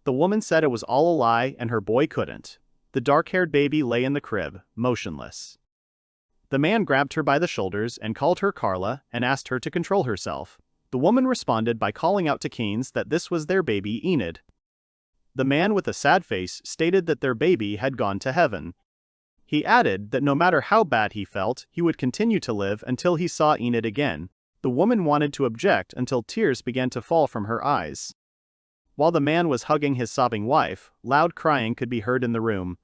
The woman said it was all a lie and her boy couldn't. The dark-haired baby lay in the crib, motionless. The man grabbed her by the shoulders and called her Carla and asked her to control herself. The woman responded by calling out to Keynes that this was their baby Enid. The man with a sad face stated that their baby had gone to heaven. He added that no matter how bad he felt, he would continue to live until he saw Enid again. The woman wanted to object until tears began to fall from her eyes. While the man was hugging his sobbing wife, loud crying could be heard in the room.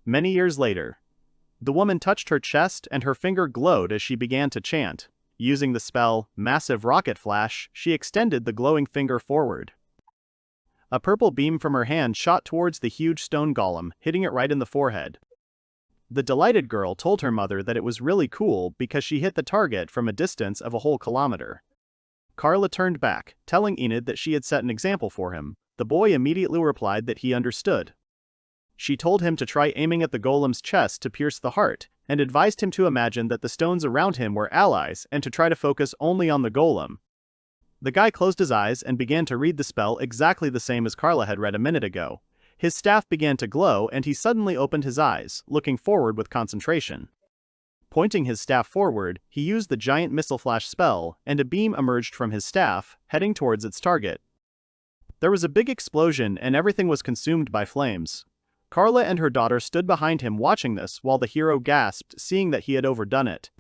Many years later, the woman touched her chest and her finger glowed as she began to chant. Using the spell, Massive Rocket Flash, she extended the glowing finger forward. A purple beam from her hand shot towards the huge stone golem, hitting it right in the forehead. The delighted girl told her mother that it was really cool because she hit the target from a distance of a whole kilometer. Carla turned back, telling Enid that she had set an example for him. The boy immediately replied that he understood. She told him to try aiming at the golem's chest to pierce the heart, and advised him to imagine that the stones around him were allies and to try to focus only on the golem. The guy closed his eyes and began to read the spell exactly the same as Carla had read a minute ago. His staff began to glow and he suddenly opened his eyes, looking forward with concentration. Pointing his staff forward, he used the giant missile flash spell, and a beam emerged from his staff, heading towards its target. There was a big explosion and everything was consumed by flames. Carla and her daughter stood behind him watching this while the hero gasped, seeing that he had overdone it.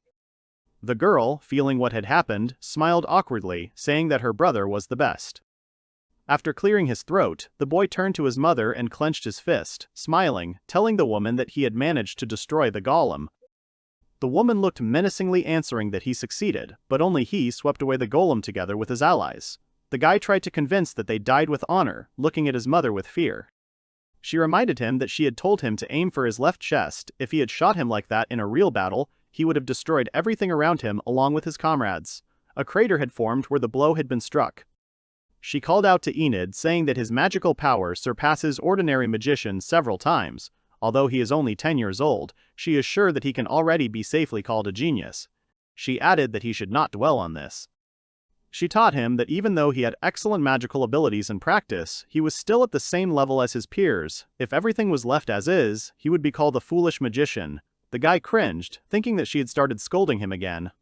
The girl, feeling what had happened, smiled awkwardly, saying that her brother was the best. After clearing his throat, the boy turned to his mother and clenched his fist, smiling, telling the woman that he had managed to destroy the golem. The woman looked menacingly, answering that he succeeded, but only he swept away the golem together with his allies. The guy tried to convince that they died with honor, looking at his mother with fear. She reminded him that she had told him to aim for his left chest. If he had shot him like that in a real battle, he would have destroyed everything around him along with his comrades. A crater had formed where the blow had been struck. She called out to Enid, saying that his magical power surpasses ordinary magicians several times. Although he is only 10 years old, she is sure that he can already be safely called a genius. She added that he should not dwell on this. She taught him that even though he had excellent magical abilities and practice, he was still at the same level as his peers. If everything was left as is, he would be called a foolish magician. The guy cringed, thinking that she had started scolding him again.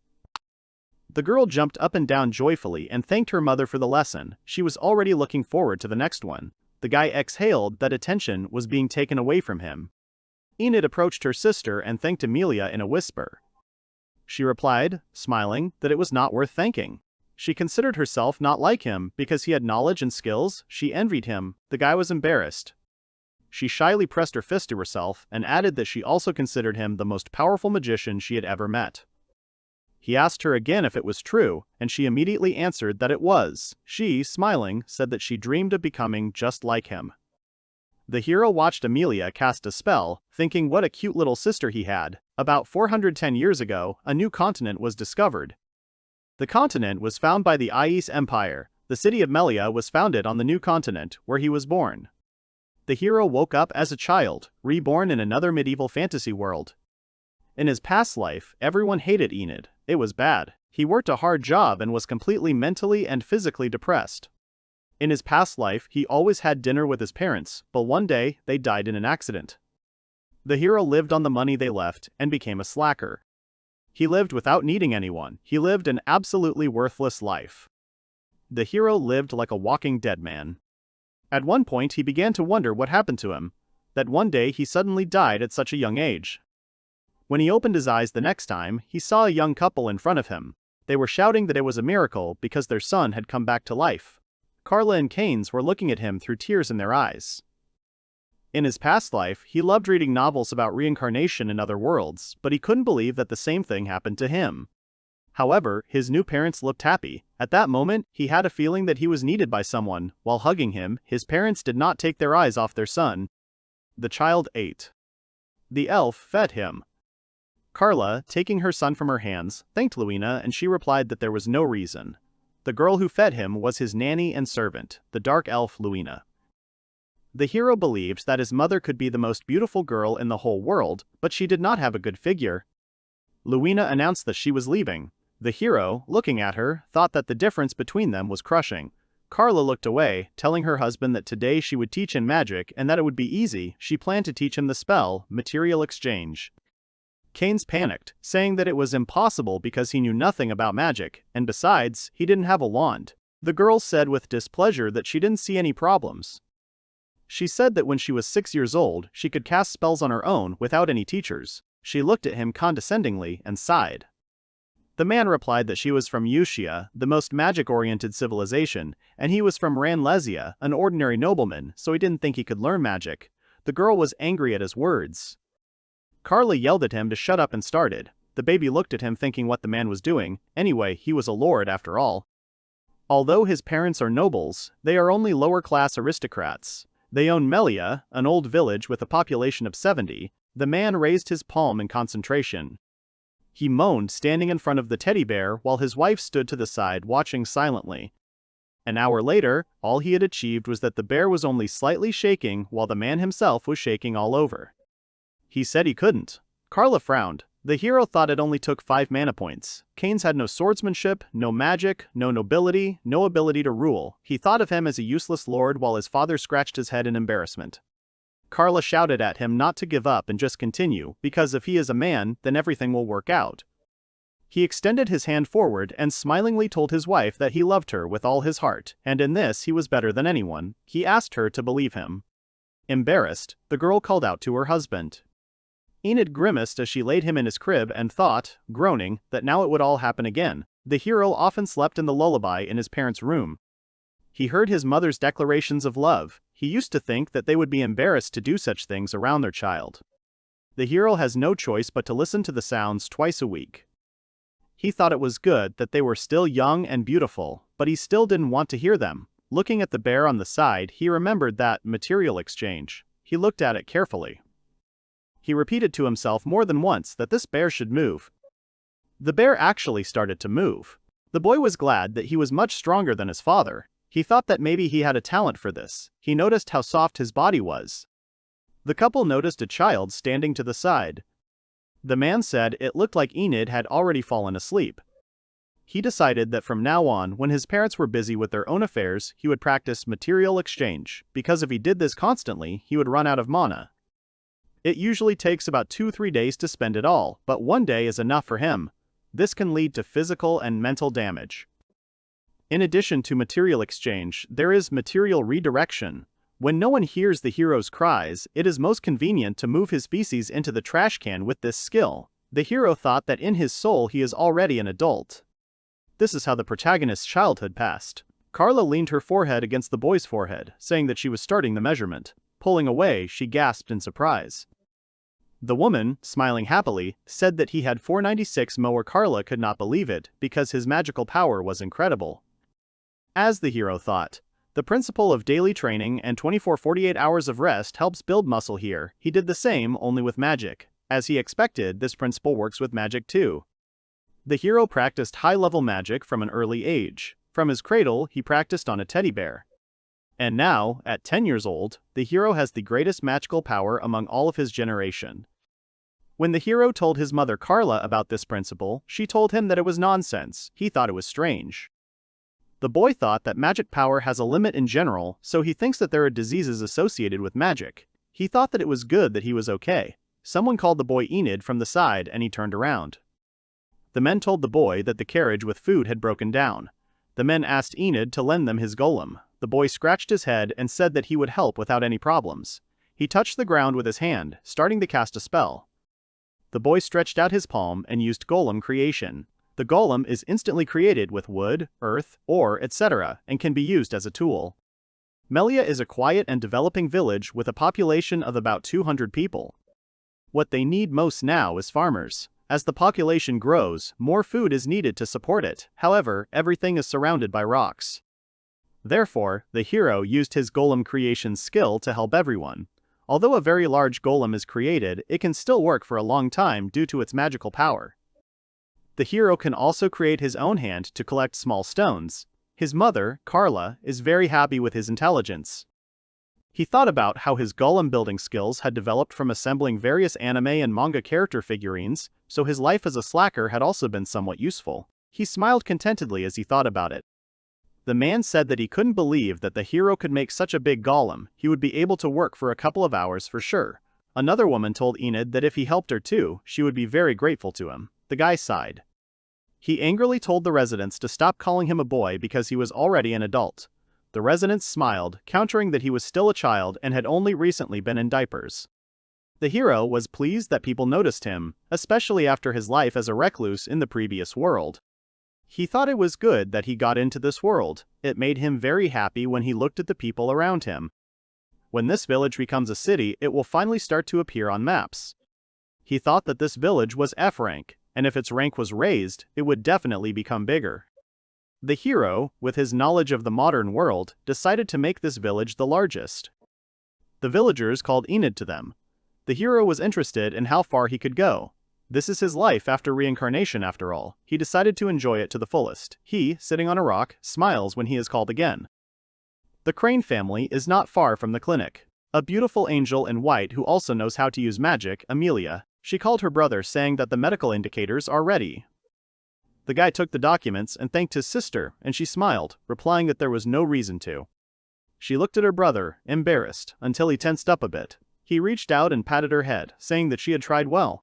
The girl jumped up and down joyfully and thanked her mother for the lesson. She was already looking forward to the next one. The guy exhaled that attention was being taken away from him. Enid approached her sister and thanked Amilia in a whisper. She replied, smiling, that it was not worth thanking. She considered herself not like him because he had knowledge and skills. She envied him. The guy was embarrassed. She shyly pressed her fist to herself and added that she also considered him the most powerful magician she had ever met. He asked her again if it was true, and she immediately answered that it was. She, smiling, said that she dreamed of becoming just like him. The hero watched Amilia cast a spell, thinking what a cute little sister he had. About 410 years ago, a new continent was discovered. The continent was found by the Ice Empire. The city of Melia was founded on the new continent, where he was born. The hero woke up as a child, reborn in another medieval fantasy world. In his past life, everyone hated Enid. It was bad. He worked a hard job and was completely mentally and physically depressed. In his past life, he always had dinner with his parents, but one day, they died in an accident. The hero lived on the money they left and became a slacker. He lived without needing anyone. He lived an absolutely worthless life. The hero lived like a walking dead man. At one point, he began to wonder what happened to him. That one day he suddenly died at such a young age. When he opened his eyes the next time, he saw a young couple in front of him. They were shouting that it was a miracle because their son had come back to life. Carla and Keynes were looking at him through tears in their eyes. In his past life, he loved reading novels about reincarnation in other worlds, but he couldn't believe that the same thing happened to him. However, his new parents looked happy. At that moment, he had a feeling that he was needed by someone. While hugging him, his parents did not take their eyes off their son. The child ate. The elf fed him. Carla, taking her son from her hands, thanked Luina and she replied that there was no reason. The girl who fed him was his nanny and servant, the dark elf Luina. The hero believed that his mother could be the most beautiful girl in the whole world, but she did not have a good figure. Luina announced that she was leaving. The hero, looking at her, thought that the difference between them was crushing. Carla looked away, telling her husband that today she would teach him magic and that it would be easy. She planned to teach him the spell, Material Exchange. Keynes panicked, saying that it was impossible because he knew nothing about magic, and besides, he didn't have a wand. The girl said with displeasure that she didn't see any problems. She said that when she was 6 years old, she could cast spells on her own without any teachers. She looked at him condescendingly and sighed. The man replied that she was from Yuxia, the most magic-oriented civilization, and he was from Ranlesia, an ordinary nobleman, so he didn't think he could learn magic. The girl was angry at his words. Carla yelled at him to shut up and started. The baby looked at him thinking what the man was doing. Anyway, he was a lord after all. Although his parents are nobles, they are only lower-class aristocrats. They own Melia, an old village with a population of 70. The man raised his palm in concentration. He moaned standing in front of the teddy bear while his wife stood to the side watching silently. An hour later, all he had achieved was that the bear was only slightly shaking while the man himself was shaking all over. He said he couldn't. Carla frowned. The hero thought it only took 5 mana points. Keynes had no swordsmanship, no magic, no nobility, no ability to rule. He thought of him as a useless lord while his father scratched his head in embarrassment. Carla shouted at him not to give up and just continue, because if he is a man, then everything will work out. He extended his hand forward and smilingly told his wife that he loved her with all his heart, and in this he was better than anyone. He asked her to believe him. Embarrassed, the girl called out to her husband. Enid grimaced as she laid him in his crib and thought, groaning, that now it would all happen again. The hero often slept in the lullaby in his parents' room. He heard his mother's declarations of love. He used to think that they would be embarrassed to do such things around their child. The hero has no choice but to listen to the sounds twice a week. He thought it was good that they were still young and beautiful, but he still didn't want to hear them. Looking at the bear on the side, he remembered that material exchange. He looked at it carefully. He repeated to himself more than once that this bear should move. The bear actually started to move. The boy was glad that he was much stronger than his father. He thought that maybe he had a talent for this. He noticed how soft his body was. The couple noticed a child standing to the side. The man said it looked like Enid had already fallen asleep. He decided that from now on, when his parents were busy with their own affairs, he would practice material exchange, because if he did this constantly, he would run out of mana. It usually takes about 2-3 days to spend it all, but 1 day is enough for him. This can lead to physical and mental damage. In addition to material exchange, there is material redirection. When no one hears the hero's cries, it is most convenient to move his feces into the trash can with this skill. The hero thought that in his soul he is already an adult. This is how the protagonist's childhood passed. Carla leaned her forehead against the boy's forehead, saying that she was starting the measurement. Pulling away, she gasped in surprise. The woman, smiling happily, said that he had 496 more. Carla could not believe it, because his magical power was incredible. As the hero thought, the principle of daily training and 24-48 hours of rest helps build muscle here. He did the same, only with magic. As he expected, this principle works with magic too. The hero practiced high-level magic from an early age. From his cradle, he practiced on a teddy bear. And now, at 10 years old, the hero has the greatest magical power among all of his generation. When the hero told his mother Carla about this principle, she told him that it was nonsense. He thought it was strange. The boy thought that magic power has a limit in general, so he thinks that there are diseases associated with magic. He thought that it was good that he was okay. Someone called the boy Enid from the side and he turned around. The men told the boy that the carriage with food had broken down. The men asked Enid to lend them his golem. The boy scratched his head and said that he would help without any problems. He touched the ground with his hand, starting to cast a spell. The boy stretched out his palm and used golem creation. The golem is instantly created with wood, earth, ore, etc., and can be used as a tool. Melia is a quiet and developing village with a population of about 200 people. What they need most now is farmers. As the population grows, more food is needed to support it. However, everything is surrounded by rocks. Therefore, the hero used his golem creation skill to help everyone. Although a very large golem is created, it can still work for a long time due to its magical power. The hero can also create his own hand to collect small stones. His mother, Carla, is very happy with his intelligence. He thought about how his golem building skills had developed from assembling various anime and manga character figurines, so his life as a slacker had also been somewhat useful. He smiled contentedly as he thought about it. The man said that he couldn't believe that the hero could make such a big golem. He would be able to work for a couple of hours for sure. Another woman told Enid that if he helped her too, she would be very grateful to him. The guy sighed. He angrily told the residents to stop calling him a boy because he was already an adult. The residents smiled, countering that he was still a child and had only recently been in diapers. The hero was pleased that people noticed him, especially after his life as a recluse in the previous world. He thought it was good that he got into this world. It made him very happy when he looked at the people around him. When this village becomes a city, it will finally start to appear on maps. He thought that this village was F rank, and if its rank was raised, it would definitely become bigger. The hero, with his knowledge of the modern world, decided to make this village the largest. The villagers called Enid to them. The hero was interested in how far he could go. This is his life after reincarnation after all. He decided to enjoy it to the fullest. He, sitting on a rock, smiles when he is called again. The Crane family is not far from the clinic. A beautiful angel in white who also knows how to use magic, Amilia. She called her brother saying that the medical indicators are ready. The guy took the documents and thanked his sister, and she smiled, replying that there was no reason to. She looked at her brother, embarrassed, until he tensed up a bit. He reached out and patted her head, saying that she had tried well.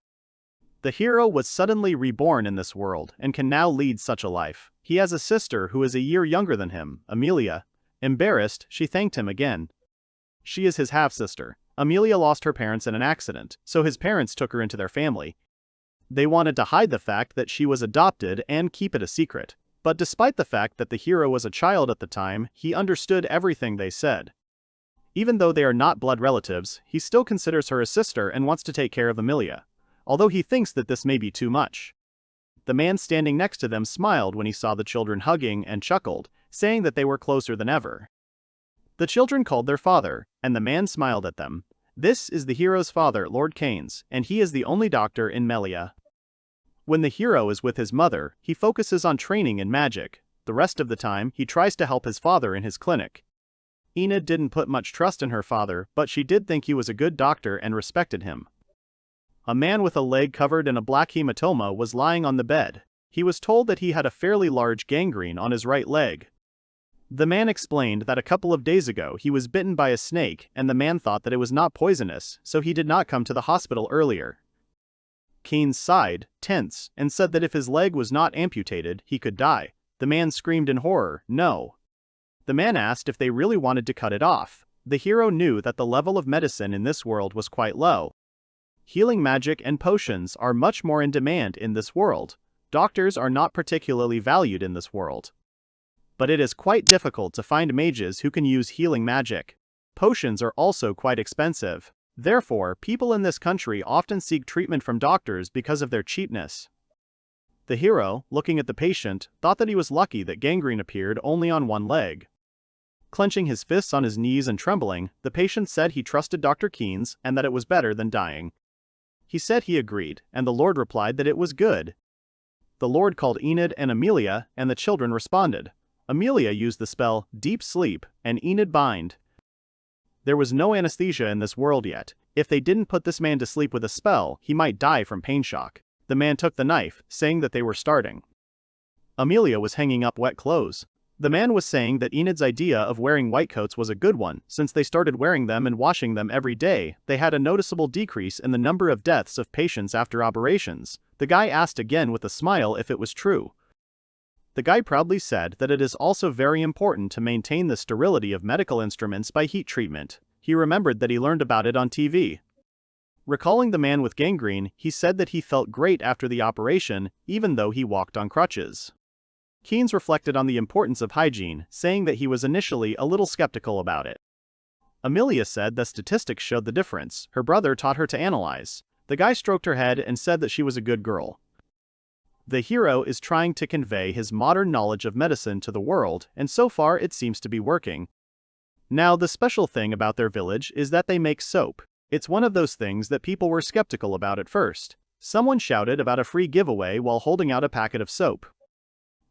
The hero was suddenly reborn in this world and can now lead such a life. He has a sister who is a year younger than him, Amilia. Embarrassed, she thanked him again. She is his half-sister. Amilia lost her parents in an accident, so his parents took her into their family. They wanted to hide the fact that she was adopted and keep it a secret. But despite the fact that the hero was a child at the time, he understood everything they said. Even though they are not blood relatives, he still considers her a sister and wants to take care of Amilia, although he thinks that this may be too much. The man standing next to them smiled when he saw the children hugging and chuckled, saying that they were closer than ever. The children called their father, and the man smiled at them. This is the hero's father, Lord Keynes, and he is the only doctor in Melia. When the hero is with his mother, he focuses on training in magic. The rest of the time, he tries to help his father in his clinic. Enid didn't put much trust in her father, but she did think he was a good doctor and respected him. A man with a leg covered in a black hematoma was lying on the bed. He was told that he had a fairly large gangrene on his right leg. The man explained that a couple of days ago he was bitten by a snake, and the man thought that it was not poisonous, so he did not come to the hospital earlier. Keynes sighed, tense, and said that if his leg was not amputated, he could die. The man screamed in horror, no. The man asked if they really wanted to cut it off. The hero knew that the level of medicine in this world was quite low. Healing magic and potions are much more in demand in this world. Doctors are not particularly valued in this world. But it is quite difficult to find mages who can use healing magic. Potions are also quite expensive. Therefore, people in this country often seek treatment from doctors because of their cheapness. The hero, looking at the patient, thought that he was lucky that gangrene appeared only on one leg. Clenching his fists on his knees and trembling, the patient said he trusted Dr. Keynes and that it was better than dying. He said he agreed, and the Lord replied that it was good. The Lord called Enid and Amilia, and the children responded. Amilia used the spell Deep Sleep, and Enid bind. There was no anesthesia in this world yet. If they didn't put this man to sleep with a spell, he might die from pain shock. The man took the knife, saying that they were starting. Amilia was hanging up wet clothes. The man was saying that Enid's idea of wearing white coats was a good one. Since they started wearing them and washing them every day, they had a noticeable decrease in the number of deaths of patients after operations. The guy asked again with a smile if it was true. The guy proudly said that it is also very important to maintain the sterility of medical instruments by heat treatment. He remembered that he learned about it on TV. Recalling the man with gangrene, he said that he felt great after the operation, even though he walked on crutches. Keynes reflected on the importance of hygiene, saying that he was initially a little skeptical about it. Amilia said the statistics showed the difference. Her brother taught her to analyze. The guy stroked her head and said that she was a good girl. The hero is trying to convey his modern knowledge of medicine to the world, and so far it seems to be working. Now, the special thing about their village is that they make soap. It's one of those things that people were skeptical about at first. Someone shouted about a free giveaway while holding out a packet of soap.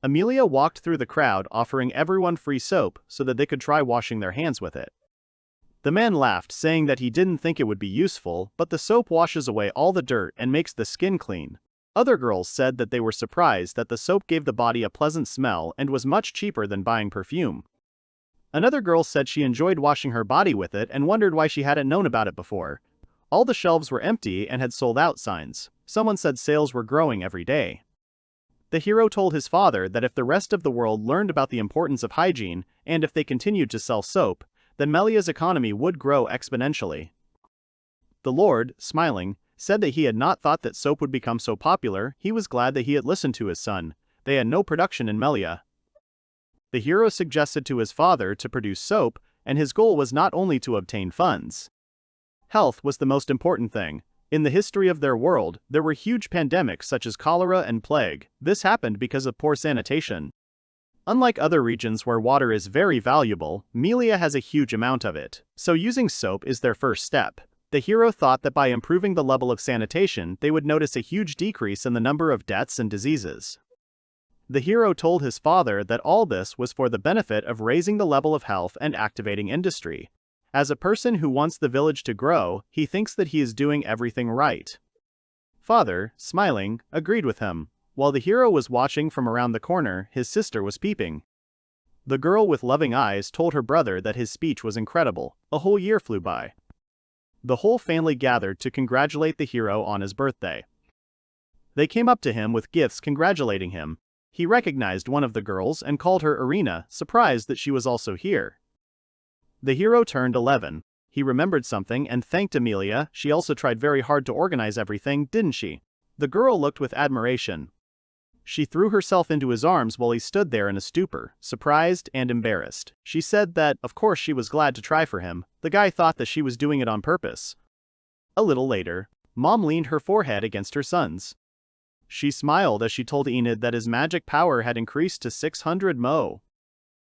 Amilia walked through the crowd offering everyone free soap so that they could try washing their hands with it. The man laughed, saying that he didn't think it would be useful, but the soap washes away all the dirt and makes the skin clean. Other girls said that they were surprised that the soap gave the body a pleasant smell and was much cheaper than buying perfume. Another girl said she enjoyed washing her body with it and wondered why she hadn't known about it before. All the shelves were empty and had sold out signs. Someone said sales were growing every day. The hero told his father that if the rest of the world learned about the importance of hygiene, and if they continued to sell soap, then Melia's economy would grow exponentially. The Lord, smiling, said that he had not thought that soap would become so popular. He was glad that he had listened to his son. They had no production in Melia. The hero suggested to his father to produce soap, and his goal was not only to obtain funds. Health was the most important thing. In the history of their world, there were huge pandemics such as cholera and plague. This happened because of poor sanitation. Unlike other regions where water is very valuable, Melia has a huge amount of it, so using soap is their first step. The hero thought that by improving the level of sanitation, they would notice a huge decrease in the number of deaths and diseases. The hero told his father that all this was for the benefit of raising the level of health and activating industry. As a person who wants the village to grow, he thinks that he is doing everything right. Father, smiling, agreed with him. While the hero was watching from around the corner, his sister was peeping. The girl with loving eyes told her brother that his speech was incredible. A whole year flew by. The whole family gathered to congratulate the hero on his birthday. They came up to him with gifts congratulating him. He recognized one of the girls and called her Irina, surprised that she was also here. The hero turned 11. He remembered something and thanked Amilia. She also tried very hard to organize everything, didn't she? The girl looked with admiration. She threw herself into his arms while he stood there in a stupor, surprised and embarrassed. She said that, of course, she was glad to try for him. The guy thought that she was doing it on purpose. A little later, Mom leaned her forehead against her son's. She smiled as she told Enid that his magic power had increased to 600 mo.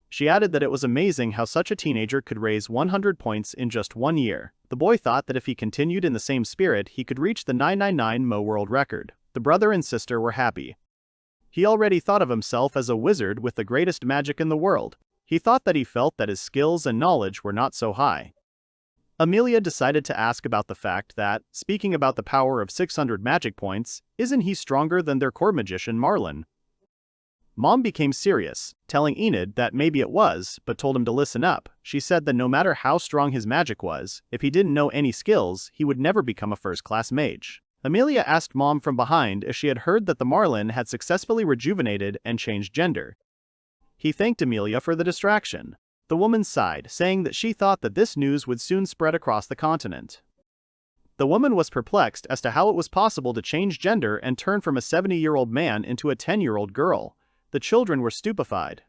She added that it was amazing how such a teenager could raise 100 points in just 1 year. The boy thought that if he continued in the same spirit, he could reach the 999 mo world record. The brother and sister were happy. He already thought of himself as a wizard with the greatest magic in the world. He thought that he felt that his skills and knowledge were not so high. Amilia decided to ask about the fact that, speaking about the power of 600 magic points, isn't he stronger than their core magician Marlin? Mom became serious, telling Enid that maybe it was, but told him to listen up. She said that no matter how strong his magic was, if he didn't know any skills, he would never become a first-class mage. Amilia asked Mom from behind if she had heard that the Marlin had successfully rejuvenated and changed gender. He thanked Amilia for the distraction. The woman sighed, saying that she thought that this news would soon spread across the continent. The woman was perplexed as to how it was possible to change gender and turn from a 70-year-old man into a 10-year-old girl. The children were stupefied.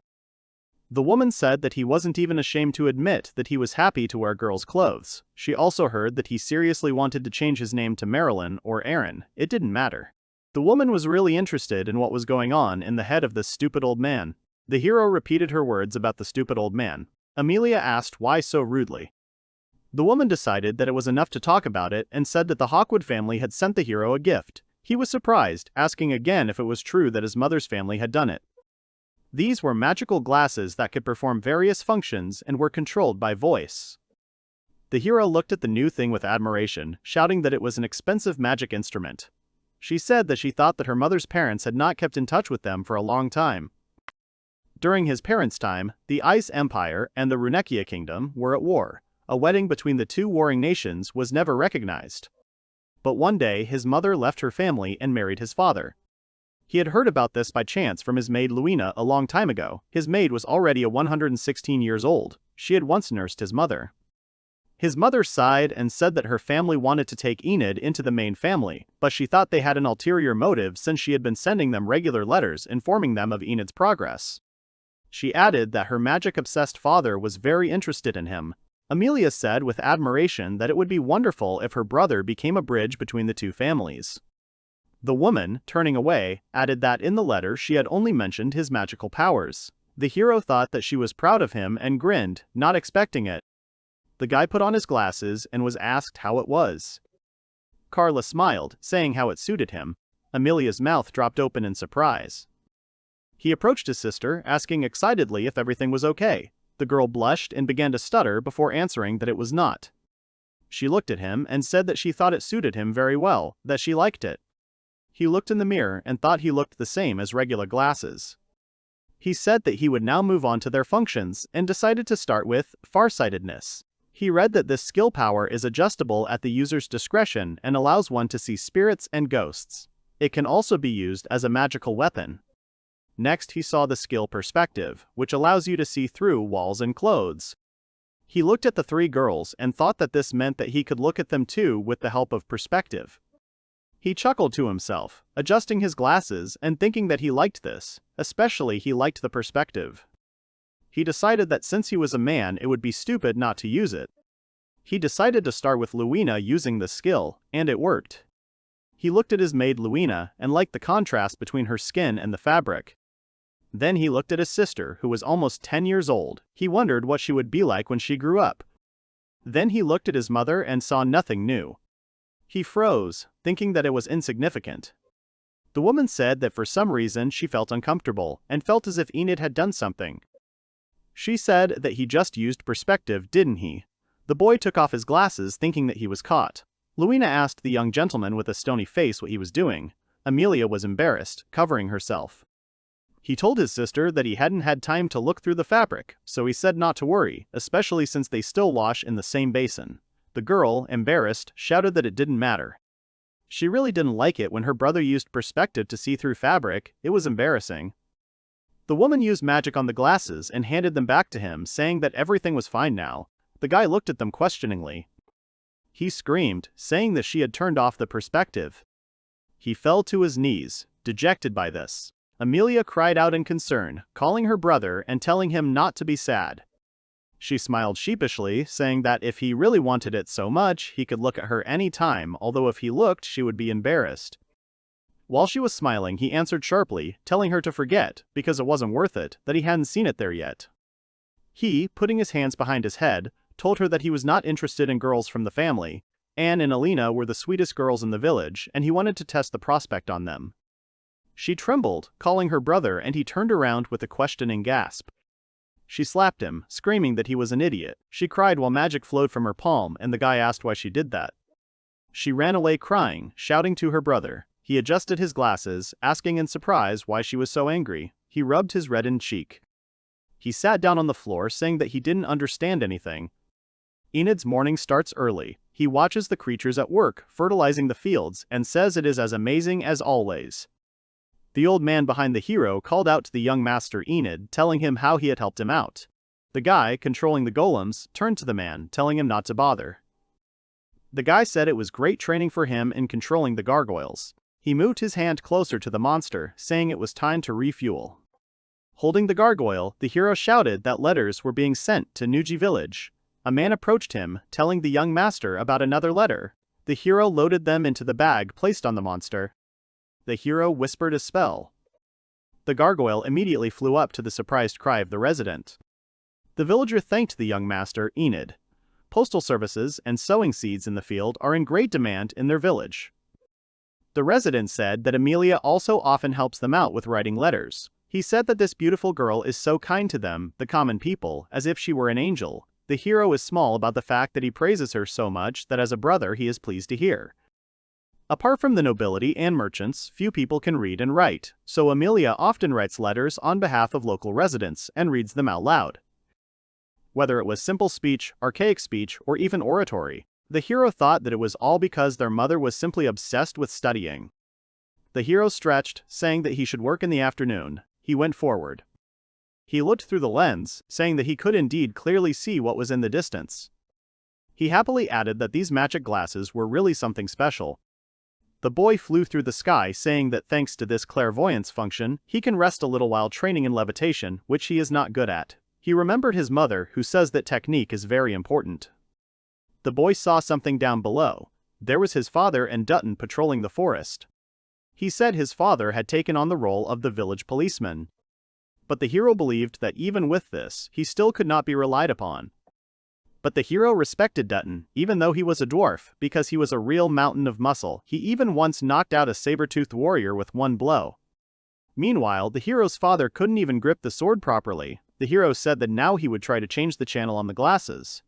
The woman said that he wasn't even ashamed to admit that he was happy to wear girls' clothes. She also heard that he seriously wanted to change his name to Marilyn or Aaron. It didn't matter. The woman was really interested in what was going on in the head of this stupid old man. The hero repeated her words about the stupid old man. Amilia asked why so rudely. The woman decided that it was enough to talk about it and said that the Hawkwood family had sent the hero a gift. He was surprised, asking again if it was true that his mother's family had done it. These were magical glasses that could perform various functions and were controlled by voice. The hero looked at the new thing with admiration, shouting that it was an expensive magic instrument. She said that she thought that her mother's parents had not kept in touch with them for a long time. During his parents' time, the Ice Empire and the Runekia Kingdom were at war. A wedding between the two warring nations was never recognized. But one day his mother left her family and married his father. He had heard about this by chance from his maid Luina a long time ago. His maid was already 116 years old. She had once nursed his mother. His mother sighed and said that her family wanted to take Enid into the main family, but she thought they had an ulterior motive since she had been sending them regular letters informing them of Enid's progress. She added that her magic-obsessed father was very interested in him. Amilia said with admiration that it would be wonderful if her brother became a bridge between the two families. The woman, turning away, added that in the letter she had only mentioned his magical powers. The hero thought that she was proud of him and grinned, not expecting it. The guy put on his glasses and was asked how it was. Carla smiled, saying how it suited him. Amelia's mouth dropped open in surprise. He approached his sister, asking excitedly if everything was okay. The girl blushed and began to stutter before answering that it was not. She looked at him and said that she thought it suited him very well, that she liked it. He looked in the mirror and thought he looked the same as regular glasses. He said that he would now move on to their functions and decided to start with farsightedness. He read that this skill power is adjustable at the user's discretion and allows one to see spirits and ghosts. It can also be used as a magical weapon. Next, he saw the skill perspective, which allows you to see through walls and clothes. He looked at the three girls and thought that this meant that he could look at them too with the help of perspective. He chuckled to himself, adjusting his glasses and thinking that he liked this, especially he liked the perspective. He decided that since he was a man it would be stupid not to use it. He decided to start with Luina using the skill, and it worked. He looked at his maid Luina and liked the contrast between her skin and the fabric. Then he looked at his sister, who was almost 10 years old. He wondered what she would be like when she grew up. Then he looked at his mother and saw nothing new. He froze, thinking that it was insignificant. The woman said that for some reason she felt uncomfortable and felt as if Enid had done something. She said that he just used perspective, didn't he? The boy took off his glasses thinking that he was caught. Luina asked the young gentleman with a stony face what he was doing. Amilia was embarrassed, covering herself. He told his sister that he hadn't had time to look through the fabric, so he said not to worry, especially since they still wash in the same basin. The girl, embarrassed, shouted that it didn't matter. She really didn't like it when her brother used perspective to see through fabric. It was embarrassing. The woman used magic on the glasses and handed them back to him, saying that everything was fine now. The guy looked at them questioningly. He screamed, saying that she had turned off the perspective. He fell to his knees, dejected by this. Amilia cried out in concern, calling her brother and telling him not to be sad. She smiled sheepishly, saying that if he really wanted it so much, he could look at her any time, although if he looked, she would be embarrassed. While she was smiling, he answered sharply, telling her to forget, because it wasn't worth it, that he hadn't seen it there yet. He, putting his hands behind his head, told her that he was not interested in girls from the family. Anne and Alina were the sweetest girls in the village, and he wanted to test the prospect on them. She trembled, calling her brother, and he turned around with a questioning gasp. She slapped him, screaming that he was an idiot. She cried while magic flowed from her palm, and the guy asked why she did that. She ran away crying, shouting to her brother. He adjusted his glasses, asking in surprise why she was so angry. He rubbed his reddened cheek. He sat down on the floor, saying that he didn't understand anything. Enid's morning starts early. He watches the creatures at work, fertilizing the fields, and says it is as amazing as always. The old man behind the hero called out to the young master Enid, telling him how he had helped him out. The guy, controlling the golems, turned to the man, telling him not to bother. The guy said it was great training for him in controlling the gargoyles. He moved his hand closer to the monster, saying it was time to refuel. Holding the gargoyle, the hero shouted that letters were being sent to Nuji village. A man approached him, telling the young master about another letter. The hero loaded them into the bag placed on the monster. The hero whispered a spell. The gargoyle immediately flew up to the surprised cry of the resident. The villager thanked the young master, Enid. Postal services and sowing seeds in the field are in great demand in their village. The resident said that Amilia also often helps them out with writing letters. He said that this beautiful girl is so kind to them, the common people, as if she were an angel. The hero is small about the fact that he praises her so much that as a brother he is pleased to hear. Apart from the nobility and merchants, few people can read and write, so Amilia often writes letters on behalf of local residents and reads them out loud. Whether it was simple speech, archaic speech, or even oratory, the hero thought that it was all because their mother was simply obsessed with studying. The hero stretched, saying that he should work in the afternoon. He went forward. He looked through the lens, saying that he could indeed clearly see what was in the distance. He happily added that these magic glasses were really something special. The boy flew through the sky, saying that thanks to this clairvoyance function, he can rest a little while training in levitation, which he is not good at. He remembered his mother, who says that technique is very important. The boy saw something down below. There was his father and Dutton patrolling the forest. He said his father had taken on the role of the village policeman. But the hero believed that even with this, he still could not be relied upon. But the hero respected Dutton, even though he was a dwarf, because he was a real mountain of muscle. He even once knocked out a saber-toothed warrior with one blow. Meanwhile, the hero's father couldn't even grip the sword properly. The hero said that now he would try to change the channel on the glasses.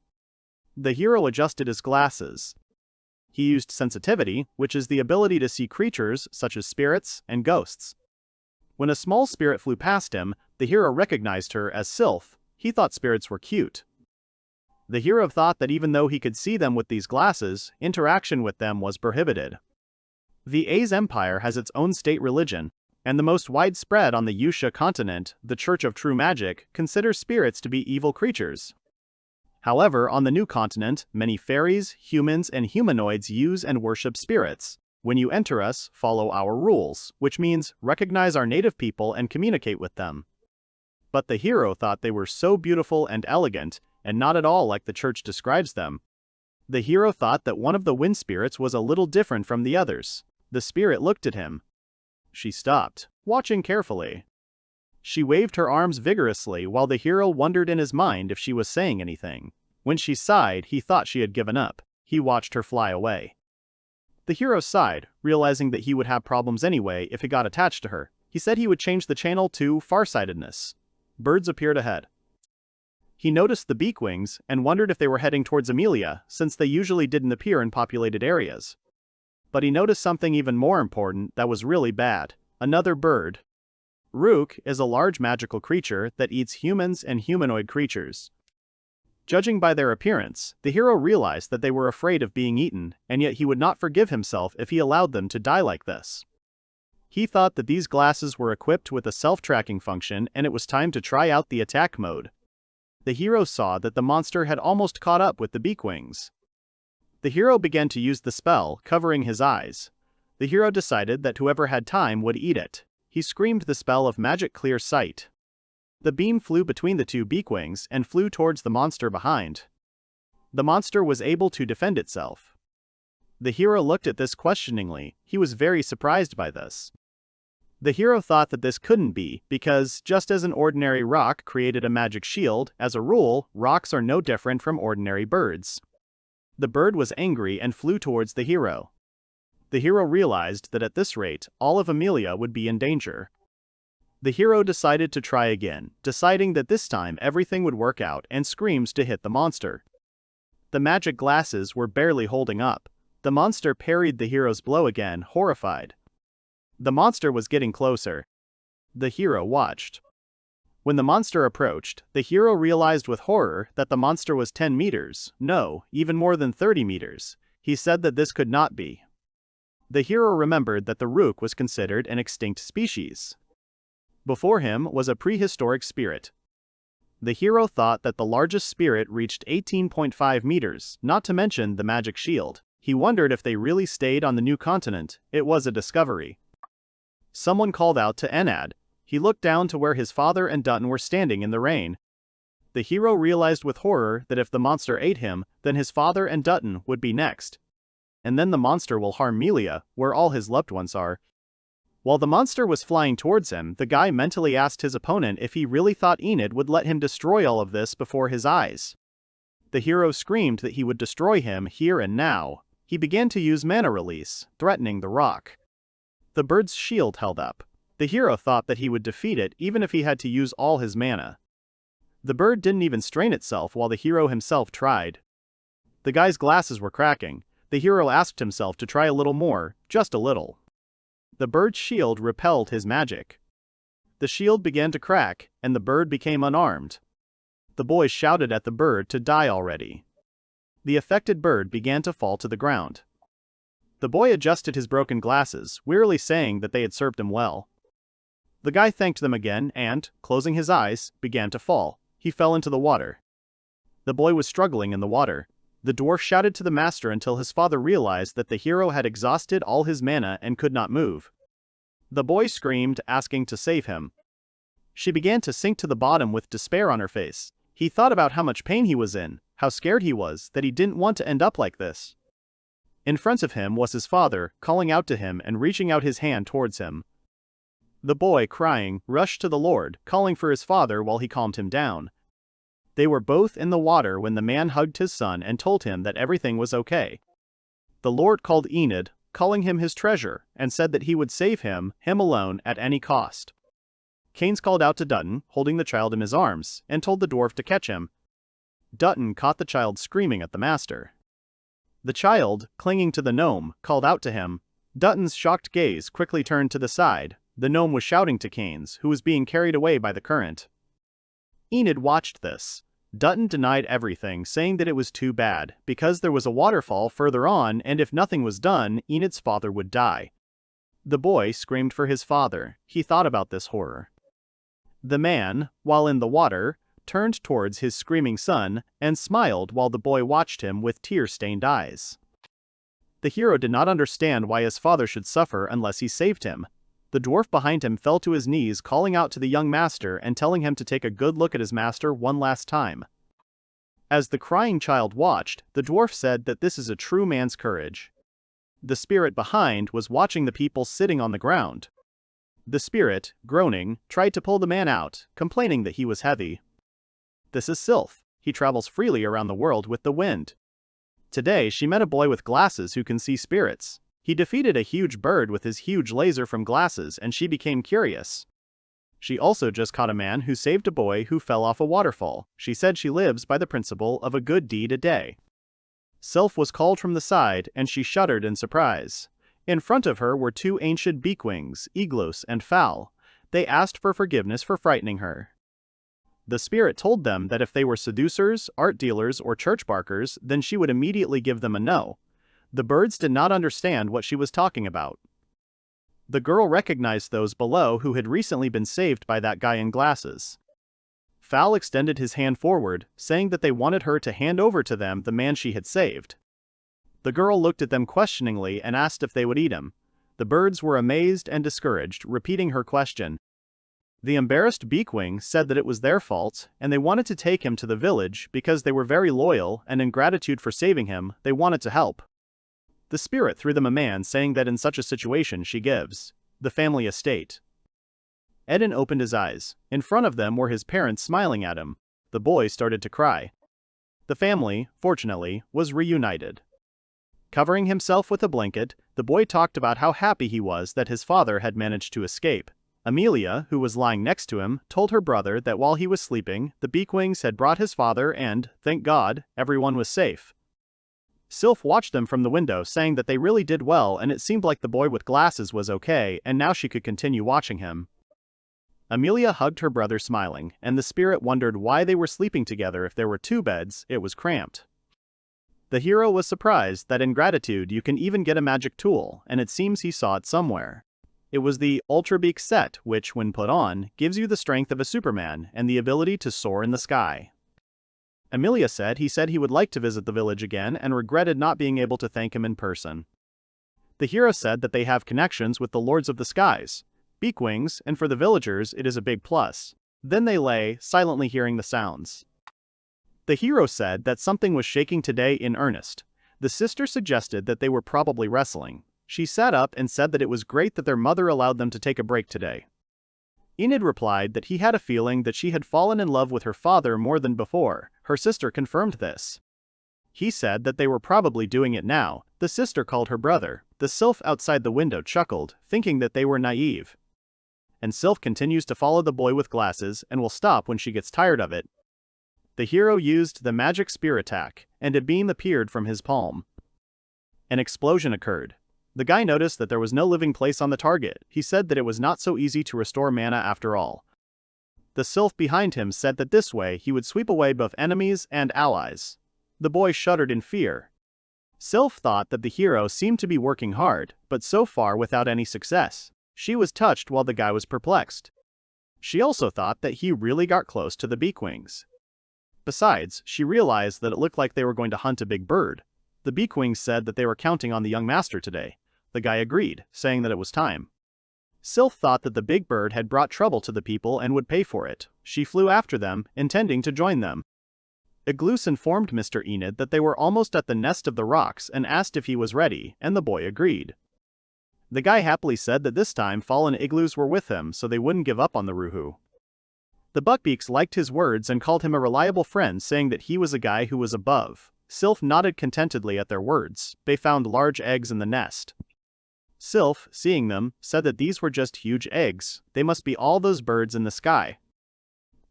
The hero adjusted his glasses. He used sensitivity, which is the ability to see creatures such as spirits and ghosts. When a small spirit flew past him, the hero recognized her as Sylph. He thought spirits were cute. The hero thought that even though he could see them with these glasses, interaction with them was prohibited. The A's empire has its own state religion, and the most widespread on the Yusha continent, the Church of True Magic, considers spirits to be evil creatures. However, on the new continent, many fairies, humans, and humanoids use and worship spirits. When you enter us, follow our rules, which means recognize our native people and communicate with them. But the hero thought they were so beautiful and elegant, and not at all like the church describes them. The hero thought that one of the wind spirits was a little different from the others. The spirit looked at him. She stopped, watching carefully. She waved her arms vigorously while the hero wondered in his mind if she was saying anything. When she sighed, he thought she had given up. He watched her fly away. The hero sighed, realizing that he would have problems anyway if he got attached to her. He said he would change the channel to farsightedness. Birds appeared ahead. He noticed the beak wings and wondered if they were heading towards Amilia, since they usually didn't appear in populated areas. But he noticed something even more important that was really bad. Another bird. Rook is a large magical creature that eats humans and humanoid creatures. Judging by their appearance, the hero realized that they were afraid of being eaten, and yet he would not forgive himself if he allowed them to die like this. He thought that these glasses were equipped with a self-tracking function and it was time to try out the attack mode. The hero saw that the monster had almost caught up with the beak wings. The hero began to use the spell, covering his eyes. The hero decided that whoever had time would eat it. He screamed the spell of magic clear sight. The beam flew between the two beak wings and flew towards the monster behind. The monster was able to defend itself. The hero looked at this questioningly. He was very surprised by this. The hero thought that this couldn't be, because just as an ordinary rock created a magic shield, as a rule, rocks are no different from ordinary birds. The bird was angry and flew towards the hero. The hero realized that at this rate, all of Amilia would be in danger. The hero decided to try again, deciding that this time everything would work out and screams to hit the monster. The magic glasses were barely holding up. The monster parried the hero's blow again, horrified. The monster was getting closer. The hero watched. When the monster approached, the hero realized with horror that the monster was 10 meters, no, even more than 30 meters. He said that this could not be. The hero remembered that the rook was considered an extinct species. Before him was a prehistoric spirit. The hero thought that the largest spirit reached 18.5 meters, not to mention the magic shield. He wondered if they really stayed on the new continent. It was a discovery. Someone called out to Enad. He looked down to where his father and Dutton were standing in the rain. The hero realized with horror that if the monster ate him, then his father and Dutton would be next. And then the monster will harm Amilia, where all his loved ones are. While the monster was flying towards him, the guy mentally asked his opponent if he really thought Enid would let him destroy all of this before his eyes. The hero screamed that he would destroy him here and now. He began to use mana release, threatening the rock. The bird's shield held up. The hero thought that he would defeat it even if he had to use all his mana. The bird didn't even strain itself while the hero himself tried. The guy's glasses were cracking. The hero asked himself to try a little more, just a little. The bird's shield repelled his magic. The shield began to crack, and the bird became unarmed. The boy shouted at the bird to die already. The affected bird began to fall to the ground. The boy adjusted his broken glasses, wearily saying that they had served him well. The guy thanked them again and, closing his eyes, began to fall. He fell into the water. The boy was struggling in the water. The dwarf shouted to the master until his father realized that the hero had exhausted all his mana and could not move. The boy screamed, asking to save him. She began to sink to the bottom with despair on her face. He thought about how much pain he was in, how scared he was, that he didn't want to end up like this. In front of him was his father, calling out to him and reaching out his hand towards him. The boy, crying, rushed to the Lord, calling for his father while he calmed him down. They were both in the water when the man hugged his son and told him that everything was okay. The Lord called Enid, calling him his treasure, and said that he would save him alone, at any cost. Keynes called out to Dutton, holding the child in his arms, and told the dwarf to catch him. Dutton caught the child screaming at the master. The child, clinging to the gnome, called out to him. Dutton's shocked gaze quickly turned to the side. The gnome was shouting to Canes, who was being carried away by the current. Enid watched this. Dutton denied everything, saying that it was too bad, because there was a waterfall further on and if nothing was done, Enid's father would die. The boy screamed for his father. He thought about this horror. The man, while in the water, turned towards his screaming son and smiled while the boy watched him with tear-stained eyes. The hero did not understand why his father should suffer unless he saved him. The dwarf behind him fell to his knees, calling out to the young master and telling him to take a good look at his master one last time. As the crying child watched, the dwarf said that this is a true man's courage. The spirit behind was watching the people sitting on the ground. The spirit, groaning, tried to pull the man out, complaining that he was heavy. This is Sylph. He travels freely around the world with the wind. Today she met a boy with glasses who can see spirits. He defeated a huge bird with his huge laser from glasses and she became curious. She also just caught a man who saved a boy who fell off a waterfall. She said she lives by the principle of a good deed a day. Sylph was called from the side and she shuddered in surprise. In front of her were two ancient beakwings, Iglos and Fowl. They asked for forgiveness for frightening her. The spirit told them that if they were seducers, art dealers, or church barkers, then she would immediately give them a no. The birds did not understand what she was talking about. The girl recognized those below who had recently been saved by that guy in glasses. Fowl extended his hand forward, saying that they wanted her to hand over to them the man she had saved. The girl looked at them questioningly and asked if they would eat him. The birds were amazed and discouraged, repeating her question. The embarrassed beakwing said that it was their fault, and they wanted to take him to the village because they were very loyal, and in gratitude for saving him, they wanted to help. The spirit threw them a man, saying that in such a situation she gives the family estate. Eden opened his eyes. In front of them were his parents smiling at him. The boy started to cry. The family, fortunately, was reunited. Covering himself with a blanket, the boy talked about how happy he was that his father had managed to escape. Amilia, who was lying next to him, told her brother that while he was sleeping, the beakwings had brought his father and, thank God, everyone was safe. Sylph watched them from the window, saying that they really did well and it seemed like the boy with glasses was okay and now she could continue watching him. Amilia hugged her brother smiling, and the spirit wondered why they were sleeping together if there were two beds, it was cramped. The hero was surprised that in gratitude you can even get a magic tool, and it seems he saw it somewhere. It was the Ultra Beak set which, when put on, gives you the strength of a Superman and the ability to soar in the sky. Amilia said he would like to visit the village again and regretted not being able to thank him in person. The hero said that they have connections with the Lords of the Skies, Beakwings, and for the villagers it is a big plus. Then they lay, silently hearing the sounds. The hero said that something was shaking today in earnest. The sister suggested that they were probably wrestling. She sat up and said that it was great that their mother allowed them to take a break today. Enid replied that he had a feeling that she had fallen in love with her father more than before. Her sister confirmed this. He said that they were probably doing it now. The sister called her brother. The sylph outside the window chuckled, thinking that they were naive. And Sylph continues to follow the boy with glasses and will stop when she gets tired of it. The hero used the magic spear attack, and a beam appeared from his palm. An explosion occurred. The guy noticed that there was no living place on the target. He said that it was not so easy to restore mana after all. The sylph behind him said that this way he would sweep away both enemies and allies. The boy shuddered in fear. Sylph thought that the hero seemed to be working hard, but so far without any success. She was touched while the guy was perplexed. She also thought that he really got close to the beakwings. Besides, she realized that it looked like they were going to hunt a big bird. The beakwings said that they were counting on the young master today. The guy agreed, saying that it was time. Sylph thought that the big bird had brought trouble to the people and would pay for it. She flew after them, intending to join them. Iglus informed Mr. Enid that they were almost at the nest of the rocks and asked if he was ready, and the boy agreed. The guy happily said that this time fallen Iglus were with him so they wouldn't give up on the Ruhu. The Buckbeaks liked his words and called him a reliable friend, saying that he was a guy who was above. Sylph nodded contentedly at their words. They found large eggs in the nest. Sylph, seeing them, said that these were just huge eggs. They must be all those birds in the sky.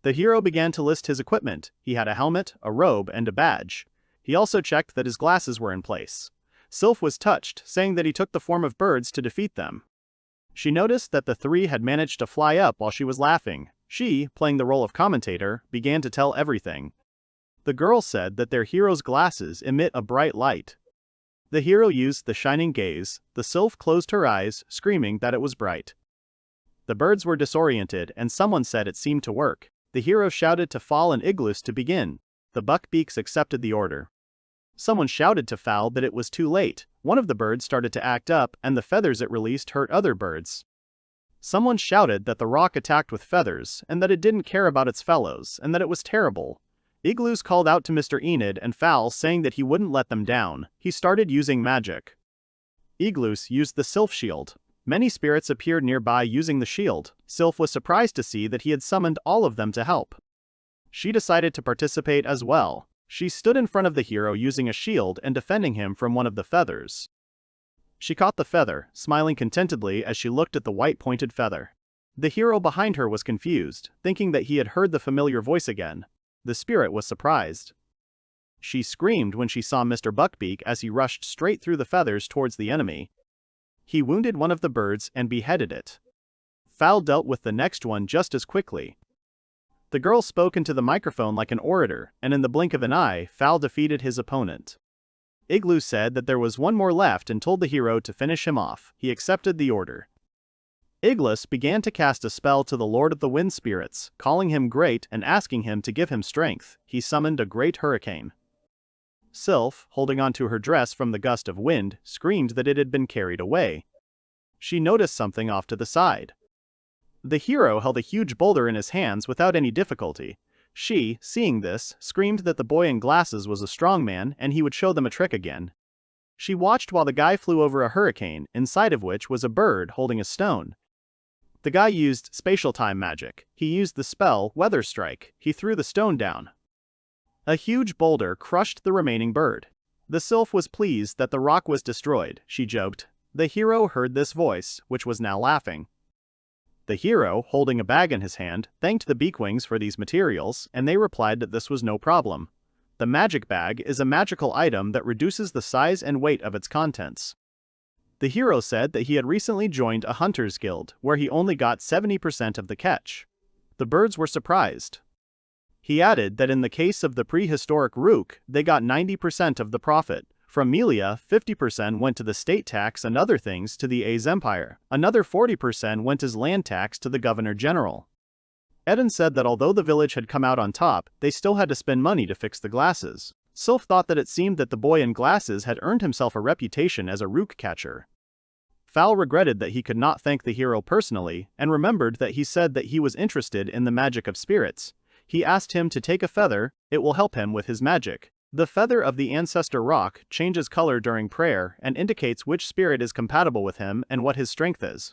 The hero began to list his equipment. He had a helmet, a robe, and a badge. He also checked that his glasses were in place. Sylph was touched, saying that he took the form of birds to defeat them. She noticed that the three had managed to fly up while she was laughing. She, playing the role of commentator, began to tell everything. The girl said that their hero's glasses emit a bright light. The hero used the shining gaze. The sylph closed her eyes, screaming that it was bright. The birds were disoriented and someone said it seemed to work. The hero shouted to Fall and Iglus to begin. The buckbeaks accepted the order. Someone shouted to Fowl that it was too late. One of the birds started to act up and the feathers it released hurt other birds. Someone shouted that the rock attacked with feathers and that it didn't care about its fellows and that it was terrible. Iglus called out to Mr. Enid and Fowl saying that he wouldn't let them down. He started using magic. Iglus used the Sylph shield. Many spirits appeared nearby using the shield. Sylph was surprised to see that he had summoned all of them to help. She decided to participate as well. She stood in front of the hero using a shield and defending him from one of the feathers. She caught the feather, smiling contentedly as she looked at the white pointed feather. The hero behind her was confused, thinking that he had heard the familiar voice again. The spirit was surprised. She screamed when she saw Mr. Buckbeak as he rushed straight through the feathers towards the enemy. He wounded one of the birds and beheaded it. Fowl dealt with the next one just as quickly. The girl spoke into the microphone like an orator, and in the blink of an eye, Fowl defeated his opponent. Igloo said that there was one more left and told the hero to finish him off. He accepted the order. Iglus began to cast a spell to the Lord of the Wind Spirits, calling him great and asking him to give him strength. He summoned a great hurricane. Sylph, holding on to her dress from the gust of wind, screamed that it had been carried away. She noticed something off to the side. The hero held a huge boulder in his hands without any difficulty. She, seeing this, screamed that the boy in glasses was a strong man and he would show them a trick again. She watched while the guy flew over a hurricane, inside of which was a bird holding a stone. The guy used spatial time magic. He used the spell Weather Strike. He threw the stone down. A huge boulder crushed the remaining bird. The sylph was pleased that the rock was destroyed, she joked. The hero heard this voice, which was now laughing. The hero, holding a bag in his hand, thanked the Beakwings for these materials, and they replied that this was no problem. The magic bag is a magical item that reduces the size and weight of its contents. The hero said that he had recently joined a hunter's guild, where he only got 70% of the catch. The birds were surprised. He added that in the case of the prehistoric rook, they got 90% of the profit. From Amilia, 50% went to the state tax and other things to the A's empire. Another 40% went as land tax to the governor general. Eden said that although the village had come out on top, they still had to spend money to fix the glasses. Sylph thought that it seemed that the boy in glasses had earned himself a reputation as a rook catcher. Fowl regretted that he could not thank the hero personally, and remembered that he said that he was interested in the magic of spirits. He asked him to take a feather, it will help him with his magic. The feather of the ancestor rock changes color during prayer and indicates which spirit is compatible with him and what his strength is.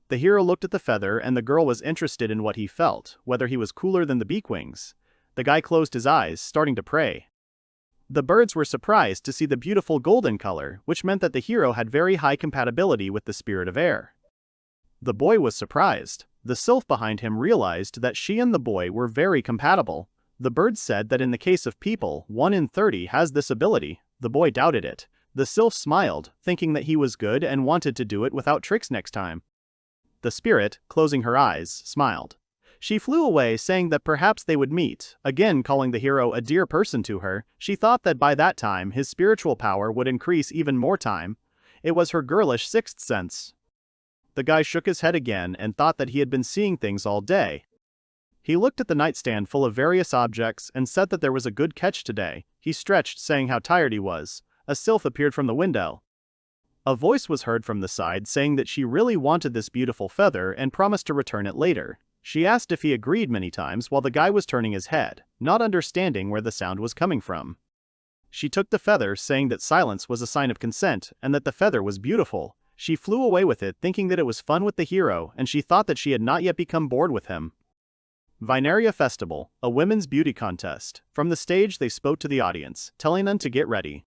The hero looked at the feather and the girl was interested in what he felt, whether he was cooler than the Beakwings. The guy closed his eyes, starting to pray. The birds were surprised to see the beautiful golden color, which meant that the hero had very high compatibility with the spirit of air. The boy was surprised. The sylph behind him realized that she and the boy were very compatible. The birds said that in the case of people, 1 in 30 has this ability. The boy doubted it. The sylph smiled, thinking that he was good and wanted to do it without tricks next time. The spirit, closing her eyes, smiled. She flew away saying that perhaps they would meet, again calling the hero a dear person to her. She thought that by that time his spiritual power would increase even more time. It was her girlish sixth sense. The guy shook his head again and thought that he had been seeing things all day. He looked at the nightstand full of various objects and said that there was a good catch today. He stretched, saying how tired he was. A sylph appeared from the window. A voice was heard from the side saying that she really wanted this beautiful feather and promised to return it later. She asked if he agreed many times while the guy was turning his head, not understanding where the sound was coming from. She took the feather, saying that silence was a sign of consent and that the feather was beautiful. She flew away with it, thinking that it was fun with the hero, and she thought that she had not yet become bored with him. Veneria Festival, a women's beauty contest. From the stage they spoke to the audience, telling them to get ready.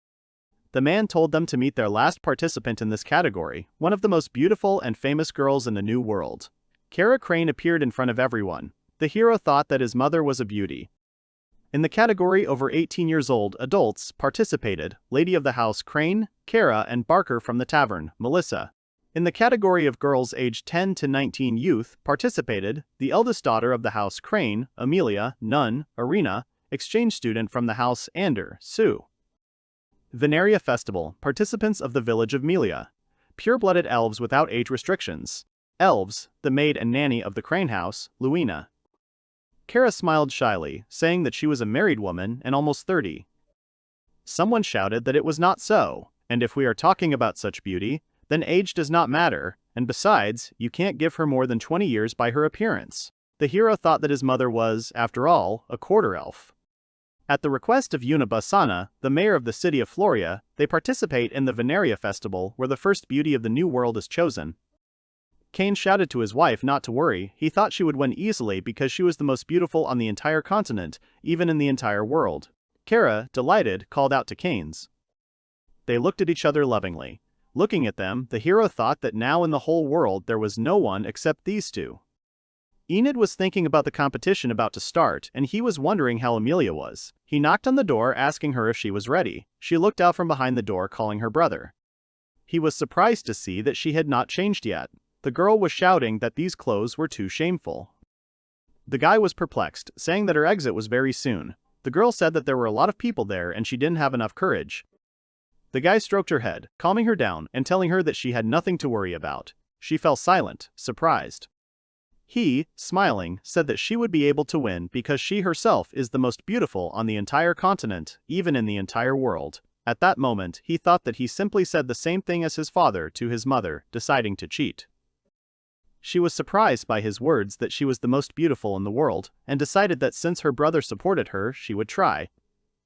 The man told them to meet their last participant in this category, one of the most beautiful and famous girls in the New World. Kara Crane appeared in front of everyone. The hero thought that his mother was a beauty. In the category over 18 years old, adults participated Lady of the House Crane, Kara, and Barker from the Tavern, Melissa. In the category of girls aged 10 to 19 youth participated the eldest daughter of the House Crane, Amilia, nun, Arena, exchange student from the House Ander, Sue. Veneria Festival, participants of the village of Melia. Pure-blooded elves without age restrictions. Elves, the maid and nanny of the Crane House, Luina. Kara smiled shyly, saying that she was a married woman and almost 30. Someone shouted that it was not so, and if we are talking about such beauty, then age does not matter, and besides, you can't give her more than 20 years by her appearance. The hero thought that his mother was, after all, a quarter elf. At the request of Unabasana, the mayor of the city of Floria, they participate in the Veneria Festival where the first beauty of the new world is chosen. Kane shouted to his wife not to worry, he thought she would win easily because she was the most beautiful on the entire continent, even in the entire world. Kara, delighted, called out to Kane's. They looked at each other lovingly. Looking at them, the hero thought that now in the whole world there was no one except these two. Enid was thinking about the competition about to start, and he was wondering how Amilia was. He knocked on the door asking her if she was ready. She looked out from behind the door calling her brother. He was surprised to see that she had not changed yet. The girl was shouting that these clothes were too shameful. The guy was perplexed, saying that her exit was very soon. The girl said that there were a lot of people there and she didn't have enough courage. The guy stroked her head, calming her down and telling her that she had nothing to worry about. She fell silent, surprised. He, smiling, said that she would be able to win because she herself is the most beautiful on the entire continent, even in the entire world. At that moment, he thought that he simply said the same thing as his father to his mother, deciding to cheat. She was surprised by his words that she was the most beautiful in the world, and decided that since her brother supported her, she would try.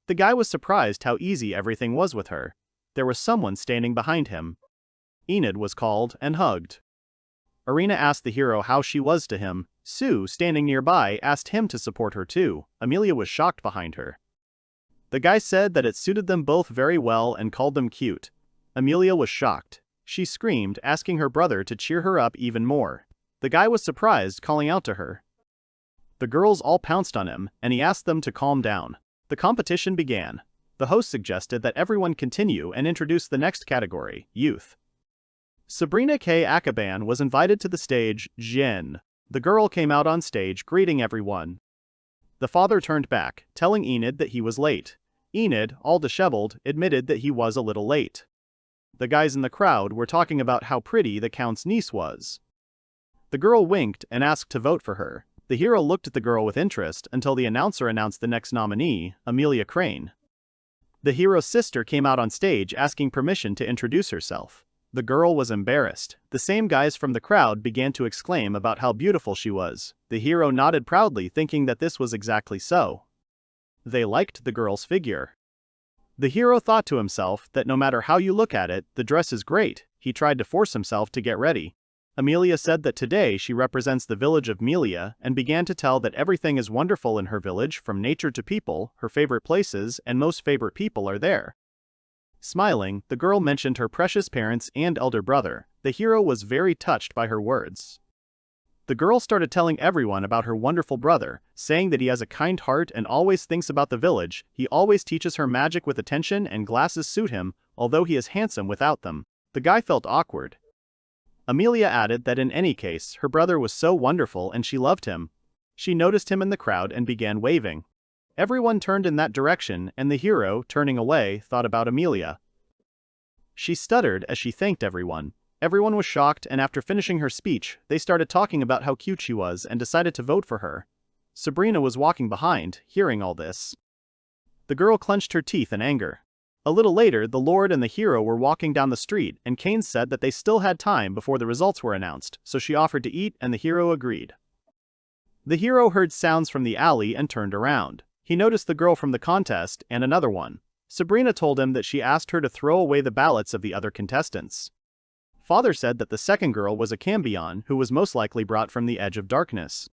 The guy was surprised how easy everything was with her. There was someone standing behind him. Enid was called and hugged. Arena asked the hero how she was to him. Sue, standing nearby, asked him to support her too. Amilia was shocked behind her. The guy said that it suited them both very well and called them cute. Amilia was shocked. She screamed, asking her brother to cheer her up even more. The guy was surprised, calling out to her. The girls all pounced on him, and he asked them to calm down. The competition began. The host suggested that everyone continue and introduce the next category, youth. Sabrina K. Akaban was invited to the stage, Jen. The girl came out on stage greeting everyone. The father turned back, telling Enid that he was late. Enid, all disheveled, admitted that he was a little late. The guys in the crowd were talking about how pretty the count's niece was. The girl winked and asked to vote for her. The hero looked at the girl with interest until the announcer announced the next nominee, Amilia Crane. The hero's sister came out on stage asking permission to introduce herself. The girl was embarrassed. The same guys from the crowd began to exclaim about how beautiful she was. The hero nodded proudly, thinking that this was exactly so. They liked the girl's figure. The hero thought to himself that no matter how you look at it, the dress is great. He tried to force himself to get ready. Amilia said that today she represents the village of Melia and began to tell that everything is wonderful in her village, from nature to people, her favorite places and most favorite people are there. Smiling, the girl mentioned her precious parents and elder brother. The hero was very touched by her words. The girl started telling everyone about her wonderful brother, saying that he has a kind heart and always thinks about the village. He always teaches her magic with attention and glasses suit him, although he is handsome without them. The guy felt awkward. Amilia added that in any case, her brother was so wonderful and she loved him. She noticed him in the crowd and began waving. Everyone turned in that direction, and the hero, turning away, thought about Amilia. She stuttered as she thanked everyone. Everyone was shocked, and after finishing her speech, they started talking about how cute she was and decided to vote for her. Sabrina was walking behind, hearing all this. The girl clenched her teeth in anger. A little later, the Lord and the hero were walking down the street, and Kane said that they still had time before the results were announced, so she offered to eat and the hero agreed. The hero heard sounds from the alley and turned around. He noticed the girl from the contest and another one. Sabrina told him that she asked her to throw away the ballots of the other contestants. Father said that the second girl was a Cambion who was most likely brought from the Edge of Darkness.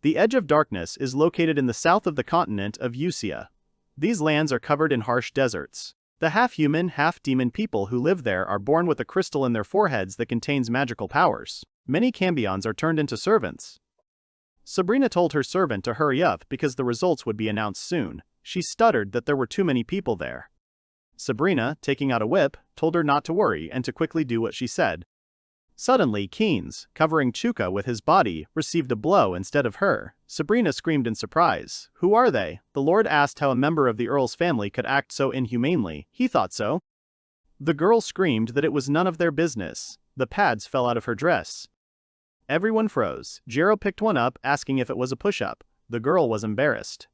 The Edge of Darkness is located in the south of the continent of Usia. These lands are covered in harsh deserts. The half-human, half-demon people who live there are born with a crystal in their foreheads that contains magical powers. Many Cambions are turned into servants. Sabrina told her servant to hurry up because the results would be announced soon. She stuttered that there were too many people there. Sabrina, taking out a whip, told her not to worry and to quickly do what she said. Suddenly, Keynes, covering Chuka with his body, received a blow instead of her. Sabrina screamed in surprise. "Who are they?" The Lord asked how a member of the Earl's family could act so inhumanely. He thought so. The girl screamed that it was none of their business. The pads fell out of her dress. Everyone froze. Jiro picked one up, asking if it was a push-up. The girl was embarrassed.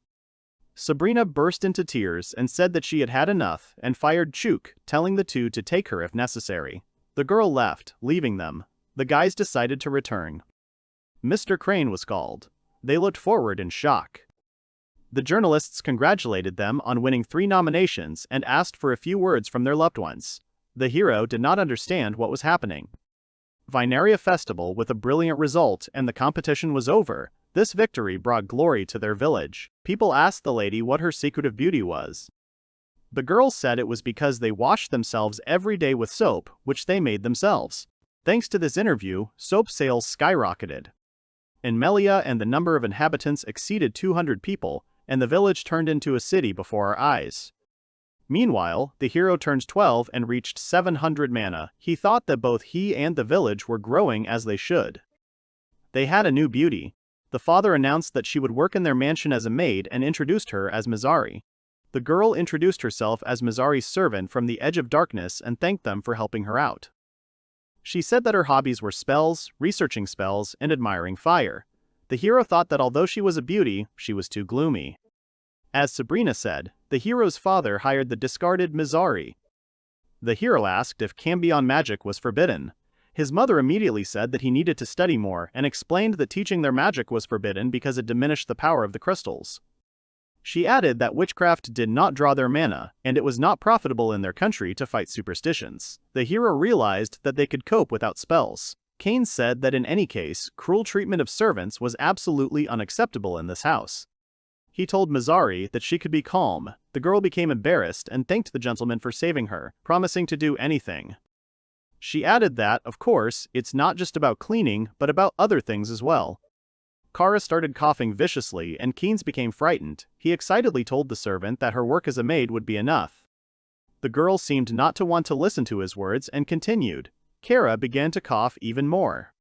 Sabrina burst into tears and said that she had had enough and fired Chuk, telling the two to take her if necessary. The girl left, leaving them. The guys decided to return. Mr. Crane was called. They looked forward in shock. The journalists congratulated them on winning 3 nominations and asked for a few words from their loved ones. The hero did not understand what was happening. Vinaria Festival with a brilliant result and the competition was over. This victory brought glory to their village. People asked the lady what her secret of beauty was. The girls said it was because they washed themselves every day with soap, which they made themselves. Thanks to this interview, soap sales skyrocketed. In Melia and the number of inhabitants exceeded 200 people, and the village turned into a city before our eyes. Meanwhile, the hero turned 12 and reached 700 mana. He thought that both he and the village were growing as they should. They had a new beauty. The father announced that she would work in their mansion as a maid and introduced her as Mizari. The girl introduced herself as Mizari's servant from the edge of darkness and thanked them for helping her out. She said that her hobbies were spells, researching spells, and admiring fire. The hero thought that although she was a beauty, she was too gloomy. As Sabrina said, the hero's father hired the discarded Mizari. The hero asked if Cambion magic was forbidden. His mother immediately said that he needed to study more and explained that teaching their magic was forbidden because it diminished the power of the crystals. She added that witchcraft did not draw their mana, and it was not profitable in their country to fight superstitions. The hero realized that they could cope without spells. Kane said that in any case, cruel treatment of servants was absolutely unacceptable in this house. He told Mizari that she could be calm. The girl became embarrassed and thanked the gentleman for saving her, promising to do anything. She added that, of course, it's not just about cleaning, but about other things as well. Kara started coughing viciously and Keynes became frightened. He excitedly told the servant that her work as a maid would be enough. The girl seemed not to want to listen to his words and continued. Kara began to cough even more.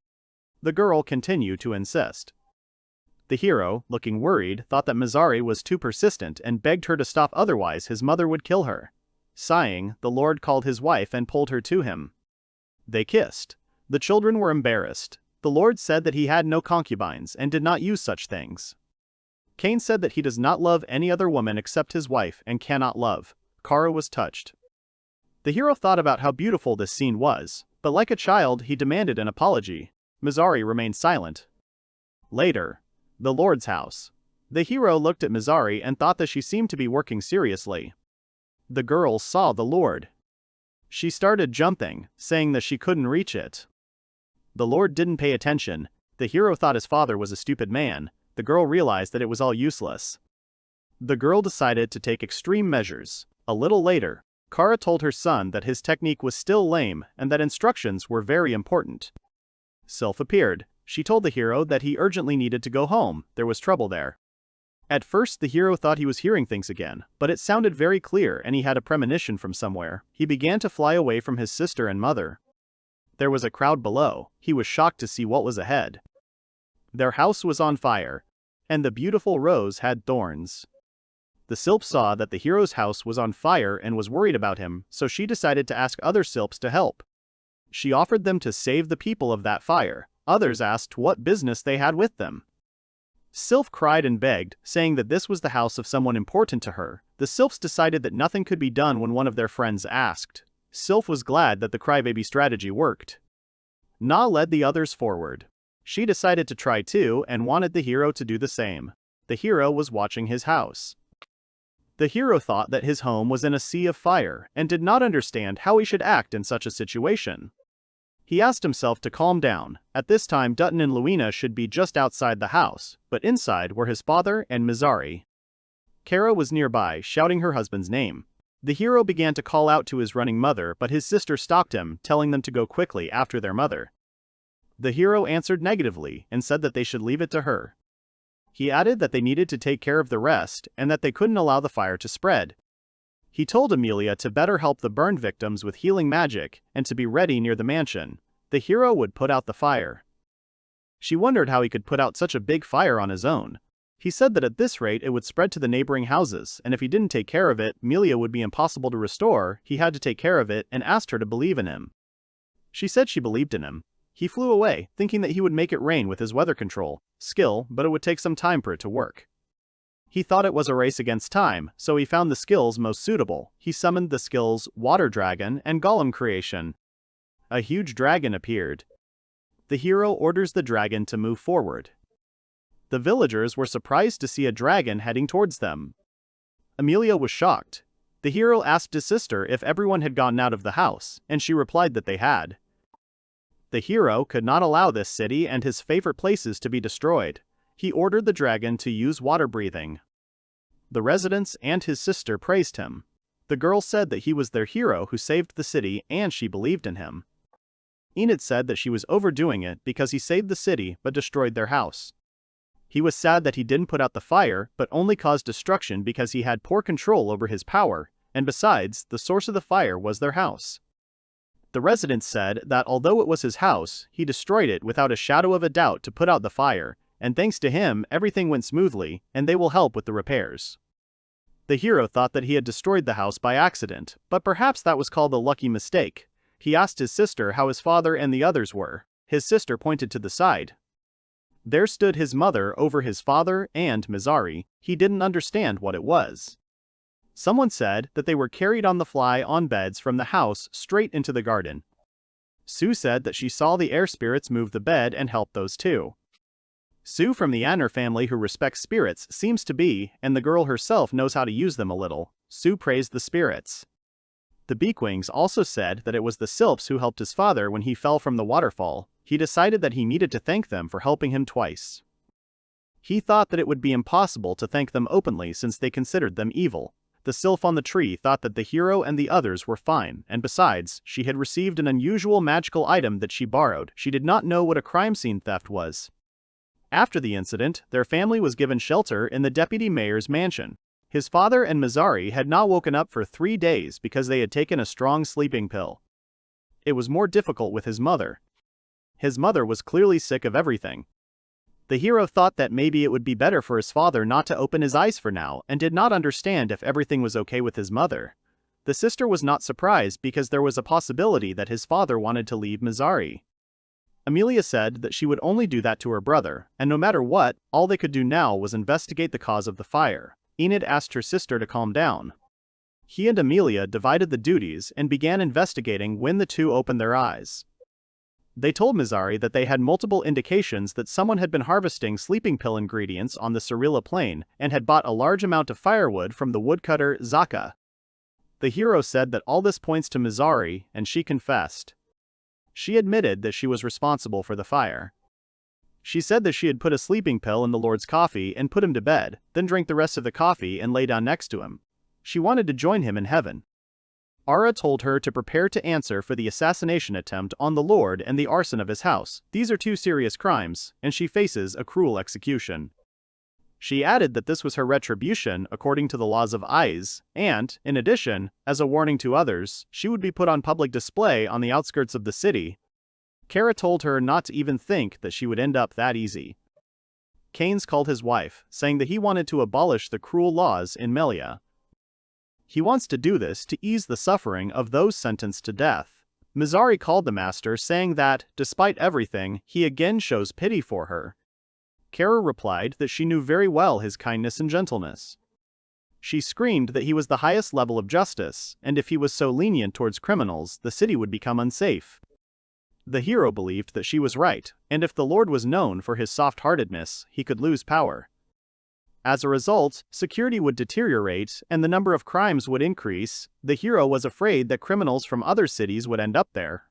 The girl continued to insist. The hero, looking worried, thought that Mizari was too persistent and begged her to stop, otherwise his mother would kill her. Sighing, the lord called his wife and pulled her to him. They kissed. The children were embarrassed. The lord said that he had no concubines and did not use such things. Kane said that he does not love any other woman except his wife and cannot love. Kara was touched. The hero thought about how beautiful this scene was, but like a child he demanded an apology. Mizari remained silent. Later, the lord's house. The hero looked at Mizari and thought that she seemed to be working seriously. The girl saw the lord. She started jumping, saying that she couldn't reach it. The lord didn't pay attention. The hero thought his father was a stupid man. The girl realized that it was all useless. The girl decided to take extreme measures. A little later, Kara told her son that his technique was still lame and that instructions were very important. Sylph appeared. She told the hero that he urgently needed to go home. There was trouble there. At first the hero thought he was hearing things again, but it sounded very clear and he had a premonition from somewhere. He began to fly away from his sister and mother. There was a crowd below. He was shocked to see what was ahead. Their house was on fire, and the beautiful rose had thorns. The Sylph saw that the hero's house was on fire and was worried about him, so she decided to ask other Sylphs to help. She offered them to save the people of that fire. Others asked what business they had with them. Sylph cried and begged, saying that this was the house of someone important to her. The Sylphs decided that nothing could be done when one of their friends asked. Sylph was glad that the crybaby strategy worked. Na led the others forward. She decided to try too and wanted the hero to do the same. The hero was watching his house. The hero thought that his home was in a sea of fire and did not understand how he should act in such a situation. He asked himself to calm down. At this time Dutton and Luina should be just outside the house, but inside were his father and Mizari. Kara was nearby, shouting her husband's name. The hero began to call out to his running mother, but his sister stopped him, telling them to go quickly after their mother. The hero answered negatively and said that they should leave it to her. He added that they needed to take care of the rest and that they couldn't allow the fire to spread. He told Amilia to better help the burn victims with healing magic and to be ready near the mansion. The hero would put out the fire. She wondered how he could put out such a big fire on his own. He said that at this rate it would spread to the neighboring houses, and if he didn't take care of it, Amilia would be impossible to restore. He had to take care of it and asked her to believe in him. She said she believed in him. He flew away, thinking that he would make it rain with his weather control skill, but it would take some time for it to work. He thought it was a race against time, so he found the skills most suitable. He summoned the skills Water Dragon and Golem Creation. A huge dragon appeared. The hero orders the dragon to move forward. The villagers were surprised to see a dragon heading towards them. Amilia was shocked. The hero asked his sister if everyone had gotten out of the house, and she replied that they had. The hero could not allow this city and his favorite places to be destroyed. He ordered the dragon to use water breathing. The residents and his sister praised him. The girl said that he was their hero who saved the city and she believed in him. Enid said that she was overdoing it because he saved the city but destroyed their house. He was sad that he didn't put out the fire but only caused destruction because he had poor control over his power, and besides, the source of the fire was their house. The residents said that although it was his house, he destroyed it without a shadow of a doubt to put out the fire, and thanks to him, everything went smoothly, and they will help with the repairs. The hero thought that he had destroyed the house by accident, but perhaps that was called a lucky mistake. He asked his sister how his father and the others were. His sister pointed to the side. There stood his mother over his father and Mizari. He didn't understand what it was. Someone said that they were carried on the fly on beds from the house straight into the garden. Sue said that she saw the air spirits move the bed and help those too. Sue from the Anner family who respects spirits seems to be, and the girl herself knows how to use them a little. Sue praised the spirits. The Beakwings also said that it was the Sylphs who helped his father when he fell from the waterfall. He decided that he needed to thank them for helping him twice. He thought that it would be impossible to thank them openly since they considered them evil. The sylph on the tree thought that the hero and the others were fine, and besides, she had received an unusual magical item that she borrowed. She did not know what a crime scene theft was. After the incident, their family was given shelter in the deputy mayor's mansion. His father and Mizari had not woken up for 3 days because they had taken a strong sleeping pill. It was more difficult with his mother. His mother was clearly sick of everything. The hero thought that maybe it would be better for his father not to open his eyes for now and did not understand if everything was okay with his mother. The sister was not surprised because there was a possibility that his father wanted to leave Mizari. Amilia said that she would only do that to her brother, and no matter what, all they could do now was investigate the cause of the fire. Enid asked her sister to calm down. He and Amilia divided the duties and began investigating when the two opened their eyes. They told Mizari that they had multiple indications that someone had been harvesting sleeping pill ingredients on the Cirilla plain and had bought a large amount of firewood from the woodcutter Zaka. The hero said that all this points to Mizari, and she confessed. She admitted that she was responsible for the fire. She said that she had put a sleeping pill in the Lord's coffee and put him to bed, then drank the rest of the coffee and lay down next to him. She wanted to join him in heaven. Ara told her to prepare to answer for the assassination attempt on the Lord and the arson of his house. These are 2 serious crimes, and she faces a cruel execution. She added that this was her retribution according to the laws of Ais, and, in addition, as a warning to others, she would be put on public display on the outskirts of the city. Kara told her not to even think that she would end up that easy. Keynes called his wife, saying that he wanted to abolish the cruel laws in Melia. He wants to do this to ease the suffering of those sentenced to death. Mizari called the master, saying that, despite everything, he again shows pity for her. Kara replied that she knew very well his kindness and gentleness. She screamed that he was the highest level of justice, and if he was so lenient towards criminals, the city would become unsafe. The hero believed that she was right, and if the Lord was known for his soft-heartedness, he could lose power. As a result, security would deteriorate and the number of crimes would increase. The hero was afraid that criminals from other cities would end up there.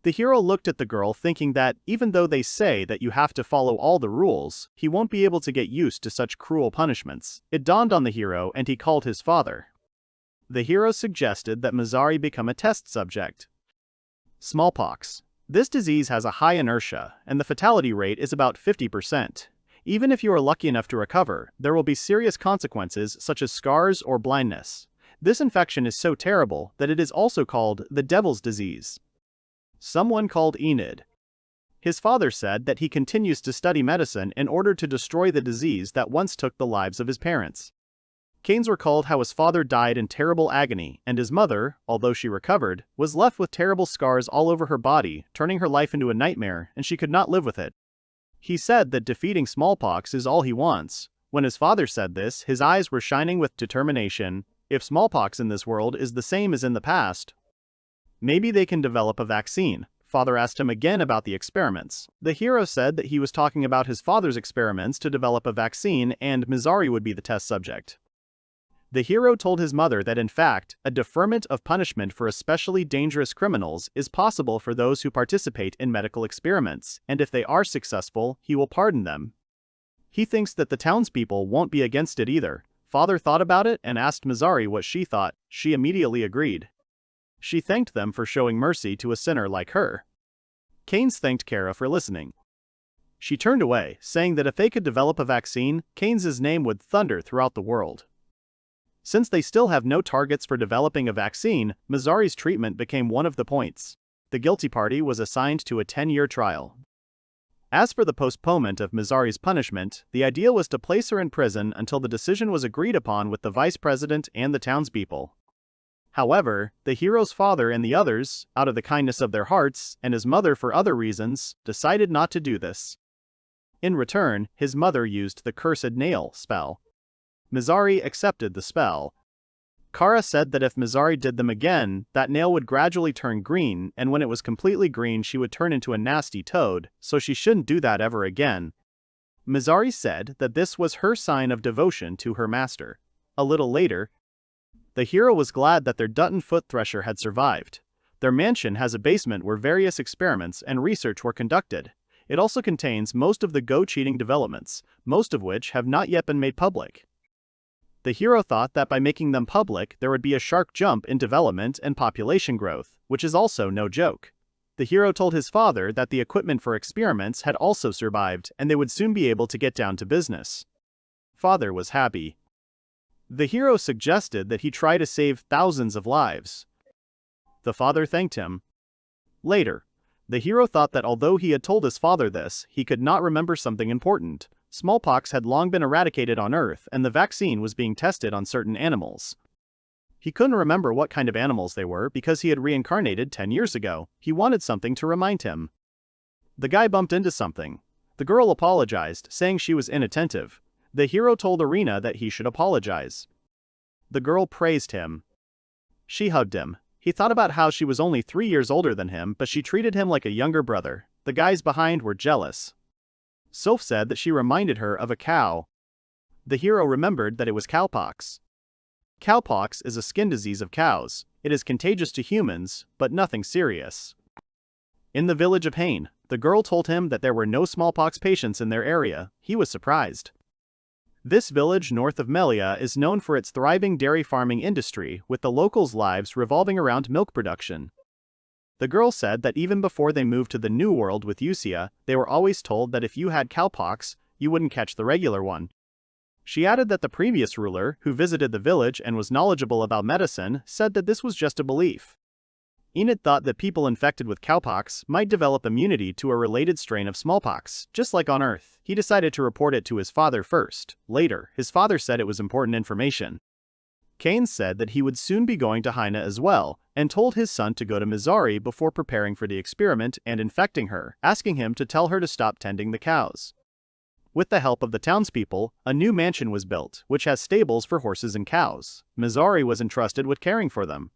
The hero looked at the girl thinking that, even though they say that you have to follow all the rules, he won't be able to get used to such cruel punishments. It dawned on the hero and he called his father. The hero suggested that Mizari become a test subject. Smallpox. This disease has a high inertia, and the fatality rate is about 50%. Even if you are lucky enough to recover, there will be serious consequences such as scars or blindness. This infection is so terrible that it is also called the devil's disease. Someone called Enid. His father said that he continues to study medicine in order to destroy the disease that once took the lives of his parents. Keynes recalled how his father died in terrible agony, and his mother, although she recovered, was left with terrible scars all over her body, turning her life into a nightmare, and she could not live with it. He said that defeating smallpox is all he wants. When his father said this, his eyes were shining with determination. If smallpox in this world is the same as in the past, maybe they can develop a vaccine. Father asked him again about the experiments. The hero said that he was talking about his father's experiments to develop a vaccine and Mizari would be the test subject. The hero told his mother that in fact, a deferment of punishment for especially dangerous criminals is possible for those who participate in medical experiments, and if they are successful, he will pardon them. He thinks that the townspeople won't be against it either. Father thought about it and asked Mizari what she thought. She immediately agreed. She thanked them for showing mercy to a sinner like her. Keynes thanked Kara for listening. She turned away, saying that if they could develop a vaccine, Keynes's name would thunder throughout the world. Since they still have no targets for developing a vaccine, Mizari's treatment became one of the points. The guilty party was assigned to a 10-year trial. As for the postponement of Mizari's punishment, the idea was to place her in prison until the decision was agreed upon with the vice president and the townspeople. However, the hero's father and the others, out of the kindness of their hearts, and his mother for other reasons, decided not to do this. In return, his mother used the cursed nail spell. Mizari accepted the spell. Kara said that if Mizari did them again, that nail would gradually turn green, and when it was completely green she would turn into a nasty toad, so she shouldn't do that ever again. Mizari said that this was her sign of devotion to her master. A little later, the hero was glad that their Dutton foot thresher had survived. Their mansion has a basement where various experiments and research were conducted. It also contains most of the go-cheating developments, most of which have not yet been made public. The hero thought that by making them public there would be a sharp jump in development and population growth, which is also no joke. The hero told his father that the equipment for experiments had also survived and they would soon be able to get down to business. Father was happy. The hero suggested that he try to save thousands of lives. The father thanked him. Later, the hero thought that although he had told his father this, he could not remember something important. Smallpox had long been eradicated on Earth and the vaccine was being tested on certain animals. He couldn't remember what kind of animals they were because he had reincarnated 10 years ago. He wanted something to remind him. The guy bumped into something. The girl apologized, saying she was inattentive. The hero told Arena that he should apologize. The girl praised him. She hugged him. He thought about how she was only 3 years older than him, but she treated him like a younger brother. The guys behind were jealous. Soph said that she reminded her of a cow. The hero remembered that it was cowpox. Cowpox is a skin disease of cows. It is contagious to humans, but nothing serious. In the village of Hain, the girl told him that there were no smallpox patients in their area. He was surprised. This village north of Melia is known for its thriving dairy farming industry, with the locals' lives revolving around milk production. The girl said that even before they moved to the New World with Usia, they were always told that if you had cowpox, you wouldn't catch the regular one. She added that the previous ruler, who visited the village and was knowledgeable about medicine, said that this was just a belief. Enid thought that people infected with cowpox might develop immunity to a related strain of smallpox, just like on Earth. He decided to report it to his father first. Later, his father said it was important information. Keynes said that he would soon be going to Haina as well, and told his son to go to Mizari before preparing for the experiment and infecting her, asking him to tell her to stop tending the cows. With the help of the townspeople, a new mansion was built, which has stables for horses and cows. Mizari was entrusted with caring for them.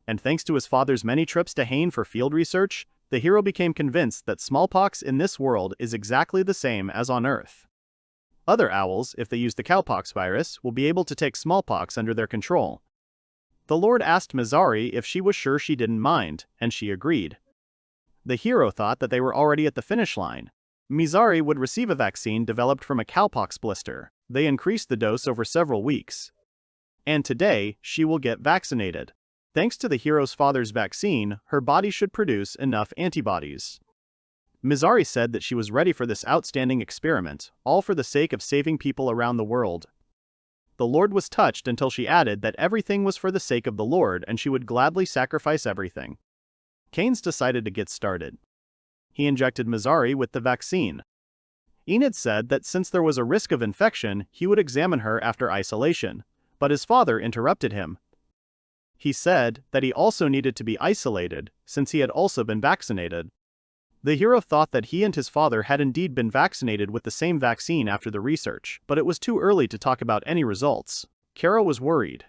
And thanks to his father's many trips to Hain for field research, the hero became convinced that smallpox in this world is exactly the same as on Earth. Other owls, if they use the cowpox virus, will be able to take smallpox under their control. The Lord asked Mizari if she was sure she didn't mind, and she agreed. The hero thought that they were already at the finish line. Mizari would receive a vaccine developed from a cowpox blister. They increased the dose over several weeks. And today, she will get vaccinated. Thanks to the hero's father's vaccine, her body should produce enough antibodies. Mizari said that she was ready for this outstanding experiment, all for the sake of saving people around the world. The Lord was touched until she added that everything was for the sake of the Lord and she would gladly sacrifice everything. Keynes decided to get started. He injected Mizari with the vaccine. Enid said that since there was a risk of infection, he would examine her after isolation, but his father interrupted him. He said that he also needed to be isolated, since he had also been vaccinated. The hero thought that he and his father had indeed been vaccinated with the same vaccine after the research, but it was too early to talk about any results. Kara was worried.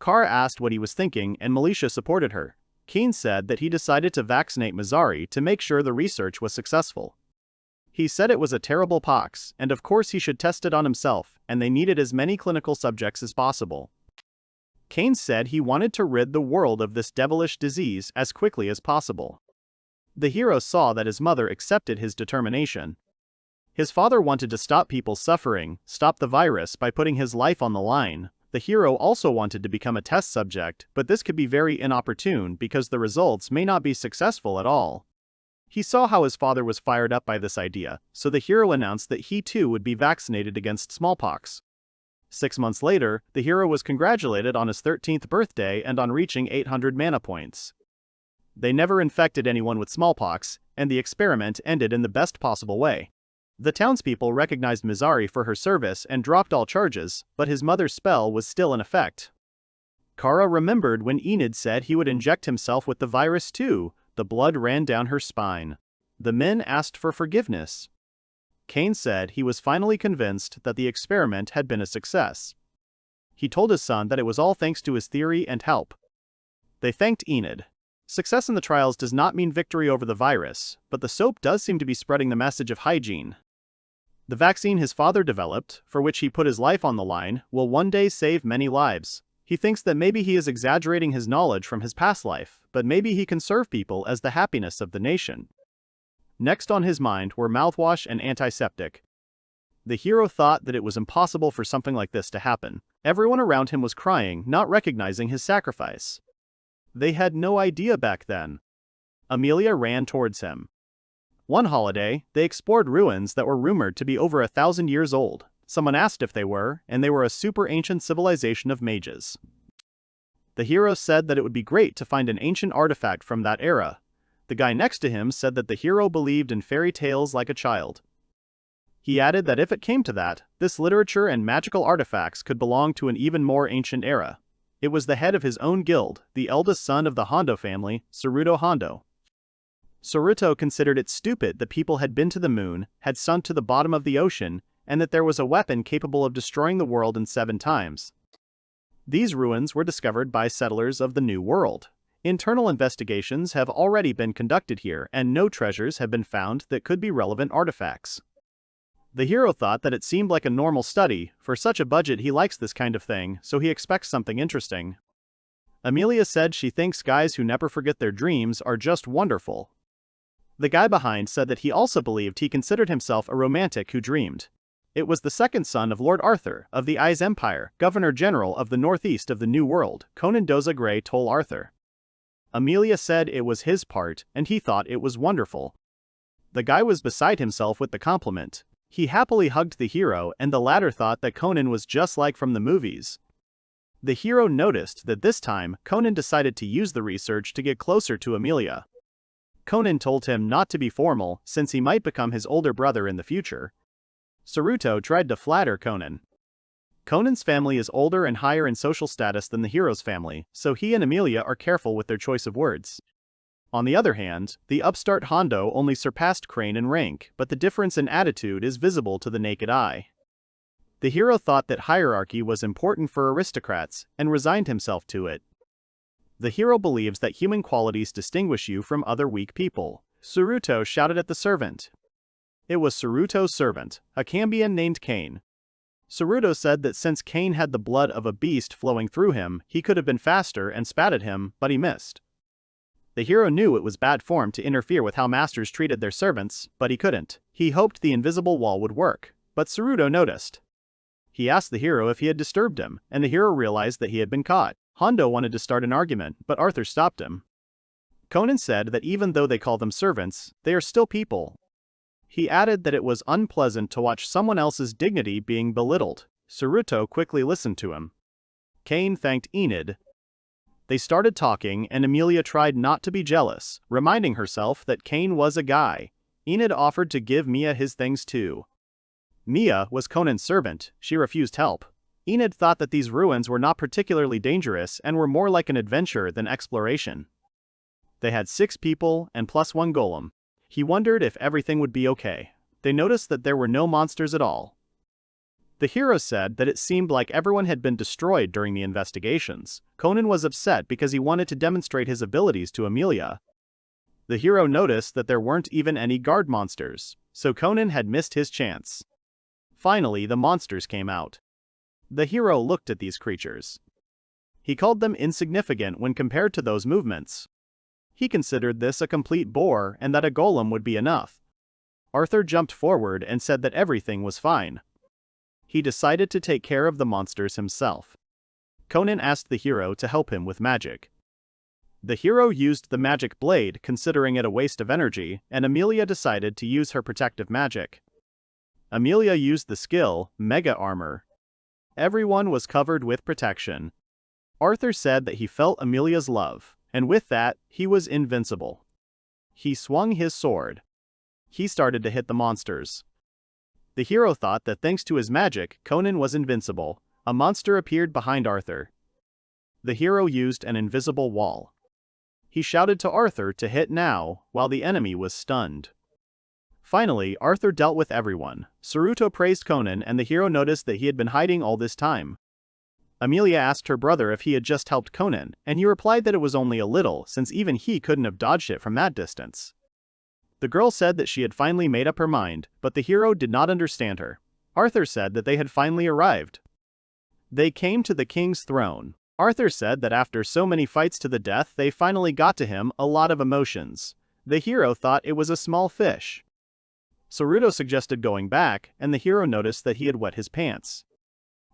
Kara asked what he was thinking and Militia supported her. Keynes said that he decided to vaccinate Mizari to make sure the research was successful. He said it was a terrible pox, and of course he should test it on himself, and they needed as many clinical subjects as possible. Keynes said he wanted to rid the world of this devilish disease as quickly as possible. The hero saw that his mother accepted his determination. His father wanted to stop people suffering, stop the virus by putting his life on the line. The hero also wanted to become a test subject, but this could be very inopportune because the results may not be successful at all. He saw how his father was fired up by this idea, so the hero announced that he too would be vaccinated against smallpox. 6 months later, the hero was congratulated on his 13th birthday and on reaching 800 mana points. They never infected anyone with smallpox, and the experiment ended in the best possible way. The townspeople recognized Mizari for her service and dropped all charges, but his mother's spell was still in effect. Kara remembered when Enid said he would inject himself with the virus too. The blood ran down her spine. The men asked for forgiveness. Keynes said he was finally convinced that the experiment had been a success. He told his son that it was all thanks to his theory and help. They thanked Enid. Success in the trials does not mean victory over the virus, but the soap does seem to be spreading the message of hygiene. The vaccine his father developed, for which he put his life on the line, will one day save many lives. He thinks that maybe he is exaggerating his knowledge from his past life, but maybe he can serve people as the happiness of the nation. Next on his mind were mouthwash and antiseptic. The hero thought that it was impossible for something like this to happen. Everyone around him was crying, not recognizing his sacrifice. They had no idea back then. Amilia ran towards him. One holiday, they explored ruins that were rumored to be over 1,000 years old. Someone asked if they were, and they were a super ancient civilization of mages. The hero said that it would be great to find an ancient artifact from that era. The guy next to him said that the hero believed in fairy tales like a child. He added that if it came to that, this literature and magical artifacts could belong to an even more ancient era. It was the head of his own guild, the eldest son of the Hondo family, Saruto Hondo. Saruto considered it stupid that people had been to the moon, had sunk to the bottom of the ocean, and that there was a weapon capable of destroying the world in 7 times. These ruins were discovered by settlers of the New World. Internal investigations have already been conducted here, and no treasures have been found that could be relevant artifacts. The hero thought that it seemed like a normal study. For such a budget, he likes this kind of thing, so he expects something interesting. Amilia said she thinks guys who never forget their dreams are just wonderful. The guy behind said that he also believed he considered himself a romantic who dreamed. It was the second son of Lord Arthur, of the Eyes Empire, Governor-General of the Northeast of the New World, Conan Doza Grey told Arthur. Amilia said it was his part, and he thought it was wonderful. The guy was beside himself with the compliment. He happily hugged the hero, and the latter thought that Conan was just like from the movies. The hero noticed that this time, Conan decided to use the research to get closer to Amilia. Conan told him not to be formal, since he might become his older brother in the future. Saruto tried to flatter Conan. Conan's family is older and higher in social status than the hero's family, so he and Amilia are careful with their choice of words. On the other hand, the upstart Hondo only surpassed Crane in rank, but the difference in attitude is visible to the naked eye. The hero thought that hierarchy was important for aristocrats, and resigned himself to it. The hero believes that human qualities distinguish you from other weak people. Saruto shouted at the servant. It was Saruto's servant, a Cambion named Kane. Saruto said that since Kane had the blood of a beast flowing through him, he could have been faster and spat at him, but he missed. The hero knew it was bad form to interfere with how masters treated their servants, but he couldn't. He hoped the invisible wall would work, but Saruto noticed. He asked the hero if he had disturbed him, and the hero realized that he had been caught. Hondo wanted to start an argument, but Arthur stopped him. Conan said that even though they call them servants, they are still people. He added that it was unpleasant to watch someone else's dignity being belittled. Saruto quickly listened to him. Cain thanked Enid. They started talking and Amilia tried not to be jealous, reminding herself that Cain was a guy. Enid offered to give Mia his things too. Mia was Conan's servant, she refused help. Enid thought that these ruins were not particularly dangerous and were more like an adventure than exploration. They had 6 people and plus 1 golem. He wondered if everything would be okay. They noticed that there were no monsters at all. The hero said that it seemed like everyone had been destroyed during the investigations. Conan was upset because he wanted to demonstrate his abilities to Amilia. The hero noticed that there weren't even any guard monsters, so Conan had missed his chance. Finally, the monsters came out. The hero looked at these creatures. He called them insignificant when compared to those movements. He considered this a complete bore and that a golem would be enough. Arthur jumped forward and said that everything was fine. He decided to take care of the monsters himself. Conan asked the hero to help him with magic. The hero used the magic blade, considering it a waste of energy, and Amilia decided to use her protective magic. Amilia used the skill, Mega Armor. Everyone was covered with protection. Arthur said that he felt Amelia's love, and with that, he was invincible. He swung his sword. He started to hit the monsters. The hero thought that thanks to his magic, Conan was invincible. A monster appeared behind Arthur. The hero used an invisible wall. He shouted to Arthur to hit now, while the enemy was stunned. Finally, Arthur dealt with everyone. Saruto praised Conan and the hero noticed that he had been hiding all this time. Amilia asked her brother if he had just helped Conan, and he replied that it was only a little, since even he couldn't have dodged it from that distance. The girl said that she had finally made up her mind, but the hero did not understand her. Arthur said that they had finally arrived. They came to the king's throne. Arthur said that after so many fights to the death, they finally got to him, a lot of emotions. The hero thought it was a small fish. Saruto suggested going back, and the hero noticed that he had wet his pants.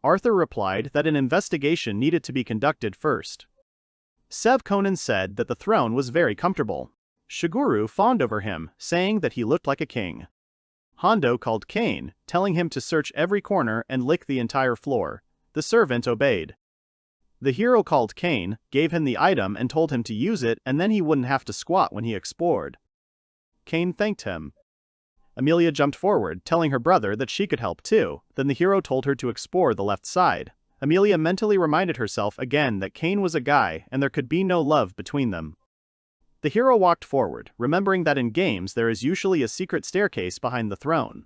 Arthur replied that an investigation needed to be conducted first. Conan said that the throne was very comfortable. Shiguru fawned over him, saying that he looked like a king. Hondo called Cain, telling him to search every corner and lick the entire floor. The servant obeyed. The hero called Cain, gave him the item and told him to use it, and then he wouldn't have to squat when he explored. Cain thanked him. Amilia jumped forward, telling her brother that she could help too. Then the hero told her to explore the left side. Amilia mentally reminded herself again that Cain was a guy and there could be no love between them. The hero walked forward, remembering that in games there is usually a secret staircase behind the throne.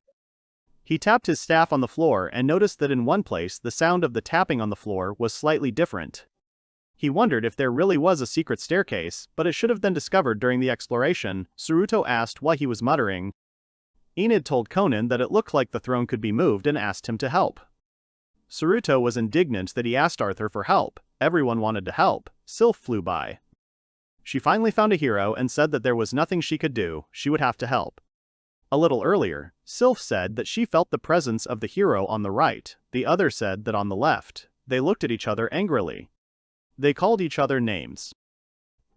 He tapped his staff on the floor and noticed that in one place the sound of the tapping on the floor was slightly different. He wondered if there really was a secret staircase, but it should have been discovered during the exploration. Saruto asked why he was muttering. Enid told Conan that it looked like the throne could be moved and asked him to help. Saruto was indignant that he asked Arthur for help. Everyone wanted to help. Sylph flew by. She finally found a hero and said that there was nothing she could do, she would have to help. A little earlier, Sylph said that she felt the presence of the hero on the right, the other said that on the left. They looked at each other angrily. They called each other names.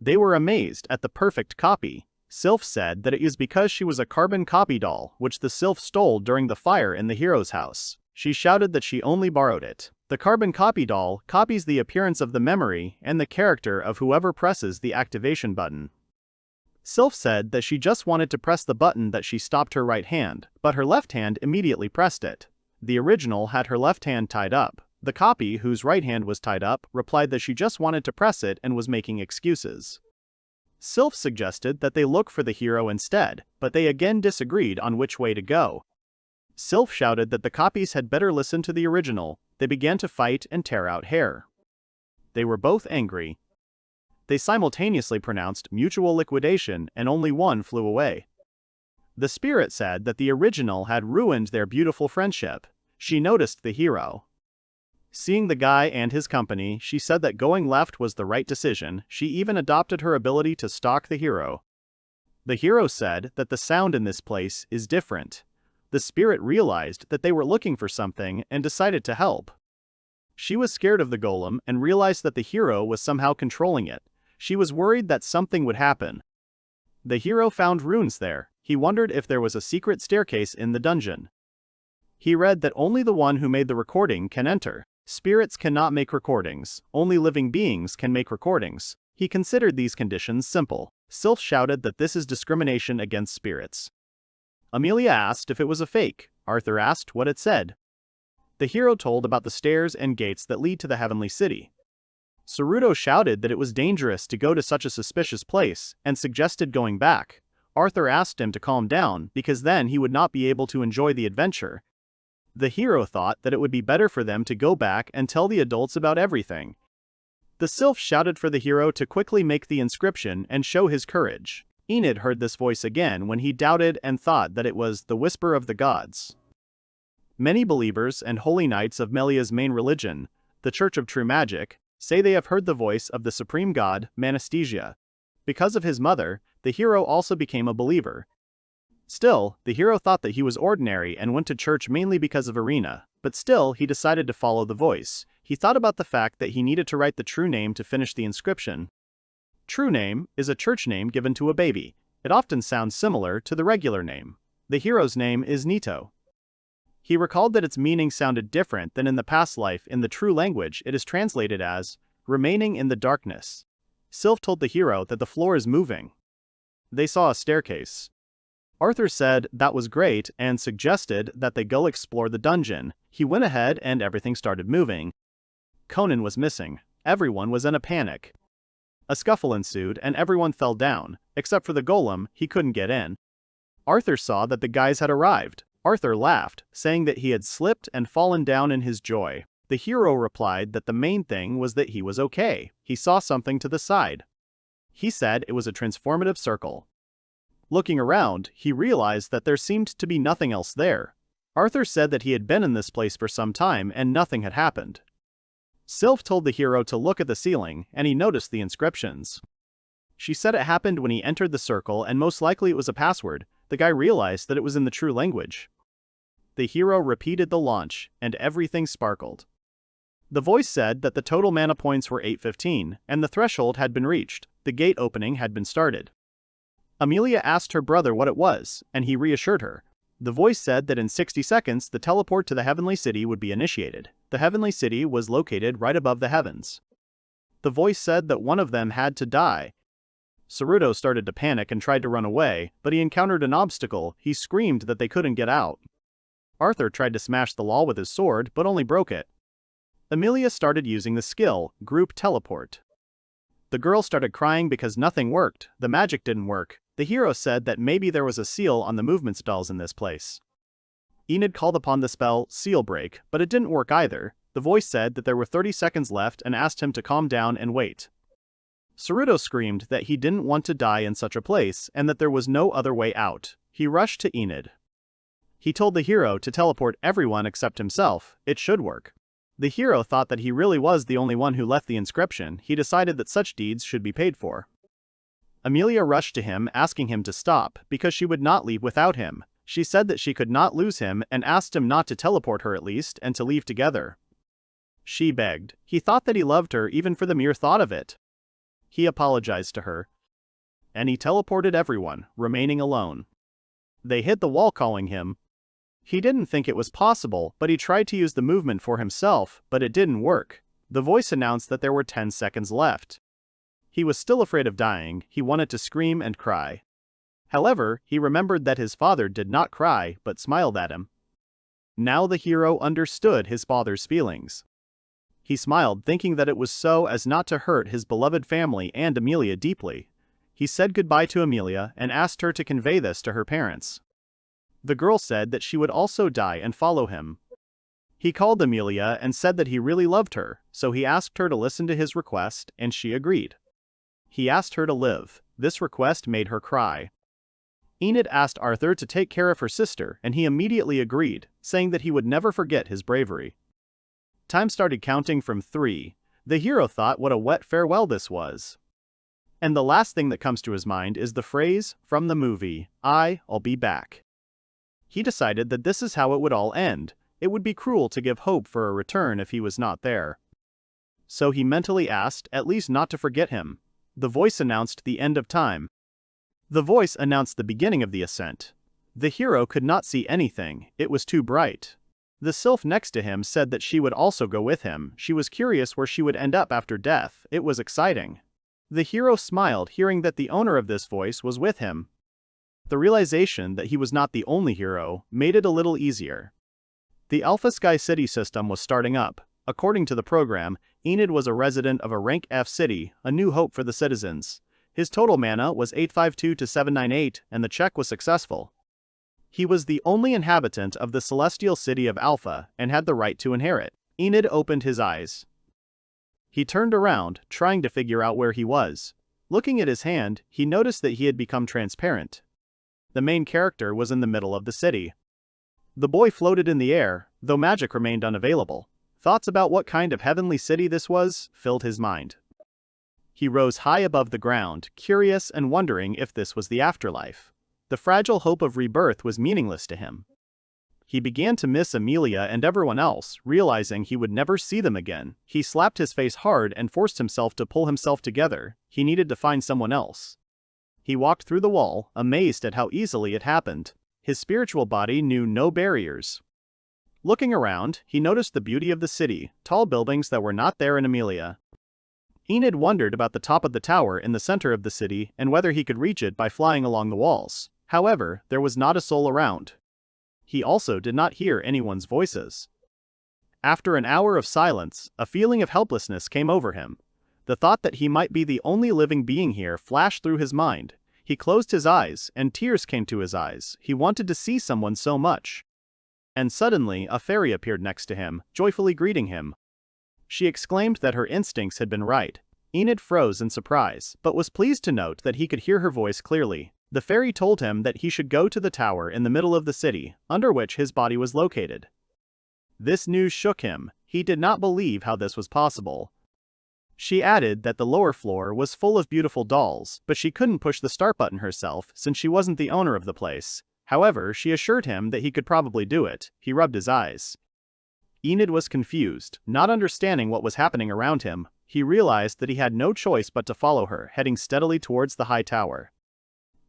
They were amazed at the perfect copy. Sylph said that it is because she was a carbon copy doll, which the Sylph stole during the fire in the hero's house. She shouted that she only borrowed it. The carbon copy doll copies the appearance of the memory and the character of whoever presses the activation button. Sylph said that she just wanted to press the button that she stopped her right hand, but her left hand immediately pressed it. The original had her left hand tied up. The copy, whose right hand was tied up, replied that she just wanted to press it and was making excuses. Sylph suggested that they look for the hero instead, but they again disagreed on which way to go. Sylph shouted that the copies had better listen to the original. They began to fight and tear out hair. They were both angry. They simultaneously pronounced mutual liquidation and only one flew away. The spirit said that the original had ruined their beautiful friendship. She noticed the hero. Seeing the guy and his company, she said that going left was the right decision. She even adopted her ability to stalk the hero. The hero said that the sound in this place is different. The spirit realized that they were looking for something and decided to help. She was scared of the golem and realized that the hero was somehow controlling it. She was worried that something would happen. The hero found runes there. He wondered if there was a secret staircase in the dungeon. He read that only the one who made the recording can enter. Spirits cannot make recordings, only living beings can make recordings. He considered these conditions simple. Sylph shouted that this is discrimination against spirits. Amilia asked if it was a fake. Arthur asked what it said. The hero told about the stairs and gates that lead to the heavenly city. Saruto shouted that it was dangerous to go to such a suspicious place, and suggested going back. Arthur asked him to calm down because then he would not be able to enjoy the adventure. The hero thought that it would be better for them to go back and tell the adults about everything. The sylph shouted for the hero to quickly make the inscription and show his courage. Enid heard this voice again when he doubted and thought that it was the whisper of the gods. Many believers and holy knights of Melia's main religion, the Church of True Magic, say they have heard the voice of the supreme god, Manasthesia. Because of his mother, the hero also became a believer. Still, the hero thought that he was ordinary and went to church mainly because of Irina, but still he decided to follow the voice. He thought about the fact that he needed to write the true name to finish the inscription. True name is a church name given to a baby. It often sounds similar to the regular name. The hero's name is Nito. He recalled that its meaning sounded different than in the past life. In the true language, it is translated as, remaining in the darkness. Sylph told the hero that the floor is moving. They saw a staircase. Arthur said that was great and suggested that they go explore the dungeon. He went ahead and everything started moving. Conan was missing. Everyone was in a panic. A scuffle ensued and everyone fell down, except for the golem. He couldn't get in. Arthur saw that the guys had arrived. Arthur laughed, saying that he had slipped and fallen down in his joy. The hero replied that the main thing was that he was okay. He saw something to the side. He said it was a transformative circle. Looking around, he realized that there seemed to be nothing else there. Arthur said that he had been in this place for some time and nothing had happened. Sylph told the hero to look at the ceiling, and he noticed the inscriptions. She said it happened when he entered the circle and most likely it was a password. The guy realized that it was in the true language. The hero repeated the launch, and everything sparkled. The voice said that the total mana points were 815, and the threshold had been reached. The gate opening had been started. Amilia asked her brother what it was, and he reassured her. The voice said that in 60 seconds the teleport to the heavenly city would be initiated. The heavenly city was located right above the heavens. The voice said that one of them had to die. Saruto started to panic and tried to run away, but he encountered an obstacle. He screamed that they couldn't get out. Arthur tried to smash the wall with his sword, but only broke it. Amilia started using the skill, Group Teleport. The girl started crying because nothing worked. The magic didn't work. The hero said that maybe there was a seal on the movement spells in this place. Enid called upon the spell Seal Break, but it didn't work either. The voice said that there were 30 seconds left and asked him to calm down and wait. Saruto screamed that he didn't want to die in such a place and that there was no other way out. He rushed to Enid. He told the hero to teleport everyone except himself. It should work. The hero thought that he really was the only one who left the inscription. He decided that such deeds should be paid for. Amilia rushed to him asking him to stop because she would not leave without him. She said that she could not lose him and asked him not to teleport her at least and to leave together. She begged. He thought that he loved her even for the mere thought of it. He apologized to her. And he teleported everyone, remaining alone. They hit the wall calling him. He didn't think it was possible, but he tried to use the movement for himself, but it didn't work. The voice announced that there were 10 seconds left. He was still afraid of dying. He wanted to scream and cry. However, he remembered that his father did not cry, but smiled at him. Now the hero understood his father's feelings. He smiled, thinking that it was so as not to hurt his beloved family and Amilia deeply. He said goodbye to Amilia and asked her to convey this to her parents. The girl said that she would also die and follow him. He called Amilia and said that he really loved her, so he asked her to listen to his request, and she agreed. He asked her to live. This request made her cry. Enid asked Arthur to take care of her sister, and he immediately agreed, saying that he would never forget his bravery. Time started counting from 3. The hero thought what a wet farewell this was. And the last thing that comes to his mind is the phrase from the movie, I'll be back. He decided that this is how it would all end. It would be cruel to give hope for a return if he was not there. So he mentally asked at least not to forget him. The voice announced the end of time. The voice announced the beginning of the ascent. The hero could not see anything, it was too bright. The sylph next to him said that she would also go with him. She was curious where she would end up after death. It was exciting. The hero smiled, hearing that the owner of this voice was with him. The realization that he was not the only hero made it a little easier. The Alpha Sky City system was starting up. According to the program, Enid was a resident of a rank F city, a new hope for the citizens. His total mana was 852 to 798, and the check was successful. He was the only inhabitant of the celestial city of Alpha and had the right to inherit. Enid opened his eyes. He turned around, trying to figure out where he was. Looking at his hand, he noticed that he had become transparent. The main character was in the middle of the city. The boy floated in the air, though magic remained unavailable. Thoughts about what kind of heavenly city this was filled his mind. He rose high above the ground, curious and wondering if this was the afterlife. The fragile hope of rebirth was meaningless to him. He began to miss Amilia and everyone else, realizing he would never see them again. He slapped his face hard and forced himself to pull himself together. He needed to find someone else. He walked through the wall, amazed at how easily it happened. His spiritual body knew no barriers. Looking around, he noticed the beauty of the city, tall buildings that were not there in Amilia. Enid wondered about the top of the tower in the center of the city and whether he could reach it by flying along the walls. However, there was not a soul around. He also did not hear anyone's voices. After an hour of silence, a feeling of helplessness came over him. The thought that he might be the only living being here flashed through his mind. He closed his eyes, and tears came to his eyes. He wanted to see someone so much. And suddenly, a fairy appeared next to him, joyfully greeting him. She exclaimed that her instincts had been right. Enid froze in surprise, but was pleased to note that he could hear her voice clearly. The fairy told him that he should go to the tower in the middle of the city, under which his body was located. This news shook him. He did not believe how this was possible. She added that the lower floor was full of beautiful dolls, but she couldn't push the start button herself since she wasn't the owner of the place. However, she assured him that he could probably do it. He rubbed his eyes. Enid was confused, not understanding what was happening around him. He realized that he had no choice but to follow her, heading steadily towards the high tower.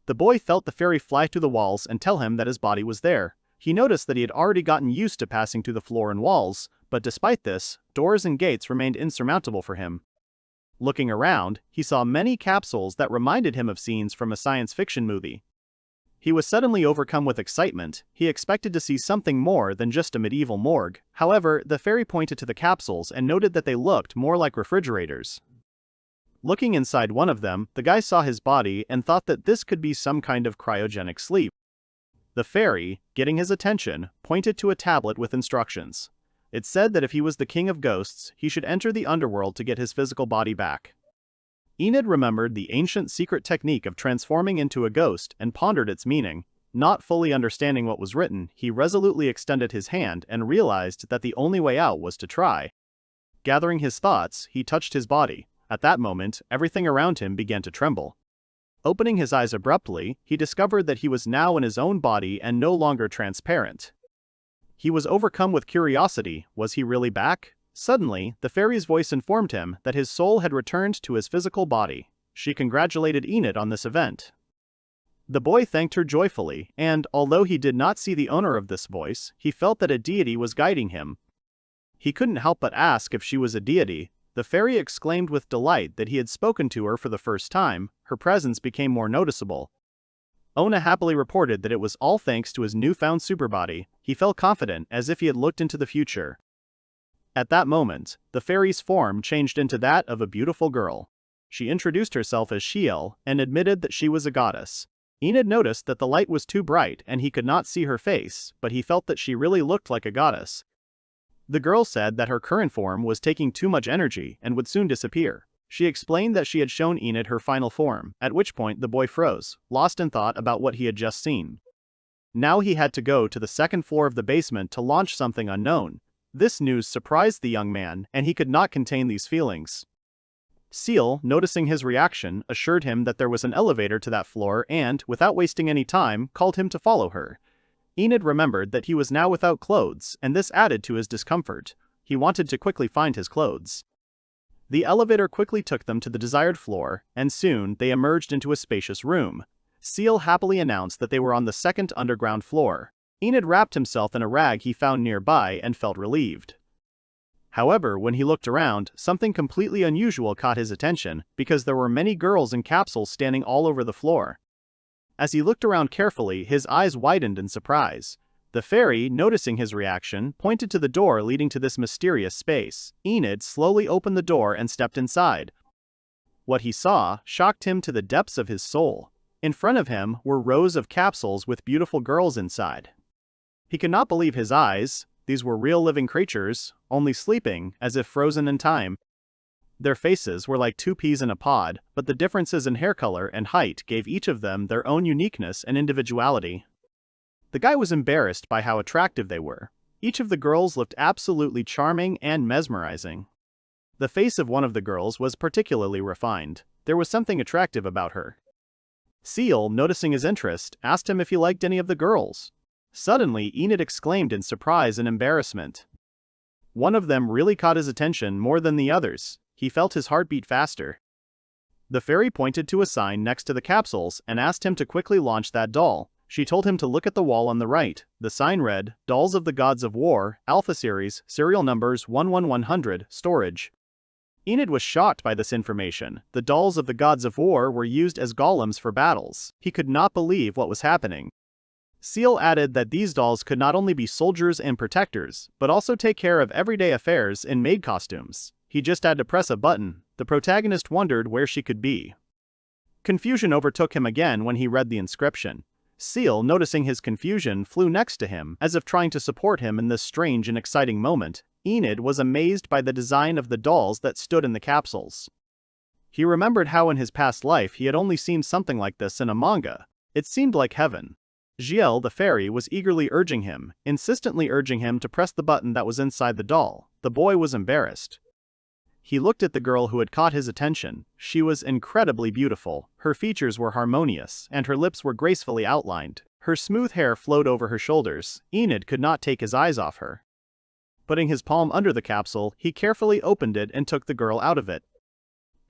The boy felt the fairy fly through the walls and tell him that his body was there. He noticed that he had already gotten used to passing through the floor and walls, but despite this, doors and gates remained insurmountable for him. Looking around, he saw many capsules that reminded him of scenes from a science fiction movie. He was suddenly overcome with excitement. He expected to see something more than just a medieval morgue. However, the fairy pointed to the capsules and noted that they looked more like refrigerators. Looking inside one of them, the guy saw his body and thought that this could be some kind of cryogenic sleep. The fairy, getting his attention, pointed to a tablet with instructions. It said that if he was the king of ghosts, he should enter the underworld to get his physical body back. Enid remembered the ancient secret technique of transforming into a ghost and pondered its meaning. Not fully understanding what was written, he resolutely extended his hand and realized that the only way out was to try. Gathering his thoughts, he touched his body. At that moment, everything around him began to tremble. Opening his eyes abruptly, he discovered that he was now in his own body and no longer transparent. He was overcome with curiosity. Was he really back? Suddenly, the fairy's voice informed him that his soul had returned to his physical body. She congratulated Enid on this event. The boy thanked her joyfully, and, although he did not see the owner of this voice, he felt that a deity was guiding him. He couldn't help but ask if she was a deity. The fairy exclaimed with delight that he had spoken to her for the first time. Her presence became more noticeable. Ona happily reported that it was all thanks to his newfound superbody. He felt confident, as if he had looked into the future. At that moment, the fairy's form changed into that of a beautiful girl. She introduced herself as Shiel and admitted that she was a goddess. Enid noticed that the light was too bright and he could not see her face, but he felt that she really looked like a goddess. The girl said that her current form was taking too much energy and would soon disappear. She explained that she had shown Enid her final form, at which point the boy froze, lost in thought about what he had just seen. Now he had to go to the second floor of the basement to launch something unknown. This news surprised the young man, and he could not contain these feelings. Seal, noticing his reaction, assured him that there was an elevator to that floor and, without wasting any time, called him to follow her. Enid remembered that he was now without clothes, and this added to his discomfort. He wanted to quickly find his clothes. The elevator quickly took them to the desired floor, and soon they emerged into a spacious room. Seal happily announced that they were on the second underground floor. Enid wrapped himself in a rag he found nearby and felt relieved. However, when he looked around, something completely unusual caught his attention, because there were many girls in capsules standing all over the floor. As he looked around carefully, his eyes widened in surprise. The fairy, noticing his reaction, pointed to the door leading to this mysterious space. Enid slowly opened the door and stepped inside. What he saw shocked him to the depths of his soul. In front of him were rows of capsules with beautiful girls inside. He could not believe his eyes. These were real living creatures, only sleeping, as if frozen in time. Their faces were like two peas in a pod, but the differences in hair color and height gave each of them their own uniqueness and individuality. The guy was embarrassed by how attractive they were. Each of the girls looked absolutely charming and mesmerizing. The face of one of the girls was particularly refined. There was something attractive about her. Seal, noticing his interest, asked him if he liked any of the girls. Suddenly, Enid exclaimed in surprise and embarrassment. One of them really caught his attention more than the others. He felt his heart beat faster. The fairy pointed to a sign next to the capsules and asked him to quickly launch that doll. She told him to look at the wall on the right. The sign read, "Dolls of the Gods of War, Alpha Series, serial numbers 11100, storage." Enid was shocked by this information. The dolls of the Gods of War were used as golems for battles. He could not believe what was happening. Seal added that these dolls could not only be soldiers and protectors, but also take care of everyday affairs in maid costumes. He just had to press a button. The protagonist wondered where she could be. Confusion overtook him again when he read the inscription. Seal, noticing his confusion, flew next to him, as if trying to support him in this strange and exciting moment. Enid was amazed by the design of the dolls that stood in the capsules. He remembered how in his past life he had only seen something like this in a manga. It seemed like heaven. Giel, the fairy, was eagerly urging him, insistently urging him to press the button that was inside the doll. The boy was embarrassed. He looked at the girl who had caught his attention. She was incredibly beautiful. Her features were harmonious, and her lips were gracefully outlined. Her smooth hair flowed over her shoulders. Enid could not take his eyes off her. Putting his palm under the capsule, he carefully opened it and took the girl out of it.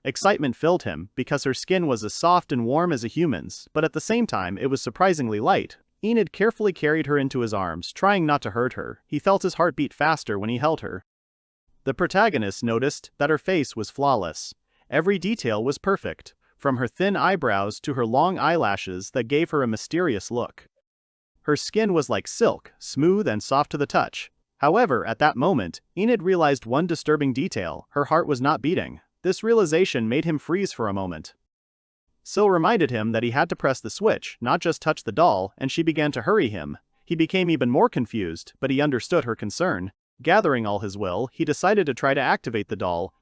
Excitement filled him, because her skin was as soft and warm as a human's, but at the same time it was surprisingly light. Enid carefully carried her into his arms, trying not to hurt her. He felt his heart beat faster when he held her. The protagonist noticed that her face was flawless. Every detail was perfect, from her thin eyebrows to her long eyelashes that gave her a mysterious look. Her skin was like silk, smooth and soft to the touch. However, at that moment, Enid realized one disturbing detail: her heart was not beating. This realization made him freeze for a moment. Sil reminded him that he had to press the switch, not just touch the doll, and she began to hurry him. He became even more confused, but he understood her concern. Gathering all his will, he decided to try to activate the doll.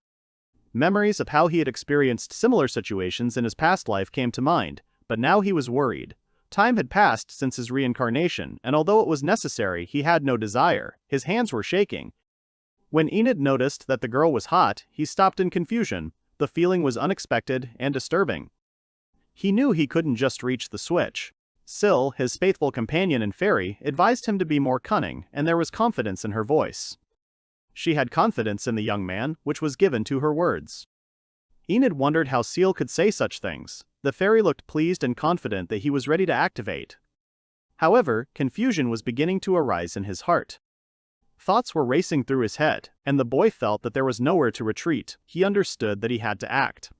Memories of how he had experienced similar situations in his past life came to mind, but now he was worried. Time had passed since his reincarnation, and although it was necessary, he had no desire. His hands were shaking. When Enid noticed that the girl was hot, he stopped in confusion. The feeling was unexpected and disturbing. He knew he couldn't just reach the switch. Sil, his faithful companion and fairy, advised him to be more cunning, and there was confidence in her voice. She had confidence in the young man, which was given to her words. Enid wondered how Sil could say such things. The fairy looked pleased and confident that he was ready to activate. However, confusion was beginning to arise in his heart. Thoughts were racing through his head, and the boy felt that there was nowhere to retreat. He understood that he had to act.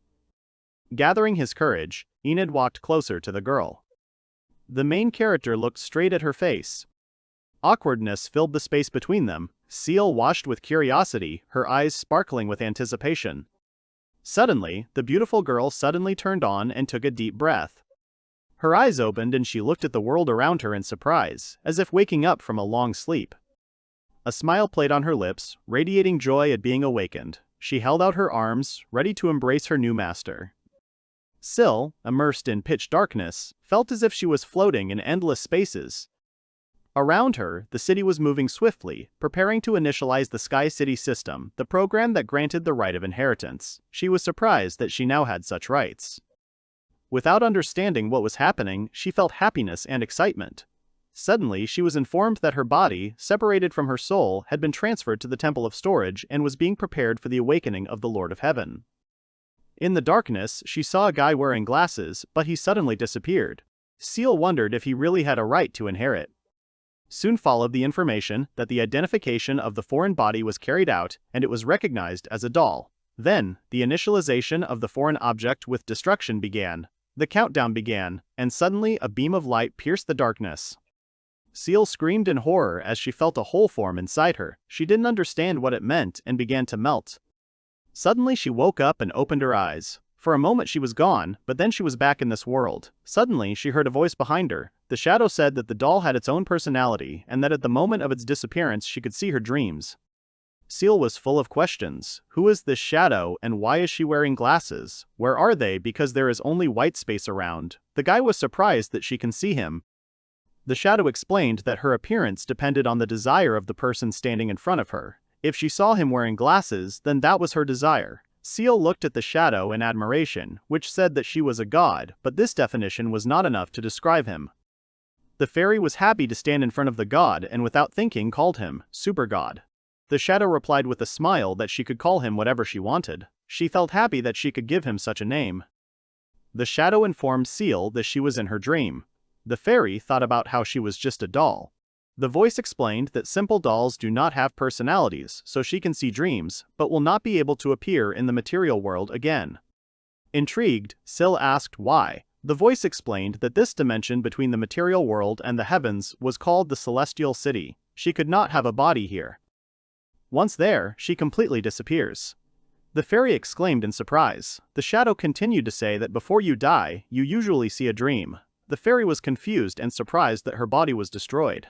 Gathering his courage, Enid walked closer to the girl. The main character looked straight at her face. Awkwardness filled the space between them. Sil watched with curiosity, her eyes sparkling with anticipation. Suddenly, the beautiful girl suddenly turned on and took a deep breath. Her eyes opened and she looked at the world around her in surprise, as if waking up from a long sleep. A smile played on her lips, radiating joy at being awakened. She held out her arms, ready to embrace her new master. Sil, immersed in pitch darkness, felt as if she was floating in endless spaces. Around her, the city was moving swiftly, preparing to initialize the Sky City system, the program that granted the right of inheritance. She was surprised that she now had such rights. Without understanding what was happening, she felt happiness and excitement. Suddenly, she was informed that her body, separated from her soul, had been transferred to the Temple of Storage and was being prepared for the awakening of the Lord of Heaven. In the darkness, she saw a guy wearing glasses, but he suddenly disappeared. Seal wondered if he really had a right to inherit. Soon followed the information that the identification of the foreign body was carried out and it was recognized as a doll. Then, the initialization of the foreign object with destruction began. The countdown began, and suddenly a beam of light pierced the darkness. Seal screamed in horror as she felt a hole form inside her. She didn't understand what it meant and began to melt. Suddenly she woke up and opened her eyes. For a moment she was gone, but then she was back in this world. Suddenly she heard a voice behind her. The shadow said that the doll had its own personality and that at the moment of its disappearance she could see her dreams. Seal was full of questions. Who is this shadow and why is she wearing glasses? Where are they because there is only white space around? The guy was surprised that she can see him. The shadow explained that her appearance depended on the desire of the person standing in front of her. If she saw him wearing glasses, then that was her desire. Seal looked at the shadow in admiration, which said that she was a god, but this definition was not enough to describe him. The fairy was happy to stand in front of the god and without thinking called him Super God. The shadow replied with a smile that she could call him whatever she wanted. She felt happy that she could give him such a name. The shadow informed Seal that she was in her dream. The fairy thought about how she was just a doll. The voice explained that simple dolls do not have personalities, so she can see dreams, but will not be able to appear in the material world again. Intrigued, Seal asked why. The voice explained that this dimension between the material world and the heavens was called the Celestial City. She could not have a body here. Once there, she completely disappears. The fairy exclaimed in surprise. The shadow continued to say that before you die, you usually see a dream. The fairy was confused and surprised that her body was destroyed.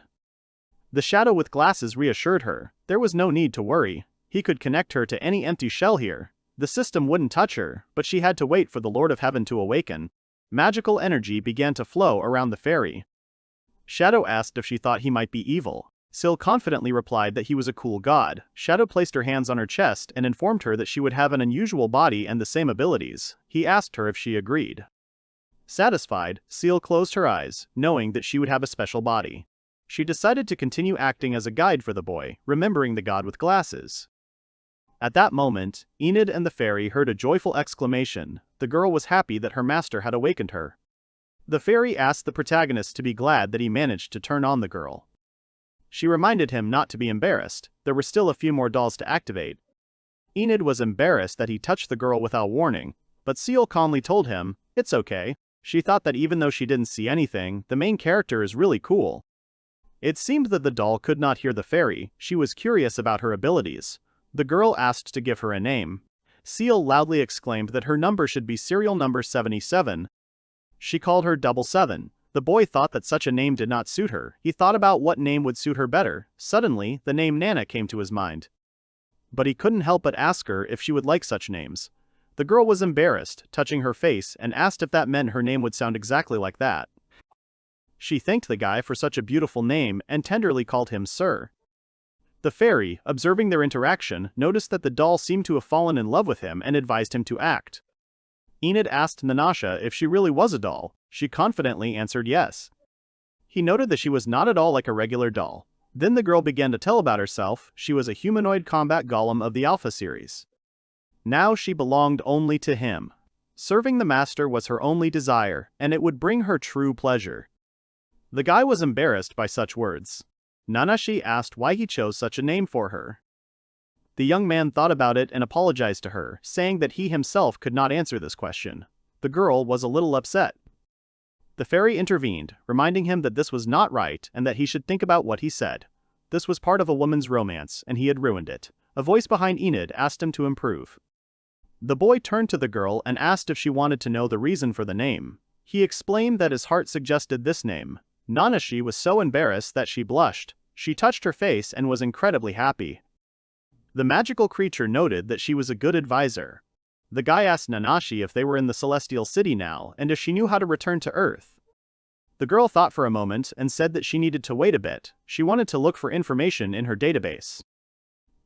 The shadow with glasses reassured her. There was no need to worry. He could connect her to any empty shell here. The system wouldn't touch her, but she had to wait for the Lord of Heaven to awaken. Magical energy began to flow around the fairy. Shadow asked if she thought he might be evil. Seal confidently replied that he was a cool god. Shadow placed her hands on her chest and informed her that she would have an unusual body and the same abilities. He asked her if she agreed. Satisfied, Seal closed her eyes, knowing that she would have a special body. She decided to continue acting as a guide for the boy, remembering the god with glasses. At that moment, Enid and the fairy heard a joyful exclamation. The girl was happy that her master had awakened her. The fairy asked the protagonist to be glad that he managed to turn on the girl. She reminded him not to be embarrassed. There were still a few more dolls to activate. Enid was embarrassed that he touched the girl without warning, but Seal calmly told him, "It's okay." She thought that even though she didn't see anything, the main character is really cool. It seemed that the doll could not hear the fairy. She was curious about her abilities. The girl asked to give her a name. Seal loudly exclaimed that her number should be serial number 77. She called her 77. The boy thought that such a name did not suit her. He thought about what name would suit her better. Suddenly, the name Nana came to his mind. But he couldn't help but ask her if she would like such names. The girl was embarrassed, touching her face, and asked if that meant her name would sound exactly like that. She thanked the guy for such a beautiful name and tenderly called him Sir. The fairy, observing their interaction, noticed that the doll seemed to have fallen in love with him and advised him to act. Enid asked Nanasha if she really was a doll. She confidently answered yes. He noted that she was not at all like a regular doll. Then the girl began to tell about herself. She was a humanoid combat golem of the Alpha series. Now she belonged only to him. Serving the master was her only desire, and it would bring her true pleasure. The guy was embarrassed by such words. Nanashi asked why he chose such a name for her. The young man thought about it and apologized to her, saying that he himself could not answer this question. The girl was a little upset. The fairy intervened, reminding him that this was not right and that he should think about what he said. This was part of a woman's romance, and he had ruined it. A voice behind Enid asked him to improve. The boy turned to the girl and asked if she wanted to know the reason for the name. He explained that his heart suggested this name. Nanashi was so embarrassed that she blushed. She touched her face and was incredibly happy. The magical creature noted that she was a good advisor. The guy asked Nanashi if they were in the Celestial City now and if she knew how to return to Earth. The girl thought for a moment and said that she needed to wait a bit. She wanted to look for information in her database.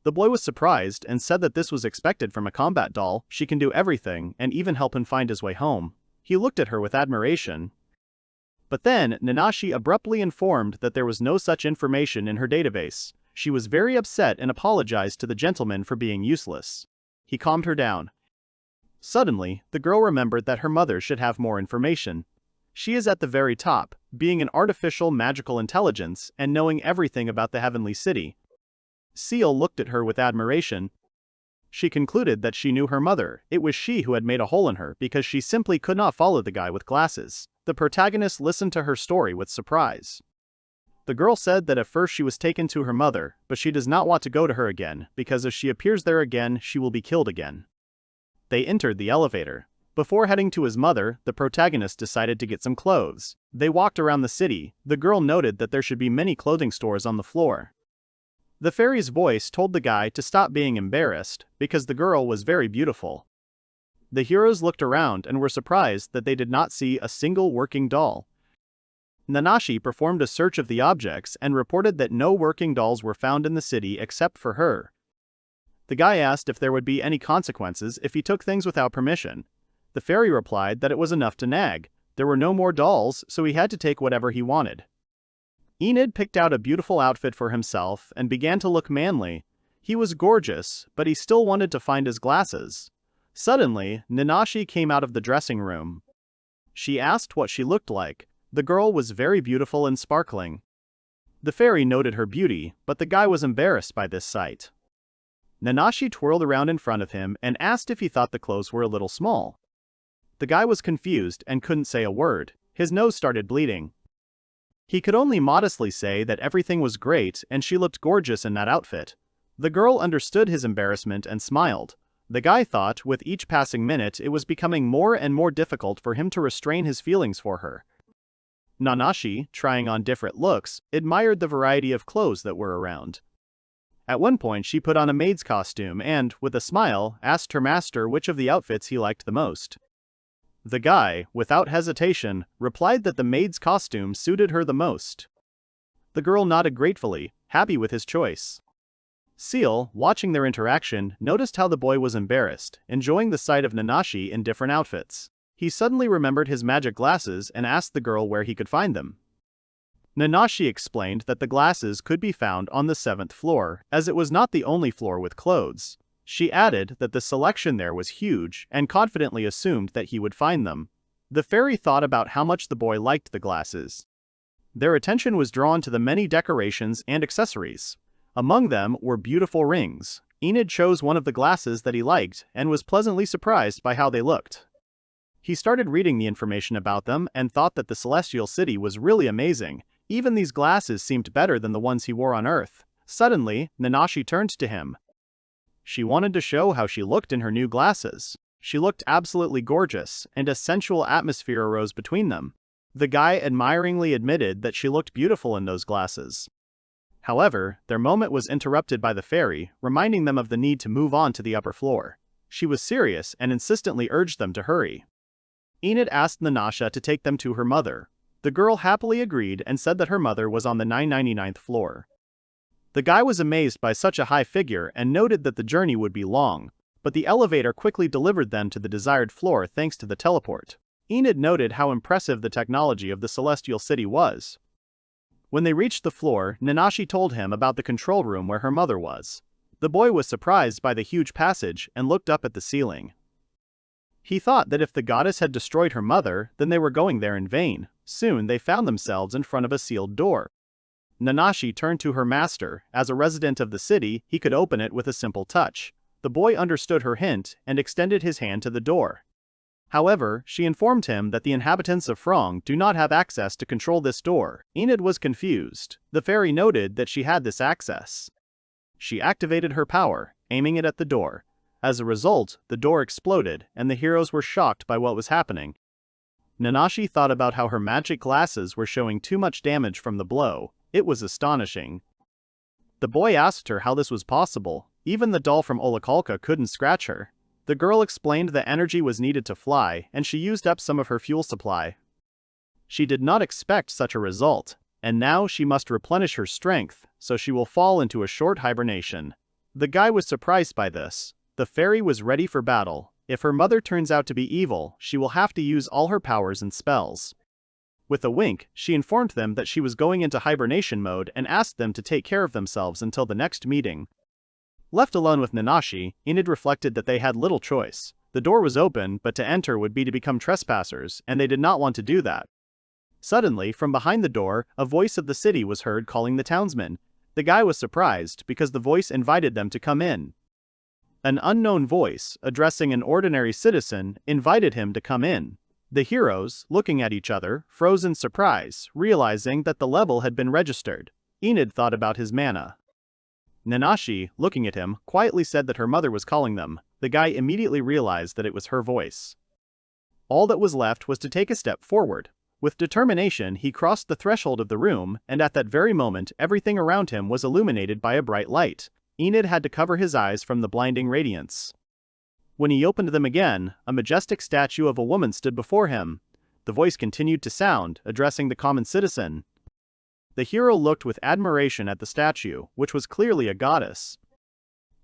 The boy was surprised and said that this was expected from a combat doll. She can do everything and even help him find his way home. He looked at her with admiration. But then, Nanashi abruptly informed that there was no such information in her database. She was very upset and apologized to the gentleman for being useless. He calmed her down. Suddenly, the girl remembered that her mother should have more information. She is at the very top, being an artificial magical intelligence and knowing everything about the heavenly city. Seal looked at her with admiration. She concluded that she knew her mother. It was she who had made a hole in her because she simply could not follow the guy with glasses. The protagonist listened to her story with surprise. The girl said that at first she was taken to her mother, but she does not want to go to her again because if she appears there again, she will be killed again. They entered the elevator. Before heading to his mother, the protagonist decided to get some clothes. They walked around the city. The girl noted that there should be many clothing stores on the floor. The fairy's voice told the guy to stop being embarrassed because the girl was very beautiful. The heroes looked around and were surprised that they did not see a single working doll. Nanashi performed a search of the objects and reported that no working dolls were found in the city except for her. The guy asked if there would be any consequences if he took things without permission. The fairy replied that it was enough to nag. There were no more dolls, so he had to take whatever he wanted. Enid picked out a beautiful outfit for himself and began to look manly. He was gorgeous, but he still wanted to find his glasses. Suddenly, Nanashi came out of the dressing room. She asked what she looked like. The girl was very beautiful and sparkling. The fairy noted her beauty, but the guy was embarrassed by this sight. Nanashi twirled around in front of him and asked if he thought the clothes were a little small. The guy was confused and couldn't say a word. His nose started bleeding. He could only modestly say that everything was great and she looked gorgeous in that outfit. The girl understood his embarrassment and smiled. The guy thought with each passing minute it was becoming more and more difficult for him to restrain his feelings for her. Nanashi, trying on different looks, admired the variety of clothes that were around. At one point she put on a maid's costume and, with a smile, asked her master which of the outfits he liked the most. The guy, without hesitation, replied that the maid's costume suited her the most. The girl nodded gratefully, happy with his choice. Seal, watching their interaction, noticed how the boy was embarrassed, enjoying the sight of Nanashi in different outfits. He suddenly remembered his magic glasses and asked the girl where he could find them. Nanashi explained that the glasses could be found on the 7th floor, as it was not the only floor with clothes. She added that the selection there was huge and confidently assumed that he would find them. The fairy thought about how much the boy liked the glasses. Their attention was drawn to the many decorations and accessories. Among them were beautiful rings. Enid chose one of the glasses that he liked and was pleasantly surprised by how they looked. He started reading the information about them and thought that the celestial city was really amazing. Even these glasses seemed better than the ones he wore on Earth. Suddenly, Nanashi turned to him. She wanted to show how she looked in her new glasses. She looked absolutely gorgeous, and a sensual atmosphere arose between them. The guy admiringly admitted that she looked beautiful in those glasses. However, their moment was interrupted by the fairy, reminding them of the need to move on to the upper floor. She was serious and insistently urged them to hurry. Enid asked Nanashi to take them to her mother. The girl happily agreed and said that her mother was on the 999th floor. The guy was amazed by such a high figure and noted that the journey would be long, but the elevator quickly delivered them to the desired floor thanks to the teleport. Enid noted how impressive the technology of the celestial city was. When they reached the floor, Nanashi told him about the control room where her mother was. The boy was surprised by the huge passage and looked up at the ceiling. He thought that if the goddess had destroyed her mother, then they were going there in vain. Soon they found themselves in front of a sealed door. Nanashi turned to her master. As a resident of the city, he could open it with a simple touch. The boy understood her hint and extended his hand to the door. However, she informed him that the inhabitants of Frong do not have access to control this door. Enid was confused. The fairy noted that she had this access. She activated her power, aiming it at the door. As a result, the door exploded, and the heroes were shocked by what was happening. Nanashi thought about how her magic glasses were showing too much damage from the blow. It was astonishing. The boy asked her how this was possible. Even the doll from Olakalka couldn't scratch her. The girl explained that energy was needed to fly, and she used up some of her fuel supply. She did not expect such a result, and now she must replenish her strength, so she will fall into a short hibernation. The guy was surprised by this. The fairy was ready for battle. If her mother turns out to be evil, she will have to use all her powers and spells. With a wink, she informed them that she was going into hibernation mode and asked them to take care of themselves until the next meeting. Left alone with Nanashi, Enid reflected that they had little choice. The door was open, but to enter would be to become trespassers, and they did not want to do that. Suddenly, from behind the door, a voice of the city was heard calling the townsmen. The guy was surprised because the voice invited them to come in. An unknown voice, addressing an ordinary citizen, invited him to come in. The heroes, looking at each other, froze in surprise, realizing that the level had been registered. Enid thought about his mana. Nanashi, looking at him, quietly said that her mother was calling them. The guy immediately realized that it was her voice. All that was left was to take a step forward. With determination, he crossed the threshold of the room, and at that very moment, everything around him was illuminated by a bright light. Enid had to cover his eyes from the blinding radiance. When he opened them again, a majestic statue of a woman stood before him. The voice continued to sound, addressing the common citizen. The hero looked with admiration at the statue, which was clearly a goddess.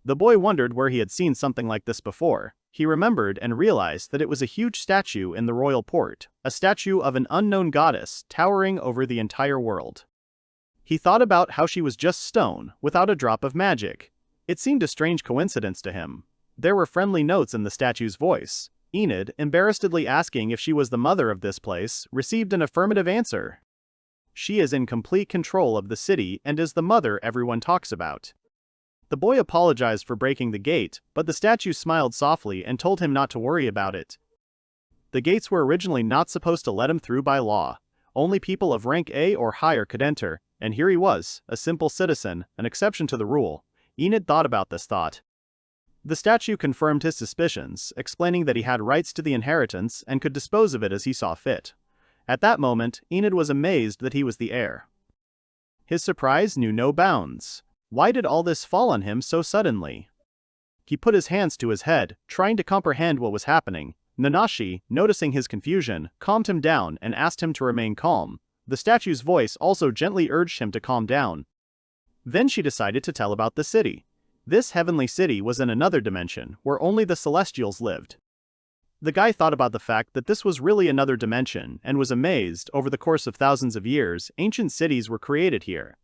The boy wondered where he had seen something like this before. He remembered and realized that it was a huge statue in the royal port, a statue of an unknown goddess towering over the entire world. He thought about how she was just stone, without a drop of magic. It seemed a strange coincidence to him. There were friendly notes in the statue's voice. Enid, embarrassedly asking if she was the mother of this place, received an affirmative answer. She is in complete control of the city and is the mother everyone talks about. The boy apologized for breaking the gate, but the statue smiled softly and told him not to worry about it. The gates were originally not supposed to let him through by law. Only people of rank A or higher could enter, and here he was, a simple citizen, an exception to the rule. Enid thought about this thought. The statue confirmed his suspicions, explaining that he had rights to the inheritance and could dispose of it as he saw fit. At that moment, Enid was amazed that he was the heir. His surprise knew no bounds. Why did all this fall on him so suddenly? He put his hands to his head, trying to comprehend what was happening. Nanashi, noticing his confusion, calmed him down and asked him to remain calm. The statue's voice also gently urged him to calm down. Then she decided to tell about the city. This heavenly city was in another dimension, where only the Celestials lived. The guy thought about the fact that this was really another dimension, and was amazed. Over the course of thousands of years, ancient cities were created here.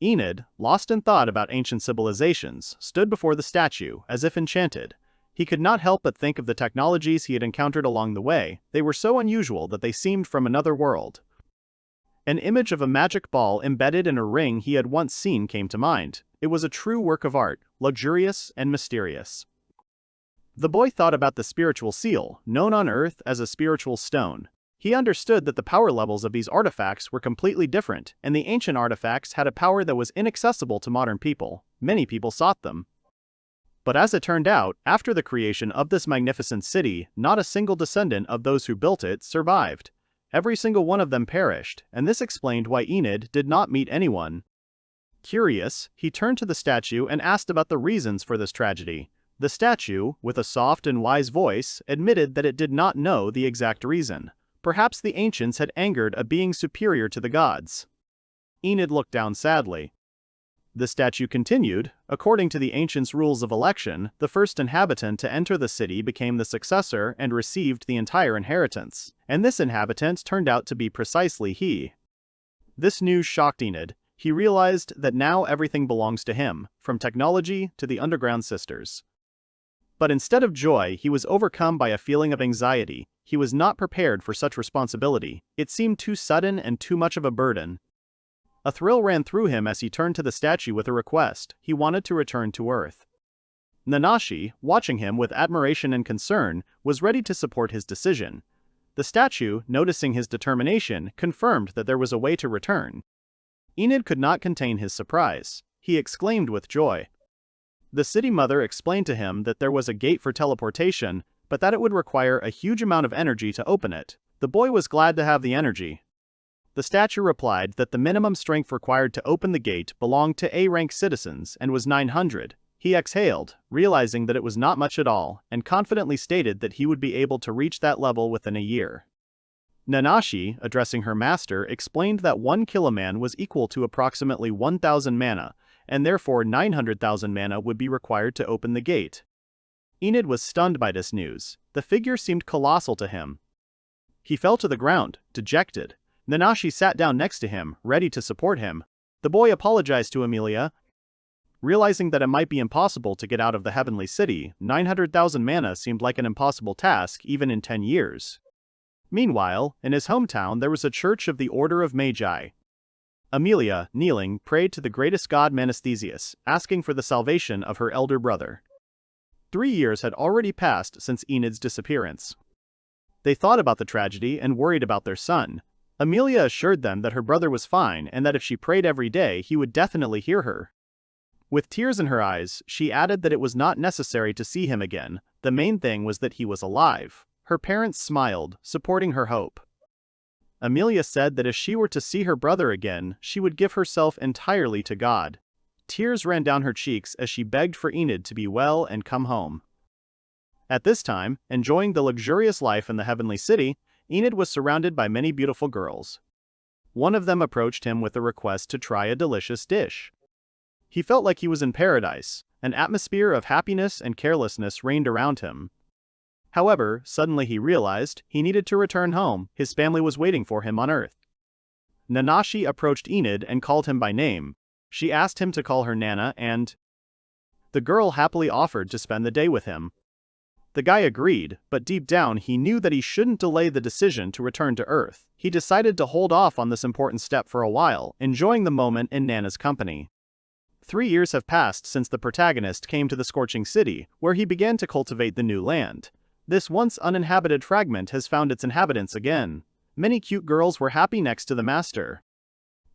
Enid, lost in thought about ancient civilizations, stood before the statue, as if enchanted. He could not help but think of the technologies he had encountered along the way. They were so unusual that they seemed from another world. An image of a magic ball embedded in a ring he had once seen came to mind. It was a true work of art, luxurious and mysterious. The boy thought about the spiritual seal, known on Earth as a spiritual stone. He understood that the power levels of these artifacts were completely different, and the ancient artifacts had a power that was inaccessible to modern people. Many people sought them. But as it turned out, after the creation of this magnificent city, not a single descendant of those who built it survived. Every single one of them perished, and this explained why Enid did not meet anyone. Curious, he turned to the statue and asked about the reasons for this tragedy. The statue, with a soft and wise voice, admitted that it did not know the exact reason. Perhaps the ancients had angered a being superior to the gods. Enid looked down sadly. The statue continued, according to the ancients' rules of election, the first inhabitant to enter the city became the successor and received the entire inheritance. And this inhabitant turned out to be precisely he. This news shocked Enid. He realized that now everything belongs to him, from technology to the underground sisters. But instead of joy, he was overcome by a feeling of anxiety. He was not prepared for such responsibility. It seemed too sudden and too much of a burden. A thrill ran through him as he turned to the statue with a request. He wanted to return to Earth. Nanashi, watching him with admiration and concern, was ready to support his decision. The statue, noticing his determination, confirmed that there was a way to return. Enid could not contain his surprise. He exclaimed with joy. The city mother explained to him that there was a gate for teleportation, but that it would require a huge amount of energy to open it. The boy was glad to have the energy. The statue replied that the minimum strength required to open the gate belonged to A-rank citizens and was 900. He exhaled, realizing that it was not much at all, and confidently stated that he would be able to reach that level within a year. Nanashi, addressing her master, explained that 1 kiloman was equal to approximately 1,000 mana, and therefore 900,000 mana would be required to open the gate. Enid was stunned by this news. The figure seemed colossal to him. He fell to the ground, dejected. Nanashi sat down next to him, ready to support him. The boy apologized to Amilia. Realizing that it might be impossible to get out of the heavenly city, 900,000 mana seemed like an impossible task even in 10 years. Meanwhile, in his hometown there was a church of the Order of Magi. Amilia, kneeling, prayed to the greatest god Manasthesius, asking for the salvation of her elder brother. 3 years had already passed since Enid's disappearance. They thought about the tragedy and worried about their son. Amilia assured them that her brother was fine and that if she prayed every day he would definitely hear her. With tears in her eyes, she added that it was not necessary to see him again, the main thing was that he was alive. Her parents smiled, supporting her hope. Amilia said that if she were to see her brother again, she would give herself entirely to God. Tears ran down her cheeks as she begged for Enid to be well and come home. At this time, enjoying the luxurious life in the heavenly city, Enid was surrounded by many beautiful girls. One of them approached him with a request to try a delicious dish. He felt like he was in paradise. An atmosphere of happiness and carelessness reigned around him. However, suddenly he realized he needed to return home. His family was waiting for him on Earth. Nanashi approached Enid and called him by name. She asked him to call her Nana and the girl happily offered to spend the day with him. The guy agreed, but deep down he knew that he shouldn't delay the decision to return to Earth. He decided to hold off on this important step for a while, enjoying the moment in Nana's company. 3 years have passed since the protagonist came to the Scorching City, where he began to cultivate the new land. This once uninhabited fragment has found its inhabitants again. Many cute girls were happy next to the master.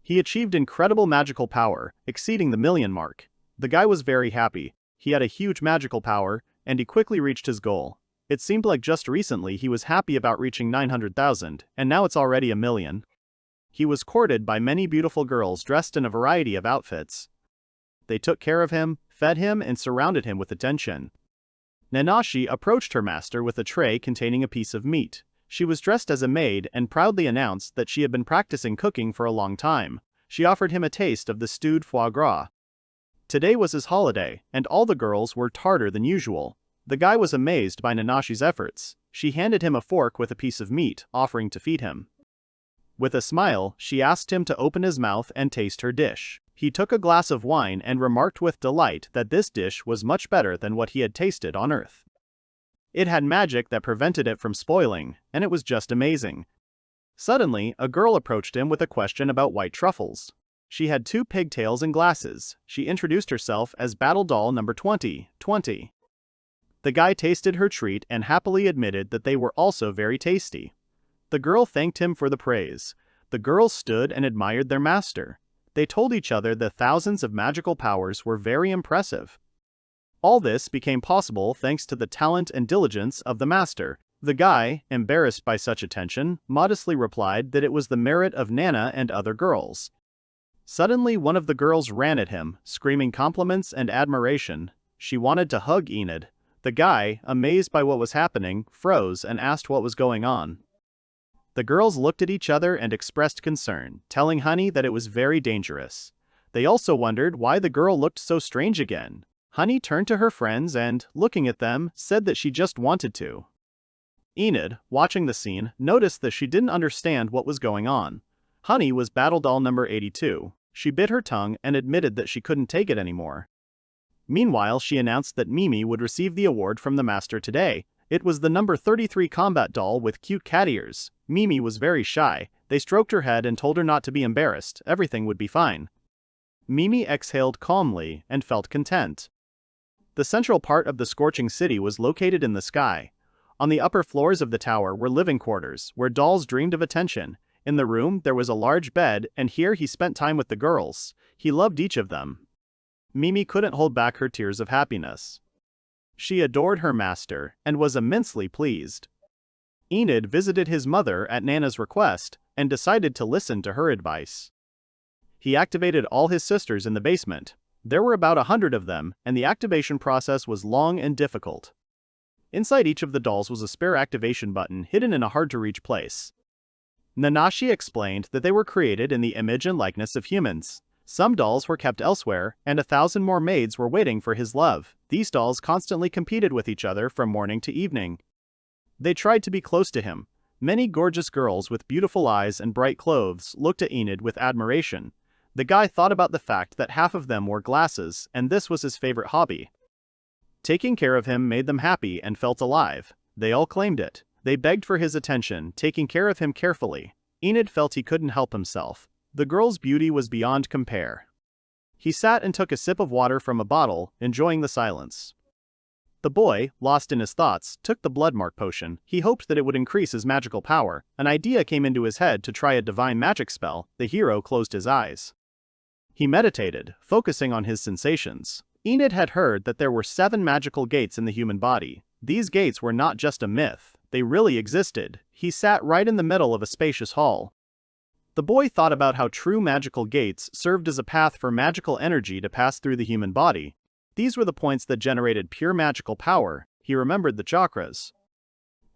He achieved incredible magical power, exceeding the 1,000,000 mark. The guy was very happy. He had a huge magical power, and he quickly reached his goal. It seemed like just recently he was happy about reaching 900,000, and now it's already 1,000,000. He was courted by many beautiful girls dressed in a variety of outfits. They took care of him, fed him, and surrounded him with attention. Nanashi approached her master with a tray containing a piece of meat. She was dressed as a maid and proudly announced that she had been practicing cooking for a long time. She offered him a taste of the stewed foie gras. Today was his holiday, and all the girls were tarter than usual. The guy was amazed by Nanashi's efforts. She handed him a fork with a piece of meat, offering to feed him. With a smile, she asked him to open his mouth and taste her dish. He took a glass of wine and remarked with delight that this dish was much better than what he had tasted on Earth. It had magic that prevented it from spoiling, and it was just amazing. Suddenly, a girl approached him with a question about white truffles. She had 2 pigtails and glasses. She introduced herself as Battle Doll number 2020. The guy tasted her treat and happily admitted that they were also very tasty. The girl thanked him for the praise. The girls stood and admired their master. They told each other that thousands of magical powers were very impressive. All this became possible thanks to the talent and diligence of the master. The guy, embarrassed by such attention, modestly replied that it was the merit of Nana and other girls. Suddenly one of the girls ran at him, screaming compliments and admiration. She wanted to hug Enid. The guy, amazed by what was happening, froze and asked what was going on. The girls looked at each other and expressed concern, telling Honey that it was very dangerous. They also wondered why the girl looked so strange again. Honey turned to her friends and, looking at them, said that she just wanted to. Enid, watching the scene, noticed that she didn't understand what was going on. Honey was Battle Doll number 82. She bit her tongue and admitted that she couldn't take it anymore. Meanwhile, she announced that Mimi would receive the award from the master today. It was the number 33 combat doll with cute cat ears. Mimi was very shy. They stroked her head and told her not to be embarrassed, everything would be fine. Mimi exhaled calmly and felt content. The central part of the Scorching City was located in the sky. On the upper floors of the tower were living quarters, where dolls dreamed of attention. In the room, there was a large bed, and here he spent time with the girls. He loved each of them. Mimi couldn't hold back her tears of happiness. She adored her master, and was immensely pleased. Enid visited his mother at Nana's request, and decided to listen to her advice. He activated all his sisters in the basement. There were about 100 of them, and the activation process was long and difficult. Inside each of the dolls was a spare activation button hidden in a hard-to-reach place. Nanashi explained that they were created in the image and likeness of humans. Some dolls were kept elsewhere, and 1,000 more maids were waiting for his love. These dolls constantly competed with each other from morning to evening. They tried to be close to him. Many gorgeous girls with beautiful eyes and bright clothes looked at Enid with admiration. The guy thought about the fact that half of them wore glasses, and this was his favorite hobby. Taking care of him made them happy and felt alive. They all claimed it. They begged for his attention, taking care of him carefully. Enid felt he couldn't help himself. The girl's beauty was beyond compare. He sat and took a sip of water from a bottle, enjoying the silence. The boy, lost in his thoughts, took the bloodmark potion. He hoped that it would increase his magical power. An idea came into his head to try a divine magic spell. The hero closed his eyes. He meditated, focusing on his sensations. Enid had heard that there were 7 magical gates in the human body. These gates were not just a myth. They really existed. He sat right in the middle of a spacious hall. The boy thought about how true magical gates served as a path for magical energy to pass through the human body. These were the points that generated pure magical power. He remembered the chakras.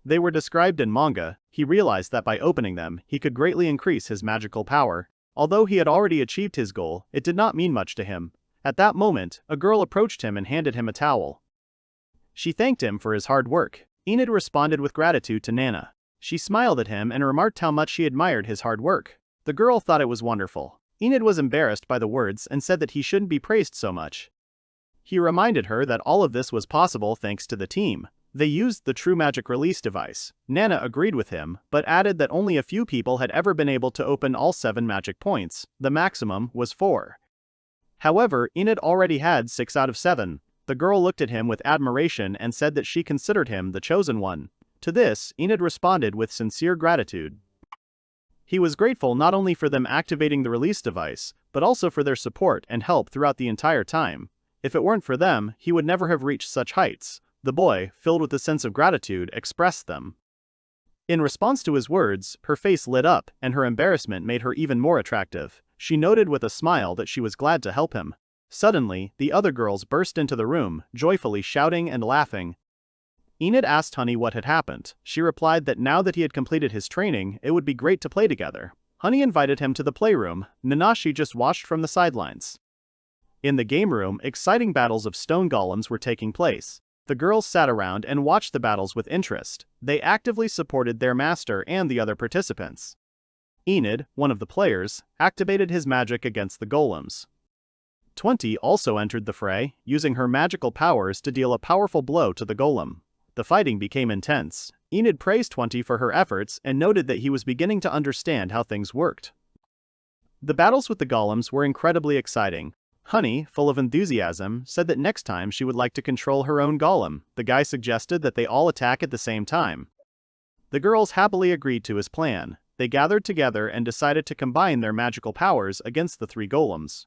They were described in manga. He realized that by opening them, he could greatly increase his magical power. Although he had already achieved his goal, it did not mean much to him. At that moment, a girl approached him and handed him a towel. She thanked him for his hard work. Enid responded with gratitude to Nana. She smiled at him and remarked how much she admired his hard work. The girl thought it was wonderful. Enid was embarrassed by the words and said that he shouldn't be praised so much. He reminded her that all of this was possible thanks to the team. They used the true magic release device. Nana agreed with him, but added that only a few people had ever been able to open all 7 magic points. The maximum was 4. However, Enid already had 6 out of 7. The girl looked at him with admiration and said that she considered him the chosen one. To this, Enid responded with sincere gratitude. He was grateful not only for them activating the release device, but also for their support and help throughout the entire time. If it weren't for them, he would never have reached such heights. The boy, filled with a sense of gratitude, expressed them. In response to his words, her face lit up, and her embarrassment made her even more attractive. She noted with a smile that she was glad to help him. Suddenly, the other girls burst into the room, joyfully shouting and laughing. Enid asked Honey what had happened. She replied that now that he had completed his training, it would be great to play together. Honey invited him to the playroom. Nanashi just watched from the sidelines. In the game room, exciting battles of stone golems were taking place. The girls sat around and watched the battles with interest. They actively supported their master and the other participants. Enid, one of the players, activated his magic against the golems. 20 also entered the fray, using her magical powers to deal a powerful blow to the golem. The fighting became intense. Enid praised 20 for her efforts and noted that he was beginning to understand how things worked. The battles with the golems were incredibly exciting. Honey, full of enthusiasm, said that next time she would like to control her own golem. The guy suggested that they all attack at the same time. The girls happily agreed to his plan. They gathered together and decided to combine their magical powers against the 3 golems.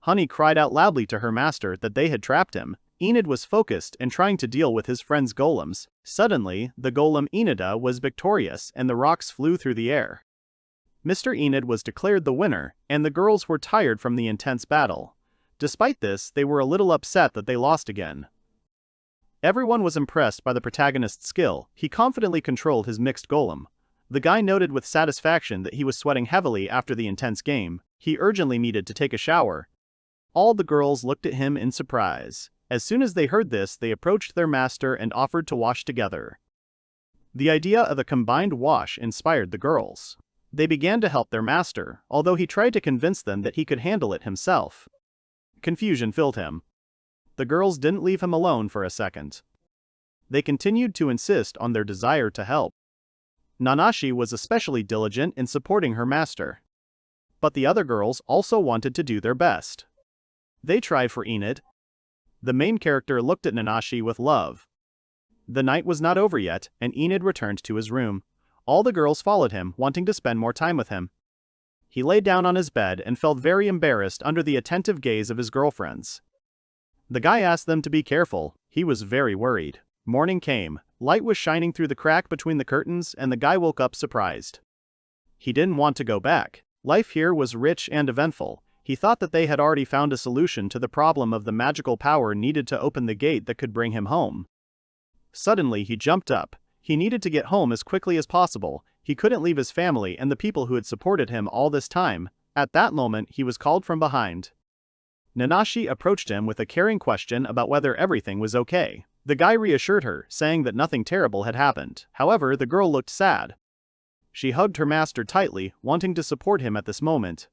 Honey cried out loudly to her master that they had trapped him. Enid was focused and trying to deal with his friend's golems. Suddenly, the golem Enida was victorious and the rocks flew through the air. Mr. Enid was declared the winner, and the girls were tired from the intense battle. Despite this, they were a little upset that they lost again. Everyone was impressed by the protagonist's skill. He confidently controlled his mixed golem. The guy noted with satisfaction that he was sweating heavily after the intense game. He urgently needed to take a shower. All the girls looked at him in surprise. As soon as they heard this, they approached their master and offered to wash together. The idea of a combined wash inspired the girls. They began to help their master, although he tried to convince them that he could handle it himself. Confusion filled him. The girls didn't leave him alone for a second. They continued to insist on their desire to help. Nanashi was especially diligent in supporting her master. But the other girls also wanted to do their best. They tried for Enid. The main character looked at Nanashi with love. The night was not over yet, and Enid returned to his room. All the girls followed him, wanting to spend more time with him. He lay down on his bed and felt very embarrassed under the attentive gaze of his girlfriends. The guy asked them to be careful. He was very worried. Morning came. Light was shining through the crack between the curtains, and the guy woke up surprised. He didn't want to go back. Life here was rich and eventful. He thought that they had already found a solution to the problem of the magical power needed to open the gate that could bring him home. Suddenly he jumped up. He needed to get home as quickly as possible. He couldn't leave his family and the people who had supported him all this time. At that moment, he was called from behind. Nanashi approached him with a caring question about whether everything was okay. The guy reassured her, saying that nothing terrible had happened. However, the girl looked sad. She hugged her master tightly, wanting to support him at this moment.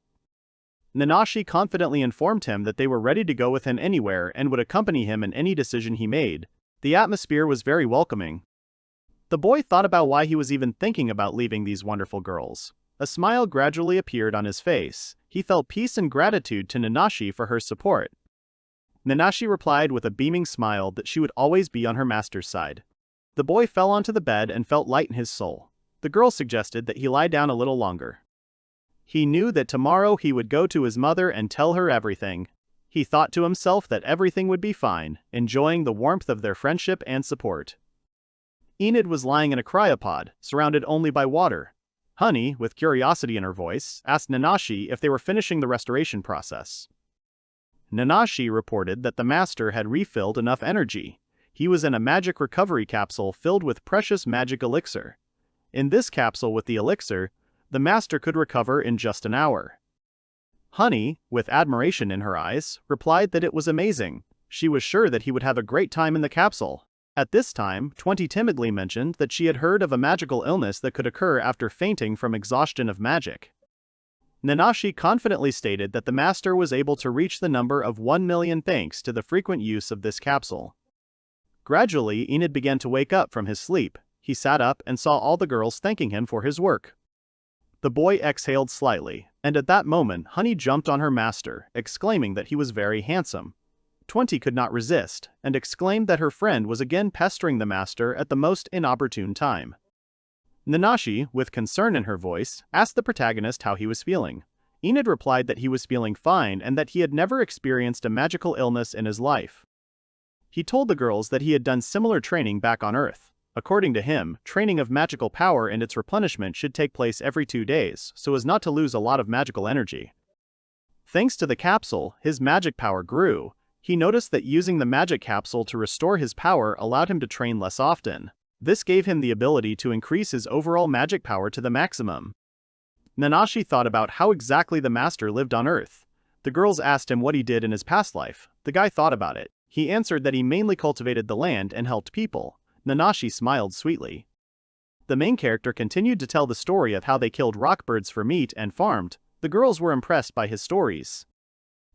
Nanashi confidently informed him that they were ready to go with him anywhere and would accompany him in any decision he made. The atmosphere was very welcoming. The boy thought about why he was even thinking about leaving these wonderful girls. A smile gradually appeared on his face. He felt peace and gratitude to Nanashi for her support. Nanashi replied with a beaming smile that she would always be on her master's side. The boy fell onto the bed and felt light in his soul. The girl suggested that he lie down a little longer. He knew that tomorrow he would go to his mother and tell her everything. He thought to himself that everything would be fine, enjoying the warmth of their friendship and support. Enid was lying in a cryopod, surrounded only by water. Honey, with curiosity in her voice, asked Nanashi if they were finishing the restoration process. Nanashi reported that the master had refilled enough energy. He was in a magic recovery capsule filled with precious magic elixir. In this capsule with the elixir, the master could recover in just an hour. Honey, with admiration in her eyes, replied that it was amazing. She was sure that he would have a great time in the capsule. At this time, 20 timidly mentioned that she had heard of a magical illness that could occur after fainting from exhaustion of magic. Nanashi confidently stated that the master was able to reach the number of 1 million thanks to the frequent use of this capsule. Gradually, Enid began to wake up from his sleep. He sat up and saw all the girls thanking him for his work. The boy exhaled slightly, and at that moment Honey jumped on her master, exclaiming that he was very handsome. 20 could not resist, and exclaimed that her friend was again pestering the master at the most inopportune time. Nanashi, with concern in her voice, asked the protagonist how he was feeling. Enid replied that he was feeling fine and that he had never experienced a magical illness in his life. He told the girls that he had done similar training back on Earth. According to him, training of magical power and its replenishment should take place every 2 days, so as not to lose a lot of magical energy. Thanks to the capsule, his magic power grew. He noticed that using the magic capsule to restore his power allowed him to train less often. This gave him the ability to increase his overall magic power to the maximum. Nanashi thought about how exactly the master lived on Earth. The girls asked him what he did in his past life. The guy thought about it. He answered that he mainly cultivated the land and helped people. Nanashi smiled sweetly. The main character continued to tell the story of how they killed rockbirds for meat and farmed. The girls were impressed by his stories.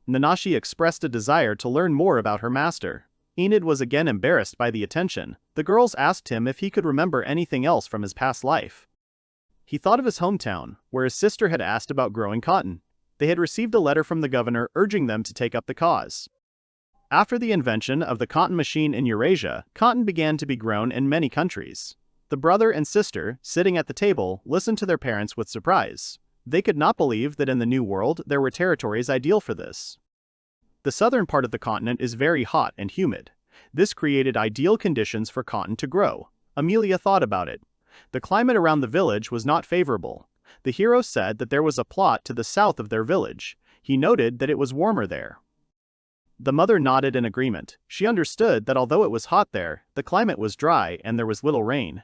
Nanashi expressed a desire to learn more about her master. Enid was again embarrassed by the attention. The girls asked him if he could remember anything else from his past life. He thought of his hometown, where his sister had asked about growing cotton. They had received a letter from the governor urging them to take up the cause. After the invention of the cotton machine in Eurasia, cotton began to be grown in many countries. The brother and sister, sitting at the table, listened to their parents with surprise. They could not believe that in the New World there were territories ideal for this. The southern part of the continent is very hot and humid. This created ideal conditions for cotton to grow. Amilia thought about it. The climate around the village was not favorable. The hero said that there was a plot to the south of their village. He noted that it was warmer there. The mother nodded in agreement. She understood that although it was hot there, the climate was dry and there was little rain.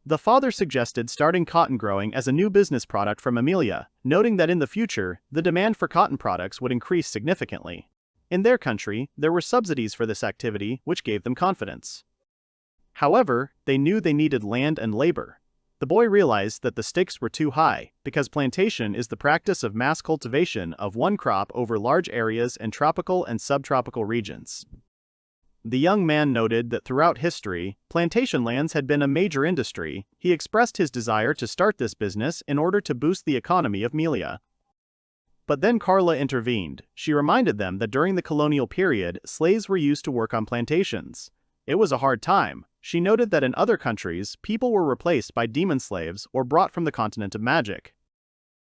The father suggested starting cotton growing as a new business product from Amilia, noting that in the future, the demand for cotton products would increase significantly. In their country, there were subsidies for this activity, which gave them confidence. However, they knew they needed land and labor. The boy realized that the stakes were too high, because plantation is the practice of mass cultivation of one crop over large areas in tropical and subtropical regions. The young man noted that throughout history, plantation lands had been a major industry. He expressed his desire to start this business in order to boost the economy of Amilia. But then Carla intervened. She reminded them that during the colonial period, slaves were used to work on plantations. It was a hard time. She noted that in other countries, people were replaced by demon slaves or brought from the continent of magic.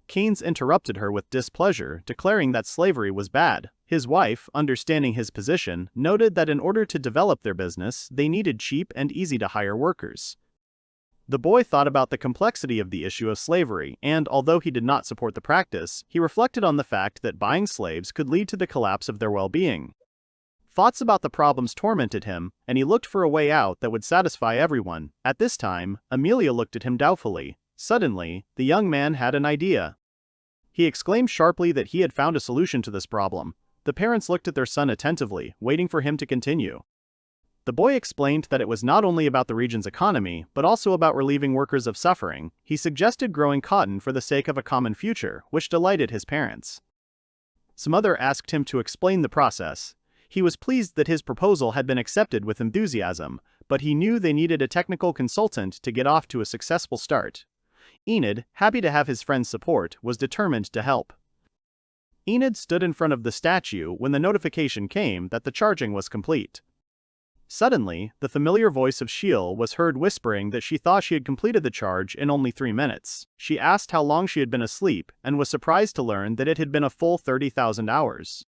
Keynes interrupted her with displeasure, declaring that slavery was bad. His wife, understanding his position, noted that in order to develop their business, they needed cheap and easy-to-hire workers. The boy thought about the complexity of the issue of slavery, and although he did not support the practice, he reflected on the fact that buying slaves could lead to the collapse of their well-being. Thoughts about the problems tormented him, and he looked for a way out that would satisfy everyone. At this time, Amilia looked at him doubtfully. Suddenly, the young man had an idea. He exclaimed sharply that he had found a solution to this problem. The parents looked at their son attentively, waiting for him to continue. The boy explained that it was not only about the region's economy, but also about relieving workers of suffering. He suggested growing cotton for the sake of a common future, which delighted his parents. Some other asked him to explain the process. He was pleased that his proposal had been accepted with enthusiasm, but he knew they needed a technical consultant to get off to a successful start. Enid, happy to have his friend's support, was determined to help. Enid stood in front of the statue when the notification came that the charging was complete. Suddenly, the familiar voice of Shiel was heard whispering that she thought she had completed the charge in only 3 minutes. She asked how long she had been asleep and was surprised to learn that it had been a full 30,000 hours.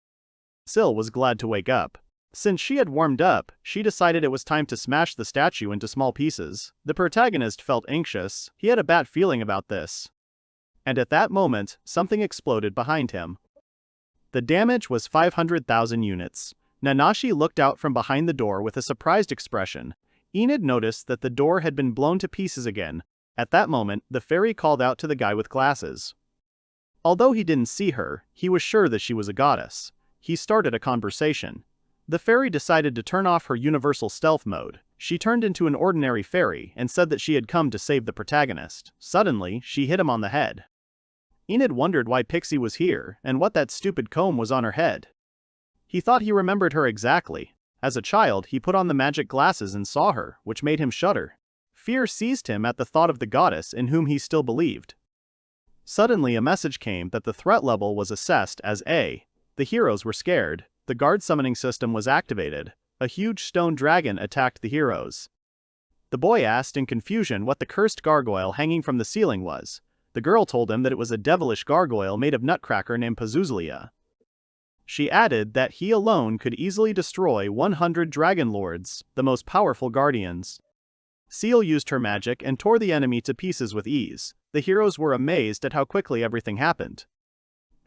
Sil was glad to wake up. Since she had warmed up, she decided it was time to smash the statue into small pieces. The protagonist felt anxious. He had a bad feeling about this. And at that moment, something exploded behind him. The damage was 500,000 units. Nanashi looked out from behind the door with a surprised expression. Enid noticed that the door had been blown to pieces again. At that moment, the fairy called out to the guy with glasses. Although he didn't see her, he was sure that she was a goddess. He started a conversation. The fairy decided to turn off her universal stealth mode. She turned into an ordinary fairy and said that she had come to save the protagonist. Suddenly, she hit him on the head. Enid wondered why Pixie was here and what that stupid comb was on her head. He thought he remembered her exactly. As a child, he put on the magic glasses and saw her, which made him shudder. Fear seized him at the thought of the goddess in whom he still believed. Suddenly, a message came that the threat level was assessed as A. The heroes were scared. The guard summoning system was activated. A huge stone dragon attacked the heroes. The boy asked in confusion what the cursed gargoyle hanging from the ceiling was. The girl told him that it was a devilish gargoyle made of nutcracker named Pazuzulia. She added that he alone could easily destroy 100 dragon lords, the most powerful guardians. Seal used her magic and tore the enemy to pieces with ease. The heroes were amazed at how quickly everything happened.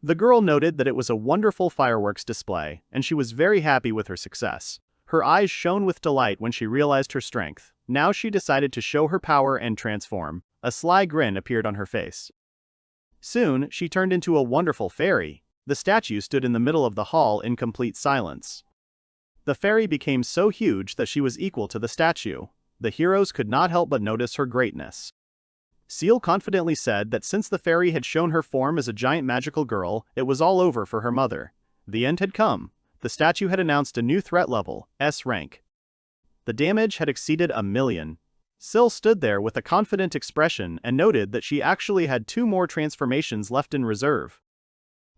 The girl noted that it was a wonderful fireworks display, and she was very happy with her success. Her eyes shone with delight when she realized her strength. Now she decided to show her power and transform. A sly grin appeared on her face. Soon, she turned into a wonderful fairy. The statue stood in the middle of the hall in complete silence. The fairy became so huge that she was equal to the statue. The heroes could not help but notice her greatness. Seal confidently said that since the fairy had shown her form as a giant magical girl, it was all over for her mother. The end had come. The statue had announced a new threat level, S rank. The damage had exceeded 1,000,000. Sil stood there with a confident expression and noted that she actually had 2 more transformations left in reserve.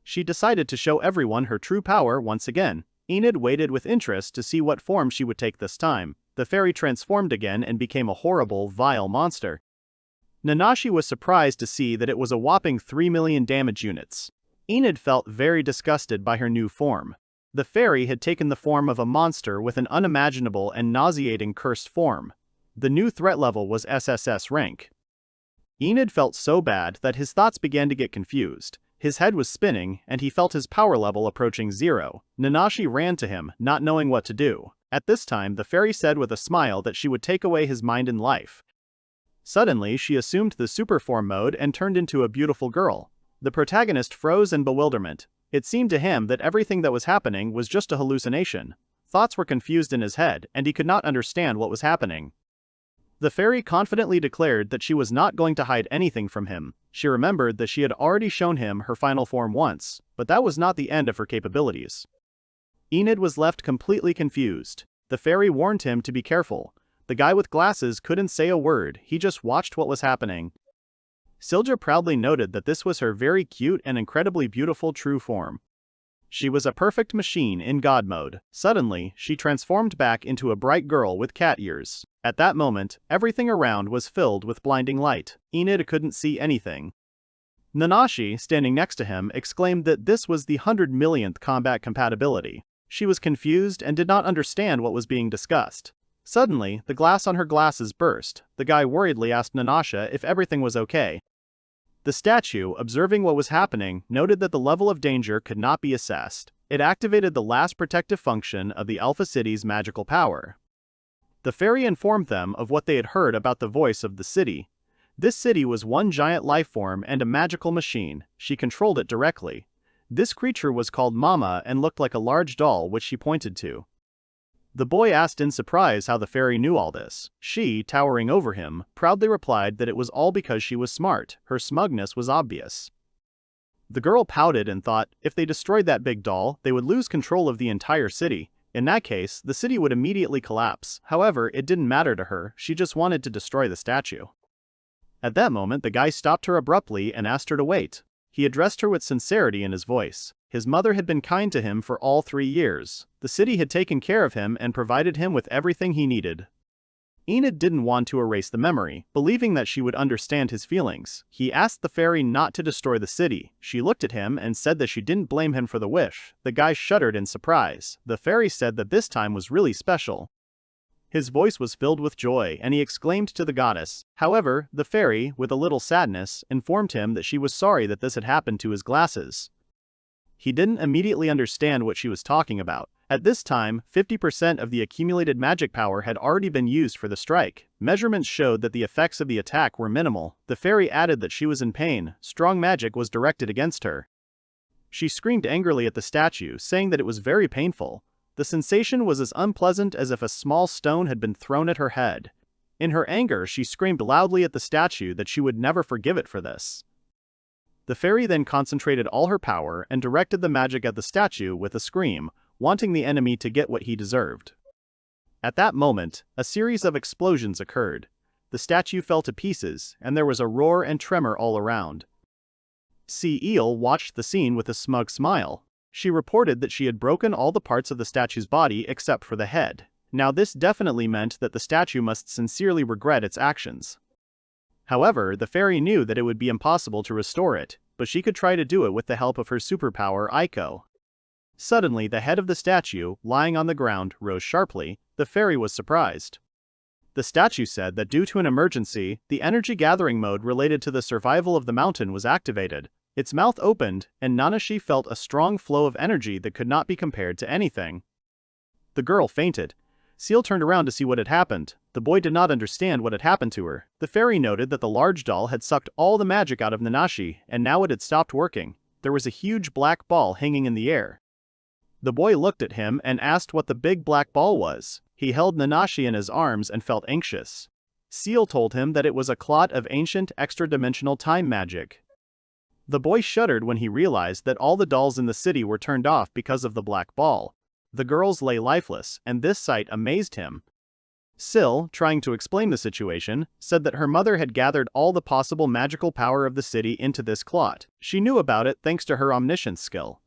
She decided to show everyone her true power once again. Enid waited with interest to see what form she would take this time. The fairy transformed again and became a horrible, vile monster. Nanashi was surprised to see that it was a whopping 3 million damage units. Enid felt very disgusted by her new form. The fairy had taken the form of a monster with an unimaginable and nauseating cursed form. The new threat level was SSS rank. Enid felt so bad that his thoughts began to get confused. His head was spinning, and he felt his power level approaching 0. Nanashi ran to him, not knowing what to do. At this time, the fairy said with a smile that she would take away his mind and life. Suddenly, she assumed the superform mode and turned into a beautiful girl. The protagonist froze in bewilderment. It seemed to him that everything that was happening was just a hallucination. Thoughts were confused in his head, and he could not understand what was happening. The fairy confidently declared that she was not going to hide anything from him. She remembered that she had already shown him her final form once, but that was not the end of her capabilities. Enid was left completely confused. The fairy warned him to be careful. The guy with glasses couldn't say a word, he just watched what was happening. Silja proudly noted that this was her very cute and incredibly beautiful true form. She was a perfect machine in God mode. Suddenly, she transformed back into a bright girl with cat ears. At that moment, everything around was filled with blinding light. Enid couldn't see anything. Nanashi, standing next to him, exclaimed that this was the 100,000,000th combat compatibility. She was confused and did not understand what was being discussed. Suddenly, the glass on her glasses burst. The guy worriedly asked Nanasha if everything was okay. The statue, observing what was happening, noted that the level of danger could not be assessed. It activated the last protective function of the Alpha City's magical power. The fairy informed them of what they had heard about the voice of the city. This city was one giant life form and a magical machine. She controlled it directly. This creature was called Mama and looked like a large doll which she pointed to. The boy asked in surprise how the fairy knew all this. She, towering over him, proudly replied that it was all because she was smart. Her smugness was obvious. The girl pouted and thought, if they destroyed that big doll, they would lose control of the entire city. In that case, the city would immediately collapse. However, it didn't matter to her, she just wanted to destroy the statue. At that moment, the guy stopped her abruptly and asked her to wait. He addressed her with sincerity in his voice. His mother had been kind to him for all 3 years. The city had taken care of him and provided him with everything he needed. Enid didn't want to erase the memory, believing that she would understand his feelings. He asked the fairy not to destroy the city. She looked at him and said that she didn't blame him for the wish. The guy shuddered in surprise. The fairy said that this time was really special. His voice was filled with joy, and he exclaimed to the goddess. However, the fairy, with a little sadness, informed him that she was sorry that this had happened to his glasses. He didn't immediately understand what she was talking about. At this time, 50% of the accumulated magic power had already been used for the strike. Measurements showed that the effects of the attack were minimal. The fairy added that she was in pain. Strong magic was directed against her. She screamed angrily at the statue, saying that it was very painful. The sensation was as unpleasant as if a small stone had been thrown at her head. In her anger, she screamed loudly at the statue that she would never forgive it for this. The fairy then concentrated all her power and directed the magic at the statue with a scream, wanting the enemy to get what he deserved. At that moment, a series of explosions occurred. The statue fell to pieces, and there was a roar and tremor all around. Sea Eel watched the scene with a smug smile. She reported that she had broken all the parts of the statue's body except for the head. Now this definitely meant that the statue must sincerely regret its actions. However, the fairy knew that it would be impossible to restore it, but she could try to do it with the help of her superpower Aiko. Suddenly, the head of the statue, lying on the ground, rose sharply. The fairy was surprised. The statue said that due to an emergency, the energy gathering mode related to the survival of the mountain was activated. Its mouth opened, and Nanashi felt a strong flow of energy that could not be compared to anything. The girl fainted. Seal turned around to see what had happened. The boy did not understand what had happened to her. The fairy noted that the large doll had sucked all the magic out of Nanashi, and now it had stopped working. There was a huge black ball hanging in the air. The boy looked at him and asked what the big black ball was. He held Nanashi in his arms and felt anxious. Seal told him that it was a clot of ancient extra-dimensional time magic. The boy shuddered when he realized that all the dolls in the city were turned off because of the black ball. The girls lay lifeless, and this sight amazed him. Sil, trying to explain the situation, said that her mother had gathered all the possible magical power of the city into this clot. She knew about it thanks to her omniscience skill.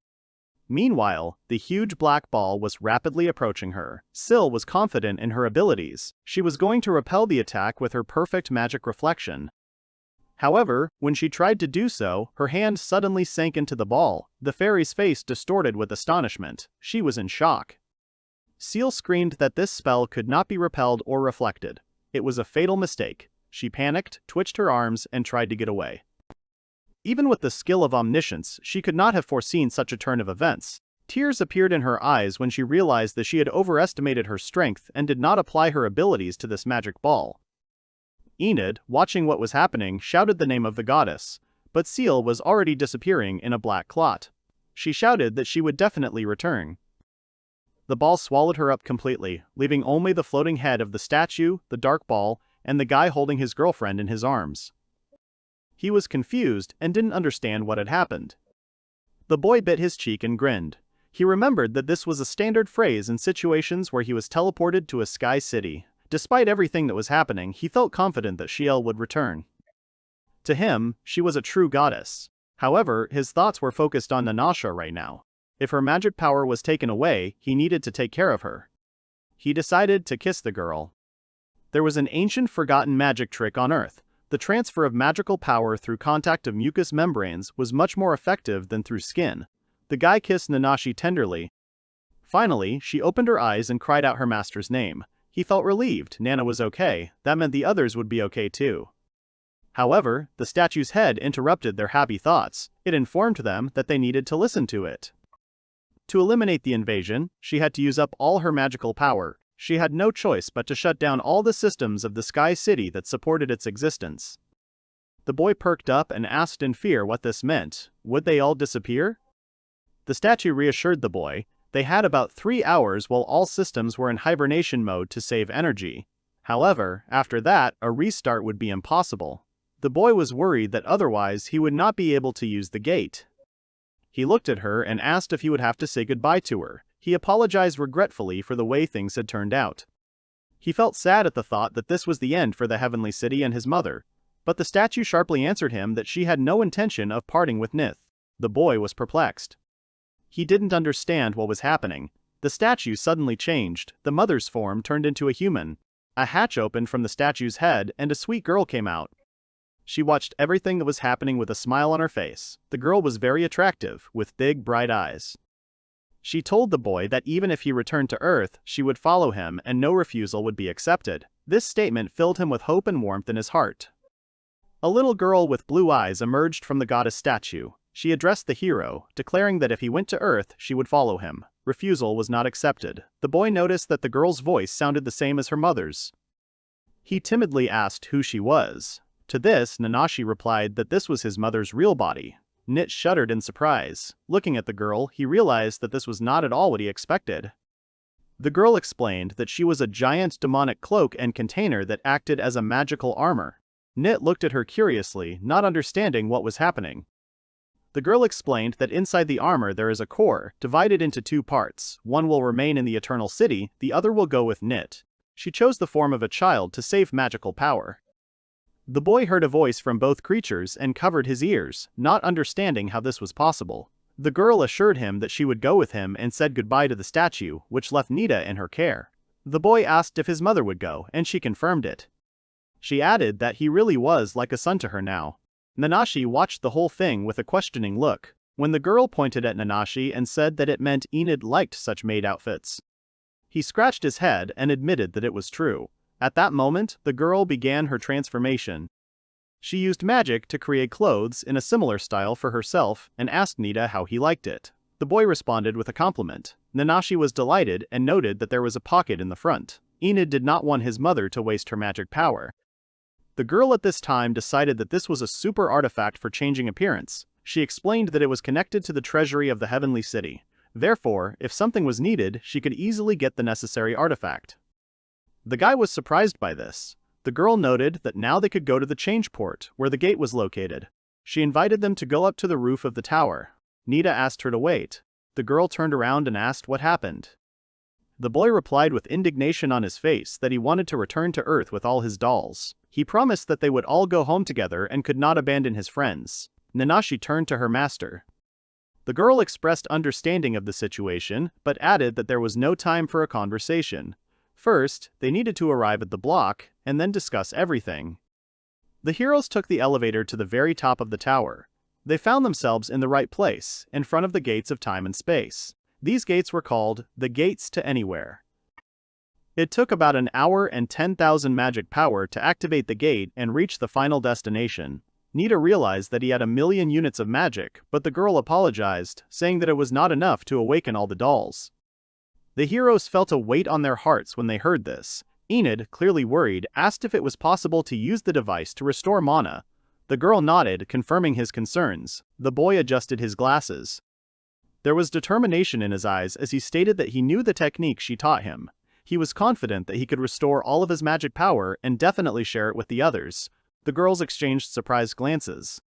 Meanwhile, the huge black ball was rapidly approaching her. Sil was confident in her abilities. She was going to repel the attack with her perfect magic reflection. However, when she tried to do so, her hand suddenly sank into the ball. The fairy's face distorted with astonishment. She was in shock. Seal screamed that this spell could not be repelled or reflected. It was a fatal mistake. She panicked, twitched her arms, and tried to get away. Even with the skill of omniscience, she could not have foreseen such a turn of events. Tears appeared in her eyes when she realized that she had overestimated her strength and did not apply her abilities to this magic ball. Enid, watching what was happening, shouted the name of the goddess, but Seal was already disappearing in a black clot. She shouted that she would definitely return. The ball swallowed her up completely, leaving only the floating head of the statue, the dark ball, and the guy holding his girlfriend in his arms. He was confused and didn't understand what had happened. The boy bit his cheek and grinned. He remembered that this was a standard phrase in situations where he was teleported to a sky city. Despite everything that was happening, he felt confident that Shiel would return. To him, she was a true goddess. However, his thoughts were focused on Nanasha right now. If her magic power was taken away, he needed to take care of her. He decided to kiss the girl. There was an ancient forgotten magic trick on Earth. The transfer of magical power through contact of mucous membranes was much more effective than through skin. The guy kissed Nanashi tenderly. Finally, she opened her eyes and cried out her master's name. He felt relieved Nana was okay. That meant the others would be okay too. However, the statue's head interrupted their happy thoughts. It informed them that they needed to listen to it. To eliminate the invasion, she had to use up all her magical power. She had no choice but to shut down all the systems of the Sky City that supported its existence. The boy perked up and asked in fear what this meant. Would they all disappear? The statue reassured the boy. They had about 3 hours while all systems were in hibernation mode to save energy. However, after that, a restart would be impossible. The boy was worried that otherwise he would not be able to use the gate. He looked at her and asked if he would have to say goodbye to her. He apologized regretfully for the way things had turned out. He felt sad at the thought that this was the end for the Heavenly City and his mother, but the statue sharply answered him that she had no intention of parting with Nith. The boy was perplexed. He didn't understand what was happening. The statue suddenly changed. The mother's form turned into a human. A hatch opened from the statue's head and a sweet girl came out. She watched everything that was happening with a smile on her face. The girl was very attractive, with big, bright eyes. She told the boy that even if he returned to Earth, she would follow him and no refusal would be accepted. This statement filled him with hope and warmth in his heart. A little girl with blue eyes emerged from the goddess statue. She addressed the hero, declaring that if he went to Earth, she would follow him. Refusal was not accepted. The boy noticed that the girl's voice sounded the same as her mother's. He timidly asked who she was. To this, Nanashi replied that this was his mother's real body. Nit shuddered in surprise. Looking at the girl, he realized that this was not at all what he expected. The girl explained that she was a giant demonic cloak and container that acted as a magical armor. Nit looked at her curiously, not understanding what was happening. The girl explained that inside the armor there is a core, divided into 2 parts. One will remain in the Eternal City, the other will go with Nit. She chose the form of a child to save magical power. The boy heard a voice from both creatures and covered his ears, not understanding how this was possible. The girl assured him that she would go with him and said goodbye to the statue, which left Nita in her care. The boy asked if his mother would go, and she confirmed it. She added that he really was like a son to her now. Nanashi watched the whole thing with a questioning look. When the girl pointed at Nanashi and said that it meant Enid liked such maid outfits, he scratched his head and admitted that it was true. At that moment, the girl began her transformation. She used magic to create clothes in a similar style for herself and asked Nita how he liked it. The boy responded with a compliment. Nanashi was delighted and noted that there was a pocket in the front. Enid did not want his mother to waste her magic power. The girl at this time decided that this was a super artifact for changing appearance. She explained that it was connected to the treasury of the Heavenly City. Therefore, if something was needed, she could easily get the necessary artifact. The guy was surprised by this. The girl noted that now they could go to the change port, where the gate was located. She invited them to go up to the roof of the tower. Nita asked her to wait. The girl turned around and asked what happened. The boy replied with indignation on his face that he wanted to return to Earth with all his dolls. He promised that they would all go home together and could not abandon his friends. Nanashi turned to her master. The girl expressed understanding of the situation, but added that there was no time for a conversation. First, they needed to arrive at the block, and then discuss everything. The heroes took the elevator to the very top of the tower. They found themselves in the right place, in front of the gates of time and space. These gates were called the Gates to Anywhere. It took about an hour and 10,000 magic power to activate the gate and reach the final destination. Nita realized that he had 1,000,000 units of magic, but the girl apologized, saying that it was not enough to awaken all the dolls. The heroes felt a weight on their hearts when they heard this. Enid, clearly worried, asked if it was possible to use the device to restore mana. The girl nodded, confirming his concerns. The boy adjusted his glasses. There was determination in his eyes as he stated that he knew the technique she taught him. He was confident that he could restore all of his magic power and definitely share it with the others. The girls exchanged surprised glances.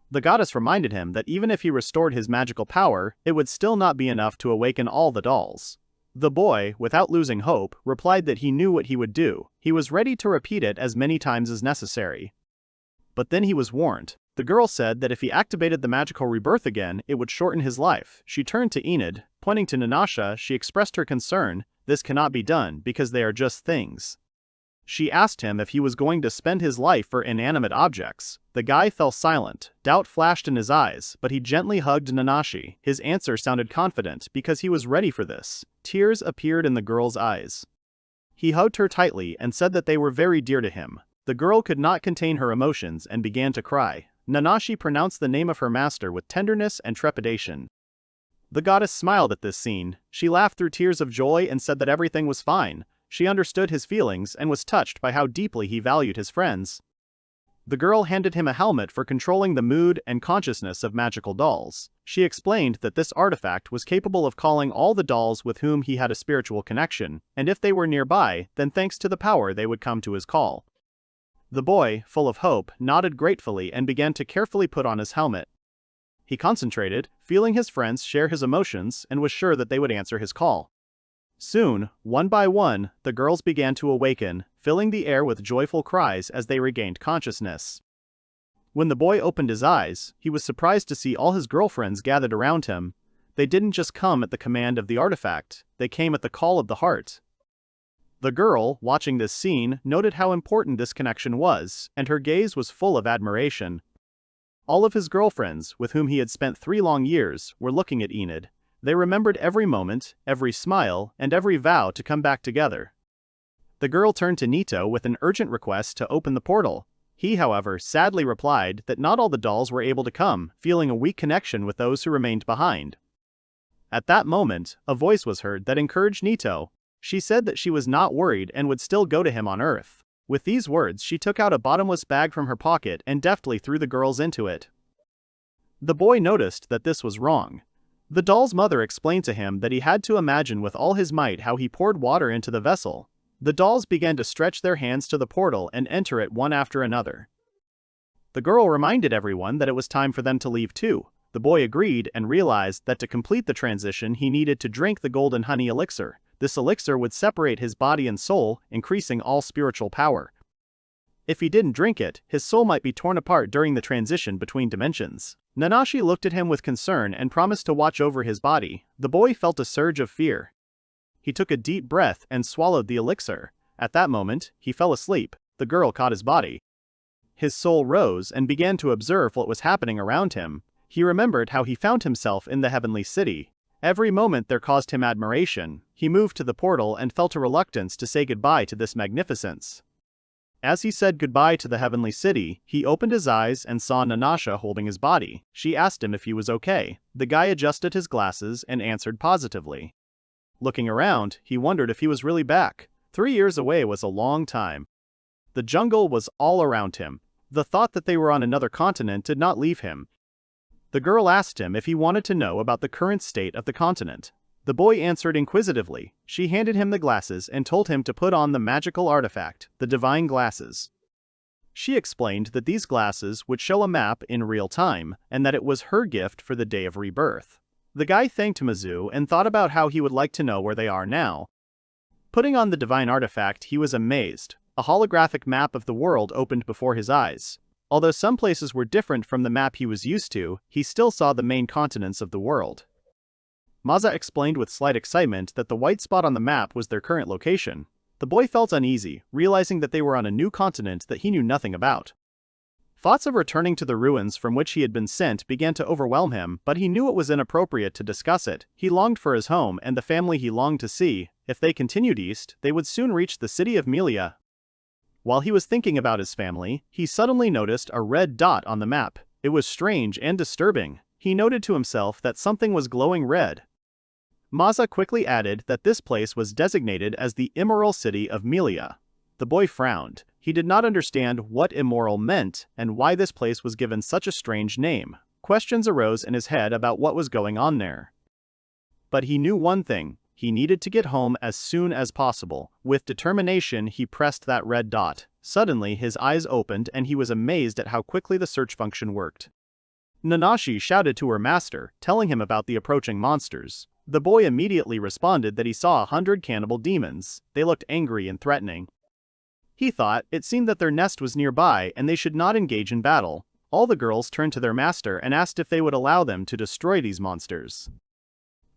The goddess reminded him that even if he restored his magical power, it would still not be enough to awaken all the dolls. The boy, without losing hope, replied that he knew what he would do. He was ready to repeat it as many times as necessary. But then he was warned. The girl said that if he activated the magical rebirth again, it would shorten his life. She turned to Enid. Pointing to Nanasha, she expressed her concern. This cannot be done because they are just things. She asked him if he was going to spend his life for inanimate objects. The guy fell silent. Doubt flashed in his eyes, but he gently hugged Nanashi. His answer sounded confident because he was ready for this. Tears appeared in the girl's eyes. He hugged her tightly and said that they were very dear to him. The girl could not contain her emotions and began to cry. Nanashi pronounced the name of her master with tenderness and trepidation. The goddess smiled at this scene. She laughed through tears of joy and said that everything was fine. She understood his feelings and was touched by how deeply he valued his friends. The girl handed him a helmet for controlling the mood and consciousness of magical dolls. She explained that this artifact was capable of calling all the dolls with whom he had a spiritual connection, and if they were nearby, then thanks to the power they would come to his call. The boy, full of hope, nodded gratefully and began to carefully put on his helmet. He concentrated, feeling his friends share his emotions, and was sure that they would answer his call. Soon, one by one, the girls began to awaken, filling the air with joyful cries as they regained consciousness. When the boy opened his eyes, he was surprised to see all his girlfriends gathered around him. They didn't just come at the command of the artifact, they came at the call of the heart. The girl, watching this scene, noted how important this connection was, and her gaze was full of admiration. All of his girlfriends, with whom he had spent 3 long years, were looking at Enid. They remembered every moment, every smile, and every vow to come back together. The girl turned to Nito with an urgent request to open the portal. He, however, sadly replied that not all the dolls were able to come, feeling a weak connection with those who remained behind. At that moment, a voice was heard that encouraged Nito. She said that she was not worried and would still go to him on Earth. With these words, she took out a bottomless bag from her pocket and deftly threw the girls into it. The boy noticed that this was wrong. The doll's mother explained to him that he had to imagine with all his might how he poured water into the vessel. The dolls began to stretch their hands to the portal and enter it one after another. The girl reminded everyone that it was time for them to leave too. The boy agreed and realized that to complete the transition he needed to drink the golden honey elixir. This elixir would separate his body and soul, increasing all spiritual power. If he didn't drink it, his soul might be torn apart during the transition between dimensions. Nanashi looked at him with concern and promised to watch over his body. The boy felt a surge of fear. He took a deep breath and swallowed the elixir. At that moment, he fell asleep. The girl caught his body. His soul rose and began to observe what was happening around him. He remembered how he found himself in the heavenly city. Every moment there caused him admiration. He moved to the portal and felt a reluctance to say goodbye to this magnificence. As he said goodbye to the heavenly city, he opened his eyes and saw Nanasha holding his body. She asked him if he was okay. The guy adjusted his glasses and answered positively. Looking around, he wondered if he was really back. 3 years away was a long time. The jungle was all around him. The thought that they were on another continent did not leave him. The girl asked him if he wanted to know about the current state of the continent. The boy answered inquisitively. She handed him the glasses and told him to put on the magical artifact, the divine glasses. She explained that these glasses would show a map in real time, and that it was her gift for the day of rebirth. The guy thanked Mizu and thought about how he would like to know where they are now. Putting on the divine artifact, he was amazed. A holographic map of the world opened before his eyes. Although some places were different from the map he was used to, he still saw the main continents of the world. Maza explained with slight excitement that the white spot on the map was their current location. The boy felt uneasy, realizing that they were on a new continent that he knew nothing about. Thoughts of returning to the ruins from which he had been sent began to overwhelm him, but he knew it was inappropriate to discuss it. He longed for his home and the family he longed to see. If they continued east, they would soon reach the city of Amilia. While he was thinking about his family, he suddenly noticed a red dot on the map. It was strange and disturbing. He noted to himself that something was glowing red. Maza quickly added that this place was designated as the immoral city of Amilia. The boy frowned. He did not understand what immoral meant and why this place was given such a strange name. Questions arose in his head about what was going on there. But he knew one thing. He needed to get home as soon as possible. With determination, he pressed that red dot. Suddenly, his eyes opened and he was amazed at how quickly the search function worked. Nanashi shouted to her master, telling him about the approaching monsters. The boy immediately responded that he saw 100 cannibal demons. They looked angry and threatening. He thought it seemed that their nest was nearby and they should not engage in battle. All the girls turned to their master and asked if they would allow them to destroy these monsters.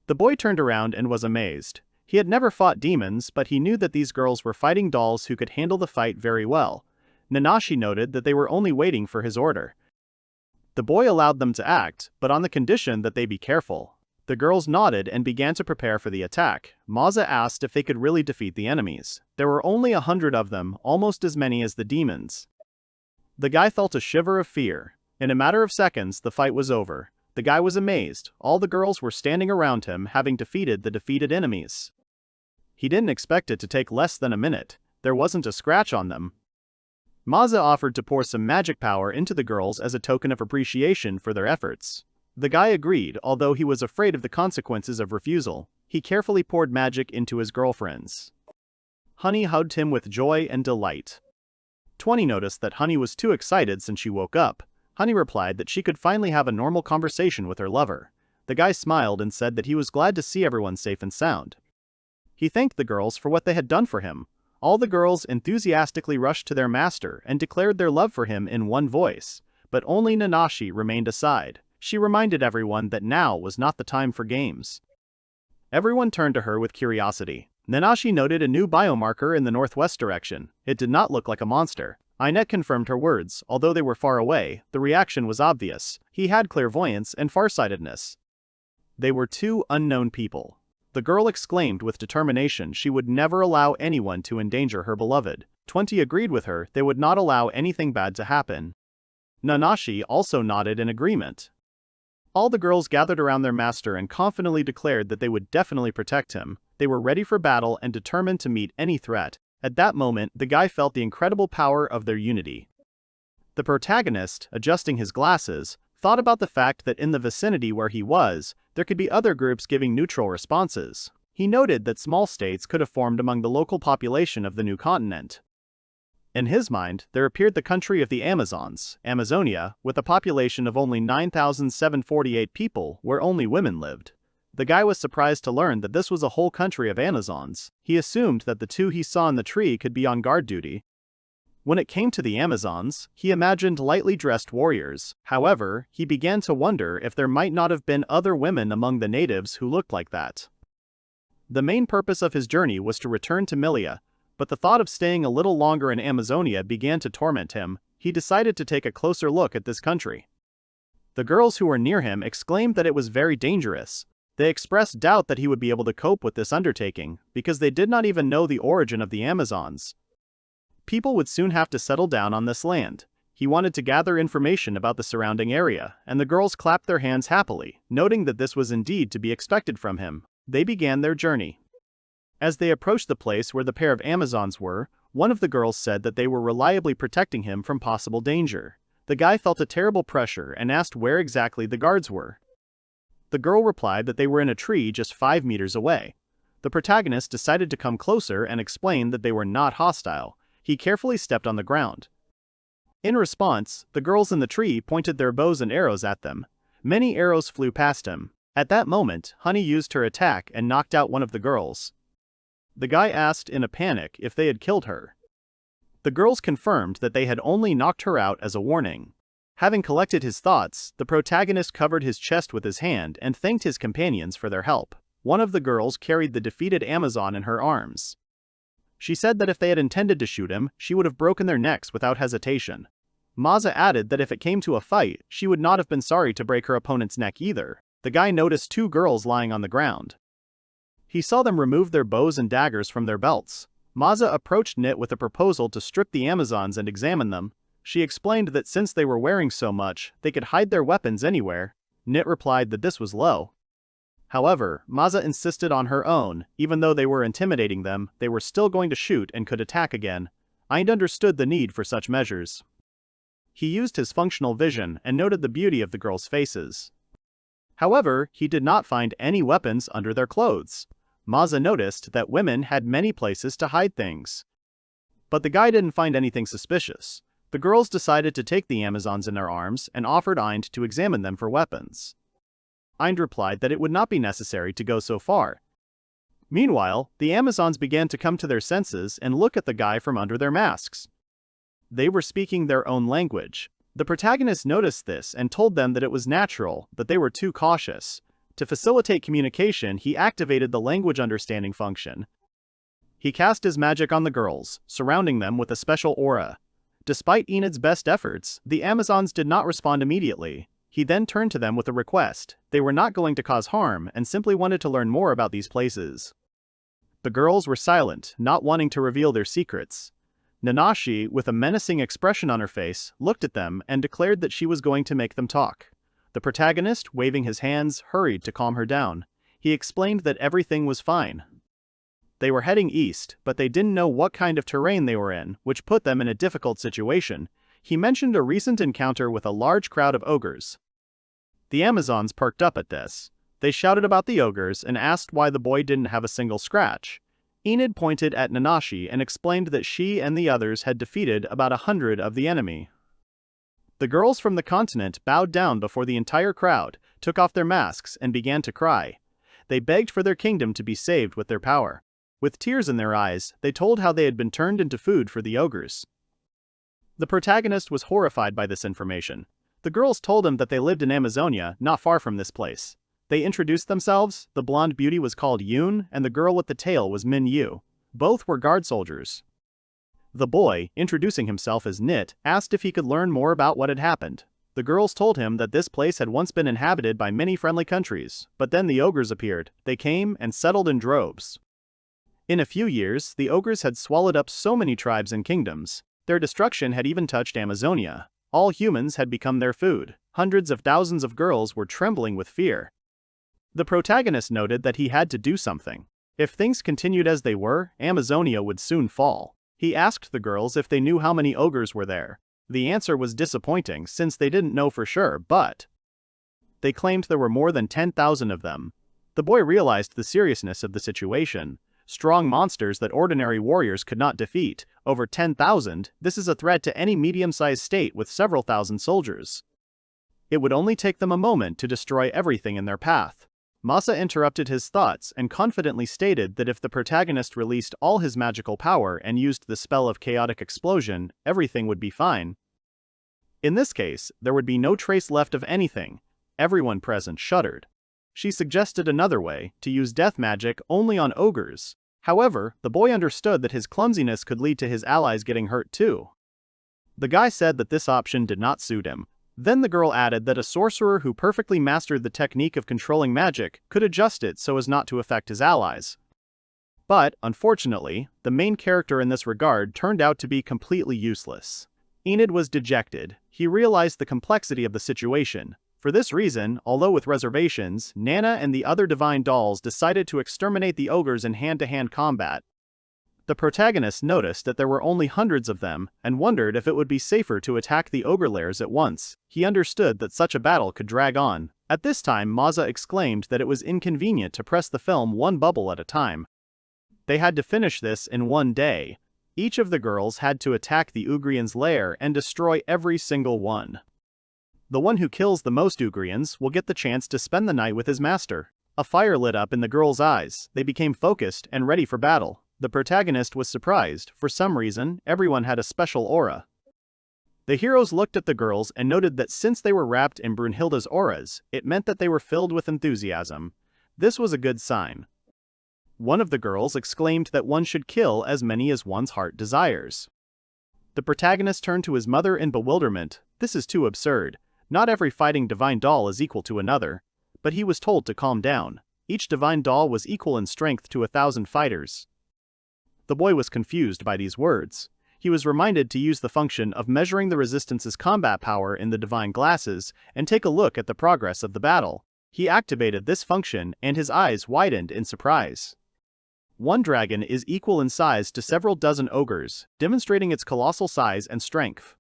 The boy turned around and was amazed. He had never fought demons, but he knew that these girls were fighting dolls who could handle the fight very well. Nanashi noted that they were only waiting for his order. The boy allowed them to act, but on the condition that they be careful. The girls nodded and began to prepare for the attack. Maza asked if they could really defeat the enemies. There were only 100 of them, almost as many as the demons. The guy felt a shiver of fear. In a matter of seconds, the fight was over. The guy was amazed. All the girls were standing around him, having defeated the defeated enemies. He didn't expect it to take less than a minute. There wasn't a scratch on them. Maza offered to pour some magic power into the girls as a token of appreciation for their efforts. The guy agreed, although he was afraid of the consequences of refusal. He carefully poured magic into his girlfriends. Honey hugged him with joy and delight. 20 noticed that Honey was too excited since she woke up. Honey replied that she could finally have a normal conversation with her lover. The guy smiled and said that he was glad to see everyone safe and sound. He thanked the girls for what they had done for him. All the girls enthusiastically rushed to their master and declared their love for him in one voice, but only Nanashi remained aside. She reminded everyone that now was not the time for games. Everyone turned to her with curiosity. Nanashi noted a new biomarker in the northwest direction. It did not look like a monster. Inet confirmed her words. Although they were far away, the reaction was obvious. He had clairvoyance and farsightedness. They were two unknown people. The girl exclaimed with determination she would never allow anyone to endanger her beloved. 20 agreed with her. They would not allow anything bad to happen. Nanashi also nodded in agreement. All the girls gathered around their master and confidently declared that they would definitely protect him. They were ready for battle and determined to meet any threat. At that moment, the guy felt the incredible power of their unity. The protagonist, adjusting his glasses, thought about the fact that in the vicinity where he was, there could be other groups giving neutral responses. He noted that small states could have formed among the local population of the new continent. In his mind, there appeared the country of the Amazons, Amazonia, with a population of only 9,748 people where only women lived. The guy was surprised to learn that this was a whole country of Amazons. He assumed that the two he saw in the tree could be on guard duty. When it came to the Amazons, he imagined lightly dressed warriors. However, he began to wonder if there might not have been other women among the natives who looked like that. The main purpose of his journey was to return to Amilia, but the thought of staying a little longer in Amazonia began to torment him. He decided to take a closer look at this country. The girls who were near him exclaimed that it was very dangerous. They expressed doubt that he would be able to cope with this undertaking, because they did not even know the origin of the Amazons. People would soon have to settle down on this land. He wanted to gather information about the surrounding area, and the girls clapped their hands happily, noting that this was indeed to be expected from him. They began their journey. As they approached the place where the pair of Amazons were, one of the girls said that they were reliably protecting him from possible danger. The guy felt a terrible pressure and asked where exactly the guards were. The girl replied that they were in a tree just 5 meters away. The protagonist decided to come closer and explain that they were not hostile. He carefully stepped on the ground. In response, the girls in the tree pointed their bows and arrows at them. Many arrows flew past him. At that moment, Honey used her attack and knocked out one of the girls. The guy asked in a panic if they had killed her. The girls confirmed that they had only knocked her out as a warning. Having collected his thoughts, the protagonist covered his chest with his hand and thanked his companions for their help. One of the girls carried the defeated Amazon in her arms. She said that if they had intended to shoot him, she would have broken their necks without hesitation. Maza added that if it came to a fight, she would not have been sorry to break her opponent's neck either. The guy noticed 2 girls lying on the ground. He saw them remove their bows and daggers from their belts. Maza approached Nit with a proposal to strip the Amazons and examine them. She explained that since they were wearing so much, they could hide their weapons anywhere. Nit replied that this was low. However, Maza insisted on her own. Even though they were intimidating them, they were still going to shoot and could attack again. Aind understood the need for such measures. He used his functional vision and noted the beauty of the girls' faces. However, he did not find any weapons under their clothes. Maza noticed that women had many places to hide things. But the guy didn't find anything suspicious. The girls decided to take the Amazons in their arms and offered Aind to examine them for weapons. Aind replied that it would not be necessary to go so far. Meanwhile, the Amazons began to come to their senses and look at the guy from under their masks. They were speaking their own language. The protagonist noticed this and told them that it was natural, but they were too cautious. To facilitate communication, he activated the language understanding function. He cast his magic on the girls, surrounding them with a special aura. Despite Enid's best efforts, the Amazons did not respond immediately. He then turned to them with a request. They were not going to cause harm and simply wanted to learn more about these places. The girls were silent, not wanting to reveal their secrets. Nanashi, with a menacing expression on her face, looked at them and declared that she was going to make them talk. The protagonist, waving his hands, hurried to calm her down. He explained that everything was fine. They were heading east, but they didn't know what kind of terrain they were in, which put them in a difficult situation. He mentioned a recent encounter with a large crowd of ogres. The Amazons perked up at this. They shouted about the ogres and asked why the boy didn't have a single scratch. Enid pointed at Nanashi and explained that she and the others had defeated about 100 of the enemy. The girls from the continent bowed down before the entire crowd, took off their masks, and began to cry. They begged for their kingdom to be saved with their power. With tears in their eyes, they told how they had been turned into food for the ogres. The protagonist was horrified by this information. The girls told him that they lived in Amazonia, not far from this place. They introduced themselves. The blonde beauty was called Yoon, and the girl with the tail was Min Yu. Both were guard soldiers. The boy, introducing himself as Nit, asked if he could learn more about what had happened. The girls told him that this place had once been inhabited by many friendly countries, but then the ogres appeared. They came and settled in droves. In a few years, the ogres had swallowed up so many tribes and kingdoms. Their destruction had even touched Amazonia. All humans had become their food. Hundreds of thousands of girls were trembling with fear. The protagonist noted that he had to do something. If things continued as they were, Amazonia would soon fall. He asked the girls if they knew how many ogres were there. The answer was disappointing since they didn't know for sure, but they claimed there were more than 10,000 of them. The boy realized the seriousness of the situation. Strong monsters that ordinary warriors could not defeat. Over 10,000, this is a threat to any medium-sized state with several thousand soldiers. It would only take them a moment to destroy everything in their path. Masa interrupted his thoughts and confidently stated that if the protagonist released all his magical power and used the spell of chaotic explosion, everything would be fine. In this case, there would be no trace left of anything. Everyone present shuddered. She suggested another way, to use death magic only on ogres. However, the boy understood that his clumsiness could lead to his allies getting hurt too. The guy said that this option did not suit him. Then the girl added that a sorcerer who perfectly mastered the technique of controlling magic could adjust it so as not to affect his allies. But, unfortunately, the main character in this regard turned out to be completely useless. Enid was dejected. He realized the complexity of the situation. For this reason, although with reservations, Nana and the other divine dolls decided to exterminate the ogres in hand-to-hand combat. The protagonist noticed that there were only hundreds of them, and wondered if it would be safer to attack the ogre lairs at once. He understood that such a battle could drag on. At this time, Maza exclaimed that it was inconvenient to press the film one bubble at a time. They had to finish this in one day. Each of the girls had to attack the Ugrian's lair and destroy every single one. The one who kills the most Ugrians will get the chance to spend the night with his master. A fire lit up in the girls' eyes. They became focused and ready for battle. The protagonist was surprised. For some reason, everyone had a special aura. The heroes looked at the girls and noted that since they were wrapped in Brunhilde's auras, it meant that they were filled with enthusiasm. This was a good sign. One of the girls exclaimed that one should kill as many as one's heart desires. The protagonist turned to his mother in bewilderment. This is too absurd. Not every fighting divine doll is equal to another. But he was told to calm down. Each divine doll was equal in strength to 1,000 fighters. The boy was confused by these words. He was reminded to use the function of measuring the resistance's combat power in the divine glasses and take a look at the progress of the battle. He activated this function and his eyes widened in surprise. One dragon is equal in size to several dozen ogres, demonstrating its colossal size and strength.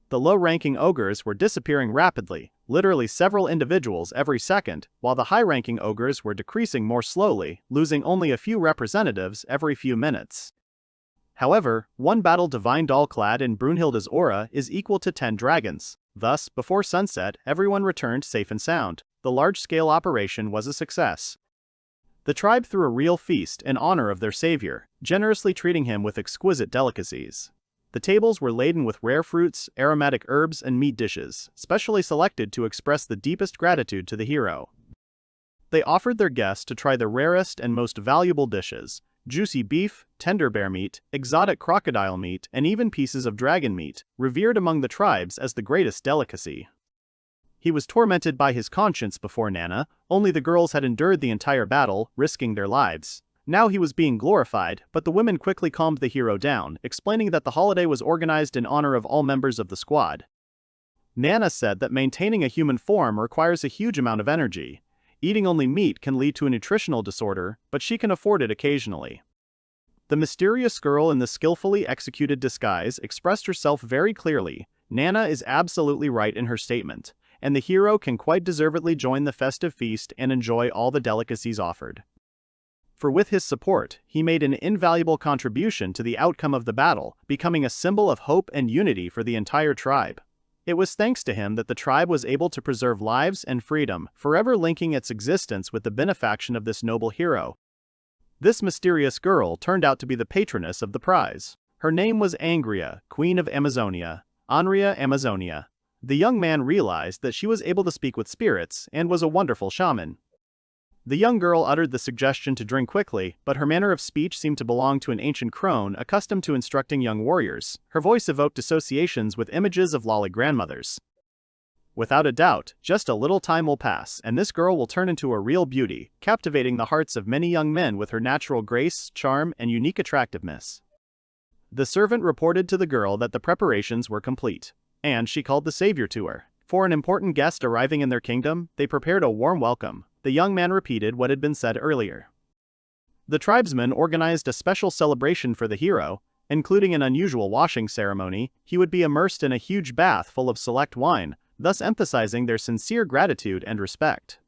The low-ranking ogres were disappearing rapidly, literally several individuals every second, while the high-ranking ogres were decreasing more slowly, losing only a few representatives every few minutes. However, one battle divine doll clad in Brunhilde's aura is equal to 10 dragons. Thus, before sunset, everyone returned safe and sound. The large-scale operation was a success. The tribe threw a real feast in honor of their savior, generously treating him with exquisite delicacies. The tables were laden with rare fruits, aromatic herbs, and meat dishes, specially selected to express the deepest gratitude to the hero. They offered their guests to try the rarest and most valuable dishes: juicy beef, tender bear meat, exotic crocodile meat, and even pieces of dragon meat, revered among the tribes as the greatest delicacy. He was tormented by his conscience before Nana. Only the girls had endured the entire battle, risking their lives. Now he was being glorified, but the women quickly calmed the hero down, explaining that the holiday was organized in honor of all members of the squad. Nana said that maintaining a human form requires a huge amount of energy. Eating only meat can lead to a nutritional disorder, but she can afford it occasionally. The mysterious girl in the skillfully executed disguise expressed herself very clearly. Nana is absolutely right in her statement, and the hero can quite deservedly join the festive feast and enjoy all the delicacies offered. For with his support, he made an invaluable contribution to the outcome of the battle, becoming a symbol of hope and unity for the entire tribe. It was thanks to him that the tribe was able to preserve lives and freedom, forever linking its existence with the benefaction of this noble hero. This mysterious girl turned out to be the patroness of the prize. Her name was Angria, Queen of Amazonia, Anria Amazonia. The young man realized that she was able to speak with spirits and was a wonderful shaman. The young girl uttered the suggestion to drink quickly, but her manner of speech seemed to belong to an ancient crone accustomed to instructing young warriors. Her voice evoked associations with images of lolly grandmothers. Without a doubt, just a little time will pass, and this girl will turn into a real beauty, captivating the hearts of many young men with her natural grace, charm, and unique attractiveness. The servant reported to the girl that the preparations were complete, and she called the savior to her. For an important guest arriving in their kingdom, they prepared a warm welcome. The young man repeated what had been said earlier. The tribesmen organized a special celebration for the hero, including an unusual washing ceremony. He would be immersed in a huge bath full of select wine, thus emphasizing their sincere gratitude and respect.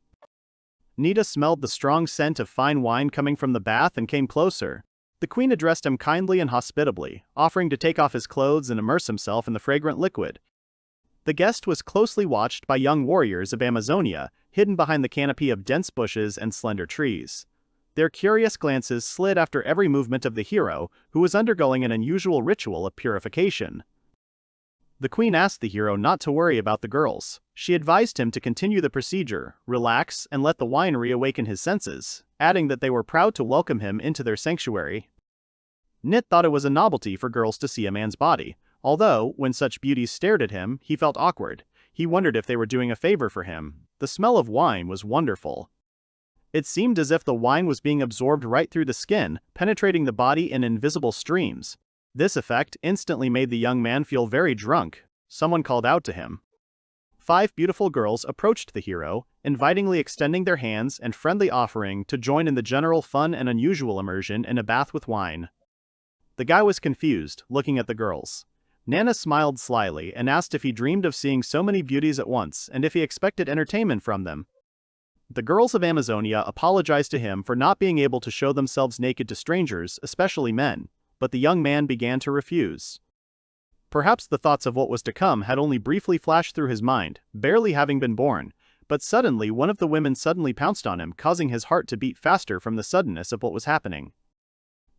Nita smelled the strong scent of fine wine coming from the bath and came closer. The queen addressed him kindly and hospitably, offering to take off his clothes and immerse himself in the fragrant liquid. The guest was closely watched by young warriors of Amazonia, hidden behind the canopy of dense bushes and slender trees. Their curious glances slid after every movement of the hero, who was undergoing an unusual ritual of purification. The queen asked the hero not to worry about the girls. She advised him to continue the procedure, relax, and let the wine reawaken his senses, adding that they were proud to welcome him into their sanctuary. Nit thought it was a novelty for girls to see a man's body, although, when such beauties stared at him, he felt awkward. He wondered if they were doing a favor for him. The smell of wine was wonderful. It seemed as if the wine was being absorbed right through the skin, penetrating the body in invisible streams. This effect instantly made the young man feel very drunk. Someone called out to him. 5 beautiful girls approached the hero, invitingly extending their hands and friendly offering to join in the general fun and unusual immersion in a bath with wine. The guy was confused, looking at the girls. Nana smiled slyly and asked if he dreamed of seeing so many beauties at once and if he expected entertainment from them. The girls of Amazonia apologized to him for not being able to show themselves naked to strangers, especially men, but the young man began to refuse. Perhaps the thoughts of what was to come had only briefly flashed through his mind, barely having been born, but suddenly one of the women suddenly pounced on him, causing his heart to beat faster from the suddenness of what was happening.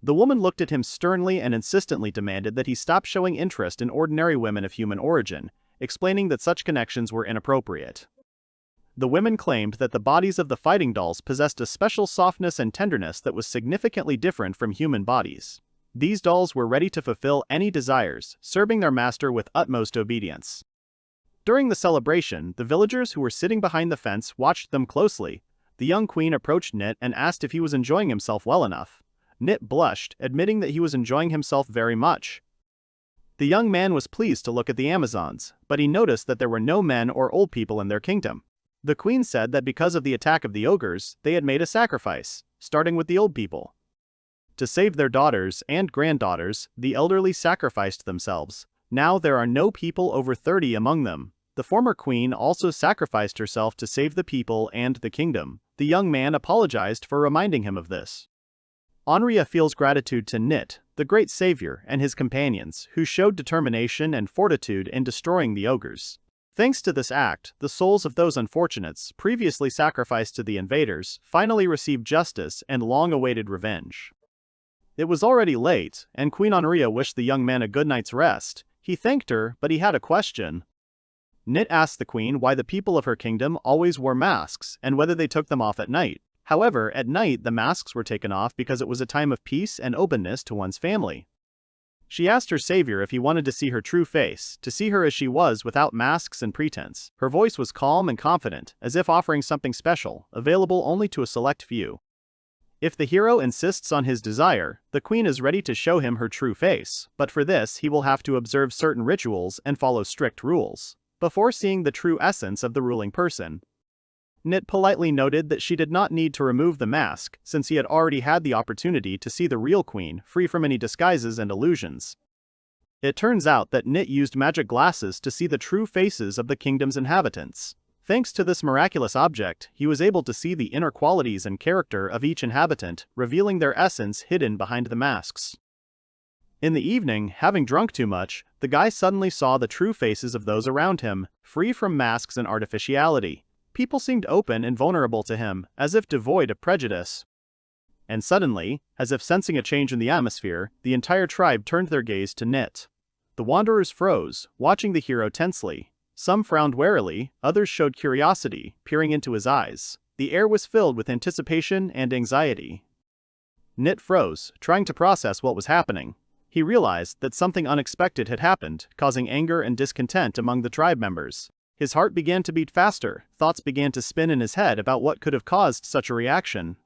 The woman looked at him sternly and insistently demanded that he stop showing interest in ordinary women of human origin, explaining that such connections were inappropriate. The women claimed that the bodies of the fighting dolls possessed a special softness and tenderness that was significantly different from human bodies. These dolls were ready to fulfill any desires, serving their master with utmost obedience. During the celebration, the villagers who were sitting behind the fence watched them closely. The young queen approached Nit and asked if he was enjoying himself well enough. Nit blushed, admitting that he was enjoying himself very much. The young man was pleased to look at the Amazons, but he noticed that there were no men or old people in their kingdom. The queen said that because of the attack of the ogres, they had made a sacrifice, starting with the old people. To save their daughters and granddaughters, the elderly sacrificed themselves. Now there are no people over 30 among them. The former queen also sacrificed herself to save the people and the kingdom. The young man apologized for reminding him of this. Anria feels gratitude to Nit, the great savior, and his companions, who showed determination and fortitude in destroying the ogres. Thanks to this act, the souls of those unfortunates, previously sacrificed to the invaders, finally received justice and long-awaited revenge. It was already late, and Queen Anria wished the young man a good night's rest. He thanked her, but he had a question. Nit asked the queen why the people of her kingdom always wore masks and whether they took them off at night. However, at night the masks were taken off because it was a time of peace and openness to one's family. She asked her savior if he wanted to see her true face, to see her as she was without masks and pretense. Her voice was calm and confident, as if offering something special, available only to a select few. If the hero insists on his desire, the queen is ready to show him her true face, but for this he will have to observe certain rituals and follow strict rules, before seeing the true essence of the ruling person. Nit politely noted that she did not need to remove the mask, since he had already had the opportunity to see the real queen, free from any disguises and illusions. It turns out that Nit used magic glasses to see the true faces of the kingdom's inhabitants. Thanks to this miraculous object, he was able to see the inner qualities and character of each inhabitant, revealing their essence hidden behind the masks. In the evening, having drunk too much, the guy suddenly saw the true faces of those around him, free from masks and artificiality. People seemed open and vulnerable to him, as if devoid of prejudice. And suddenly, as if sensing a change in the atmosphere, the entire tribe turned their gaze to Nit. The wanderers froze, watching the hero tensely. Some frowned warily, others showed curiosity, peering into his eyes. The air was filled with anticipation and anxiety. Nit froze, trying to process what was happening. He realized that something unexpected had happened, causing anger and discontent among the tribe members. His heart began to beat faster, thoughts began to spin in his head about what could have caused such a reaction.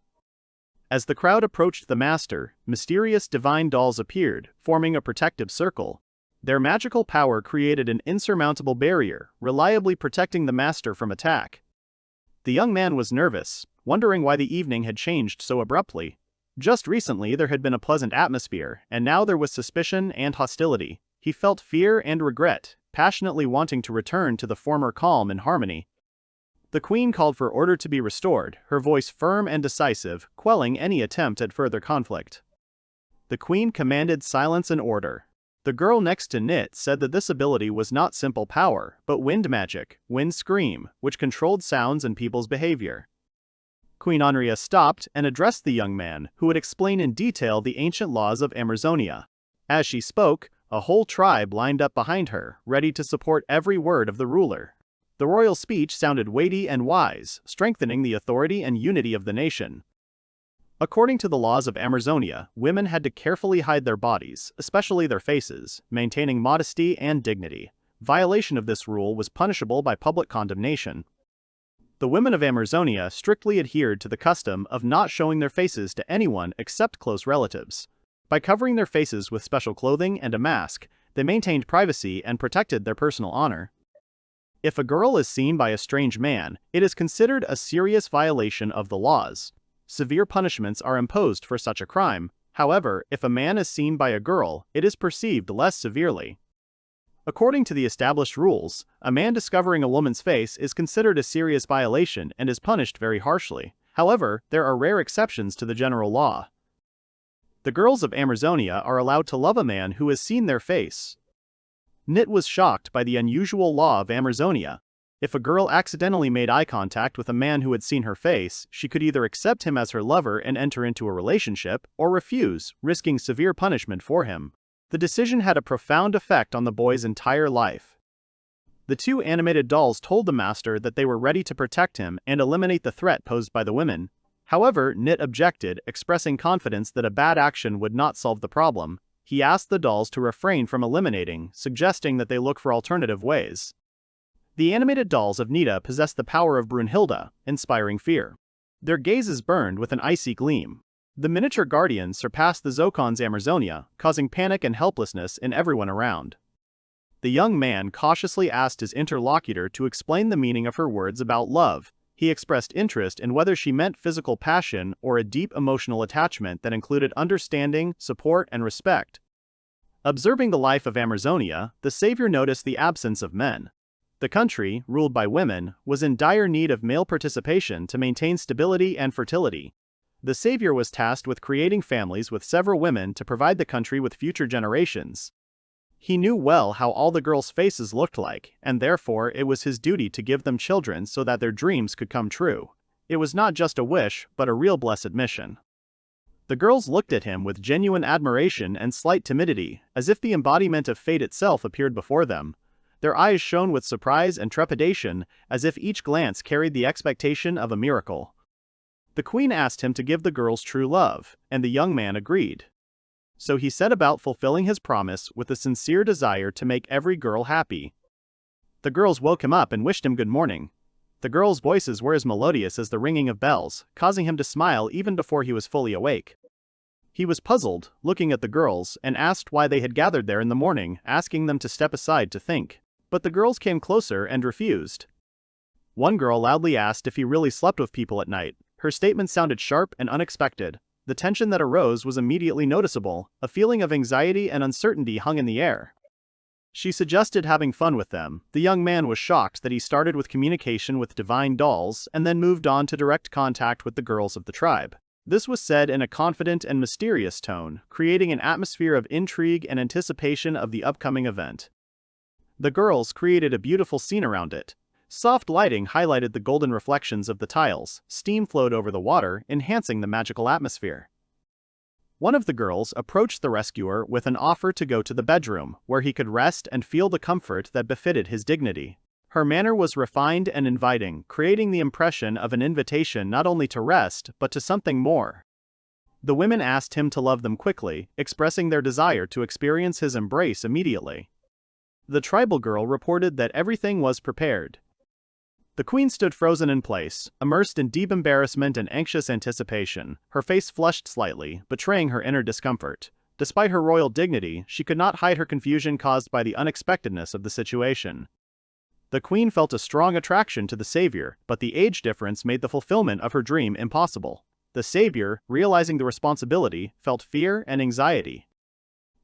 As the crowd approached the master, mysterious divine dolls appeared, forming a protective circle. Their magical power created an insurmountable barrier, reliably protecting the master from attack. The young man was nervous, wondering why the evening had changed so abruptly. Just recently there had been a pleasant atmosphere, and now there was suspicion and hostility. He felt fear and regret, passionately wanting to return to the former calm and harmony. The queen called for order to be restored, her voice firm and decisive, quelling any attempt at further conflict. The queen commanded silence and order. The girl next to Nit said that this ability was not simple power, but wind magic, wind scream, which controlled sounds and people's behavior. Queen Anria stopped and addressed the young man, who would explain in detail the ancient laws of Amazonia. As she spoke, a whole tribe lined up behind her, ready to support every word of the ruler. The royal speech sounded weighty and wise, strengthening the authority and unity of the nation. According to the laws of Amazonia, women had to carefully hide their bodies, especially their faces, maintaining modesty and dignity. Violation of this rule was punishable by public condemnation. The women of Amazonia strictly adhered to the custom of not showing their faces to anyone except close relatives. By covering their faces with special clothing and a mask, they maintained privacy and protected their personal honor. If a girl is seen by a strange man, it is considered a serious violation of the laws. Severe punishments are imposed for such a crime. However, if a man is seen by a girl, it is perceived less severely. According to the established rules, a man discovering a woman's face is considered a serious violation and is punished very harshly. However, there are rare exceptions to the general law. The girls of Amazonia are allowed to love a man who has seen their face. Nit was shocked by the unusual law of Amazonia. If a girl accidentally made eye contact with a man who had seen her face, she could either accept him as her lover and enter into a relationship, or refuse, risking severe punishment for him. The decision had a profound effect on the boy's entire life. The two animated dolls told the master that they were ready to protect him and eliminate the threat posed by the women. However, Nit objected, expressing confidence that a bad action would not solve the problem. He asked the dolls to refrain from eliminating, suggesting that they look for alternative ways. The animated dolls of Nita possessed the power of Brunhilde, inspiring fear. Their gazes burned with an icy gleam. The miniature guardians surpassed the Zokon's Amazonia, causing panic and helplessness in everyone around. The young man cautiously asked his interlocutor to explain the meaning of her words about love. He expressed interest in whether she meant physical passion or a deep emotional attachment that included understanding, support, and respect. Observing the life of Amazonia, the savior noticed the absence of men. The country, ruled by women, was in dire need of male participation to maintain stability and fertility. The savior was tasked with creating families with several women to provide the country with future generations. He knew well how all the girls' faces looked like, and therefore it was his duty to give them children so that their dreams could come true. It was not just a wish, but a real blessed mission. The girls looked at him with genuine admiration and slight timidity, as if the embodiment of fate itself appeared before them. Their eyes shone with surprise and trepidation, as if each glance carried the expectation of a miracle. The queen asked him to give the girls true love, and the young man agreed. So he set about fulfilling his promise with a sincere desire to make every girl happy. The girls woke him up and wished him good morning. The girls' voices were as melodious as the ringing of bells, causing him to smile even before he was fully awake. He was puzzled, looking at the girls, and asked why they had gathered there in the morning, asking them to step aside to think. But the girls came closer and refused. One girl loudly asked if he really slept with people at night. Her statement sounded sharp and unexpected. The tension that arose was immediately noticeable. A feeling of anxiety and uncertainty hung in the air. She suggested having fun with them. The young man was shocked that he started with communication with divine dolls and then moved on to direct contact with the girls of the tribe. This was said in a confident and mysterious tone, creating an atmosphere of intrigue and anticipation of the upcoming event. The girls created a beautiful scene around it. Soft lighting highlighted the golden reflections of the tiles, steam flowed over the water, enhancing the magical atmosphere. One of the girls approached the rescuer with an offer to go to the bedroom, where he could rest and feel the comfort that befitted his dignity. Her manner was refined and inviting, creating the impression of an invitation not only to rest, but to something more. The women asked him to love them quickly, expressing their desire to experience his embrace immediately. The tribal girl reported that everything was prepared. The queen stood frozen in place, immersed in deep embarrassment and anxious anticipation. Her face flushed slightly, betraying her inner discomfort. Despite her royal dignity, she could not hide her confusion caused by the unexpectedness of the situation. The queen felt a strong attraction to the savior, but the age difference made the fulfillment of her dream impossible. The savior, realizing the responsibility, felt fear and anxiety.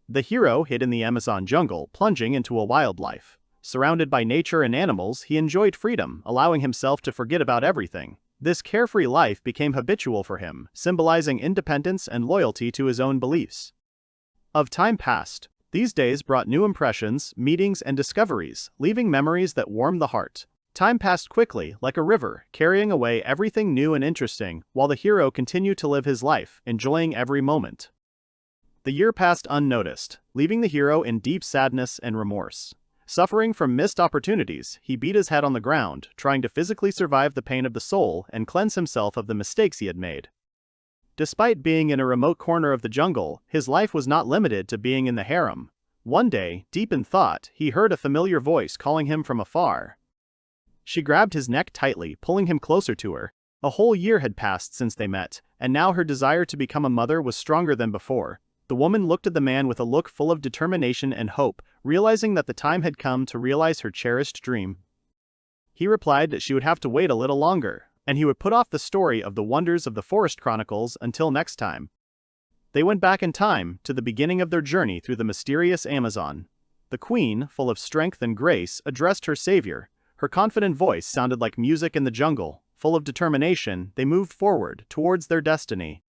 The hero hid in the Amazon jungle, plunging into a wildlife. Surrounded by nature and animals, he enjoyed freedom, allowing himself to forget about everything. This carefree life became habitual for him, symbolizing independence and loyalty to his own beliefs. Of time passed. These days brought new impressions, meetings, and discoveries, leaving memories that warmed the heart. Time passed quickly, like a river, carrying away everything new and interesting, while the hero continued to live his life, enjoying every moment. The year passed unnoticed, leaving the hero in deep sadness and remorse. Suffering from missed opportunities, he beat his head on the ground, trying to physically survive the pain of the soul and cleanse himself of the mistakes he had made. Despite being in a remote corner of the jungle, his life was not limited to being in the harem. One day, deep in thought, he heard a familiar voice calling him from afar. She grabbed his neck tightly, pulling him closer to her. A whole year had passed since they met, and now her desire to become a mother was stronger than before. The woman looked at the man with a look full of determination and hope, realizing that the time had come to realize her cherished dream. He replied that she would have to wait a little longer, and he would put off the story of the wonders of the Forest Chronicles until next time. They went back in time, to the beginning of their journey through the mysterious Amazon. The queen, full of strength and grace, addressed her savior. Her confident voice sounded like music in the jungle. Full of determination, they moved forward, towards their destiny.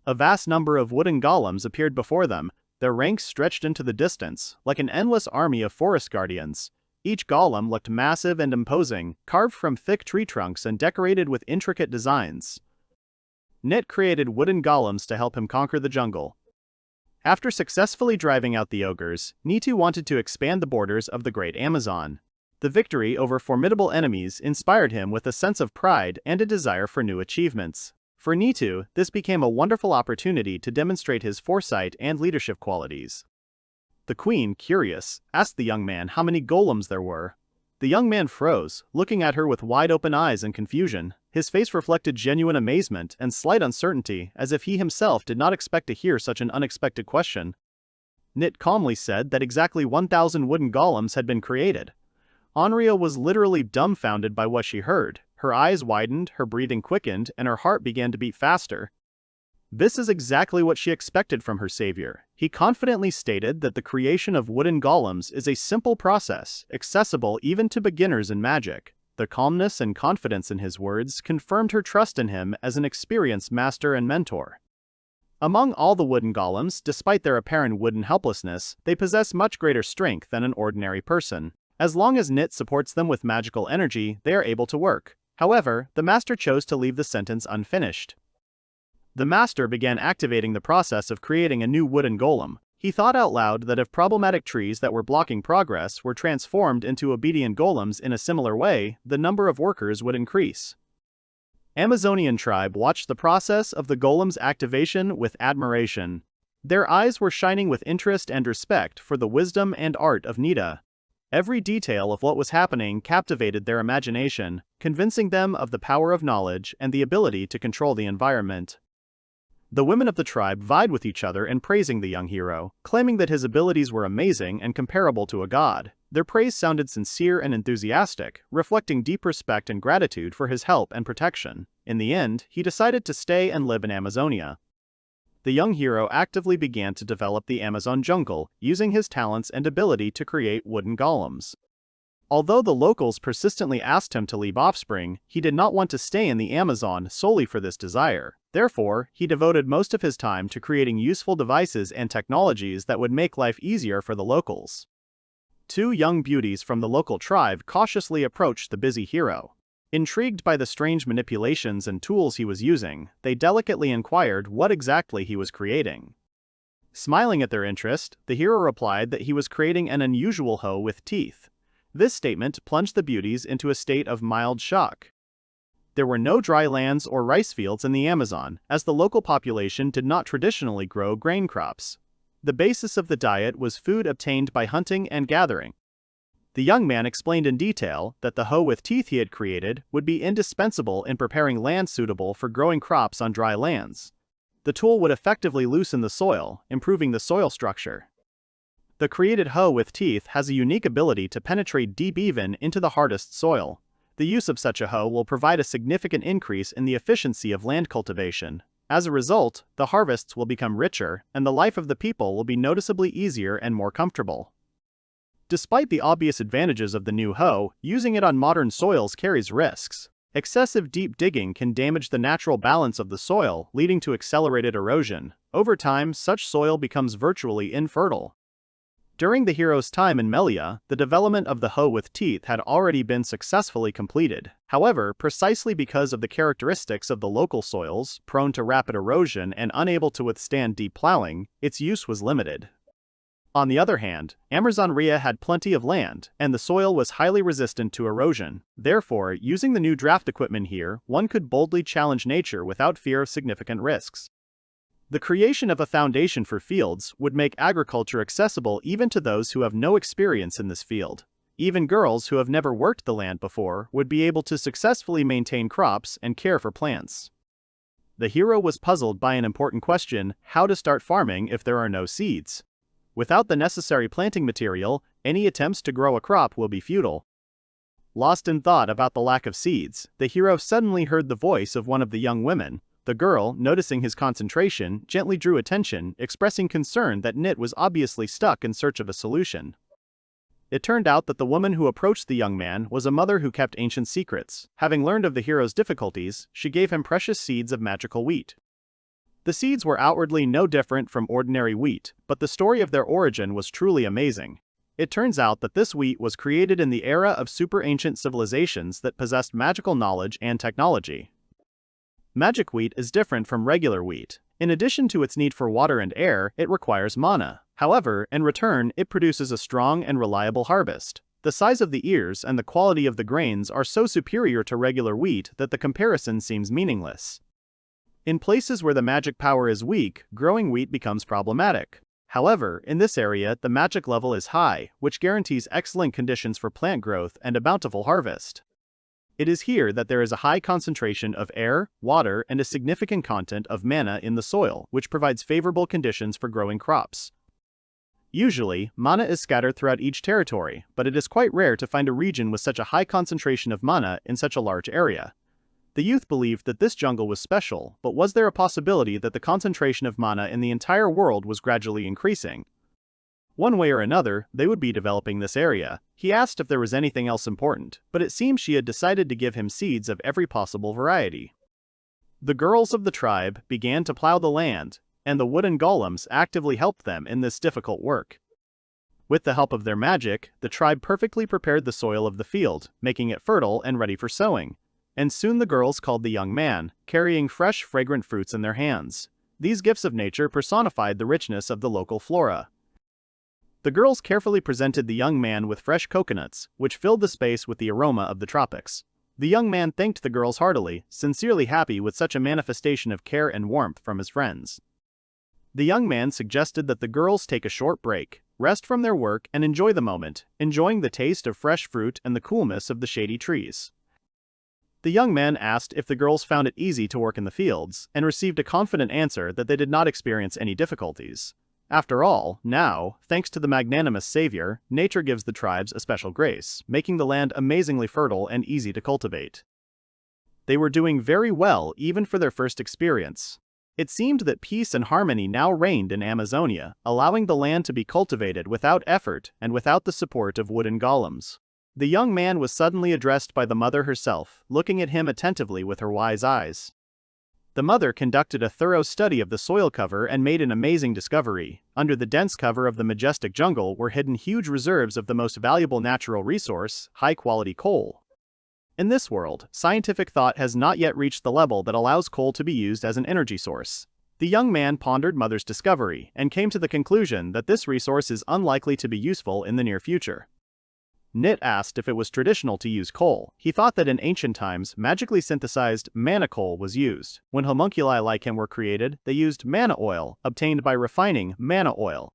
A vast number of wooden golems appeared before them, their ranks stretched into the distance, like an endless army of forest guardians. Each golem looked massive and imposing, carved from thick tree trunks and decorated with intricate designs. Nit created wooden golems to help him conquer the jungle. After successfully driving out the ogres, Nitu wanted to expand the borders of the Great Amazon. The victory over formidable enemies inspired him with a sense of pride and a desire for new achievements. For Nitu, this became a wonderful opportunity to demonstrate his foresight and leadership qualities. The queen, curious, asked the young man how many golems there were. The young man froze, looking at her with wide-open eyes in confusion. His face reflected genuine amazement and slight uncertainty, as if he himself did not expect to hear such an unexpected question. Nit calmly said that exactly 1,000 wooden golems had been created. Onryo was literally dumbfounded by what she heard. Her eyes widened, her breathing quickened, and her heart began to beat faster. This is exactly what she expected from her savior. He confidently stated that the creation of wooden golems is a simple process, accessible even to beginners in magic. The calmness and confidence in his words confirmed her trust in him as an experienced master and mentor. Among all the wooden golems, despite their apparent wooden helplessness, they possess much greater strength than an ordinary person. As long as Nit supports them with magical energy, they are able to work. However, the master chose to leave the sentence unfinished. The master began activating the process of creating a new wooden golem. He thought out loud that if problematic trees that were blocking progress were transformed into obedient golems in a similar way, the number of workers would increase. Amazonian tribe watched the process of the golem's activation with admiration. Their eyes were shining with interest and respect for the wisdom and art of Nita. Every detail of what was happening captivated their imagination, convincing them of the power of knowledge and the ability to control the environment. The women of the tribe vied with each other in praising the young hero, claiming that his abilities were amazing and comparable to a god. Their praise sounded sincere and enthusiastic, reflecting deep respect and gratitude for his help and protection. In the end, he decided to stay and live in Amazonia. The young hero actively began to develop the Amazon jungle, using his talents and ability to create wooden golems. Although the locals persistently asked him to leave offspring, he did not want to stay in the Amazon solely for this desire. Therefore, he devoted most of his time to creating useful devices and technologies that would make life easier for the locals. Two young beauties from the local tribe cautiously approached the busy hero. Intrigued by the strange manipulations and tools he was using, they delicately inquired what exactly he was creating. Smiling at their interest, the hero replied that he was creating an unusual hoe with teeth. This statement plunged the beauties into a state of mild shock. There were no dry lands or rice fields in the Amazon, as the local population did not traditionally grow grain crops. The basis of the diet was food obtained by hunting and gathering. The young man explained in detail that the hoe with teeth he had created would be indispensable in preparing land suitable for growing crops on dry lands. The tool would effectively loosen the soil, improving the soil structure. The created hoe with teeth has a unique ability to penetrate deep even into the hardest soil. The use of such a hoe will provide a significant increase in the efficiency of land cultivation. As a result, the harvests will become richer, and the life of the people will be noticeably easier and more comfortable. Despite the obvious advantages of the new hoe, using it on modern soils carries risks. Excessive deep digging can damage the natural balance of the soil, leading to accelerated erosion. Over time, such soil becomes virtually infertile. During the hero's time in Melia, the development of the hoe with teeth had already been successfully completed. However, precisely because of the characteristics of the local soils, prone to rapid erosion and unable to withstand deep plowing, its use was limited. On the other hand, Amazonia had plenty of land, and the soil was highly resistant to erosion. Therefore, using the new draft equipment here, one could boldly challenge nature without fear of significant risks. The creation of a foundation for fields would make agriculture accessible even to those who have no experience in this field. Even girls who have never worked the land before would be able to successfully maintain crops and care for plants. The hero was puzzled by an important question: how to start farming if there are no seeds. Without the necessary planting material, any attempts to grow a crop will be futile. Lost in thought about the lack of seeds, the hero suddenly heard the voice of one of the young women. The girl, noticing his concentration, gently drew attention, expressing concern that Nit was obviously stuck in search of a solution. It turned out that the woman who approached the young man was a mother who kept ancient secrets. Having learned of the hero's difficulties, she gave him precious seeds of magical wheat. The seeds were outwardly no different from ordinary wheat, but the story of their origin was truly amazing. It turns out that this wheat was created in the era of super ancient civilizations that possessed magical knowledge and technology. Magic wheat is different from regular wheat. In addition to its need for water and air, it requires mana. However, in return, it produces a strong and reliable harvest. The size of the ears and the quality of the grains are so superior to regular wheat that the comparison seems meaningless. In places where the magic power is weak, growing wheat becomes problematic. However, in this area, the magic level is high, which guarantees excellent conditions for plant growth and a bountiful harvest. It is here that there is a high concentration of air, water, and a significant content of mana in the soil, which provides favorable conditions for growing crops. Usually, mana is scattered throughout each territory, but it is quite rare to find a region with such a high concentration of mana in such a large area. The youth believed that this jungle was special, but was there a possibility that the concentration of mana in the entire world was gradually increasing? One way or another, they would be developing this area. He asked if there was anything else important, but it seemed she had decided to give him seeds of every possible variety. The girls of the tribe began to plow the land, and the wooden golems actively helped them in this difficult work. With the help of their magic, the tribe perfectly prepared the soil of the field, making it fertile and ready for sowing. And soon the girls called the young man, carrying fresh, fragrant fruits in their hands. These gifts of nature personified the richness of the local flora. The girls carefully presented the young man with fresh coconuts, which filled the space with the aroma of the tropics. The young man thanked the girls heartily, sincerely happy with such a manifestation of care and warmth from his friends. The young man suggested that the girls take a short break, rest from their work, and enjoy the moment, enjoying the taste of fresh fruit and the coolness of the shady trees. The young man asked if the girls found it easy to work in the fields, and received a confident answer that they did not experience any difficulties. After all, now, thanks to the magnanimous savior, nature gives the tribes a special grace, making the land amazingly fertile and easy to cultivate. They were doing very well even for their first experience. It seemed that peace and harmony now reigned in Amazonia, allowing the land to be cultivated without effort and without the support of wooden golems. The young man was suddenly addressed by the mother herself, looking at him attentively with her wise eyes. The mother conducted a thorough study of the soil cover and made an amazing discovery. Under the dense cover of the majestic jungle were hidden huge reserves of the most valuable natural resource, high-quality coal. In this world, scientific thought has not yet reached the level that allows coal to be used as an energy source. The young man pondered mother's discovery and came to the conclusion that this resource is unlikely to be useful in the near future. Nit asked if it was traditional to use coal. He thought that in ancient times, magically synthesized mana coal was used. When homunculi like him were created, they used mana oil, obtained by refining mana oil.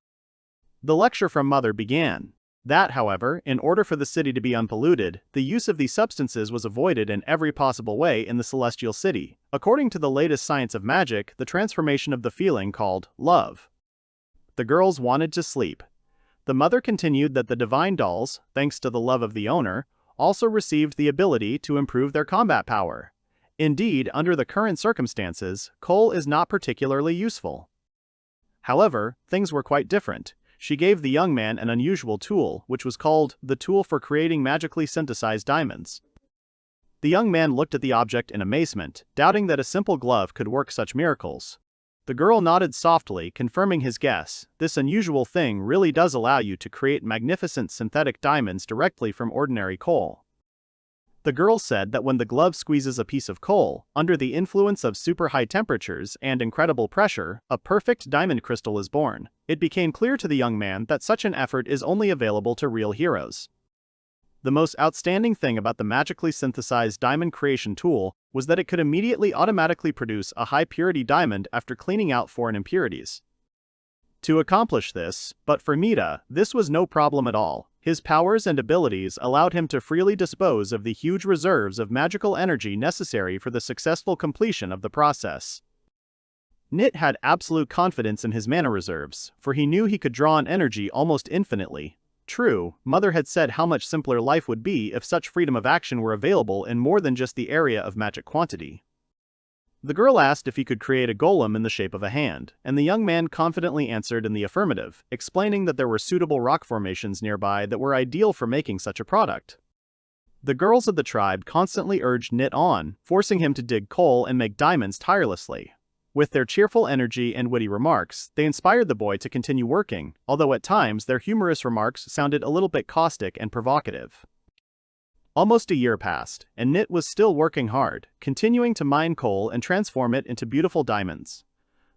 The lecture from mother began. That, however, in order for the city to be unpolluted, the use of these substances was avoided in every possible way in the celestial city. According to the latest science of magic, the transformation of the feeling called love. The girls wanted to sleep. The mother continued that the divine dolls, thanks to the love of the owner, also received the ability to improve their combat power. Indeed, under the current circumstances, coal is not particularly useful. However, things were quite different. She gave the young man an unusual tool, which was called the tool for creating magically synthesized diamonds. The young man looked at the object in amazement, doubting that a simple glove could work such miracles. The girl nodded softly, confirming his guess. This unusual thing really does allow you to create magnificent synthetic diamonds directly from ordinary coal. The girl said that when the glove squeezes a piece of coal, under the influence of super high temperatures and incredible pressure, a perfect diamond crystal is born. It became clear to the young man that such an effort is only available to real heroes. The most outstanding thing about the magically synthesized diamond creation tool was that it could immediately automatically produce a high-purity diamond after cleaning out foreign impurities. To accomplish this, but for Mita, this was no problem at all. His powers and abilities allowed him to freely dispose of the huge reserves of magical energy necessary for the successful completion of the process. Nit had absolute confidence in his mana reserves, for he knew he could draw on energy almost infinitely. True, mother had said how much simpler life would be if such freedom of action were available in more than just the area of magic quantity. The girl asked if he could create a golem in the shape of a hand, and the young man confidently answered in the affirmative, explaining that there were suitable rock formations nearby that were ideal for making such a product. The girls of the tribe constantly urged Nit on, forcing him to dig coal and make diamonds tirelessly. With their cheerful energy and witty remarks, they inspired the boy to continue working, although at times their humorous remarks sounded a little bit caustic and provocative. Almost a year passed, and Nit was still working hard, continuing to mine coal and transform it into beautiful diamonds.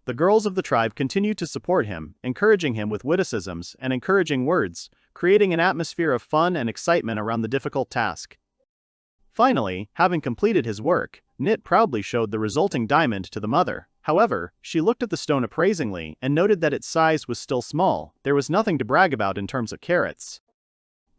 The girls of the tribe continued to support him, encouraging him with witticisms and encouraging words, creating an atmosphere of fun and excitement around the difficult task. Finally, having completed his work, Nit proudly showed the resulting diamond to the mother. However, she looked at the stone appraisingly and noted that its size was still small. There was nothing to brag about in terms of carats.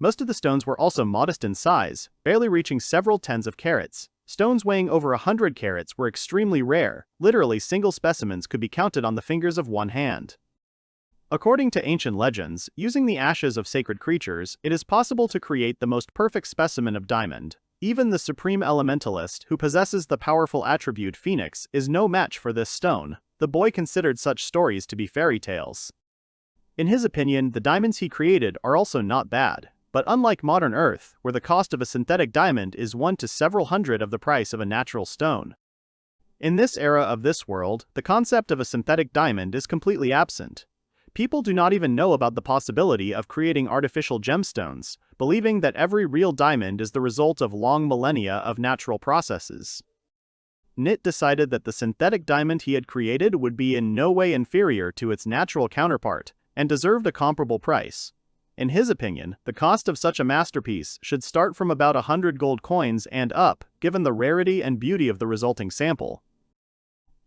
Most of the stones were also modest in size, barely reaching several tens of carats. Stones weighing over 100 carats were extremely rare. Literally, single specimens could be counted on the fingers of one hand. According to ancient legends, using the ashes of sacred creatures, it is possible to create the most perfect specimen of diamond. Even the supreme elementalist, who possesses the powerful attribute Phoenix, is no match for this stone. The boy considered such stories to be fairy tales. In his opinion, the diamonds he created are also not bad. But unlike modern Earth, where the cost of a synthetic diamond is 1 to several hundred of the price of a natural stone. In this era of this world, the concept of a synthetic diamond is completely absent. People do not even know about the possibility of creating artificial gemstones, believing that every real diamond is the result of long millennia of natural processes. Nit decided that the synthetic diamond he had created would be in no way inferior to its natural counterpart, and deserved a comparable price. In his opinion, the cost of such a masterpiece should start from about 100 gold coins and up, given the rarity and beauty of the resulting sample.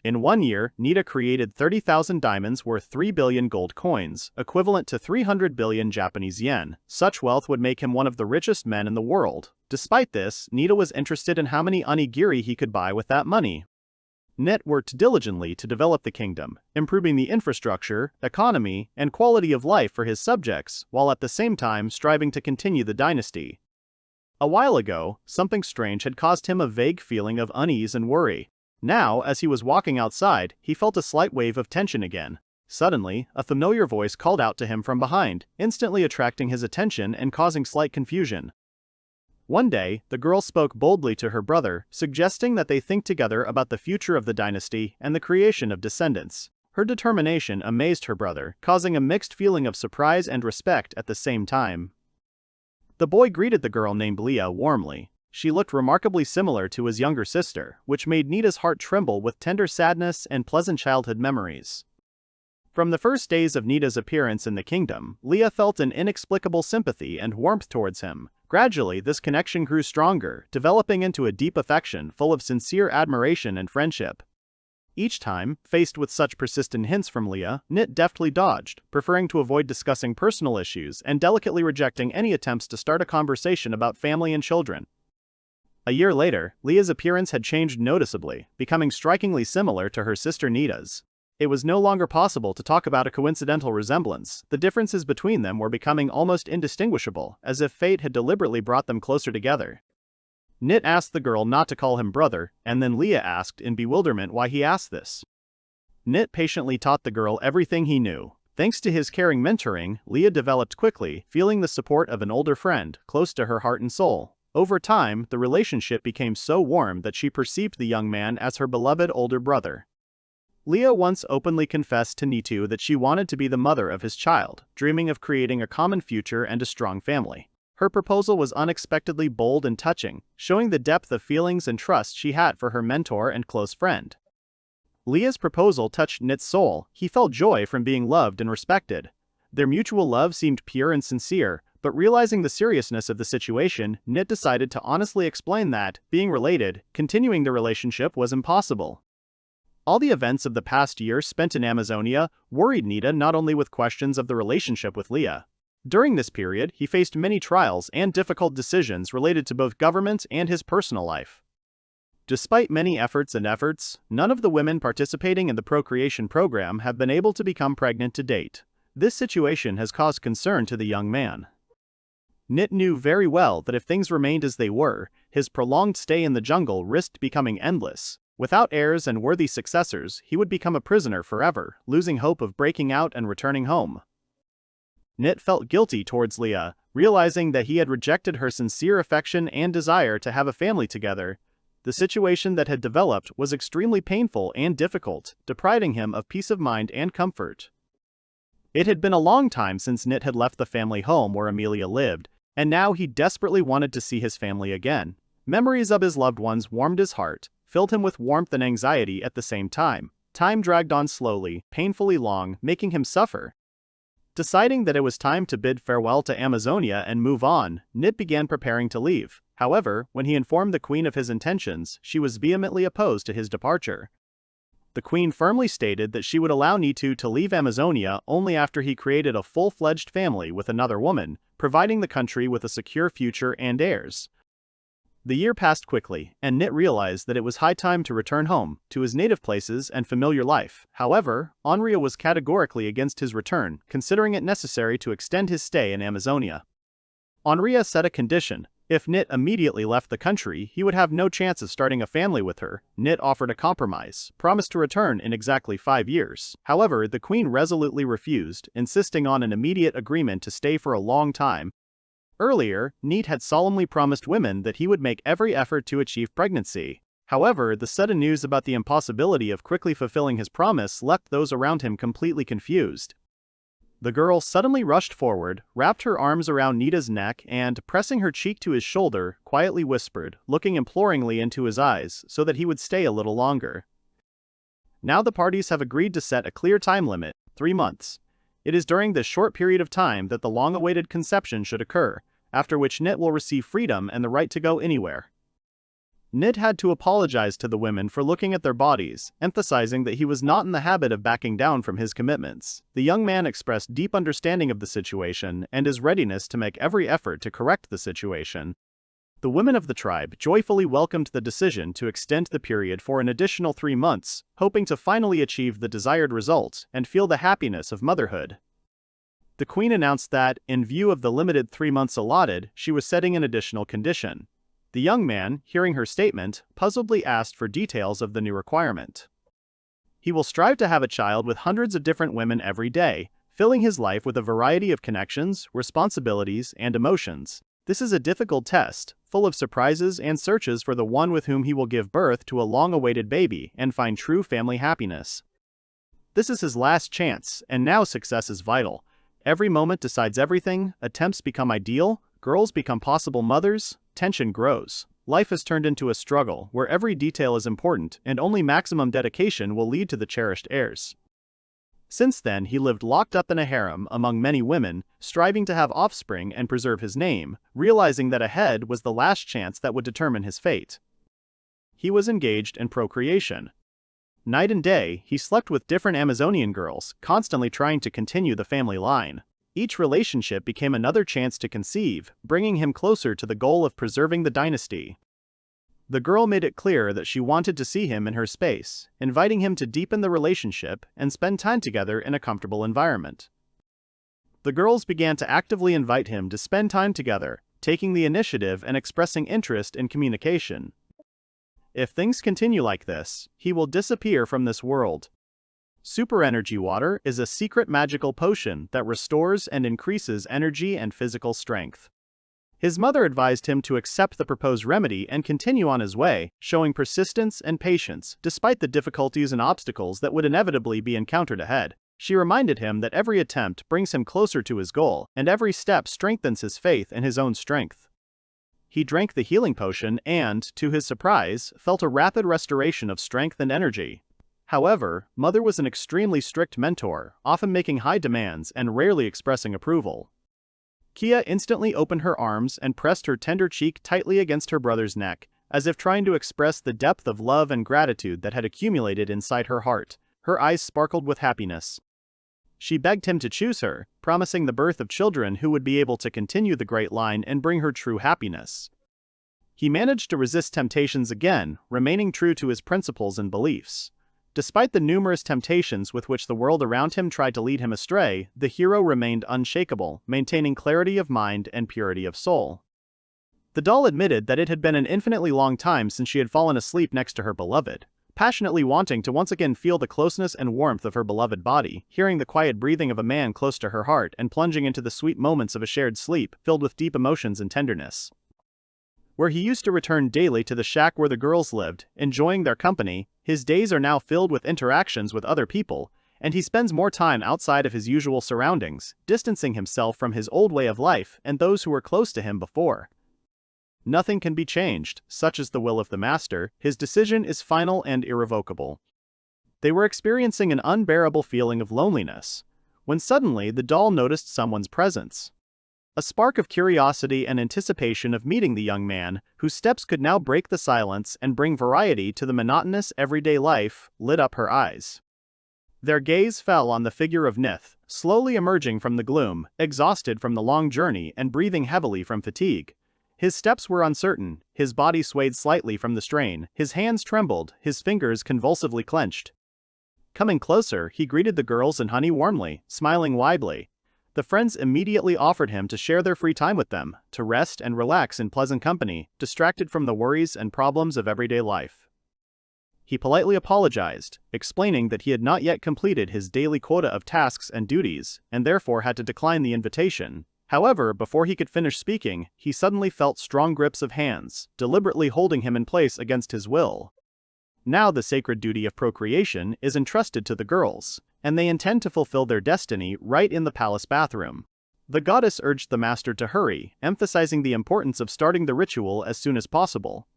In 1 year, Nita created 30,000 diamonds worth 3 billion gold coins, equivalent to 300 billion Japanese yen. Such wealth would make him one of the richest men in the world. Despite this, Nita was interested in how many onigiri he could buy with that money. NIT worked diligently to develop the kingdom, improving the infrastructure, economy, and quality of life for his subjects, while at the same time striving to continue the dynasty. A while ago, something strange had caused him a vague feeling of unease and worry. Now, as he was walking outside, he felt a slight wave of tension again. Suddenly, a familiar voice called out to him from behind, instantly attracting his attention and causing slight confusion. One day, the girl spoke boldly to her brother, suggesting that they think together about the future of the dynasty and the creation of descendants. Her determination amazed her brother, causing a mixed feeling of surprise and respect at the same time. The boy greeted the girl named Leah warmly. She looked remarkably similar to his younger sister, which made Nita's heart tremble with tender sadness and pleasant childhood memories. From the first days of Nita's appearance in the kingdom, Leah felt an inexplicable sympathy and warmth towards him. Gradually, this connection grew stronger, developing into a deep affection full of sincere admiration and friendship. Each time, faced with such persistent hints from Leah, Nit deftly dodged, preferring to avoid discussing personal issues and delicately rejecting any attempts to start a conversation about family and children. A year later, Leah's appearance had changed noticeably, becoming strikingly similar to her sister Nita's. It was no longer possible to talk about a coincidental resemblance. The differences between them were becoming almost indistinguishable, as if fate had deliberately brought them closer together. Nit asked the girl not to call him brother, and then Leah asked in bewilderment why he asked this. Nit patiently taught the girl everything he knew. Thanks to his caring mentoring, Leah developed quickly, feeling the support of an older friend, close to her heart and soul. Over time, the relationship became so warm that she perceived the young man as her beloved older brother. Leah once openly confessed to Nitu that she wanted to be the mother of his child, dreaming of creating a common future and a strong family. Her proposal was unexpectedly bold and touching, showing the depth of feelings and trust she had for her mentor and close friend. Leah's proposal touched Nit's soul. He felt joy from being loved and respected. Their mutual love seemed pure and sincere, but realizing the seriousness of the situation, Nit decided to honestly explain that, being related, continuing the relationship was impossible. All the events of the past year spent in Amazonia worried Nita not only with questions of the relationship with Leah. During this period, he faced many trials and difficult decisions related to both government and his personal life. Despite many efforts, none of the women participating in the procreation program have been able to become pregnant to date. This situation has caused concern to the young man. Nit knew very well that if things remained as they were, his prolonged stay in the jungle risked becoming endless. Without heirs and worthy successors, he would become a prisoner forever, losing hope of breaking out and returning home. Nit felt guilty towards Leah, realizing that he had rejected her sincere affection and desire to have a family together. The situation that had developed was extremely painful and difficult, depriving him of peace of mind and comfort. It had been a long time since Nit had left the family home where Amilia lived, and now he desperately wanted to see his family again. Memories of his loved ones warmed his heart, filled him with warmth and anxiety at the same time. Time dragged on slowly, painfully long, making him suffer. Deciding that it was time to bid farewell to Amazonia and move on, Nit began preparing to leave. However, when he informed the queen of his intentions, she was vehemently opposed to his departure. The queen firmly stated that she would allow Nitu to leave Amazonia only after he created a full-fledged family with another woman, providing the country with a secure future and heirs. The year passed quickly, and Nit realized that it was high time to return home, to his native places and familiar life. However, Onryo was categorically against his return, considering it necessary to extend his stay in Amazonia. Onryo set a condition. If Nit immediately left the country, he would have no chance of starting a family with her. Nit offered a compromise, promised to return in exactly 5 years. However, the queen resolutely refused, insisting on an immediate agreement to stay for a long time. Earlier, Nit had solemnly promised women that he would make every effort to achieve pregnancy. However, the sudden news about the impossibility of quickly fulfilling his promise left those around him completely confused. The girl suddenly rushed forward, wrapped her arms around Nita's neck and, pressing her cheek to his shoulder, quietly whispered, looking imploringly into his eyes so that he would stay a little longer. Now the parties have agreed to set a clear time limit, 3 months. It is during this short period of time that the long-awaited conception should occur, after which Nit will receive freedom and the right to go anywhere. Nit had to apologize to the women for looking at their bodies, emphasizing that he was not in the habit of backing down from his commitments. The young man expressed deep understanding of the situation and his readiness to make every effort to correct the situation. The women of the tribe joyfully welcomed the decision to extend the period for an additional 3 months, hoping to finally achieve the desired result and feel the happiness of motherhood. The queen announced that, in view of the limited 3 months allotted, she was setting an additional condition. The young man, hearing her statement, puzzledly asked for details of the new requirement. He will strive to have a child with hundreds of different women every day, filling his life with a variety of connections, responsibilities, and emotions. This is a difficult test, full of surprises and searches for the one with whom he will give birth to a long-awaited baby and find true family happiness. This is his last chance, and now success is vital. Every moment decides everything, attempts become ideal, girls become possible mothers, tension grows. Life has turned into a struggle where every detail is important and only maximum dedication will lead to the cherished heirs. Since then, he lived locked up in a harem among many women, striving to have offspring and preserve his name, realizing that ahead was the last chance that would determine his fate. He was engaged in procreation. Night and day, he slept with different Amazonian girls, constantly trying to continue the family line. Each relationship became another chance to conceive, bringing him closer to the goal of preserving the dynasty. The girl made it clear that she wanted to see him in her space, inviting him to deepen the relationship and spend time together in a comfortable environment. The girls began to actively invite him to spend time together, taking the initiative and expressing interest in communication. If things continue like this, he will disappear from this world. Super Energy Water is a secret magical potion that restores and increases energy and physical strength. His mother advised him to accept the proposed remedy and continue on his way, showing persistence and patience despite the difficulties and obstacles that would inevitably be encountered ahead. She reminded him that every attempt brings him closer to his goal, and every step strengthens his faith in his own strength. He drank the healing potion and, to his surprise, felt a rapid restoration of strength and energy. However, Mother was an extremely strict mentor, often making high demands and rarely expressing approval. Kia instantly opened her arms and pressed her tender cheek tightly against her brother's neck, as if trying to express the depth of love and gratitude that had accumulated inside her heart. Her eyes sparkled with happiness. She begged him to choose her, promising the birth of children who would be able to continue the great line and bring her true happiness. He managed to resist temptations again, remaining true to his principles and beliefs. Despite the numerous temptations with which the world around him tried to lead him astray, the hero remained unshakable, maintaining clarity of mind and purity of soul. The doll admitted that it had been an infinitely long time since she had fallen asleep next to her beloved, passionately wanting to once again feel the closeness and warmth of her beloved body, hearing the quiet breathing of a man close to her heart and plunging into the sweet moments of a shared sleep filled with deep emotions and tenderness. Where he used to return daily to the shack where the girls lived, enjoying their company, his days are now filled with interactions with other people, and he spends more time outside of his usual surroundings, distancing himself from his old way of life and those who were close to him before. Nothing can be changed, such is the will of the master. His decision is final and irrevocable. They were experiencing an unbearable feeling of loneliness, when suddenly the doll noticed someone's presence. A spark of curiosity and anticipation of meeting the young man, whose steps could now break the silence and bring variety to the monotonous everyday life, lit up her eyes. Their gaze fell on the figure of Nith, slowly emerging from the gloom, exhausted from the long journey and breathing heavily from fatigue. His steps were uncertain, his body swayed slightly from the strain, his hands trembled, his fingers convulsively clenched. Coming closer, he greeted the girls and Honey warmly, smiling widely. The friends immediately offered him to share their free time with them, to rest and relax in pleasant company, distracted from the worries and problems of everyday life. He politely apologized, explaining that he had not yet completed his daily quota of tasks and duties, and therefore had to decline the invitation. However, before he could finish speaking, he suddenly felt strong grips of hands, deliberately holding him in place against his will. Now the sacred duty of procreation is entrusted to the girls, and they intend to fulfill their destiny right in the palace bathroom. The goddess urged the master to hurry, emphasizing the importance of starting the ritual as soon as possible.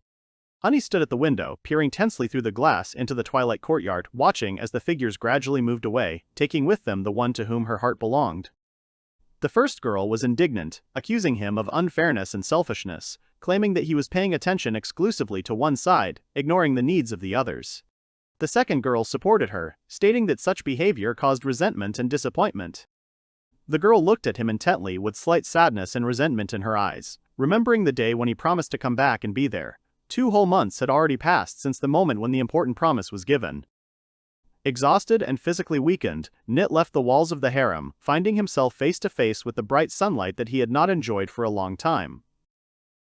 Honey stood at the window, peering tensely through the glass into the twilight courtyard, watching as the figures gradually moved away, taking with them the one to whom her heart belonged. The first girl was indignant, accusing him of unfairness and selfishness, claiming that he was paying attention exclusively to one side, ignoring the needs of the others. The second girl supported her, stating that such behavior caused resentment and disappointment. The girl looked at him intently with slight sadness and resentment in her eyes, remembering the day when he promised to come back and be there. 2 whole months had already passed since the moment when the important promise was given. Exhausted and physically weakened, Nit left the walls of the harem, finding himself face to face with the bright sunlight that he had not enjoyed for a long time.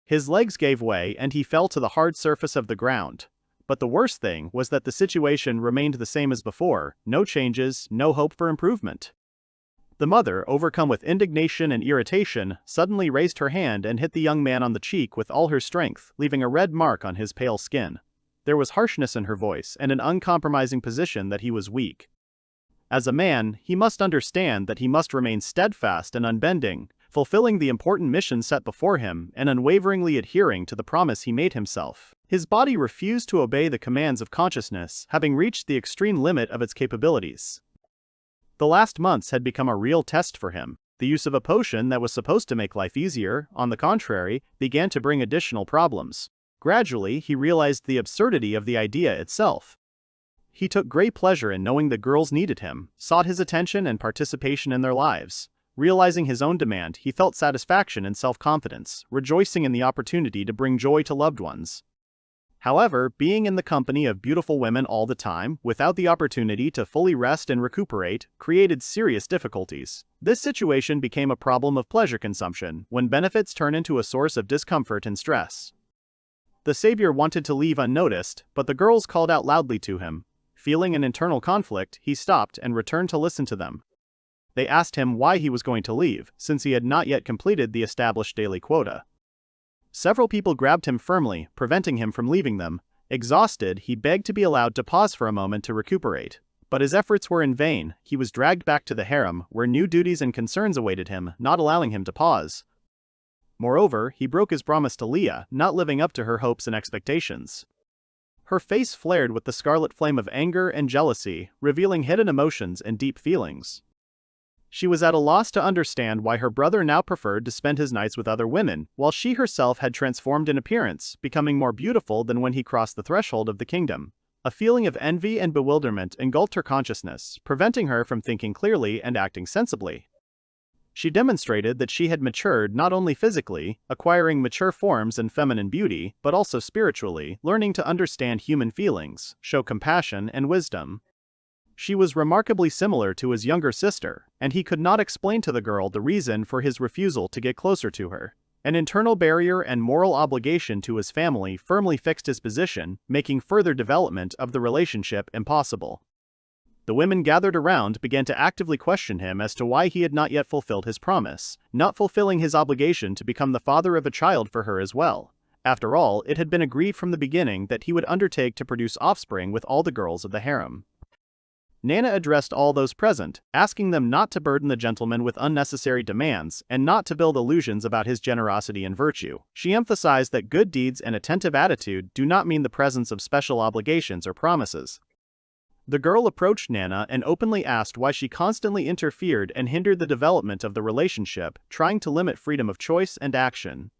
His legs gave way and he fell to the hard surface of the ground. But the worst thing was that the situation remained the same as before, no changes, no hope for improvement. The mother, overcome with indignation and irritation, suddenly raised her hand and hit the young man on the cheek with all her strength, leaving a red mark on his pale skin. There was harshness in her voice and an uncompromising position that he was weak. As a man, he must understand that he must remain steadfast and unbending, fulfilling the important mission set before him and unwaveringly adhering to the promise he made himself. His body refused to obey the commands of consciousness, having reached the extreme limit of its capabilities. The last months had become a real test for him. The use of a potion that was supposed to make life easier, on the contrary, began to bring additional problems. Gradually, he realized the absurdity of the idea itself. He took great pleasure in knowing the girls needed him, sought his attention and participation in their lives. Realizing his own demand, he felt satisfaction and self-confidence, rejoicing in the opportunity to bring joy to loved ones. However, being in the company of beautiful women all the time, without the opportunity to fully rest and recuperate, created serious difficulties. This situation became a problem of pleasure consumption, when benefits turn into a source of discomfort and stress. The savior wanted to leave unnoticed, but the girls called out loudly to him. Feeling an internal conflict, he stopped and returned to listen to them. They asked him why he was going to leave, since he had not yet completed the established daily quota. Several people grabbed him firmly, preventing him from leaving them. Exhausted, he begged to be allowed to pause for a moment to recuperate. But his efforts were in vain. He was dragged back to the harem, where new duties and concerns awaited him, not allowing him to pause. Moreover, he broke his promise to Leah, not living up to her hopes and expectations. Her face flared with the scarlet flame of anger and jealousy, revealing hidden emotions and deep feelings. She was at a loss to understand why her brother now preferred to spend his nights with other women, while she herself had transformed in appearance, becoming more beautiful than when he crossed the threshold of the kingdom. A feeling of envy and bewilderment engulfed her consciousness, preventing her from thinking clearly and acting sensibly. She demonstrated that she had matured not only physically, acquiring mature forms and feminine beauty, but also spiritually, learning to understand human feelings, show compassion and wisdom. She was remarkably similar to his younger sister, and he could not explain to the girl the reason for his refusal to get closer to her. An internal barrier and moral obligation to his family firmly fixed his position, making further development of the relationship impossible. The women gathered around began to actively question him as to why he had not yet fulfilled his promise, not fulfilling his obligation to become the father of a child for her as well. After all, it had been agreed from the beginning that he would undertake to produce offspring with all the girls of the harem. Nana addressed all those present, asking them not to burden the gentleman with unnecessary demands and not to build illusions about his generosity and virtue. She emphasized that good deeds and attentive attitude do not mean the presence of special obligations or promises. The girl approached Nana and openly asked why she constantly interfered and hindered the development of the relationship, trying to limit freedom of choice and action.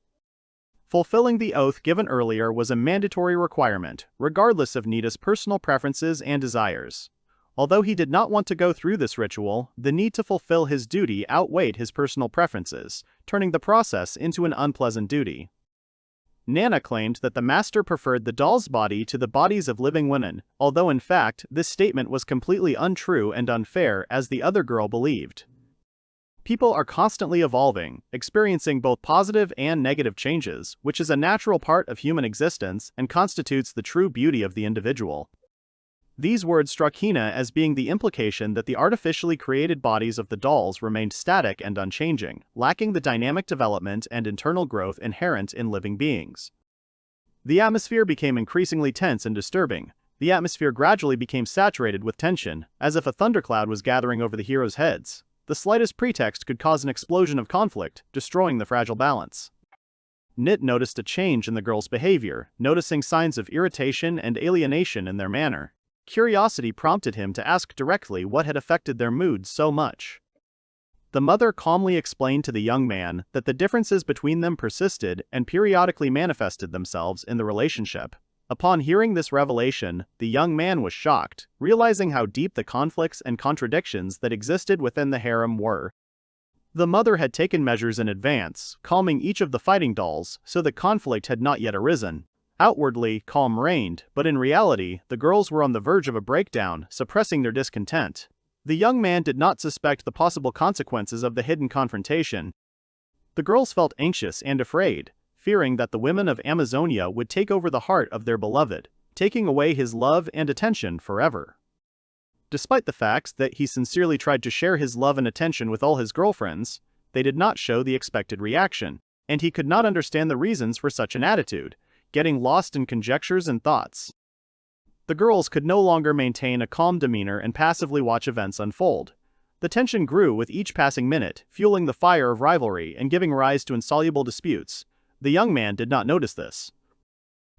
Fulfilling the oath given earlier was a mandatory requirement, regardless of Nita's personal preferences and desires. Although he did not want to go through this ritual, the need to fulfill his duty outweighed his personal preferences, turning the process into an unpleasant duty. Nana claimed that the master preferred the doll's body to the bodies of living women, although in fact, this statement was completely untrue and unfair as the other girl believed. People are constantly evolving, experiencing both positive and negative changes, which is a natural part of human existence and constitutes the true beauty of the individual. These words struck Hina as being the implication that the artificially created bodies of the dolls remained static and unchanging, lacking the dynamic development and internal growth inherent in living beings. The atmosphere became increasingly tense and disturbing. The atmosphere gradually became saturated with tension, as if a thundercloud was gathering over the heroes' heads. The slightest pretext could cause an explosion of conflict, destroying the fragile balance. Nit noticed a change in the girls' behavior, noticing signs of irritation and alienation in their manner. Curiosity prompted him to ask directly what had affected their moods so much. The mother calmly explained to the young man that the differences between them persisted and periodically manifested themselves in the relationship. Upon hearing this revelation, the young man was shocked, realizing how deep the conflicts and contradictions that existed within the harem were. The mother had taken measures in advance, calming each of the fighting dolls so that conflict had not yet arisen. Outwardly, calm reigned, but in reality, the girls were on the verge of a breakdown, suppressing their discontent. The young man did not suspect the possible consequences of the hidden confrontation. The girls felt anxious and afraid, fearing that the women of Amazonia would take over the heart of their beloved, taking away his love and attention forever. Despite the fact that he sincerely tried to share his love and attention with all his girlfriends, they did not show the expected reaction, and he could not understand the reasons for such an attitude, getting lost in conjectures and thoughts. The girls could no longer maintain a calm demeanor and passively watch events unfold. The tension grew with each passing minute, fueling the fire of rivalry and giving rise to insoluble disputes. The young man did not notice this.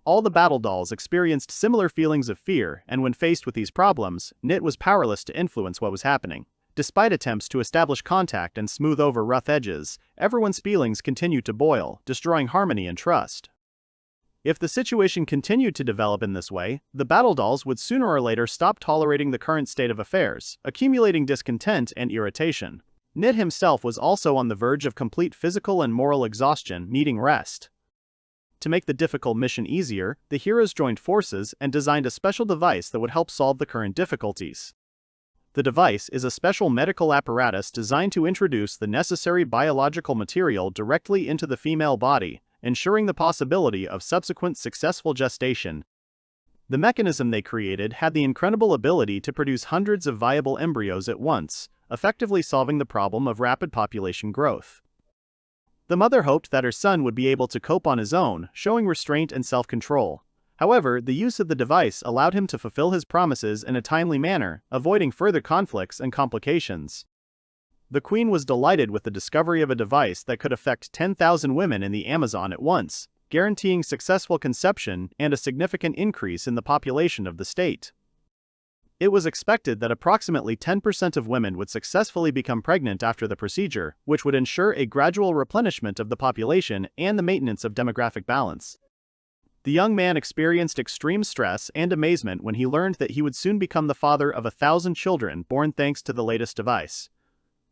All the battle dolls experienced similar feelings of fear, and when faced with these problems, Knit was powerless to influence what was happening. Despite attempts to establish contact and smooth over rough edges, everyone's feelings continued to boil, destroying harmony and trust. If the situation continued to develop in this way, the battle dolls would sooner or later stop tolerating the current state of affairs, accumulating discontent and irritation. Knit himself was also on the verge of complete physical and moral exhaustion, needing rest. To make the difficult mission easier, the heroes joined forces and designed a special device that would help solve the current difficulties. The device is a special medical apparatus designed to introduce the necessary biological material directly into the female body, ensuring the possibility of subsequent successful gestation. The mechanism they created had the incredible ability to produce hundreds of viable embryos at once, effectively solving the problem of rapid population growth. The mother hoped that her son would be able to cope on his own, showing restraint and self-control. However, the use of the device allowed him to fulfill his promises in a timely manner, avoiding further conflicts and complications. The queen was delighted with the discovery of a device that could affect 10,000 women in the Amazon at once, guaranteeing successful conception and a significant increase in the population of the state. It was expected that approximately 10% of women would successfully become pregnant after the procedure, which would ensure a gradual replenishment of the population and the maintenance of demographic balance. The young man experienced extreme stress and amazement when he learned that he would soon become the father of 1,000 children born thanks to the latest device.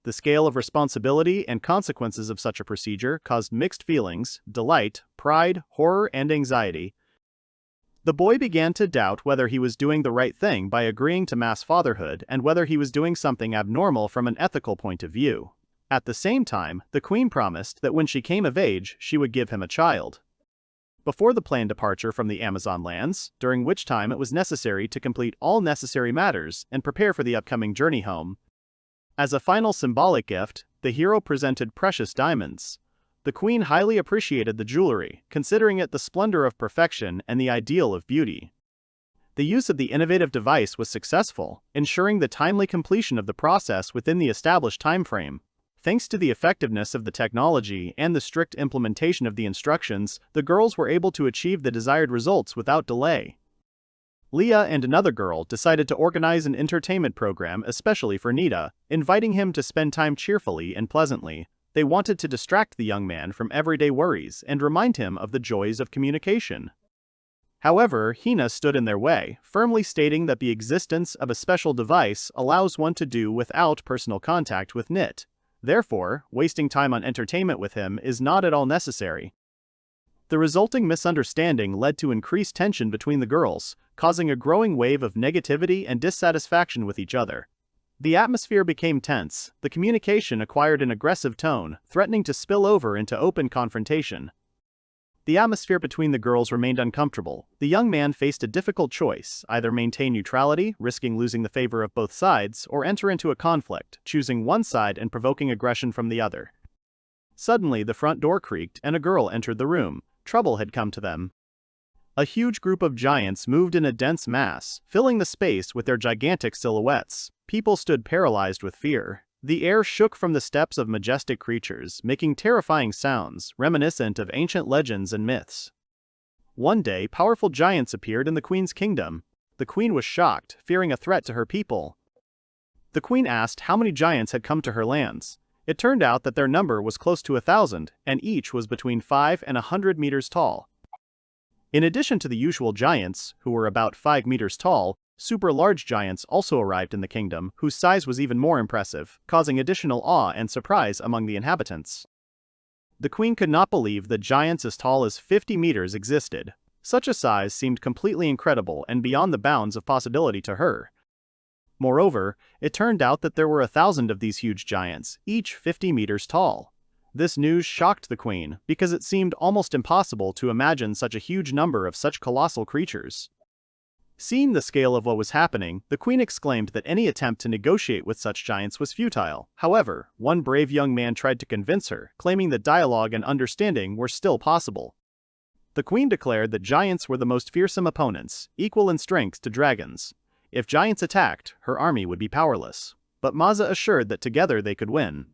The scale of responsibility and consequences of such a procedure caused mixed feelings: delight, pride, horror, and anxiety. The boy began to doubt whether he was doing the right thing by agreeing to mass fatherhood and whether he was doing something abnormal from an ethical point of view. At the same time, the queen promised that when she came of age, she would give him a child. Before the planned departure from the Amazon lands, during which time it was necessary to complete all necessary matters and prepare for the upcoming journey home. As a final symbolic gift, the hero presented precious diamonds. The queen highly appreciated the jewelry, considering it the splendor of perfection and the ideal of beauty. The use of the innovative device was successful, ensuring the timely completion of the process within the established time frame. Thanks to the effectiveness of the technology and the strict implementation of the instructions, the girls were able to achieve the desired results without delay. Leah and another girl decided to organize an entertainment program especially for Nita, inviting him to spend time cheerfully and pleasantly. They wanted to distract the young man from everyday worries and remind him of the joys of communication. However, Hina stood in their way, firmly stating that the existence of a special device allows one to do without personal contact with Nit. Therefore, wasting time on entertainment with him is not at all necessary. The resulting misunderstanding led to increased tension between the girls, causing a growing wave of negativity and dissatisfaction with each other. The atmosphere became tense, the communication acquired an aggressive tone, threatening to spill over into open confrontation. The atmosphere between the girls remained uncomfortable. The young man faced a difficult choice: either maintain neutrality, risking losing the favor of both sides, or enter into a conflict, choosing one side and provoking aggression from the other. Suddenly, the front door creaked and a girl entered the room. Trouble had come to them. A huge group of giants moved in a dense mass, filling the space with their gigantic silhouettes. People stood paralyzed with fear. The air shook from the steps of majestic creatures, making terrifying sounds, reminiscent of ancient legends and myths. One day, powerful giants appeared in the queen's kingdom. The queen was shocked, fearing a threat to her people. The queen asked how many giants had come to her lands. It turned out that their number was close to 1,000, and each was between 5 and 100 meters tall. In addition to the usual giants, who were about 5 meters tall, super large giants also arrived in the kingdom, whose size was even more impressive, causing additional awe and surprise among the inhabitants. The queen could not believe that giants as tall as 50 meters existed. Such a size seemed completely incredible and beyond the bounds of possibility to her. Moreover, it turned out that there were 1,000 of these huge giants, each 50 meters tall. This news shocked the queen, because it seemed almost impossible to imagine such a huge number of such colossal creatures. Seeing the scale of what was happening, the queen exclaimed that any attempt to negotiate with such giants was futile. However, one brave young man tried to convince her, claiming that dialogue and understanding were still possible. The queen declared that giants were the most fearsome opponents, equal in strength to dragons. If giants attacked, her army would be powerless. But Maza assured that together they could win.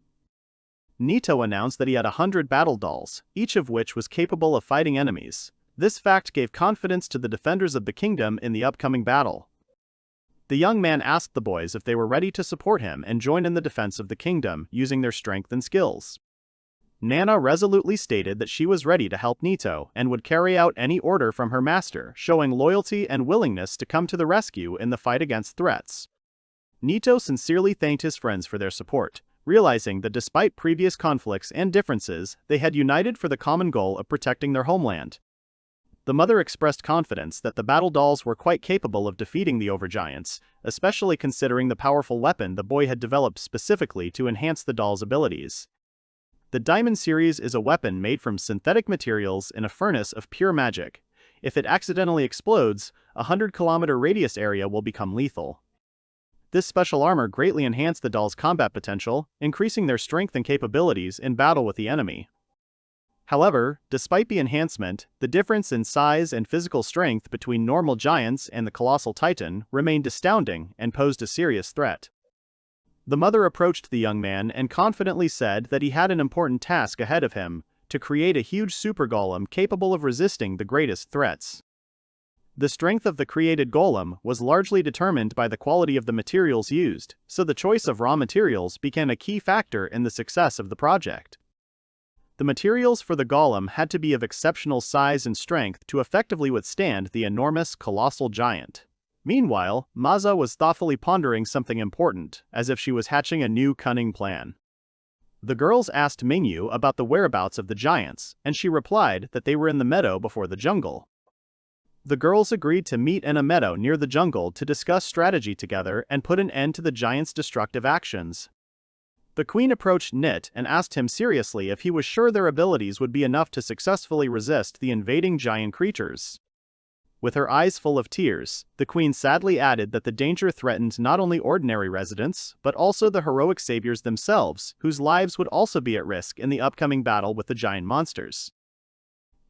Nito announced that he had 100 battle dolls, each of which was capable of fighting enemies. This fact gave confidence to the defenders of the kingdom in the upcoming battle. The young man asked the boys if they were ready to support him and join in the defense of the kingdom using their strength and skills. Nana resolutely stated that she was ready to help Nito and would carry out any order from her master, showing loyalty and willingness to come to the rescue in the fight against threats. Nito sincerely thanked his friends for their support, realizing that despite previous conflicts and differences, they had united for the common goal of protecting their homeland. The mother expressed confidence that the battle dolls were quite capable of defeating the overgiants, especially considering the powerful weapon the boy had developed specifically to enhance the doll's abilities. The Diamond series is a weapon made from synthetic materials in a furnace of pure magic. If it accidentally explodes, a 100-kilometer radius area will become lethal. This special armor greatly enhanced the doll's combat potential, increasing their strength and capabilities in battle with the enemy. However, despite the enhancement, the difference in size and physical strength between normal giants and the colossal titan remained astounding and posed a serious threat. The mother approached the young man and confidently said that he had an important task ahead of him, to create a huge super golem capable of resisting the greatest threats. The strength of the created golem was largely determined by the quality of the materials used, so the choice of raw materials became a key factor in the success of the project. The materials for the golem had to be of exceptional size and strength to effectively withstand the enormous colossal giant. Meanwhile, Maza was thoughtfully pondering something important, as if she was hatching a new cunning plan. The girls asked Mingyu about the whereabouts of the giants, and she replied that they were in the meadow before the jungle. The girls agreed to meet in a meadow near the jungle to discuss strategy together and put an end to the giants' destructive actions. The queen approached Nit and asked him seriously if he was sure their abilities would be enough to successfully resist the invading giant creatures. With her eyes full of tears, the queen sadly added that the danger threatened not only ordinary residents, but also the heroic saviors themselves, whose lives would also be at risk in the upcoming battle with the giant monsters.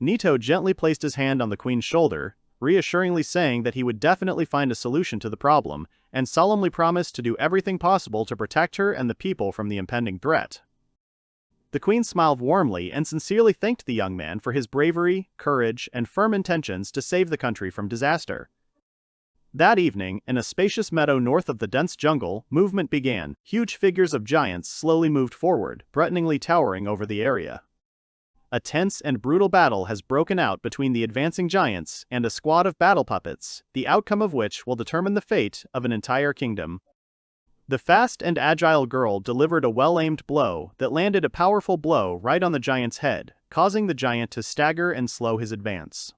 Nito gently placed his hand on the queen's shoulder, reassuringly saying that he would definitely find a solution to the problem, and solemnly promised to do everything possible to protect her and the people from the impending threat. The queen smiled warmly and sincerely thanked the young man for his bravery, courage, and firm intentions to save the country from disaster. That evening, in a spacious meadow north of the dense jungle, movement began. Huge figures of giants slowly moved forward, threateningly towering over the area. A tense and brutal battle has broken out between the advancing giants and a squad of battle puppets, the outcome of which will determine the fate of an entire kingdom. The fast and agile girl delivered a well-aimed blow that landed a powerful blow right on the giant's head, causing the giant to stagger and slow his advance.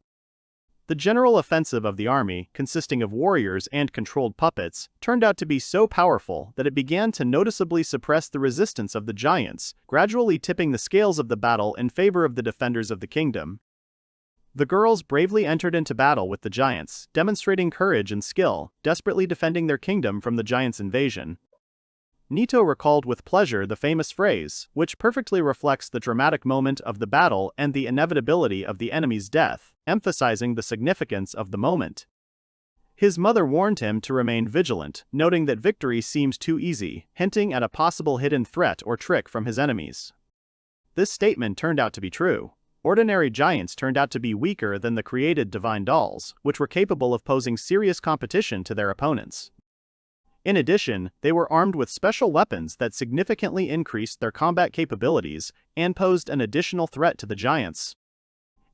The general offensive of the army, consisting of warriors and controlled puppets, turned out to be so powerful that it began to noticeably suppress the resistance of the giants, gradually tipping the scales of the battle in favor of the defenders of the kingdom. The girls bravely entered into battle with the giants, demonstrating courage and skill, desperately defending their kingdom from the giants' invasion. Nito recalled with pleasure the famous phrase, which perfectly reflects the dramatic moment of the battle and the inevitability of the enemy's death, emphasizing the significance of the moment. His mother warned him to remain vigilant, noting that victory seems too easy, hinting at a possible hidden threat or trick from his enemies. This statement turned out to be true. Ordinary giants turned out to be weaker than the created divine dolls, which were capable of posing serious competition to their opponents. In addition, they were armed with special weapons that significantly increased their combat capabilities and posed an additional threat to the giants.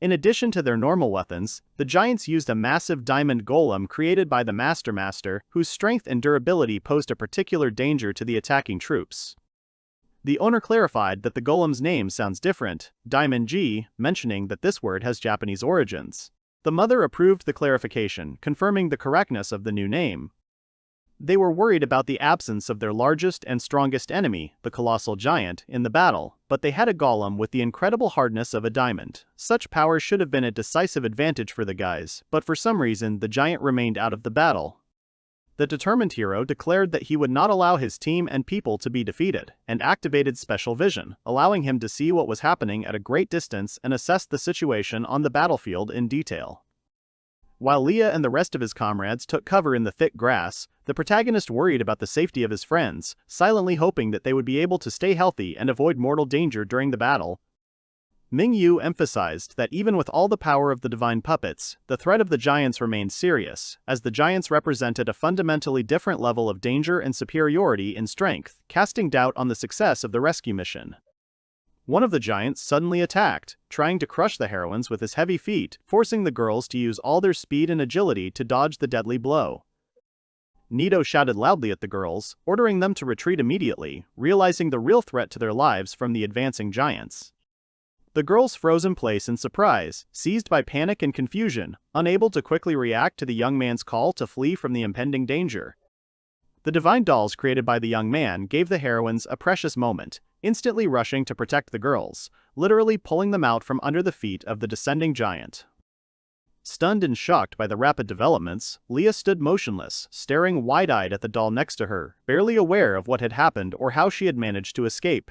In addition to their normal weapons, the giants used a massive diamond golem created by the Master, whose strength and durability posed a particular danger to the attacking troops. The owner clarified that the golem's name sounds different, Diamond G, mentioning that this word has Japanese origins. The mother approved the clarification, confirming the correctness of the new name. They were worried about the absence of their largest and strongest enemy, the colossal giant, in the battle, but they had a golem with the incredible hardness of a diamond. Such power should have been a decisive advantage for the guys, but for some reason the giant remained out of the battle. The determined hero declared that he would not allow his team and people to be defeated, and activated special vision, allowing him to see what was happening at a great distance and assess the situation on the battlefield in detail. While Leah and the rest of his comrades took cover in the thick grass, the protagonist worried about the safety of his friends, silently hoping that they would be able to stay healthy and avoid mortal danger during the battle. Mingyu emphasized that even with all the power of the divine puppets, the threat of the giants remained serious, as the giants represented a fundamentally different level of danger and superiority in strength, casting doubt on the success of the rescue mission. One of the giants suddenly attacked, trying to crush the heroines with his heavy feet, forcing the girls to use all their speed and agility to dodge the deadly blow. Nito shouted loudly at the girls, ordering them to retreat immediately, realizing the real threat to their lives from the advancing giants. The girls froze in place in surprise, seized by panic and confusion, unable to quickly react to the young man's call to flee from the impending danger. The divine dolls created by the young man gave the heroines a precious moment, instantly rushing to protect the girls, literally pulling them out from under the feet of the descending giant. Stunned and shocked by the rapid developments, Leah stood motionless, staring wide-eyed at the doll next to her, barely aware of what had happened or how she had managed to escape.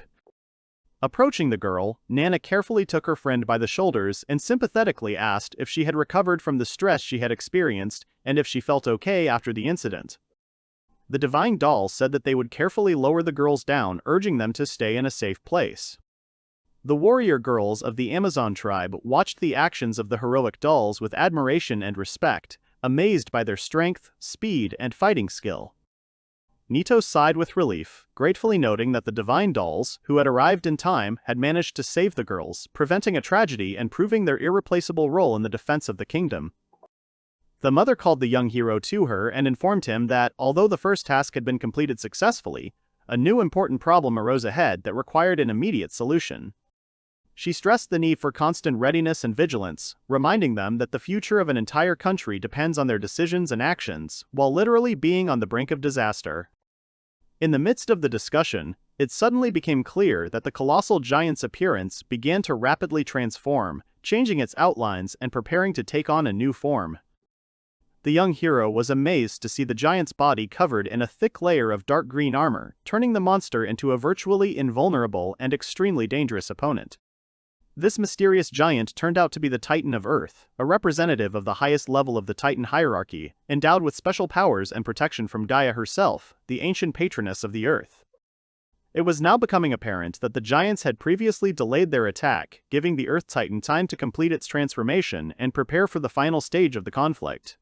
Approaching the girl, Nana carefully took her friend by the shoulders and sympathetically asked if she had recovered from the stress she had experienced and if she felt okay after the incident. The divine doll said that they would carefully lower the girls down, urging them to stay in a safe place. The warrior girls of the Amazon tribe watched the actions of the heroic dolls with admiration and respect, amazed by their strength, speed, and fighting skill. Nito sighed with relief, gratefully noting that the divine dolls, who had arrived in time, had managed to save the girls, preventing a tragedy and proving their irreplaceable role in the defense of the kingdom. The mother called the young hero to her and informed him that, although the first task had been completed successfully, a new important problem arose ahead that required an immediate solution. She stressed the need for constant readiness and vigilance, reminding them that the future of an entire country depends on their decisions and actions, while literally being on the brink of disaster. In the midst of the discussion, it suddenly became clear that the colossal giant's appearance began to rapidly transform, changing its outlines and preparing to take on a new form. The young hero was amazed to see the giant's body covered in a thick layer of dark green armor, turning the monster into a virtually invulnerable and extremely dangerous opponent. This mysterious giant turned out to be the Titan of Earth, a representative of the highest level of the Titan hierarchy, endowed with special powers and protection from Gaia herself, the ancient patroness of the Earth. It was now becoming apparent that the giants had previously delayed their attack, giving the Earth Titan time to complete its transformation and prepare for the final stage of the conflict.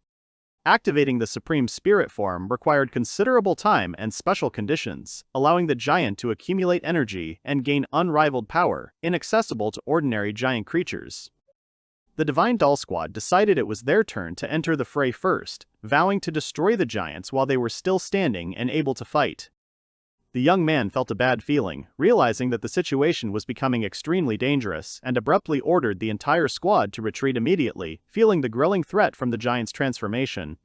Activating the Supreme Spirit form required considerable time and special conditions, allowing the giant to accumulate energy and gain unrivaled power, inaccessible to ordinary giant creatures. The Divine Doll Squad decided it was their turn to enter the fray first, vowing to destroy the giants while they were still standing and able to fight. The young man felt a bad feeling, realizing that the situation was becoming extremely dangerous, and abruptly ordered the entire squad to retreat immediately, feeling the growing threat from the giant's transformation.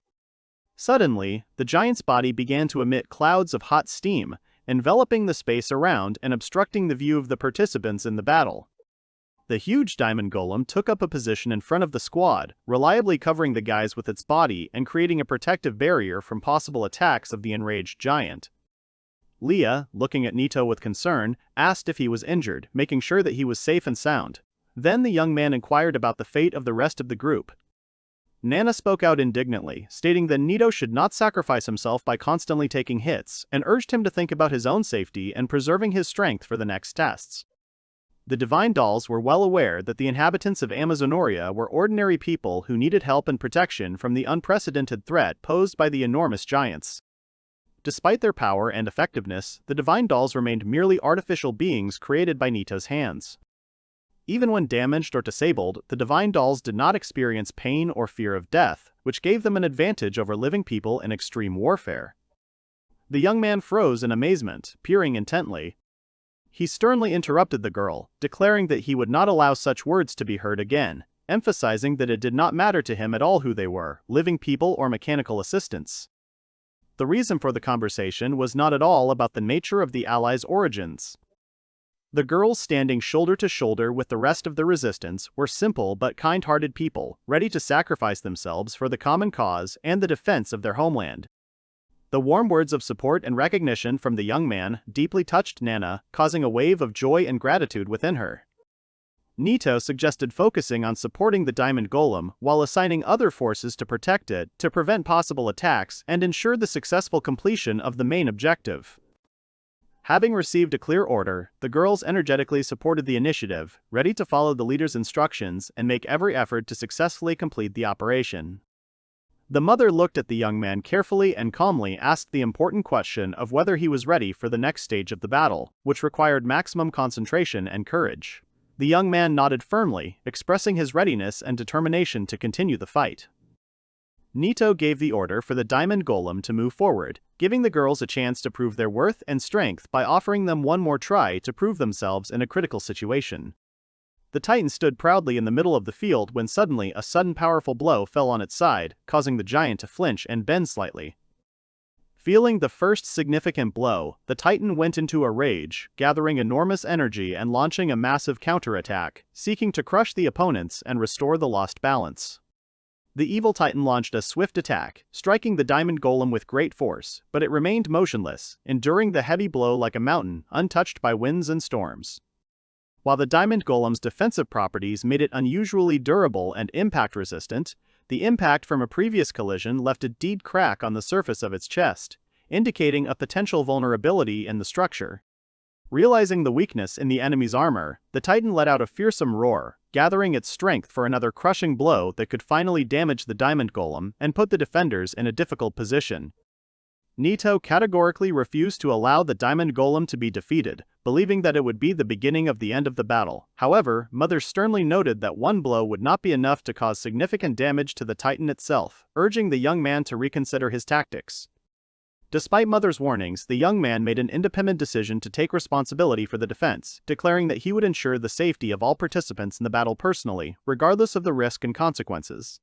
Suddenly, the giant's body began to emit clouds of hot steam, enveloping the space around and obstructing the view of the participants in the battle. The huge diamond golem took up a position in front of the squad, reliably covering the guys with its body and creating a protective barrier from possible attacks of the enraged giant. Leah, looking at Nito with concern, asked if he was injured, making sure that he was safe and sound. Then the young man inquired about the fate of the rest of the group. Nana spoke out indignantly, stating that Nito should not sacrifice himself by constantly taking hits, and urged him to think about his own safety and preserving his strength for the next tests. The Divine Dolls were well aware that the inhabitants of Amazonoria were ordinary people who needed help and protection from the unprecedented threat posed by the enormous giants. Despite their power and effectiveness, the Divine Dolls remained merely artificial beings created by Nito's hands. Even when damaged or disabled, the divine dolls did not experience pain or fear of death, which gave them an advantage over living people in extreme warfare. The young man froze in amazement, peering intently. He sternly interrupted the girl, declaring that he would not allow such words to be heard again, emphasizing that it did not matter to him at all who they were, living people or mechanical assistants. The reason for the conversation was not at all about the nature of the allies' origins. The girls standing shoulder to shoulder with the rest of the resistance were simple but kind-hearted people, ready to sacrifice themselves for the common cause and the defense of their homeland. The warm words of support and recognition from the young man deeply touched Nana, causing a wave of joy and gratitude within her. Nito suggested focusing on supporting the diamond golem while assigning other forces to protect it to prevent possible attacks and ensure the successful completion of the main objective. Having received a clear order, the girls energetically supported the initiative, ready to follow the leader's instructions and make every effort to successfully complete the operation. The mother looked at the young man carefully and calmly asked the important question of whether he was ready for the next stage of the battle, which required maximum concentration and courage. The young man nodded firmly, expressing his readiness and determination to continue the fight. Nito gave the order for the diamond golem to move forward, giving the girls a chance to prove their worth and strength by offering them one more try to prove themselves in a critical situation. The Titan stood proudly in the middle of the field when suddenly a sudden powerful blow fell on its side, causing the giant to flinch and bend slightly. Feeling the first significant blow, the Titan went into a rage, gathering enormous energy and launching a massive counterattack, seeking to crush the opponents and restore the lost balance. The evil Titan launched a swift attack, striking the diamond golem with great force, but it remained motionless, enduring the heavy blow like a mountain, untouched by winds and storms. While the diamond golem's defensive properties made it unusually durable and impact-resistant, the impact from a previous collision left a deep crack on the surface of its chest, indicating a potential vulnerability in the structure. Realizing the weakness in the enemy's armor, the Titan let out a fearsome roar, gathering its strength for another crushing blow that could finally damage the diamond golem and put the defenders in a difficult position. Nito categorically refused to allow the diamond golem to be defeated, believing that it would be the beginning of the end of the battle. However, Mother sternly noted that one blow would not be enough to cause significant damage to the Titan itself, urging the young man to reconsider his tactics. Despite Mother's warnings, the young man made an independent decision to take responsibility for the defense, declaring that he would ensure the safety of all participants in the battle personally, regardless of the risk and consequences.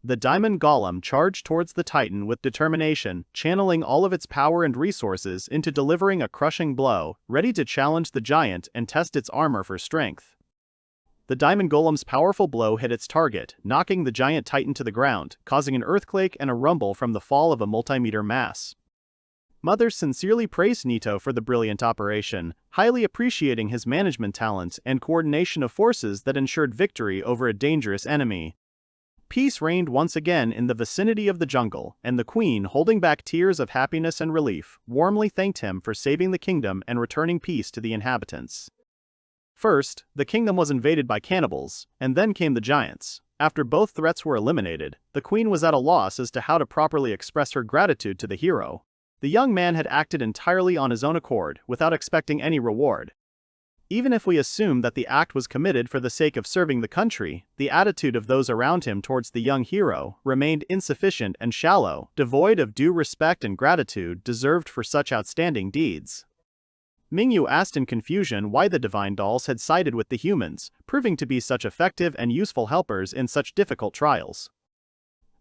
The diamond golem charged towards the Titan with determination, channeling all of its power and resources into delivering a crushing blow, ready to challenge the giant and test its armor for strength. The diamond golem's powerful blow hit its target, knocking the giant Titan to the ground, causing an earthquake and a rumble from the fall of a multimeter mass. Mother sincerely praised Nito for the brilliant operation, highly appreciating his management talent and coordination of forces that ensured victory over a dangerous enemy. Peace reigned once again in the vicinity of the jungle, and the queen, holding back tears of happiness and relief, warmly thanked him for saving the kingdom and returning peace to the inhabitants. First, the kingdom was invaded by cannibals, and then came the giants. After both threats were eliminated, the queen was at a loss as to how to properly express her gratitude to the hero. The young man had acted entirely on his own accord, without expecting any reward. Even if we assume that the act was committed for the sake of serving the country, the attitude of those around him towards the young hero remained insufficient and shallow, devoid of due respect and gratitude deserved for such outstanding deeds. Mingyu asked in confusion why the divine dolls had sided with the humans, proving to be such effective and useful helpers in such difficult trials.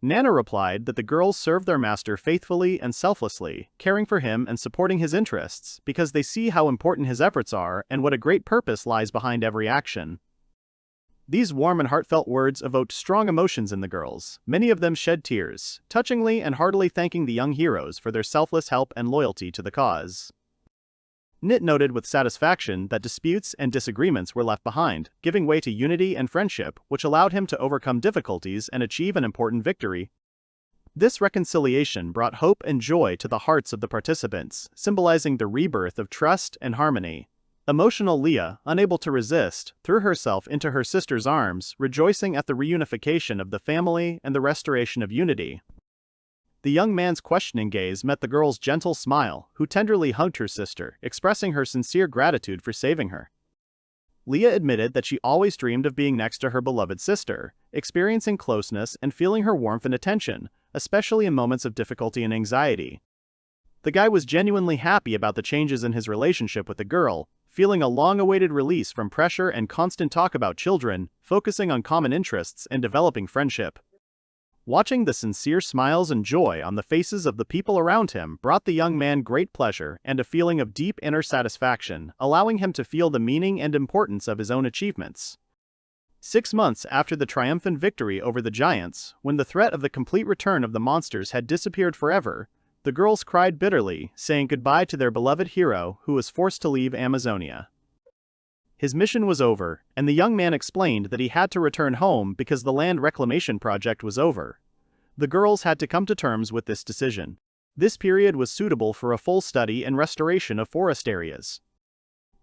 Nana replied that the girls serve their master faithfully and selflessly, caring for him and supporting his interests, because they see how important his efforts are and what a great purpose lies behind every action. These warm and heartfelt words evoked strong emotions in the girls. Many of them shed tears, touchingly and heartily thanking the young heroes for their selfless help and loyalty to the cause. Nit noted with satisfaction that disputes and disagreements were left behind, giving way to unity and friendship, which allowed him to overcome difficulties and achieve an important victory. This reconciliation brought hope and joy to the hearts of the participants, symbolizing the rebirth of trust and harmony. Emotional Leah, unable to resist, threw herself into her sister's arms, rejoicing at the reunification of the family and the restoration of unity. The young man's questioning gaze met the girl's gentle smile, who tenderly hugged her sister, expressing her sincere gratitude for saving her. Leah admitted that she always dreamed of being next to her beloved sister, experiencing closeness and feeling her warmth and attention, especially in moments of difficulty and anxiety. The guy was genuinely happy about the changes in his relationship with the girl, feeling a long-awaited release from pressure and constant talk about children, focusing on common interests and developing friendship. Watching the sincere smiles and joy on the faces of the people around him brought the young man great pleasure and a feeling of deep inner satisfaction, allowing him to feel the meaning and importance of his own achievements. 6 months after the triumphant victory over the giants, when the threat of the complete return of the monsters had disappeared forever, the girls cried bitterly, saying goodbye to their beloved hero who was forced to leave Amazonia. His mission was over, and the young man explained that he had to return home because the land reclamation project was over. The girls had to come to terms with this decision. This period was suitable for a full study and restoration of forest areas.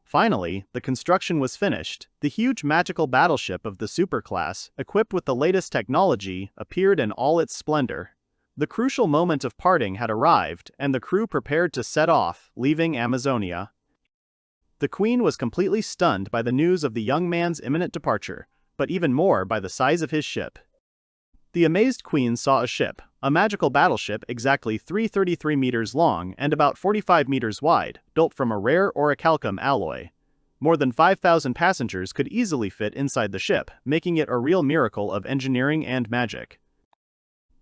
Finally, the construction was finished. The huge magical battleship of the superclass, equipped with the latest technology, appeared in all its splendor. The crucial moment of parting had arrived, and the crew prepared to set off, leaving Amazonia. The queen was completely stunned by the news of the young man's imminent departure, but even more by the size of his ship. The amazed queen saw a ship, a magical battleship exactly 333 meters long and about 45 meters wide, built from a rare orichalcum alloy. More than 5,000 passengers could easily fit inside the ship, making it a real miracle of engineering and magic.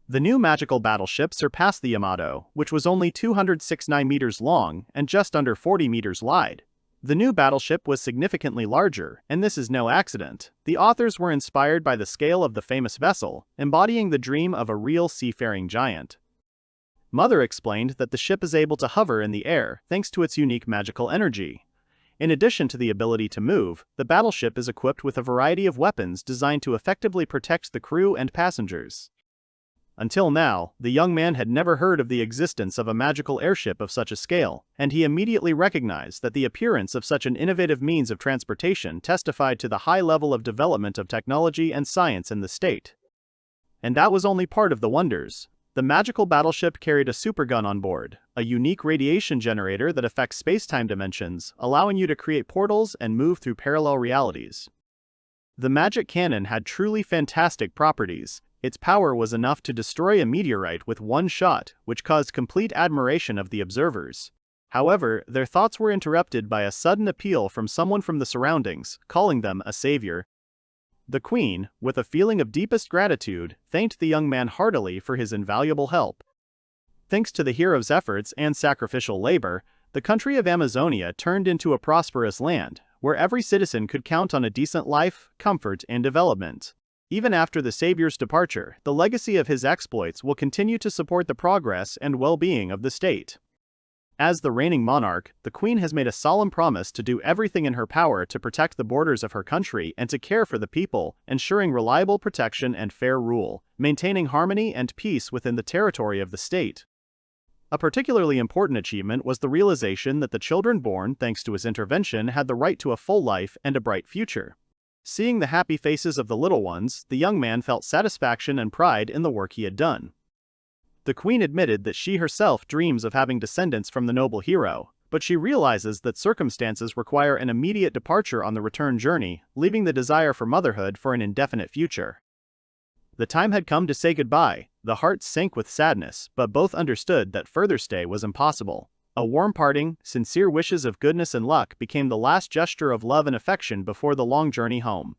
The new magical battleship surpassed the Yamato, which was only 269 meters long and just under 40 meters wide. The new battleship was significantly larger, and this is no accident. The authors were inspired by the scale of the famous vessel, embodying the dream of a real seafaring giant. Mother explained that the ship is able to hover in the air thanks to its unique magical energy. In addition to the ability to move, the battleship is equipped with a variety of weapons designed to effectively protect the crew and passengers. Until now, the young man had never heard of the existence of a magical airship of such a scale, and he immediately recognized that the appearance of such an innovative means of transportation testified to the high level of development of technology and science in the state. And that was only part of the wonders. The magical battleship carried a supergun on board, a unique radiation generator that affects space-time dimensions, allowing you to create portals and move through parallel realities. The magic cannon had truly fantastic properties. Its power was enough to destroy a meteorite with one shot, which caused complete admiration of the observers. However, their thoughts were interrupted by a sudden appeal from someone from the surroundings, calling them a savior. The queen, with a feeling of deepest gratitude, thanked the young man heartily for his invaluable help. Thanks to the hero's efforts and sacrificial labor, the country of Amazonia turned into a prosperous land, where every citizen could count on a decent life, comfort, and development. Even after the savior's departure, the legacy of his exploits will continue to support the progress and well-being of the state. As the reigning monarch, the queen has made a solemn promise to do everything in her power to protect the borders of her country and to care for the people, ensuring reliable protection and fair rule, maintaining harmony and peace within the territory of the state. A particularly important achievement was the realization that the children born thanks to his intervention had the right to a full life and a bright future. Seeing the happy faces of the little ones, the young man felt satisfaction and pride in the work he had done. The queen admitted that she herself dreams of having descendants from the noble hero, but she realizes that circumstances require an immediate departure on the return journey, leaving the desire for motherhood for an indefinite future. The time had come to say goodbye. The hearts sank with sadness, but both understood that further stay was impossible. A warm parting, sincere wishes of goodness and luck became the last gesture of love and affection before the long journey home.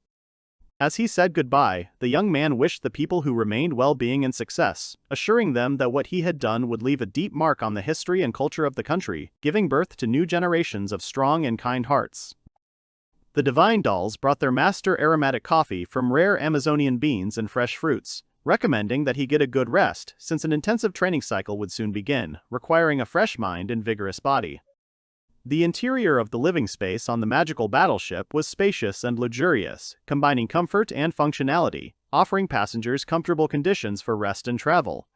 As he said goodbye, the young man wished the people who remained well-being and success, assuring them that what he had done would leave a deep mark on the history and culture of the country, giving birth to new generations of strong and kind hearts. The divine dolls brought their master aromatic coffee from rare Amazonian beans and fresh fruits, recommending that he get a good rest since an intensive training cycle would soon begin, requiring a fresh mind and vigorous body. The interior of the living space on the magical battleship was spacious and luxurious, combining comfort and functionality, offering passengers comfortable conditions for rest and travel.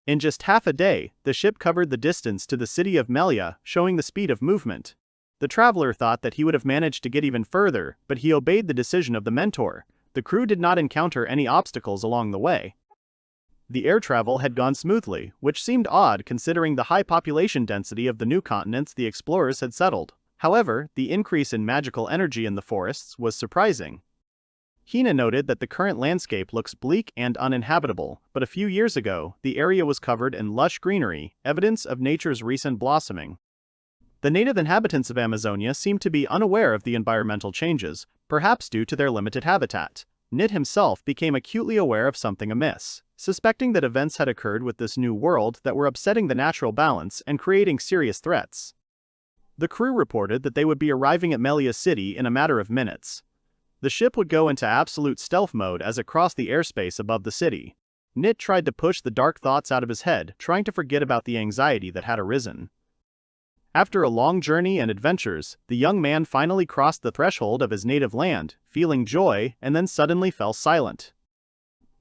In just half a day, the ship covered the distance to the city of Melia, showing the speed of movement. The traveler thought that he would have managed to get even further, but he obeyed the decision of the mentor. The crew did not encounter any obstacles along the way. The air travel had gone smoothly, which seemed odd considering the high population density of the new continents the explorers had settled. However, the increase in magical energy in the forests was surprising. Hina noted that the current landscape looks bleak and uninhabitable, but a few years ago, the area was covered in lush greenery, evidence of nature's recent blossoming. The native inhabitants of Amazonia seemed to be unaware of the environmental changes, perhaps due to their limited habitat. Nit himself became acutely aware of something amiss, suspecting that events had occurred with this new world that were upsetting the natural balance and creating serious threats. The crew reported that they would be arriving at Melia City in a matter of minutes. The ship would go into absolute stealth mode as it crossed the airspace above the city. Nit tried to push the dark thoughts out of his head, trying to forget about the anxiety that had arisen. After a long journey and adventures, the young man finally crossed the threshold of his native land, feeling joy, and then suddenly fell silent.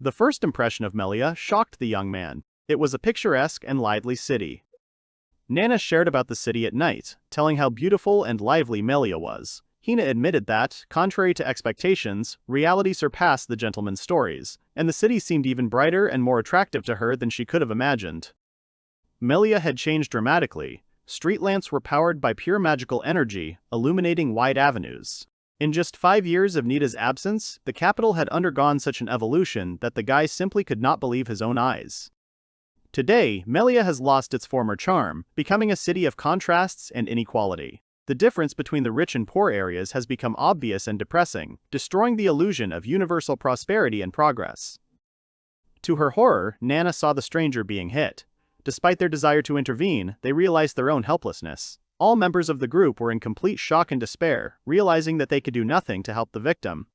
The first impression of Melia shocked the young man. It was a picturesque and lively city. Nana shared about the city at night, telling how beautiful and lively Melia was. Hina admitted that, contrary to expectations, reality surpassed the gentleman's stories, and the city seemed even brighter and more attractive to her than she could have imagined. Melia had changed dramatically. Street lamps were powered by pure magical energy, illuminating wide avenues. In just 5 years of Nita's absence, the capital had undergone such an evolution that the guy simply could not believe his own eyes. Today, Melia has lost its former charm, becoming a city of contrasts and inequality. The difference between the rich and poor areas has become obvious and depressing, destroying the illusion of universal prosperity and progress. To her horror, Nana saw the stranger being hit. Despite their desire to intervene, they realized their own helplessness. All members of the group were in complete shock and despair, realizing that they could do nothing to help the victim.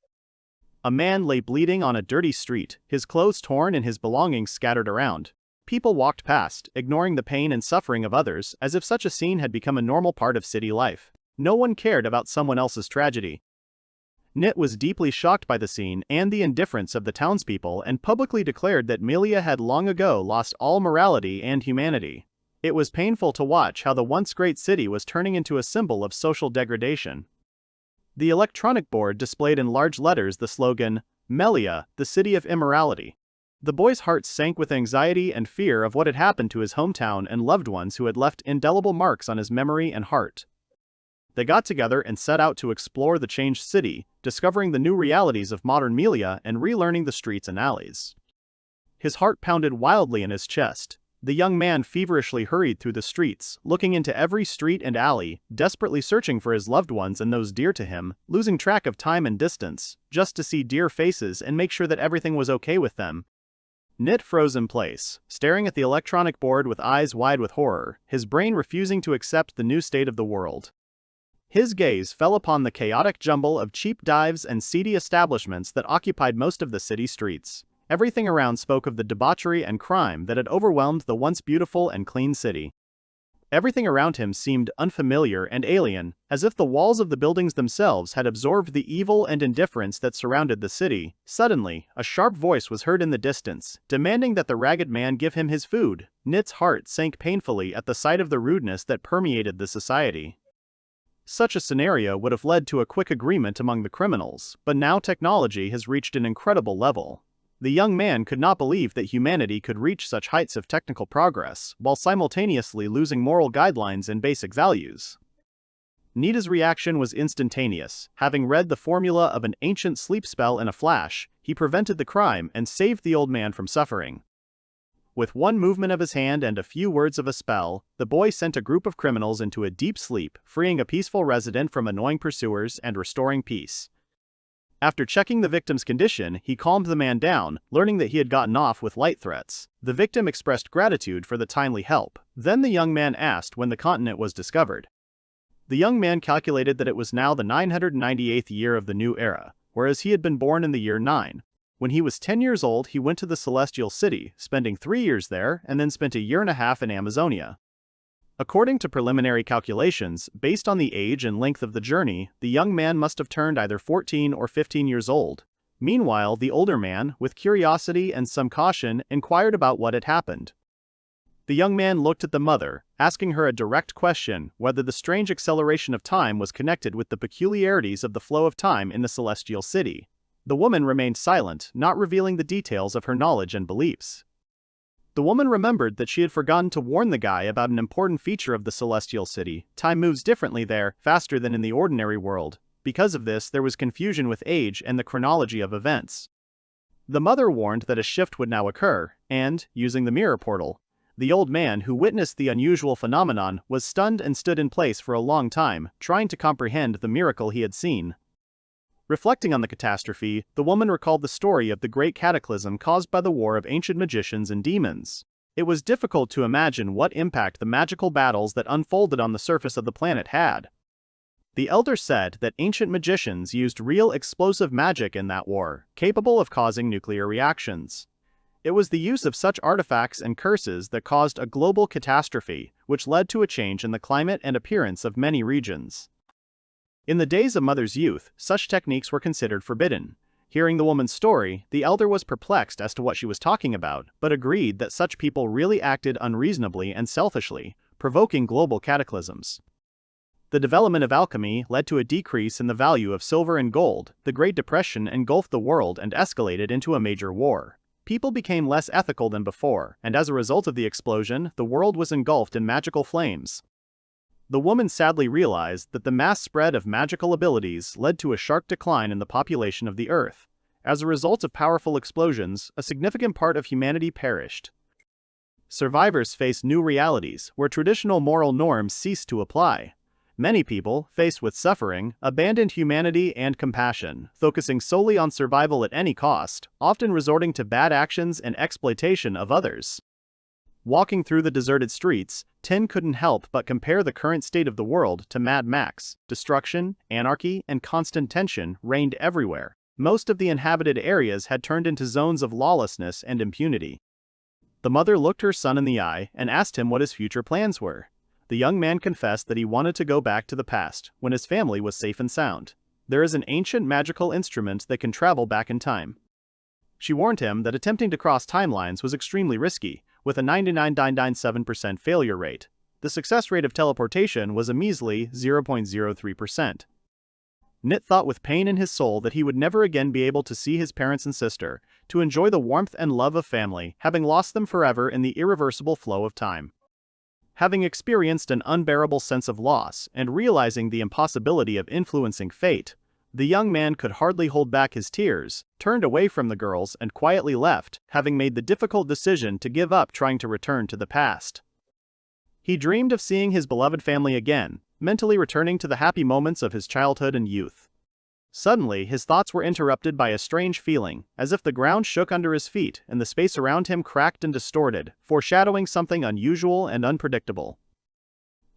A man lay bleeding on a dirty street, his clothes torn and his belongings scattered around. People walked past, ignoring the pain and suffering of others, as if such a scene had become a normal part of city life. No one cared about someone else's tragedy. Nit was deeply shocked by the scene and the indifference of the townspeople and publicly declared that Melia had long ago lost all morality and humanity. It was painful to watch how the once great city was turning into a symbol of social degradation. The electronic board displayed in large letters the slogan, "Melia, the City of Immorality." The boy's heart sank with anxiety and fear of what had happened to his hometown and loved ones who had left indelible marks on his memory and heart. They got together and set out to explore the changed city, discovering the new realities of modern Melia and relearning the streets and alleys. His heart pounded wildly in his chest. The young man feverishly hurried through the streets, looking into every street and alley, desperately searching for his loved ones and those dear to him, losing track of time and distance, just to see dear faces and make sure that everything was okay with them. Nit froze in place, staring at the electronic board with eyes wide with horror, his brain refusing to accept the new state of the world. His gaze fell upon the chaotic jumble of cheap dives and seedy establishments that occupied most of the city streets. Everything around spoke of the debauchery and crime that had overwhelmed the once beautiful and clean city. Everything around him seemed unfamiliar and alien, as if the walls of the buildings themselves had absorbed the evil and indifference that surrounded the city. Suddenly, a sharp voice was heard in the distance, demanding that the ragged man give him his food. Nit's heart sank painfully at the sight of the rudeness that permeated the society. Such a scenario would have led to a quick agreement among the criminals, but now technology has reached an incredible level. The young man could not believe that humanity could reach such heights of technical progress, while simultaneously losing moral guidelines and basic values. Nita's reaction was instantaneous. Having read the formula of an ancient sleep spell in a flash, he prevented the crime and saved the old man from suffering. With one movement of his hand and a few words of a spell, the boy sent a group of criminals into a deep sleep, freeing a peaceful resident from annoying pursuers and restoring peace. After checking the victim's condition, he calmed the man down, learning that he had gotten off with light threats. The victim expressed gratitude for the timely help. Then the young man asked when the continent was discovered. The young man calculated that it was now the 998th year of the new era, whereas he had been born in the year 9. When he was 10 years old, he went to the Celestial City, spending 3 years there, and then spent a year and a half in Amazonia. According to preliminary calculations, based on the age and length of the journey, the young man must have turned either 14 or 15 years old. Meanwhile, the older man, with curiosity and some caution, inquired about what had happened. The young man looked at the mother, asking her a direct question whether the strange acceleration of time was connected with the peculiarities of the flow of time in the Celestial City. The woman remained silent, not revealing the details of her knowledge and beliefs. The woman remembered that she had forgotten to warn the guy about an important feature of the celestial city. Time moves differently there, faster than in the ordinary world. Because of this, there was confusion with age and the chronology of events. The mother warned that a shift would now occur, and, using the mirror portal, the old man who witnessed the unusual phenomenon was stunned and stood in place for a long time, trying to comprehend the miracle he had seen. Reflecting on the catastrophe, the woman recalled the story of the great cataclysm caused by the war of ancient magicians and demons. It was difficult to imagine what impact the magical battles that unfolded on the surface of the planet had. The elder said that ancient magicians used real explosive magic in that war, capable of causing nuclear reactions. It was the use of such artifacts and curses that caused a global catastrophe, which led to a change in the climate and appearance of many regions. In the days of Mother's youth, such techniques were considered forbidden. Hearing the woman's story, the elder was perplexed as to what she was talking about, but agreed that such people really acted unreasonably and selfishly, provoking global cataclysms. The development of alchemy led to a decrease in the value of silver and gold. The Great Depression engulfed the world and escalated into a major war. People became less ethical than before, and as a result of the explosion, the world was engulfed in magical flames. The woman sadly realized that the mass spread of magical abilities led to a sharp decline in the population of the Earth. As a result of powerful explosions, a significant part of humanity perished. Survivors faced new realities, where traditional moral norms ceased to apply. Many people, faced with suffering, abandoned humanity and compassion, focusing solely on survival at any cost, often resorting to bad actions and exploitation of others. Walking through the deserted streets, Tin couldn't help but compare the current state of the world to Mad Max. Destruction, anarchy, and constant tension reigned everywhere. Most of the inhabited areas had turned into zones of lawlessness and impunity. The mother looked her son in the eye and asked him what his future plans were. The young man confessed that he wanted to go back to the past, when his family was safe and sound. There is an ancient magical instrument that can travel back in time. She warned him that attempting to cross timelines was extremely risky, with a 99.997% failure rate. The success rate of teleportation was a measly 0.03%. Nit thought with pain in his soul that he would never again be able to see his parents and sister, to enjoy the warmth and love of family, having lost them forever in the irreversible flow of time. Having experienced an unbearable sense of loss and realizing the impossibility of influencing fate, the young man could hardly hold back his tears, turned away from the girls and quietly left, having made the difficult decision to give up trying to return to the past. He dreamed of seeing his beloved family again, mentally returning to the happy moments of his childhood and youth. Suddenly, his thoughts were interrupted by a strange feeling, as if the ground shook under his feet and the space around him cracked and distorted, foreshadowing something unusual and unpredictable.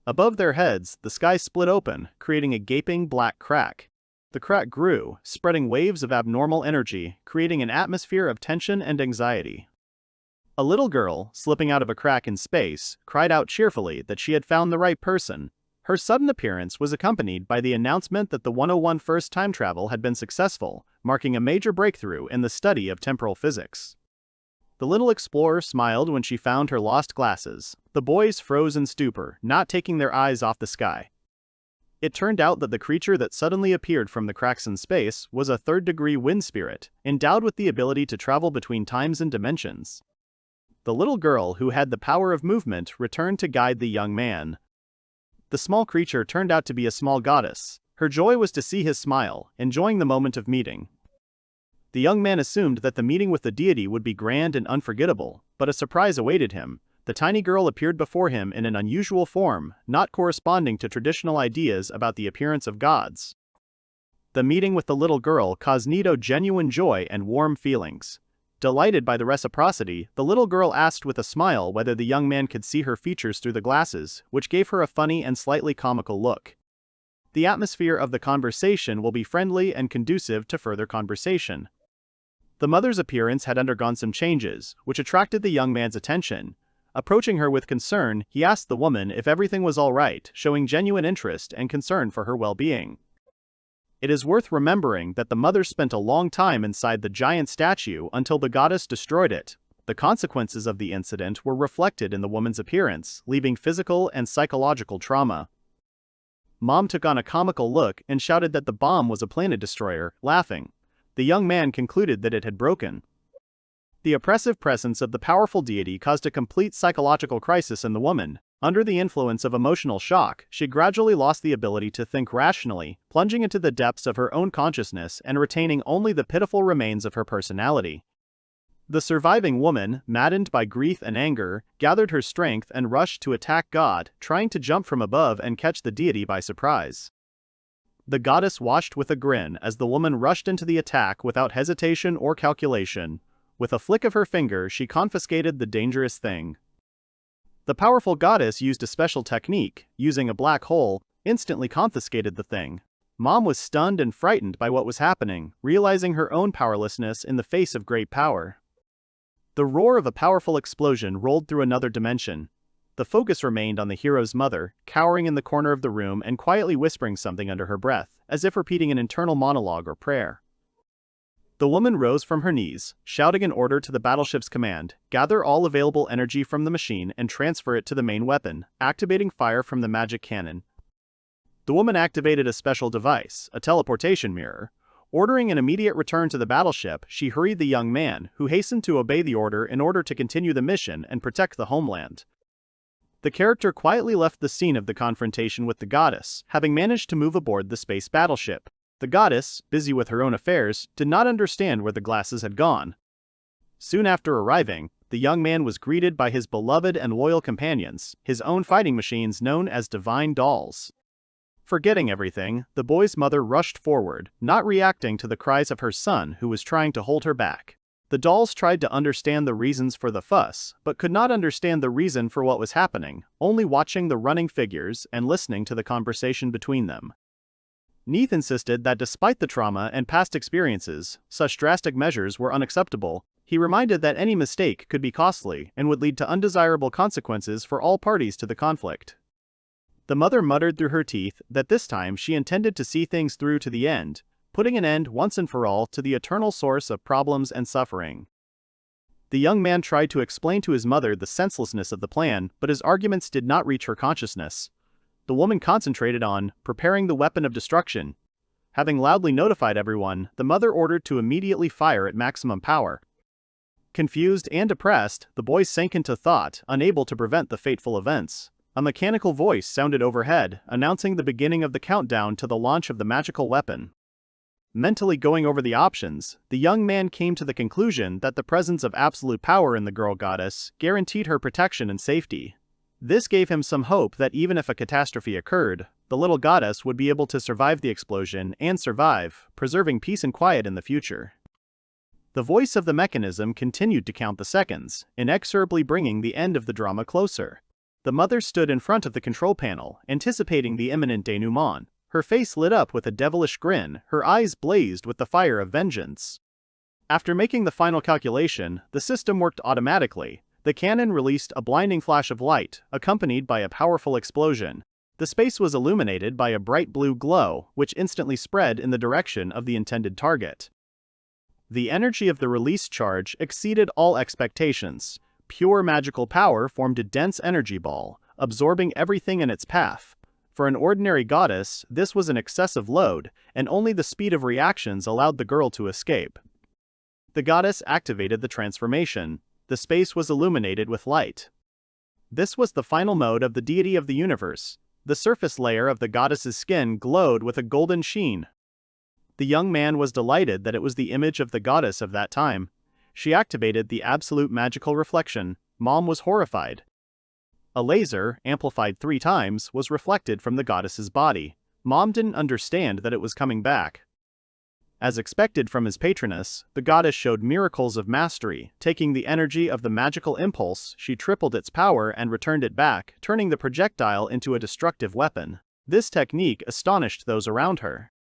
Above their heads, the sky split open, creating a gaping black crack. The crack grew, spreading waves of abnormal energy, creating an atmosphere of tension and anxiety. A little girl, slipping out of a crack in space, cried out cheerfully that she had found the right person. Her sudden appearance was accompanied by the announcement that the 101 first time travel had been successful, marking a major breakthrough in the study of temporal physics. The little explorer smiled when she found her lost glasses. The boys froze in stupor, not taking their eyes off the sky. It turned out that the creature that suddenly appeared from the cracks in space was a third-degree wind spirit, endowed with the ability to travel between times and dimensions. The little girl who had the power of movement returned to guide the young man. The small creature turned out to be a small goddess. Her joy was to see his smile, enjoying the moment of meeting. The young man assumed that the meeting with the deity would be grand and unforgettable, but a surprise awaited him. The tiny girl appeared before him in an unusual form, not corresponding to traditional ideas about the appearance of gods. The meeting with the little girl caused Nito genuine joy and warm feelings. Delighted by the reciprocity, the little girl asked with a smile whether the young man could see her features through the glasses, which gave her a funny and slightly comical look. The atmosphere of the conversation will be friendly and conducive to further conversation. The mother's appearance had undergone some changes, which attracted the young man's attention. Approaching her with concern, he asked the woman if everything was all right, showing genuine interest and concern for her well-being. It is worth remembering that the mother spent a long time inside the giant statue until the goddess destroyed it. The consequences of the incident were reflected in the woman's appearance, leaving physical and psychological trauma. Mom took on a comical look and shouted that the bomb was a planet destroyer, laughing. The young man concluded that it had broken. The oppressive presence of the powerful deity caused a complete psychological crisis in the woman. Under the influence of emotional shock, she gradually lost the ability to think rationally, plunging into the depths of her own consciousness and retaining only the pitiful remains of her personality. The surviving woman, maddened by grief and anger, gathered her strength and rushed to attack God, trying to jump from above and catch the deity by surprise. The goddess watched with a grin as the woman rushed into the attack without hesitation or calculation. With a flick of her finger, she confiscated the dangerous thing. The powerful goddess used a special technique, using a black hole, instantly confiscated the thing. Mom was stunned and frightened by what was happening, realizing her own powerlessness in the face of great power. The roar of a powerful explosion rolled through another dimension. The focus remained on the hero's mother, cowering in the corner of the room and quietly whispering something under her breath, as if repeating an internal monologue or prayer. The woman rose from her knees, shouting an order to the battleship's command: gather all available energy from the machine and transfer it to the main weapon, activating fire from the magic cannon. The woman activated a special device, a teleportation mirror. Ordering an immediate return to the battleship, she hurried the young man, who hastened to obey the order in order to continue the mission and protect the homeland. The character quietly left the scene of the confrontation with the goddess, having managed to move aboard the space battleship. The goddess, busy with her own affairs, did not understand where the glasses had gone. Soon after arriving, the young man was greeted by his beloved and loyal companions, his own fighting machines known as divine dolls. Forgetting everything, the boy's mother rushed forward, not reacting to the cries of her son who was trying to hold her back. The dolls tried to understand the reasons for the fuss, but could not understand the reason for what was happening, only watching the running figures and listening to the conversation between them. Neith insisted that despite the trauma and past experiences, such drastic measures were unacceptable. He reminded that any mistake could be costly and would lead to undesirable consequences for all parties to the conflict. The mother muttered through her teeth that this time she intended to see things through to the end, putting an end once and for all to the eternal source of problems and suffering. The young man tried to explain to his mother the senselessness of the plan, but his arguments did not reach her consciousness. The woman concentrated on preparing the weapon of destruction. Having loudly notified everyone, the mother ordered to immediately fire at maximum power. Confused and depressed, the boy sank into thought, unable to prevent the fateful events. A mechanical voice sounded overhead, announcing the beginning of the countdown to the launch of the magical weapon. Mentally going over the options, the young man came to the conclusion that the presence of absolute power in the girl goddess guaranteed her protection and safety. This gave him some hope that even if a catastrophe occurred, the little goddess would be able to survive the explosion and survive, preserving peace and quiet in the future. The voice of the mechanism continued to count the seconds, inexorably bringing the end of the drama closer. The mother stood in front of the control panel, anticipating the imminent denouement. Her face lit up with a devilish grin, her eyes blazed with the fire of vengeance. After making the final calculation, the system worked automatically. The cannon released a blinding flash of light, accompanied by a powerful explosion. The space was illuminated by a bright blue glow, which instantly spread in the direction of the intended target. The energy of the released charge exceeded all expectations. Pure magical power formed a dense energy ball, absorbing everything in its path. For an ordinary goddess, this was an excessive load, and only the speed of reactions allowed the girl to escape. The goddess activated the transformation. The space was illuminated with light. This was the final mode of the deity of the universe. The surface layer of the goddess's skin glowed with a golden sheen. The young man was delighted that it was the image of the goddess of that time. She activated the absolute magical reflection. Mom was horrified. A laser, amplified 3 times, was reflected from the goddess's body. Mom didn't understand that it was coming back. As expected from his patroness, the goddess showed miracles of mastery. Taking the energy of the magical impulse, she tripled its power and returned it back, turning the projectile into a destructive weapon. This technique astonished those around her.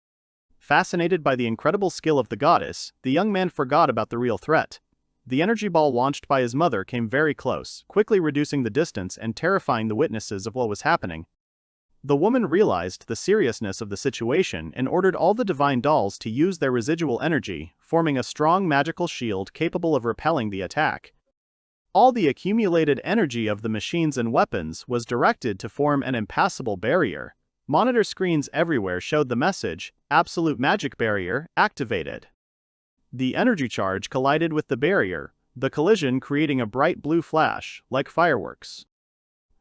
Fascinated by the incredible skill of the goddess, the young man forgot about the real threat. The energy ball launched by his mother came very close, quickly reducing the distance and terrifying the witnesses of what was happening. The woman realized the seriousness of the situation and ordered all the divine dolls to use their residual energy, forming a strong magical shield capable of repelling the attack. All the accumulated energy of the machines and weapons was directed to form an impassable barrier. Monitor screens everywhere showed the message, "Absolute Magic Barrier activated." The energy charge collided with the barrier, the collision creating a bright blue flash, like fireworks.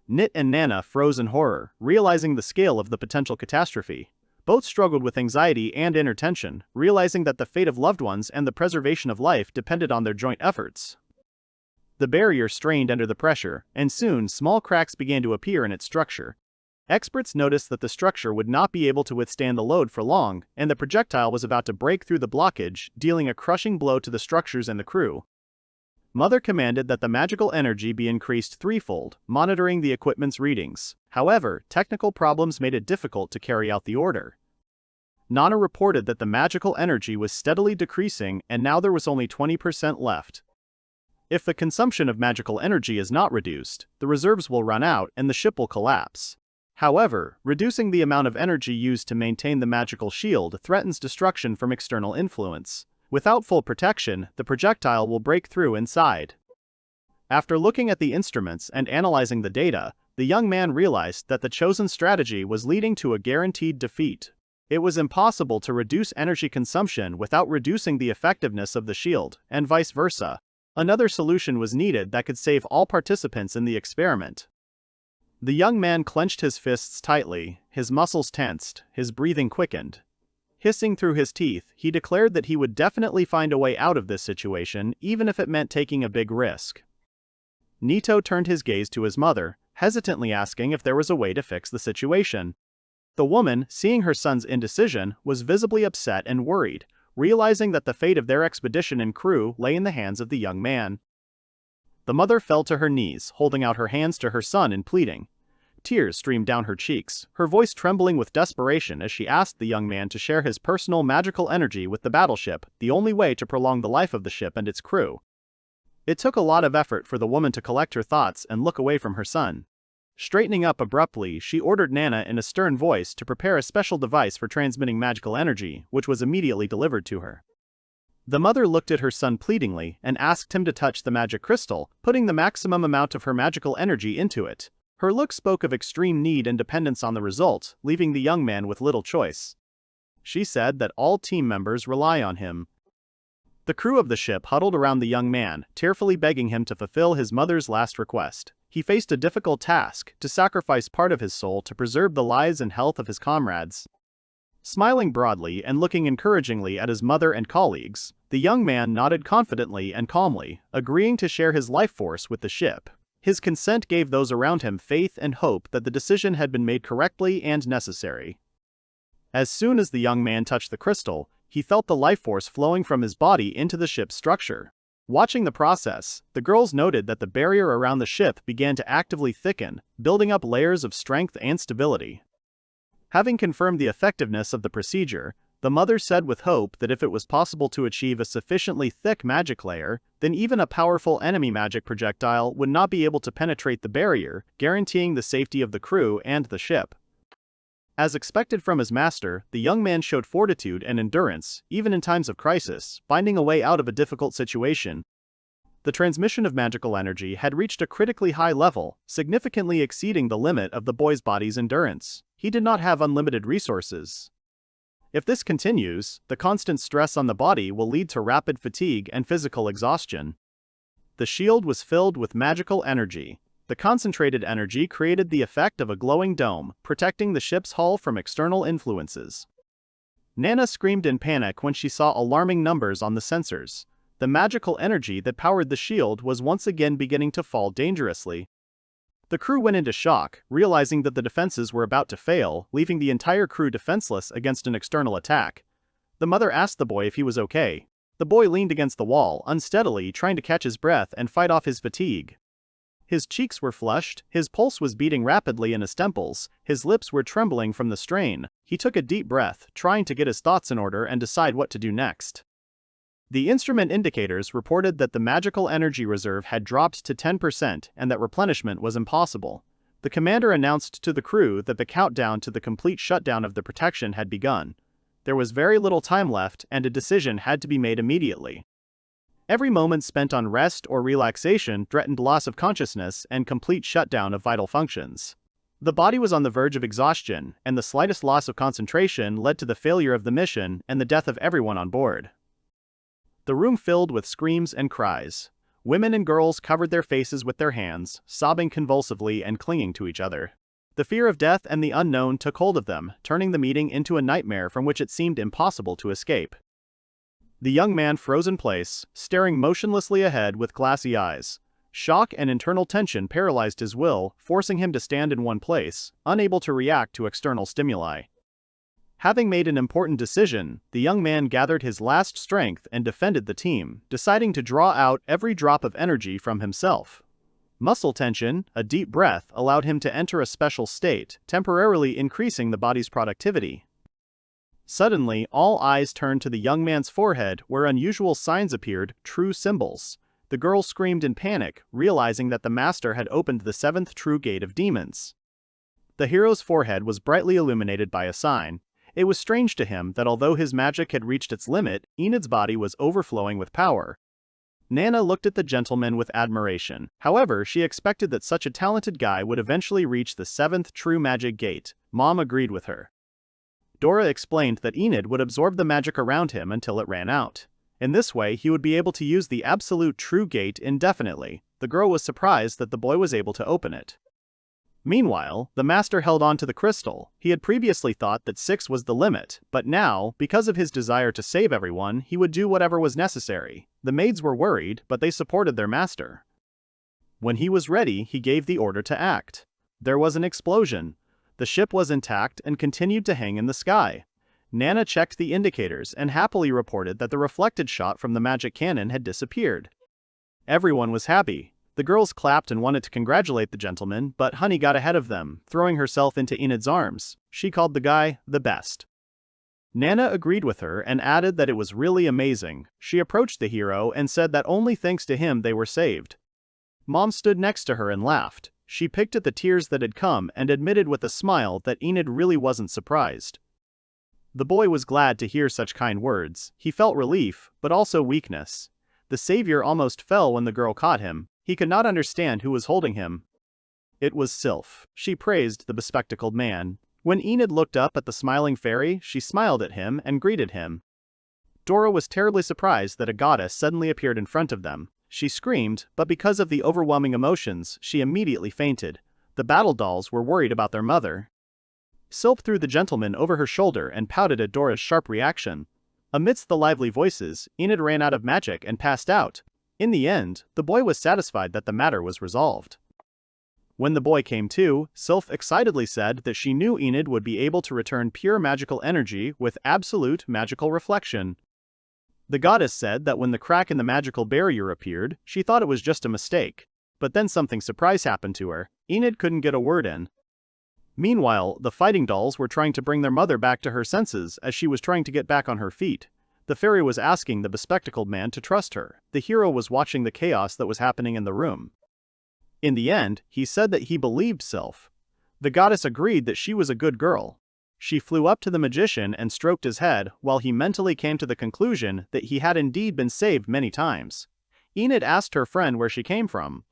Nit and Nana froze in horror, realizing the scale of the potential catastrophe. Both struggled with anxiety and inner tension, realizing that the fate of loved ones and the preservation of life depended on their joint efforts. The barrier strained under the pressure, and soon small cracks began to appear in its structure. Experts noticed that the structure would not be able to withstand the load for long, and the projectile was about to break through the blockage, dealing a crushing blow to the structures and the crew. Mother commanded that the magical energy be increased threefold, monitoring the equipment's readings. However, technical problems made it difficult to carry out the order. Nana reported that the magical energy was steadily decreasing and now there was only 20% left. If the consumption of magical energy is not reduced, the reserves will run out and the ship will collapse. However, reducing the amount of energy used to maintain the magical shield threatens destruction from external influence. Without full protection, the projectile will break through inside. After looking at the instruments and analyzing the data, the young man realized that the chosen strategy was leading to a guaranteed defeat. It was impossible to reduce energy consumption without reducing the effectiveness of the shield, and vice versa. Another solution was needed that could save all participants in the experiment. The young man clenched his fists tightly, his muscles tensed, his breathing quickened. Hissing through his teeth, he declared that he would definitely find a way out of this situation, even if it meant taking a big risk. Nito turned his gaze to his mother, hesitantly asking if there was a way to fix the situation. The woman, seeing her son's indecision, was visibly upset and worried, realizing that the fate of their expedition and crew lay in the hands of the young man. The mother fell to her knees, holding out her hands to her son and pleading. Tears streamed down her cheeks, her voice trembling with desperation as she asked the young man to share his personal magical energy with the battleship, the only way to prolong the life of the ship and its crew. It took a lot of effort for the woman to collect her thoughts and look away from her son. Straightening up abruptly, she ordered Nana in a stern voice to prepare a special device for transmitting magical energy, which was immediately delivered to her. The mother looked at her son pleadingly and asked him to touch the magic crystal, putting the maximum amount of her magical energy into it. Her look spoke of extreme need and dependence on the result, leaving the young man with little choice. She said that all team members rely on him. The crew of the ship huddled around the young man, tearfully begging him to fulfill his mother's last request. He faced a difficult task, to sacrifice part of his soul to preserve the lives and health of his comrades. Smiling broadly and looking encouragingly at his mother and colleagues, the young man nodded confidently and calmly, agreeing to share his life force with the ship. His consent gave those around him faith and hope that the decision had been made correctly and necessary. As soon as the young man touched the crystal, he felt the life force flowing from his body into the ship's structure. Watching the process, the girls noted that the barrier around the ship began to actively thicken, building up layers of strength and stability. Having confirmed the effectiveness of the procedure, the mother said with hope that if it was possible to achieve a sufficiently thick magic layer, then even a powerful enemy magic projectile would not be able to penetrate the barrier, guaranteeing the safety of the crew and the ship. As expected from his master, the young man showed fortitude and endurance, even in times of crisis, finding a way out of a difficult situation. The transmission of magical energy had reached a critically high level, significantly exceeding the limit of the boy's body's endurance. He did not have unlimited resources. If this continues, the constant stress on the body will lead to rapid fatigue and physical exhaustion. The shield was filled with magical energy. The concentrated energy created the effect of a glowing dome, protecting the ship's hull from external influences. Nana screamed in panic when she saw alarming numbers on the sensors. The magical energy that powered the shield was once again beginning to fall dangerously. The crew went into shock, realizing that the defenses were about to fail, leaving the entire crew defenseless against an external attack. The mother asked the boy if he was okay. The boy leaned against the wall, unsteadily trying to catch his breath and fight off his fatigue. His cheeks were flushed, his pulse was beating rapidly in his temples, his lips were trembling from the strain. He took a deep breath, trying to get his thoughts in order and decide what to do next. The instrument indicators reported that the magical energy reserve had dropped to 10% and that replenishment was impossible. The commander announced to the crew that the countdown to the complete shutdown of the protection had begun. There was very little time left and a decision had to be made immediately. Every moment spent on rest or relaxation threatened loss of consciousness and complete shutdown of vital functions. The body was on the verge of exhaustion, and the slightest loss of concentration led to the failure of the mission and the death of everyone on board. The room filled with screams and cries. Women and girls covered their faces with their hands, sobbing convulsively and clinging to each other. The fear of death and the unknown took hold of them, turning the meeting into a nightmare from which it seemed impossible to escape. The young man froze in place, staring motionlessly ahead with glassy eyes. Shock and internal tension paralyzed his will, forcing him to stand in one place, unable to react to external stimuli. Having made an important decision, the young man gathered his last strength and defended the team, deciding to draw out every drop of energy from himself. Muscle tension, a deep breath, allowed him to enter a special state, temporarily increasing the body's productivity. Suddenly, all eyes turned to the young man's forehead, where unusual signs appeared, true symbols. The girl screamed in panic, realizing that the master had opened the seventh true gate of demons. The hero's forehead was brightly illuminated by a sign. It was strange to him that although his magic had reached its limit, Enid's body was overflowing with power. Nana looked at the gentleman with admiration. However, she expected that such a talented guy would eventually reach the seventh true magic gate. Mom agreed with her. Dora explained that Enid would absorb the magic around him until it ran out. In this way, he would be able to use the absolute true gate indefinitely. The girl was surprised that the boy was able to open it. Meanwhile, the master held on to the crystal. He had previously thought that 6 was the limit, but now, because of his desire to save everyone, he would do whatever was necessary. The maids were worried, but they supported their master. When he was ready, he gave the order to act. There was an explosion. The ship was intact and continued to hang in the sky. Nana checked the indicators and happily reported that the reflected shot from the magic cannon had disappeared. Everyone was happy. The girls clapped and wanted to congratulate the gentleman, but Honey got ahead of them, throwing herself into Enid's arms. She called the guy the best. Nana agreed with her and added that it was really amazing. She approached the hero and said that only thanks to him they were saved. Mom stood next to her and laughed. She picked at the tears that had come and admitted with a smile that Enid really wasn't surprised. The boy was glad to hear such kind words. He felt relief, but also weakness. The savior almost fell when the girl caught him. He could not understand who was holding him. It was Sylph. She praised the bespectacled man. When Enid looked up at the smiling fairy, she smiled at him and greeted him. Dora was terribly surprised that a goddess suddenly appeared in front of them. She screamed, but because of the overwhelming emotions, she immediately fainted. The battle dolls were worried about their mother. Sylph threw the gentleman over her shoulder and pouted at Dora's sharp reaction. Amidst the lively voices, Enid ran out of magic and passed out. In the end, the boy was satisfied that the matter was resolved. When the boy came to, Sylph excitedly said that she knew Enid would be able to return pure magical energy with absolute magical reflection. The goddess said that when the crack in the magical barrier appeared, she thought it was just a mistake. But then something surprise happened to her. Enid couldn't get a word in. Meanwhile, the fighting dolls were trying to bring their mother back to her senses as she was trying to get back on her feet. The fairy was asking the bespectacled man to trust her. The hero was watching the chaos that was happening in the room. In the end, he said that he believed Sylph. The goddess agreed that she was a good girl. She flew up to the magician and stroked his head, while he mentally came to the conclusion that he had indeed been saved many times. Enid asked her friend where she came from.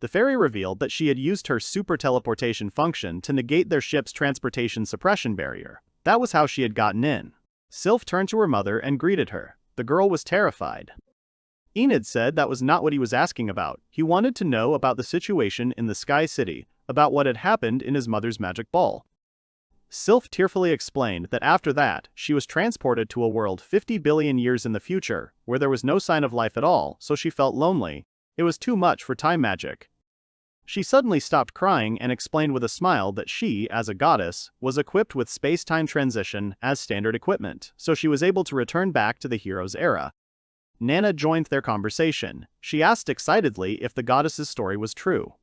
The fairy revealed that she had used her super teleportation function to negate their ship's transportation suppression barrier. That was how she had gotten in. Sylph turned to her mother and greeted her. The girl was terrified. Enid said that was not what he was asking about. He wanted to know about the situation in the Sky City, about what had happened in his mother's magic ball. Sylph tearfully explained that after that, she was transported to a world 50 billion years in the future, where there was no sign of life at all, so she felt lonely. It was too much for time magic. She suddenly stopped crying and explained with a smile that she, as a goddess, was equipped with space-time transition as standard equipment, so she was able to return back to the hero's era. Nana joined their conversation. She asked excitedly if the goddess's story was true.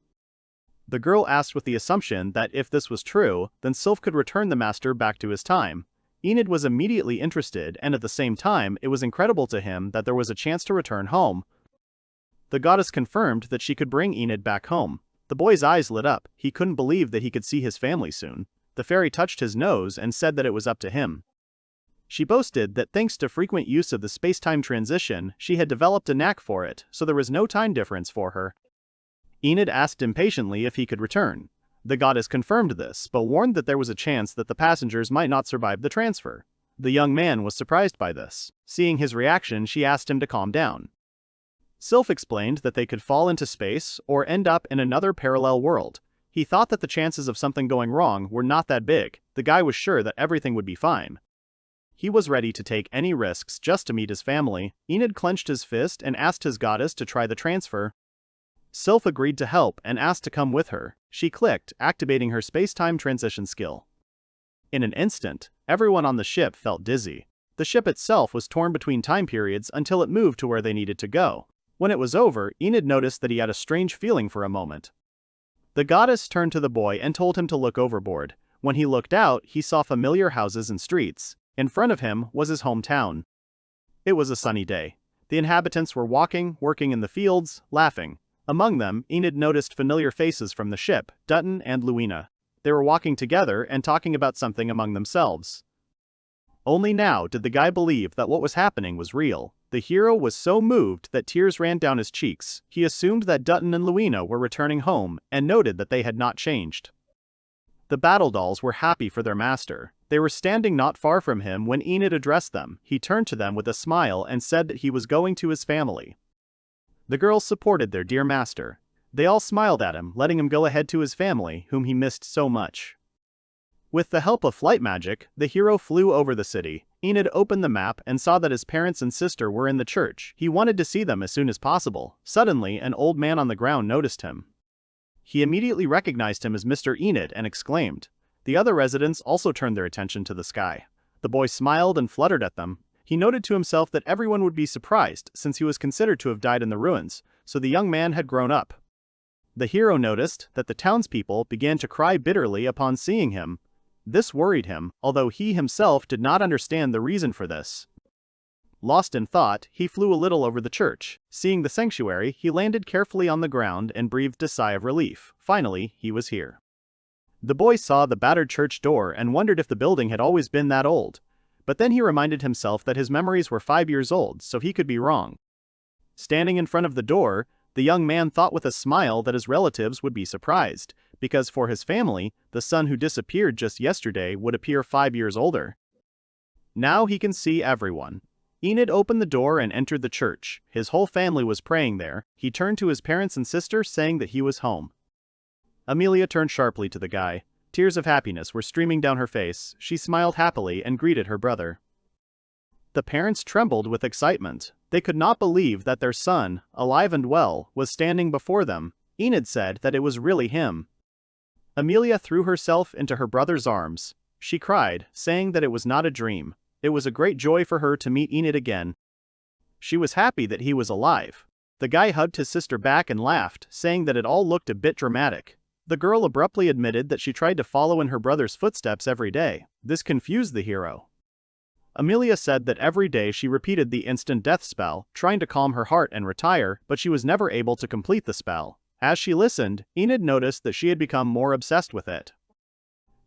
The girl asked with the assumption that if this was true, then Sylph could return the master back to his time. Enid was immediately interested, and at the same time, it was incredible to him that there was a chance to return home. The goddess confirmed that she could bring Enid back home. The boy's eyes lit up. He couldn't believe that he could see his family soon. The fairy touched his nose and said that it was up to him. She boasted that thanks to frequent use of the space-time transition, she had developed a knack for it, so there was no time difference for her. Enid asked impatiently if he could return. The goddess confirmed this, but warned that there was a chance that the passengers might not survive the transfer. The young man was surprised by this. Seeing his reaction, she asked him to calm down. Sylph explained that they could fall into space or end up in another parallel world. He thought that the chances of something going wrong were not that big. The guy was sure that everything would be fine. He was ready to take any risks just to meet his family. Enid clenched his fist and asked his goddess to try the transfer. Sylph agreed to help and asked to come with her. She clicked, activating her space-time transition skill. In an instant, everyone on the ship felt dizzy. The ship itself was torn between time periods until it moved to where they needed to go. When it was over, Enid noticed that he had a strange feeling for a moment. The goddess turned to the boy and told him to look overboard. When he looked out, he saw familiar houses and streets. In front of him was his hometown. It was a sunny day. The inhabitants were walking, working in the fields, laughing. Among them, Enid noticed familiar faces from the ship, Dutton and Luina. They were walking together and talking about something among themselves. Only now did the guy believe that what was happening was real. The hero was so moved that tears ran down his cheeks. He assumed that Dutton and Luina were returning home and noted that they had not changed. The battle dolls were happy for their master. They were standing not far from him when Enid addressed them. He turned to them with a smile and said that he was going to his family. The girls supported their dear master. They all smiled at him, letting him go ahead to his family, whom he missed so much. With the help of flight magic, the hero flew over the city. Enid opened the map and saw that his parents and sister were in the church. He wanted to see them as soon as possible. Suddenly, an old man on the ground noticed him. He immediately recognized him as Mr. Enid and exclaimed. The other residents also turned their attention to the sky. The boy smiled and fluttered at them. He noted to himself that everyone would be surprised since he was considered to have died in the ruins, so the young man had grown up. The hero noticed that the townspeople began to cry bitterly upon seeing him. This worried him, although he himself did not understand the reason for this. Lost in thought, he flew a little over the church. Seeing the sanctuary, he landed carefully on the ground and breathed a sigh of relief. Finally, he was here. The boy saw the battered church door and wondered if the building had always been that old. But then he reminded himself that his memories were 5 years old, so he could be wrong. Standing in front of the door, the young man thought with a smile that his relatives would be surprised, because for his family, the son who disappeared just yesterday would appear 5 years older. Now he can see everyone. Enid opened the door and entered the church. His whole family was praying there. He turned to his parents and sister, saying that he was home. Amilia turned sharply to the guy. Tears of happiness were streaming down her face. She smiled happily and greeted her brother. The parents trembled with excitement. They could not believe that their son, alive and well, was standing before them. Enid said that it was really him. Amilia threw herself into her brother's arms. She cried, saying that it was not a dream. It was a great joy for her to meet Enid again. She was happy that he was alive. The guy hugged his sister back and laughed, saying that it all looked a bit dramatic. The girl abruptly admitted that she tried to follow in her brother's footsteps every day. This confused the hero. Amilia said that every day she repeated the instant death spell, trying to calm her heart and retire, but she was never able to complete the spell. As she listened, Enid noticed that she had become more obsessed with it.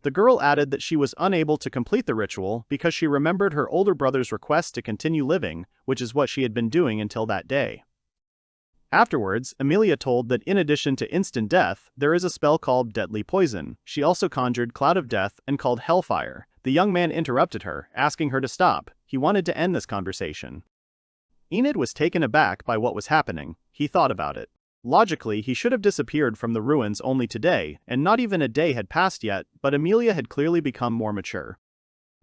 The girl added that she was unable to complete the ritual because she remembered her older brother's request to continue living, which is what she had been doing until that day. Afterwards, Amilia told that in addition to instant death, there is a spell called Deadly Poison. She also conjured Cloud of Death and called Hellfire. The young man interrupted her, asking her to stop. He wanted to end this conversation. Enid was taken aback by what was happening. He thought about it. Logically, he should have disappeared from the ruins only today, and not even a day had passed yet, but Amilia had clearly become more mature.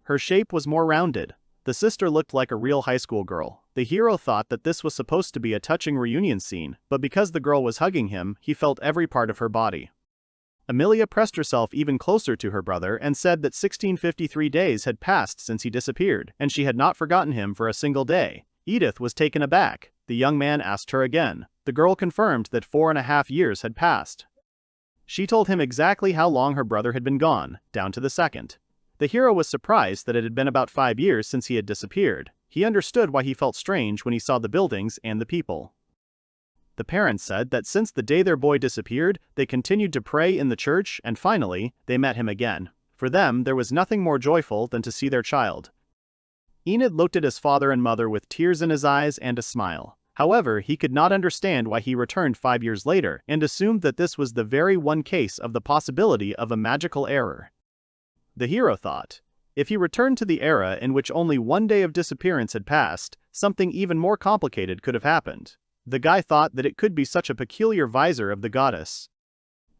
Her shape was more rounded. The sister looked like a real high school girl. The hero thought that this was supposed to be a touching reunion scene, but because the girl was hugging him, he felt every part of her body. Amilia pressed herself even closer to her brother and said that 1653 days had passed since he disappeared, and she had not forgotten him for a single day. Edith was taken aback. The young man asked her again. The girl confirmed that 4.5 years had passed. She told him exactly how long her brother had been gone, down to the second. The hero was surprised that it had been about 5 years since he had disappeared. He understood why he felt strange when he saw the buildings and the people. The parents said that since the day their boy disappeared, they continued to pray in the church and finally, they met him again. For them, there was nothing more joyful than to see their child. Enid looked at his father and mother with tears in his eyes and a smile. However, he could not understand why he returned 5 years later and assumed that this was the very one case of the possibility of a magical error. The hero thought, if he returned to the era in which only 1 day of disappearance had passed, something even more complicated could have happened. The guy thought that it could be such a peculiar visor of the goddess.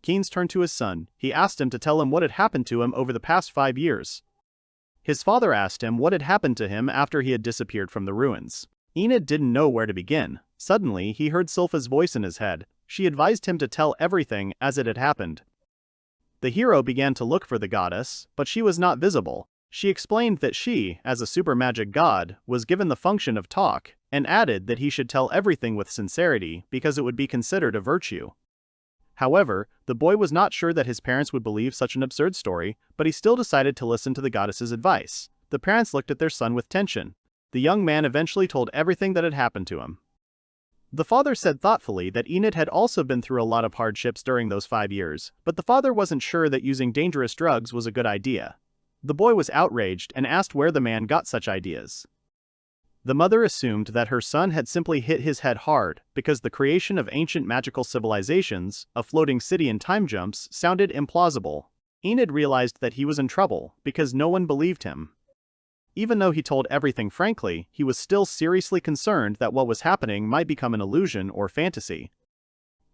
Keynes turned to his son. He asked him to tell him what had happened to him over the past 5 years. His father asked him what had happened to him after he had disappeared from the ruins. Enid didn't know where to begin. Suddenly, he heard Sylpha's voice in his head. She advised him to tell everything as it had happened. The hero began to look for the goddess, but she was not visible. She explained that she, as a super magic god, was given the function of talk, and added that he should tell everything with sincerity because it would be considered a virtue. However, the boy was not sure that his parents would believe such an absurd story, but he still decided to listen to the goddess's advice. The parents looked at their son with tension. The young man eventually told everything that had happened to him. The father said thoughtfully that Enid had also been through a lot of hardships during those 5 years, but the father wasn't sure that using dangerous drugs was a good idea. The boy was outraged and asked where the man got such ideas. The mother assumed that her son had simply hit his head hard because the creation of ancient magical civilizations, a floating city and time jumps, sounded implausible. Enid realized that he was in trouble because no one believed him. Even though he told everything frankly, he was still seriously concerned that what was happening might become an illusion or fantasy.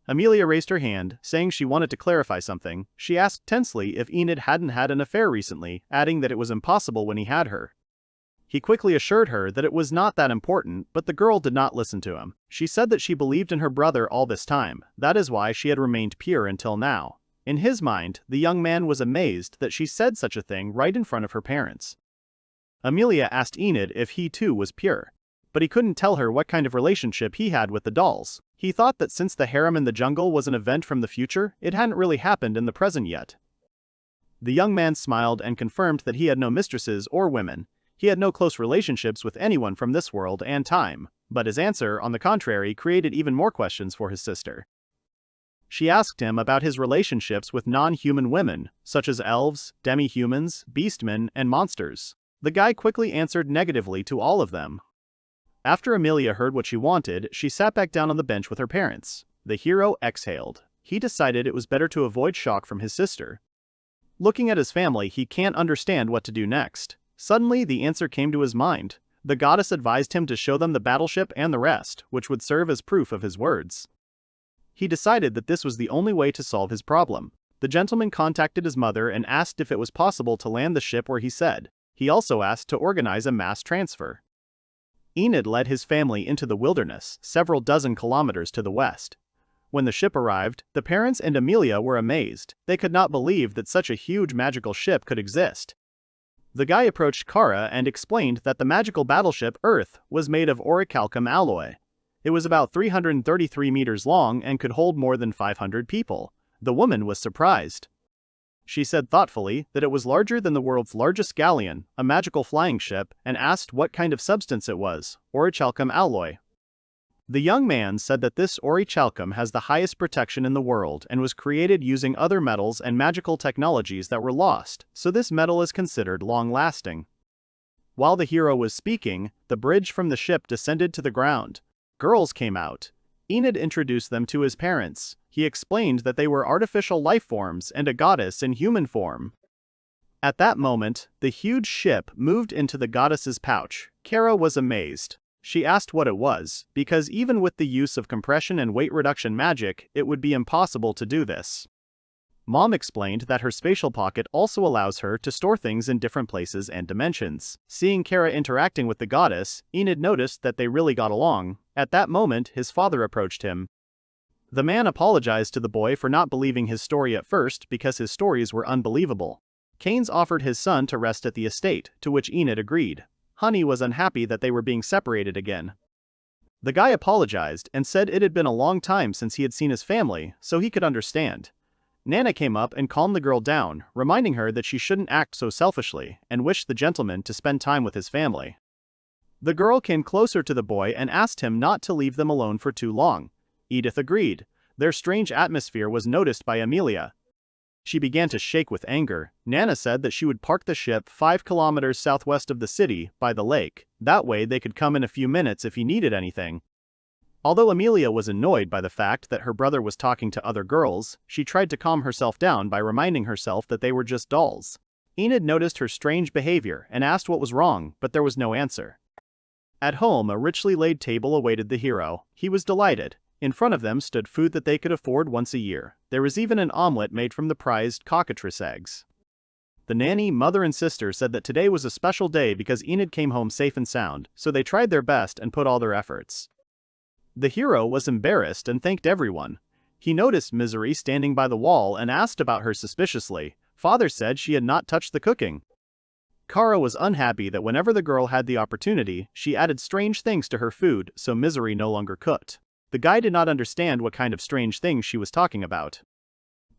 Amilia raised her hand, saying she wanted to clarify something. She asked tensely if Enid hadn't had an affair recently, adding that it was impossible when he had her. He quickly assured her that it was not that important, but the girl did not listen to him. She said that she believed in her brother all this time. That is why she had remained pure until now. In his mind, the young man was amazed that she said such a thing right in front of her parents. Amilia asked Enid if he too was pure, but he couldn't tell her what kind of relationship he had with the dolls. He thought that since the harem in the jungle was an event from the future, it hadn't really happened in the present yet. The young man smiled and confirmed that he had no mistresses or women. He had no close relationships with anyone from this world and time, but his answer, on the contrary, created even more questions for his sister. She asked him about his relationships with non-human women, such as elves, demi-humans, beastmen, and monsters. The guy quickly answered negatively to all of them. After Amilia heard what she wanted, she sat back down on the bench with her parents. The hero exhaled. He decided it was better to avoid shock from his sister. Looking at his family, he can't understand what to do next. Suddenly, the answer came to his mind. The goddess advised him to show them the battleship and the rest, which would serve as proof of his words. He decided that this was the only way to solve his problem. The gentleman contacted his mother and asked if it was possible to land the ship where he said. He also asked to organize a mass transfer. Enid led his family into the wilderness, several dozen kilometers to the west. When the ship arrived, the parents and Amilia were amazed. They could not believe that such a huge magical ship could exist. The guy approached Carla and explained that the magical battleship Earth was made of orichalcum alloy. It was about 333 meters long and could hold more than 500 people. The woman was surprised. She said thoughtfully that it was larger than the world's largest galleon, a magical flying ship, and asked what kind of substance it was. Orichalcum alloy. The young man said that this orichalcum has the highest protection in the world and was created using other metals and magical technologies that were lost, so this metal is considered long-lasting. While the hero was speaking, the bridge from the ship descended to the ground. Girls came out. Enid introduced them to his parents. He explained that they were artificial life forms and a goddess in human form. At that moment, the huge ship moved into the goddess's pouch. Kara was amazed. She asked what it was, because even with the use of compression and weight reduction magic, it would be impossible to do this. Mom explained that her spatial pocket also allows her to store things in different places and dimensions. Seeing Kara interacting with the goddess, Enid noticed that they really got along. At that moment, his father approached him. The man apologized to the boy for not believing his story at first because his stories were unbelievable. Keynes offered his son to rest at the estate, to which Enid agreed. Honey was unhappy that they were being separated again. The guy apologized and said it had been a long time since he had seen his family, so he could understand. Nana came up and calmed the girl down, reminding her that she shouldn't act so selfishly, and wished the gentleman to spend time with his family. The girl came closer to the boy and asked him not to leave them alone for too long. Edith agreed. Their strange atmosphere was noticed by Amilia. She began to shake with anger. Nana said that she would park the ship 5 kilometers southwest of the city, by the lake. That way they could come in a few minutes if he needed anything. Although Amilia was annoyed by the fact that her brother was talking to other girls, she tried to calm herself down by reminding herself that they were just dolls. Enid noticed her strange behavior and asked what was wrong, but there was no answer. At home, a richly laid table awaited the hero. He was delighted. In front of them stood food that they could afford once a year. There was even an omelette made from the prized cockatrice eggs. The nanny, mother and sister said that today was a special day because Enid came home safe and sound, so they tried their best and put all their efforts. The hero was embarrassed and thanked everyone. He noticed Misery standing by the wall and asked about her suspiciously. Father said she had not touched the cooking. Kara was unhappy that whenever the girl had the opportunity, she added strange things to her food, so Misery no longer cooked. The guy did not understand what kind of strange things she was talking about.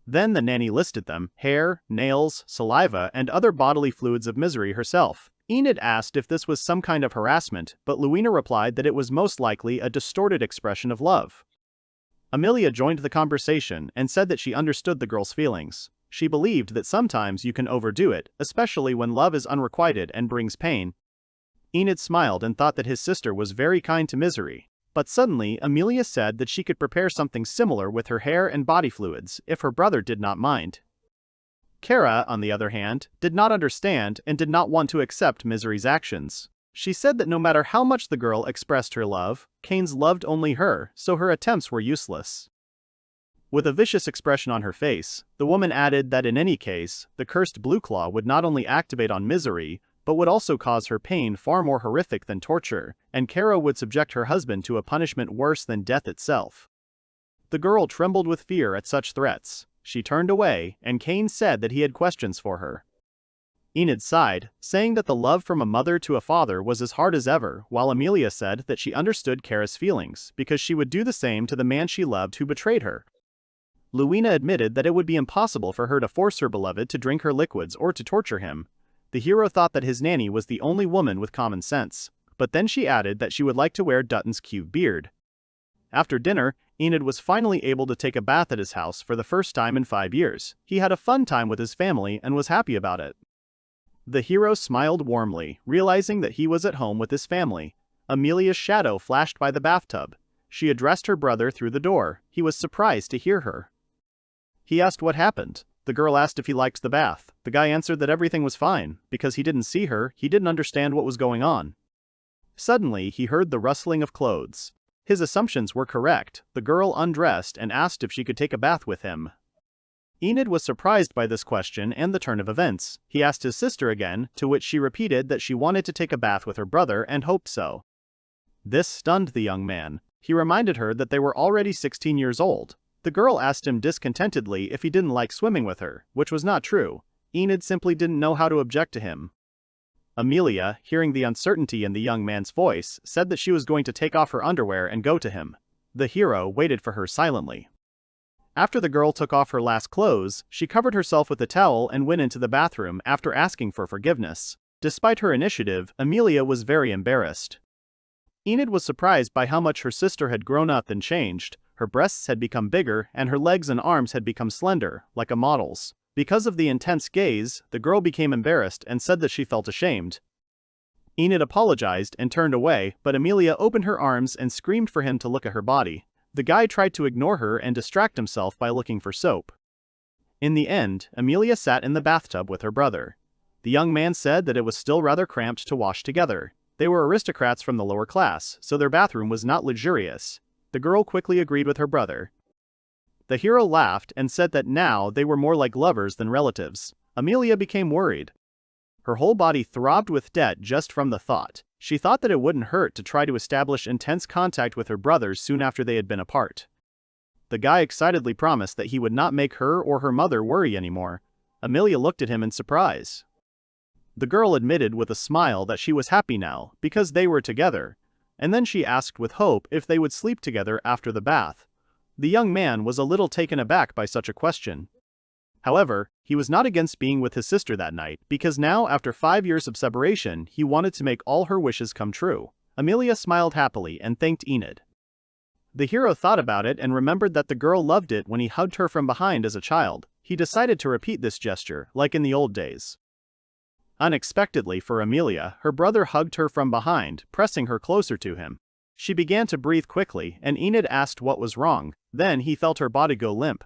Then the nanny listed them: hair, nails, saliva, and other bodily fluids of Misery herself. Enid asked if this was some kind of harassment, but Luina replied that it was most likely a distorted expression of love. Amilia joined the conversation and said that she understood the girl's feelings. She believed that sometimes you can overdo it, especially when love is unrequited and brings pain. Enid smiled and thought that his sister was very kind to Misery. But suddenly, Amilia said that she could prepare something similar with her hair and body fluids, if her brother did not mind. Kara, on the other hand, did not understand and did not want to accept Misery's actions. She said that no matter how much the girl expressed her love, Canes loved only her, so her attempts were useless. With a vicious expression on her face, the woman added that in any case, the cursed Blue Claw would not only activate on Misery, but would also cause her pain far more horrific than torture, and Kara would subject her husband to a punishment worse than death itself. The girl trembled with fear at such threats. She turned away, and Cain said that he had questions for her. Enid sighed, saying that the love from a mother to a father was as hard as ever, while Amilia said that she understood Kara's feelings, because she would do the same to the man she loved who betrayed her. Luina admitted that it would be impossible for her to force her beloved to drink her liquids or to torture him. The hero thought that his nanny was the only woman with common sense, but then she added that she would like to wear Dutton's cute beard. After dinner, Enid was finally able to take a bath at his house for the first time in 5 years. He had a fun time with his family and was happy about it. The hero smiled warmly, realizing that he was at home with his family. Amelia's shadow flashed by the bathtub. She addressed her brother through the door. He was surprised to hear her. He asked what happened. The girl asked if he liked the bath. The guy answered that everything was fine. Because he didn't see her, he didn't understand what was going on. Suddenly, he heard the rustling of clothes. His assumptions were correct. The girl undressed and asked if she could take a bath with him. Enid was surprised by this question and the turn of events. He asked his sister again, to which she repeated that she wanted to take a bath with her brother and hoped so. This stunned the young man. He reminded her that they were already 16 years old. The girl asked him discontentedly if he didn't like swimming with her, which was not true. Enid simply didn't know how to object to him. Amilia, hearing the uncertainty in the young man's voice, said that she was going to take off her underwear and go to him. The hero waited for her silently. After the girl took off her last clothes, she covered herself with a towel and went into the bathroom after asking for forgiveness. Despite her initiative, Amilia was very embarrassed. Enid was surprised by how much her sister had grown up and changed. Her breasts had become bigger, and her legs and arms had become slender, like a model's. Because of the intense gaze, the girl became embarrassed and said that she felt ashamed. Enid apologized and turned away, but Amilia opened her arms and screamed for him to look at her body. The guy tried to ignore her and distract himself by looking for soap. In the end, Amilia sat in the bathtub with her brother. The young man said that it was still rather cramped to wash together. They were aristocrats from the lower class, so their bathroom was not luxurious. The girl quickly agreed with her brother. The hero laughed and said that now they were more like lovers than relatives. Amilia became worried. Her whole body throbbed with debt just from the thought. She thought that it wouldn't hurt to try to establish intense contact with her brothers soon after they had been apart. The guy excitedly promised that he would not make her or her mother worry anymore. Amilia looked at him in surprise. The girl admitted with a smile that she was happy now, because they were together. And then she asked with hope if they would sleep together after the bath. The young man was a little taken aback by such a question. However, he was not against being with his sister that night, because now, after 5 years of separation, he wanted to make all her wishes come true. Amilia smiled happily and thanked Enid. The hero thought about it and remembered that the girl loved it when he hugged her from behind as a child. He decided to repeat this gesture, like in the old days. Unexpectedly for Amilia, her brother hugged her from behind, pressing her closer to him. She began to breathe quickly, and Enid asked what was wrong. Then he felt her body go limp.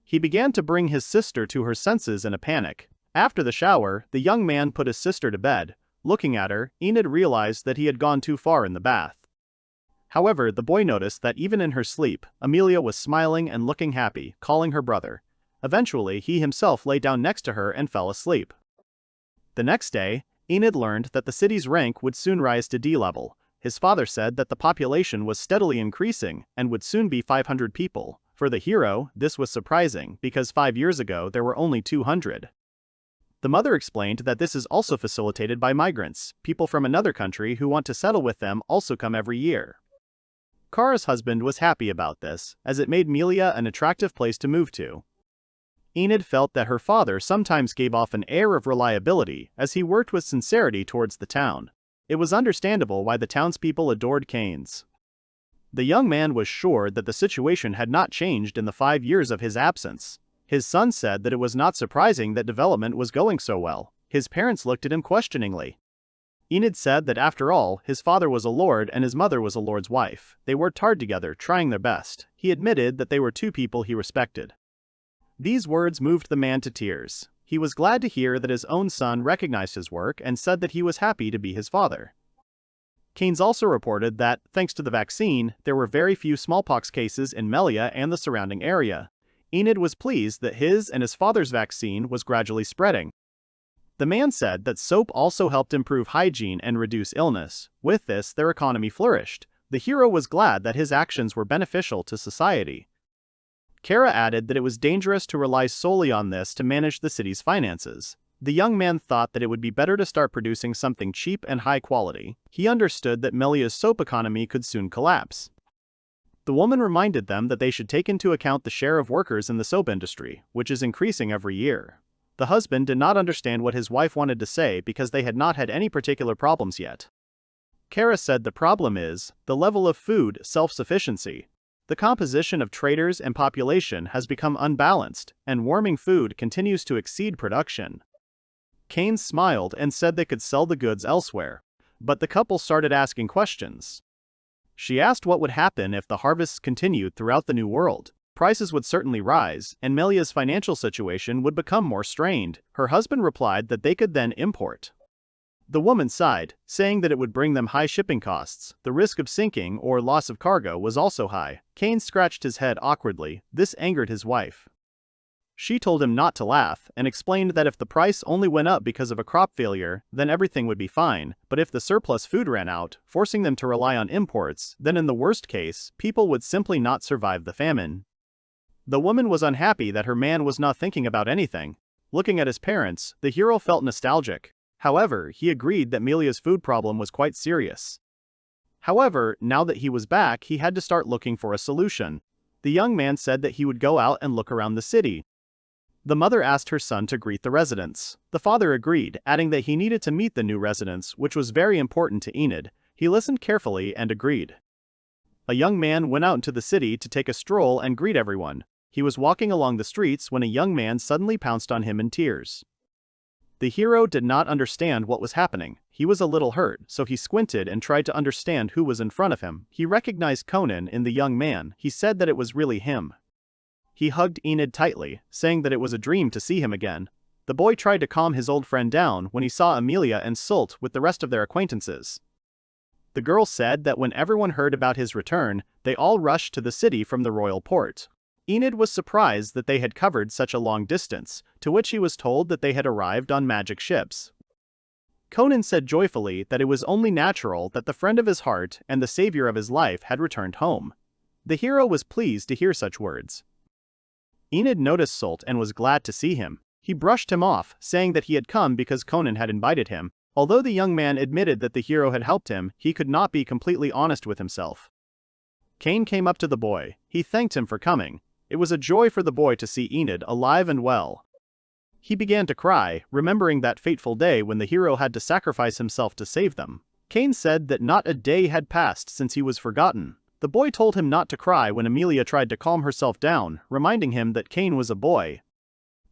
He began to bring his sister to her senses in a panic. After the shower, the young man put his sister to bed. Looking at her, Enid realized that he had gone too far in the bath. However, the boy noticed that even in her sleep, Amilia was smiling and looking happy, calling her brother. Eventually, he himself lay down next to her and fell asleep. The next day, Enid learned that the city's rank would soon rise to D level. His father said that the population was steadily increasing and would soon be 500 people. For the hero, this was surprising because 5 years ago there were only 200. The mother explained that this is also facilitated by migrants. People from another country who want to settle with them also come every year. Kara's husband was happy about this, as it made Amilia an attractive place to move to. Enid felt that her father sometimes gave off an air of reliability as he worked with sincerity towards the town. It was understandable why the townspeople adored Keynes. The young man was sure that the situation had not changed in the 5 years of his absence. His son said that it was not surprising that development was going so well. His parents looked at him questioningly. Enid said that after all, his father was a lord and his mother was a lord's wife. They worked hard together, trying their best. He admitted that they were two people he respected. These words moved the man to tears. He was glad to hear that his own son recognized his work and said that he was happy to be his father. Keynes also reported that, thanks to the vaccine, there were very few smallpox cases in Melia and the surrounding area. Enid was pleased that his and his father's vaccine was gradually spreading. The man said that soap also helped improve hygiene and reduce illness. With this, their economy flourished. The hero was glad that his actions were beneficial to society. Kara added that it was dangerous to rely solely on this to manage the city's finances. The young man thought that it would be better to start producing something cheap and high quality. He understood that Melia's soap economy could soon collapse. The woman reminded them that they should take into account the share of workers in the soap industry, which is increasing every year. The husband did not understand what his wife wanted to say because they had not had any particular problems yet. Kara said the problem is the level of food self-sufficiency. The composition of traders and population has become unbalanced, and warming food continues to exceed production. Keynes smiled and said they could sell the goods elsewhere, but the couple started asking questions. She asked what would happen if the harvests continued throughout the New World. Prices would certainly rise, and Melia's financial situation would become more strained. Her husband replied that they could then import. The woman sighed, saying that it would bring them high shipping costs. The risk of sinking or loss of cargo was also high. Keynes scratched his head awkwardly. This angered his wife. She told him not to laugh, and explained that if the price only went up because of a crop failure, then everything would be fine, but if the surplus food ran out, forcing them to rely on imports, then in the worst case, people would simply not survive the famine. The woman was unhappy that her man was not thinking about anything. Looking at his parents, the hero felt nostalgic. However, he agreed that Melia's food problem was quite serious. However, now that he was back, he had to start looking for a solution. The young man said that he would go out and look around the city. The mother asked her son to greet the residents. The father agreed, adding that he needed to meet the new residents, which was very important to Enid. He listened carefully and agreed. A young man went out into the city to take a stroll and greet everyone. He was walking along the streets when a young man suddenly pounced on him in tears. The hero did not understand what was happening. He was a little hurt, so he squinted and tried to understand who was in front of him. He recognized Conan in the young man. He said that it was really him. He hugged Enid tightly, saying that it was a dream to see him again. The boy tried to calm his old friend down when he saw Amilia and Sult with the rest of their acquaintances. The girl said that when everyone heard about his return, they all rushed to the city from the royal port. Enid was surprised that they had covered such a long distance, to which he was told that they had arrived on magic ships. Conan said joyfully that it was only natural that the friend of his heart and the savior of his life had returned home. The hero was pleased to hear such words. Enid noticed Sult and was glad to see him. He brushed him off, saying that he had come because Conan had invited him. Although the young man admitted that the hero had helped him, he could not be completely honest with himself. Cain came up to the boy. He thanked him for coming. It was a joy for the boy to see Enid alive and well. He began to cry, remembering that fateful day when the hero had to sacrifice himself to save them. Cain said that not a day had passed since he was forgotten. The boy told him not to cry when Amilia tried to calm herself down, reminding him that Cain was a boy.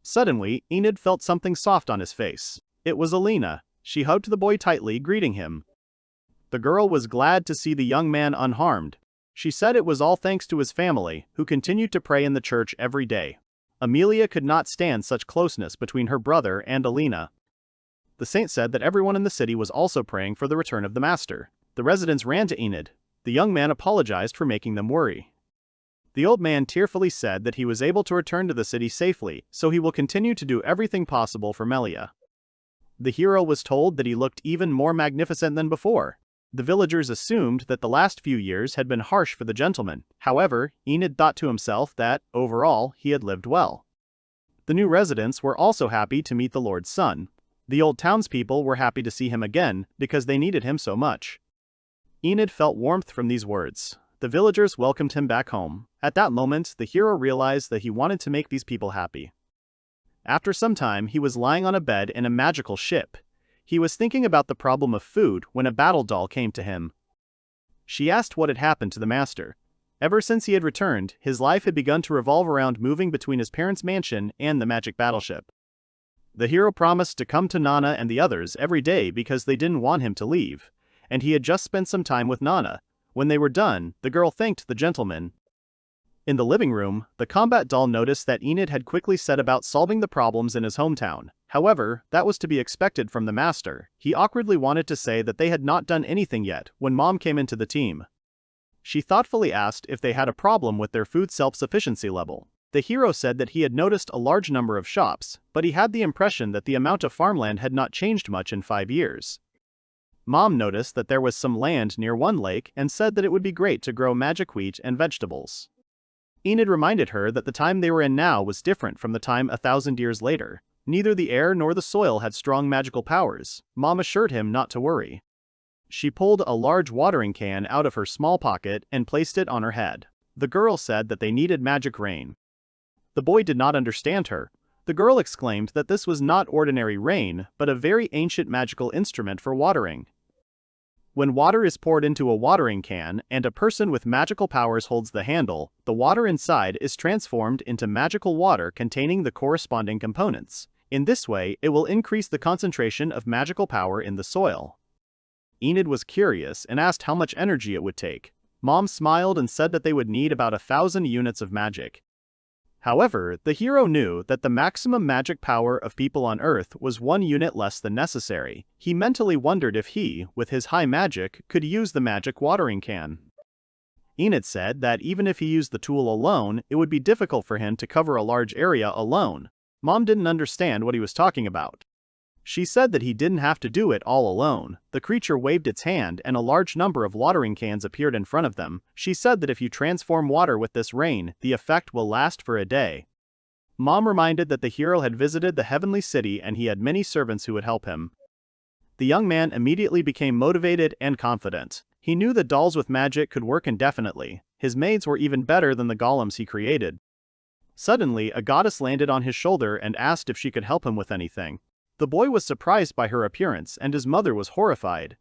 Suddenly, Enid felt something soft on his face. It was Alina. She hugged the boy tightly, greeting him. The girl was glad to see the young man unharmed. She said it was all thanks to his family, who continued to pray in the church every day. Amilia could not stand such closeness between her brother and Alina. The saint said that everyone in the city was also praying for the return of the master. The residents ran to Enid. The young man apologized for making them worry. The old man tearfully said that he was able to return to the city safely, so he will continue to do everything possible for Melia. The hero was told that he looked even more magnificent than before. The villagers assumed that the last few years had been harsh for the gentleman. However, Enid thought to himself that, overall, he had lived well. The new residents were also happy to meet the Lord's son. The old townspeople were happy to see him again because they needed him so much. Enid felt warmth from these words. The villagers welcomed him back home. At that moment, the hero realized that he wanted to make these people happy. After some time, he was lying on a bed in a magical ship. He was thinking about the problem of food when a battle doll came to him. She asked what had happened to the master. Ever since he had returned, his life had begun to revolve around moving between his parents' mansion and the magic battleship. The hero promised to come to Nana and the others every day because they didn't want him to leave, and he had just spent some time with Nana. When they were done, the girl thanked the gentleman. In the living room, the combat doll noticed that Enid had quickly set about solving the problems in his hometown. However, that was to be expected from the master. He awkwardly wanted to say that they had not done anything yet when Mom came into the team. She thoughtfully asked if they had a problem with their food self-sufficiency level. The hero said that he had noticed a large number of shops, but he had the impression that the amount of farmland had not changed much in 5 years. Mom noticed that there was some land near one lake and said that it would be great to grow magic wheat and vegetables. Enid reminded her that the time they were in now was different from the time 1,000 years later. Neither the air nor the soil had strong magical powers. Mom assured him not to worry. She pulled a large watering can out of her small pocket and placed it on her head. The girl said that they needed magic rain. The boy did not understand her. The girl exclaimed that this was not ordinary rain, but a very ancient magical instrument for watering. When water is poured into a watering can and a person with magical powers holds the handle, the water inside is transformed into magical water containing the corresponding components. In this way, it will increase the concentration of magical power in the soil. Enid was curious and asked how much energy it would take. Mom smiled and said that they would need about 1,000 units of magic. However, the hero knew that the maximum magic power of people on Earth was 1 unit less than necessary. He mentally wondered if he, with his high magic, could use the magic watering can. Enid said that even if he used the tool alone, it would be difficult for him to cover a large area alone. Mom didn't understand what he was talking about. She said that he didn't have to do it all alone. The creature waved its hand and a large number of watering cans appeared in front of them. She said that if you transform water with this rain, the effect will last for a day. Mom reminded that the hero had visited the heavenly city and he had many servants who would help him. The young man immediately became motivated and confident. He knew that dolls with magic could work indefinitely. His maids were even better than the golems he created. Suddenly, a goddess landed on his shoulder and asked if she could help him with anything. The boy was surprised by her appearance and his mother was horrified.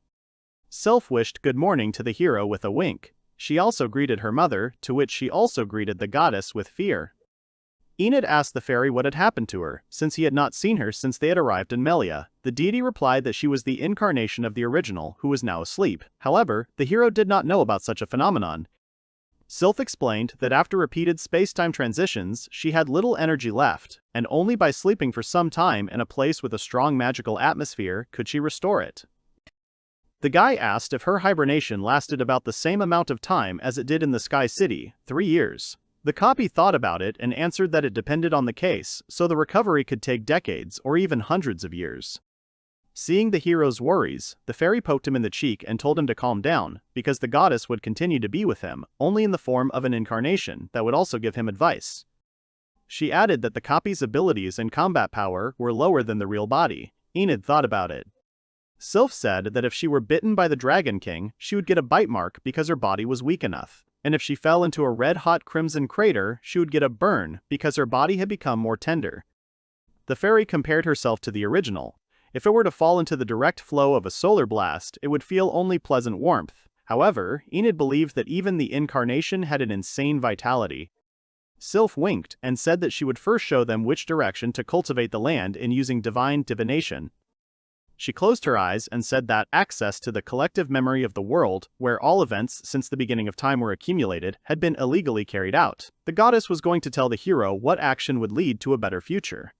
Sylph wished good morning to the hero with a wink. She also greeted her mother, to which she also greeted the goddess with fear. Enid asked the fairy what had happened to her, since he had not seen her since they had arrived in Melia. The deity replied that she was the incarnation of the original, who was now asleep. However, the hero did not know about such a phenomenon. Sylph explained that after repeated space-time transitions, she had little energy left, and only by sleeping for some time in a place with a strong magical atmosphere could she restore it. The guy asked if her hibernation lasted about the same amount of time as it did in the Sky City, 3 years. The copy thought about it and answered that it depended on the case, so the recovery could take decades or even hundreds of years. Seeing the hero's worries, the fairy poked him in the cheek and told him to calm down, because the goddess would continue to be with him, only in the form of an incarnation that would also give him advice. She added that the copy's abilities and combat power were lower than the real body. Enid thought about it. Sylph said that if she were bitten by the Dragon King, she would get a bite mark because her body was weak enough, and if she fell into a red-hot crimson crater, she would get a burn because her body had become more tender. The fairy compared herself to the original. If it were to fall into the direct flow of a solar blast, it would feel only pleasant warmth. However, Enid believed that even the incarnation had an insane vitality. Sylph winked and said that she would first show them which direction to cultivate the land in using divine divination. She closed her eyes and said that access to the collective memory of the world, where all events since the beginning of time were accumulated, had been illegally carried out. The goddess was going to tell the hero what action would lead to a better future.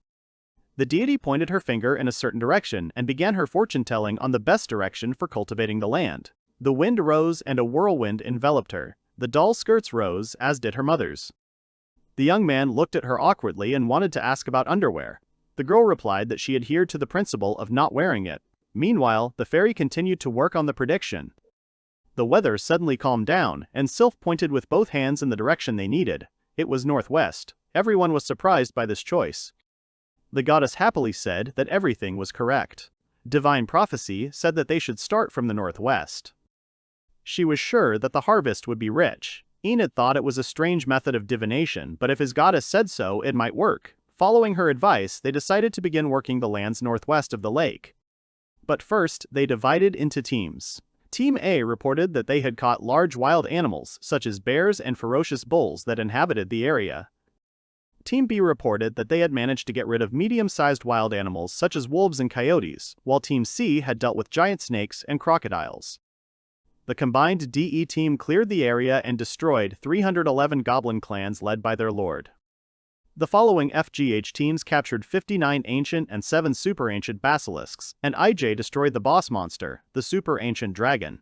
The deity pointed her finger in a certain direction and began her fortune-telling on the best direction for cultivating the land. The wind rose and a whirlwind enveloped her. The doll's skirts rose, as did her mother's. The young man looked at her awkwardly and wanted to ask about underwear. The girl replied that she adhered to the principle of not wearing it. Meanwhile, the fairy continued to work on the prediction. The weather suddenly calmed down, and Sylph pointed with both hands in the direction they needed. It was northwest. Everyone was surprised by this choice. The goddess happily said that everything was correct. Divine prophecy said that they should start from the northwest. She was sure that the harvest would be rich. Enid thought it was a strange method of divination, but if his goddess said so, it might work. Following her advice, they decided to begin working the lands northwest of the lake. But first, they divided into teams. Team A reported that they had caught large wild animals, such as bears and ferocious bulls that inhabited the area. Team B reported that they had managed to get rid of medium-sized wild animals such as wolves and coyotes, while Team C had dealt with giant snakes and crocodiles. The combined DE team cleared the area and destroyed 311 goblin clans led by their lord. The following FGH teams captured 59 ancient and 7 super ancient basilisks, and IJ destroyed the boss monster, the super ancient dragon.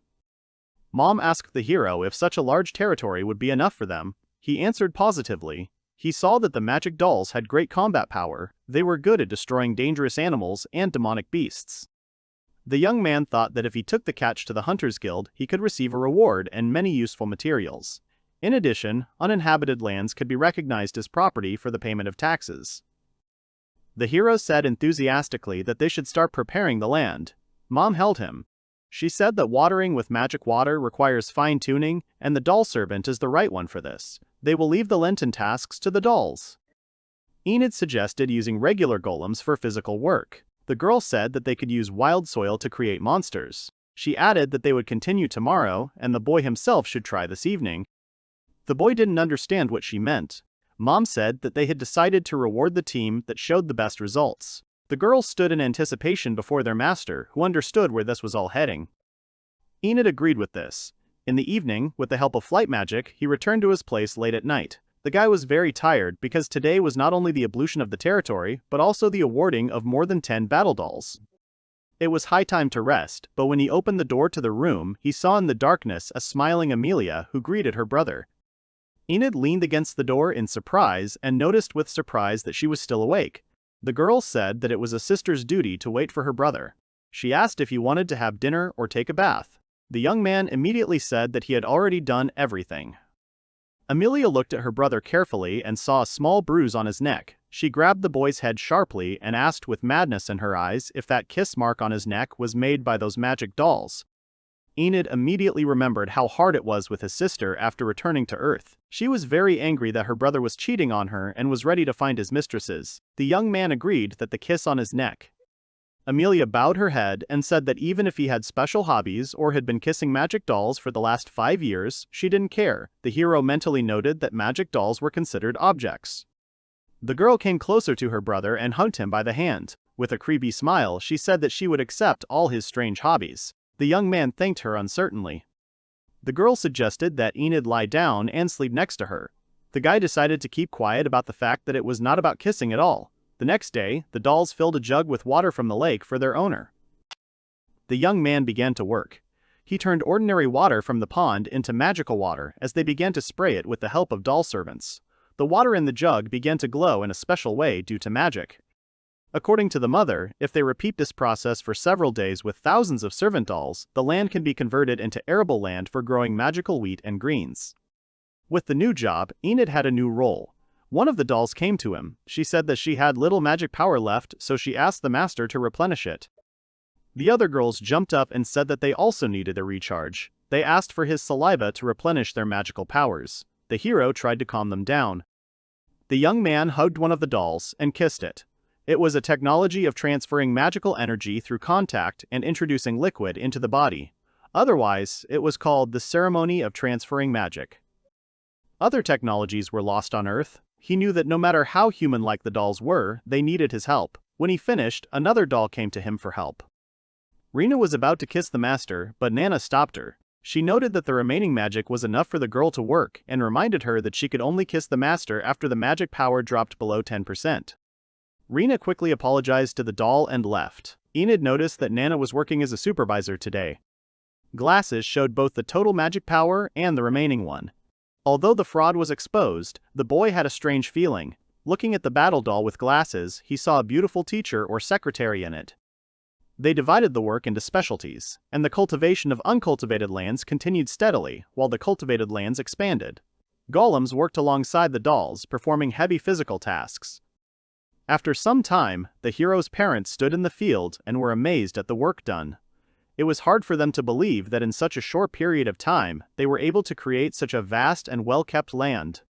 Mom asked the hero if such a large territory would be enough for them. He answered positively. He saw that the magic dolls had great combat power. They were good at destroying dangerous animals and demonic beasts. The young man thought that if he took the catch to the Hunters Guild, he could receive a reward and many useful materials. In addition, uninhabited lands could be recognized as property for the payment of taxes. The hero said enthusiastically that they should start preparing the land. Mom held him. She said that watering with magic water requires fine-tuning, and the doll servant is the right one for this. They will leave the Lenten tasks to the dolls. Enid suggested using regular golems for physical work. The girl said that they could use wild soil to create monsters. She added that they would continue tomorrow, and the boy himself should try this evening. The boy didn't understand what she meant. Mom said that they had decided to reward the team that showed the best results. The girls stood in anticipation before their master, who understood where this was all heading. Enid agreed with this. In the evening, with the help of flight magic, he returned to his place late at night. The guy was very tired because today was not only the ablution of the territory, but also the awarding of more than 10 battle dolls. It was high time to rest, but when he opened the door to the room, he saw in the darkness a smiling Amilia who greeted her brother. Enid leaned against the door in surprise and noticed with surprise that she was still awake. The girl said that it was a sister's duty to wait for her brother. She asked if he wanted to have dinner or take a bath. The young man immediately said that he had already done everything. Amilia looked at her brother carefully and saw a small bruise on his neck. She grabbed the boy's head sharply and asked with madness in her eyes if that kiss mark on his neck was made by those magic dolls. Enid immediately remembered how hard it was with his sister after returning to Earth. She was very angry that her brother was cheating on her and was ready to find his mistresses. The young man agreed that the kiss on his neck. Amilia bowed her head and said that even if he had special hobbies or had been kissing magic dolls for the last 5 years, she didn't care. The hero mentally noted that magic dolls were considered objects. The girl came closer to her brother and hugged him by the hand. With a creepy smile, she said that she would accept all his strange hobbies. The young man thanked her uncertainly. The girl suggested that Enid lie down and sleep next to her. The guy decided to keep quiet about the fact that it was not about kissing at all. The next day, the dolls filled a jug with water from the lake for their owner. The young man began to work. He turned ordinary water from the pond into magical water as they began to spray it with the help of doll servants. The water in the jug began to glow in a special way due to magic. According to the mother, if they repeat this process for several days with thousands of servant dolls, the land can be converted into arable land for growing magical wheat and greens. With the new job, Enid had a new role. One of the dolls came to him. She said that she had little magic power left, so she asked the master to replenish it. The other girls jumped up and said that they also needed a recharge. They asked for his saliva to replenish their magical powers. The hero tried to calm them down. The young man hugged one of the dolls and kissed it. It was a technology of transferring magical energy through contact and introducing liquid into the body. Otherwise, it was called the ceremony of transferring magic. Other technologies were lost on Earth. He knew that no matter how human-like the dolls were, they needed his help. When he finished, another doll came to him for help. Rina was about to kiss the master, but Nana stopped her. She noted that the remaining magic was enough for the girl to work and reminded her that she could only kiss the master after the magic power dropped below 10%. Rina quickly apologized to the doll and left. Enid noticed that Nana was working as a supervisor today. Glasses showed both the total magic power and the remaining one. Although the fraud was exposed, the boy had a strange feeling. Looking at the battle doll with glasses, he saw a beautiful teacher or secretary in it. They divided the work into specialties, and the cultivation of uncultivated lands continued steadily, while the cultivated lands expanded. Golems worked alongside the dolls, performing heavy physical tasks. After some time, the hero's parents stood in the field and were amazed at the work done. It was hard for them to believe that in such a short period of time, they were able to create such a vast and well-kept land.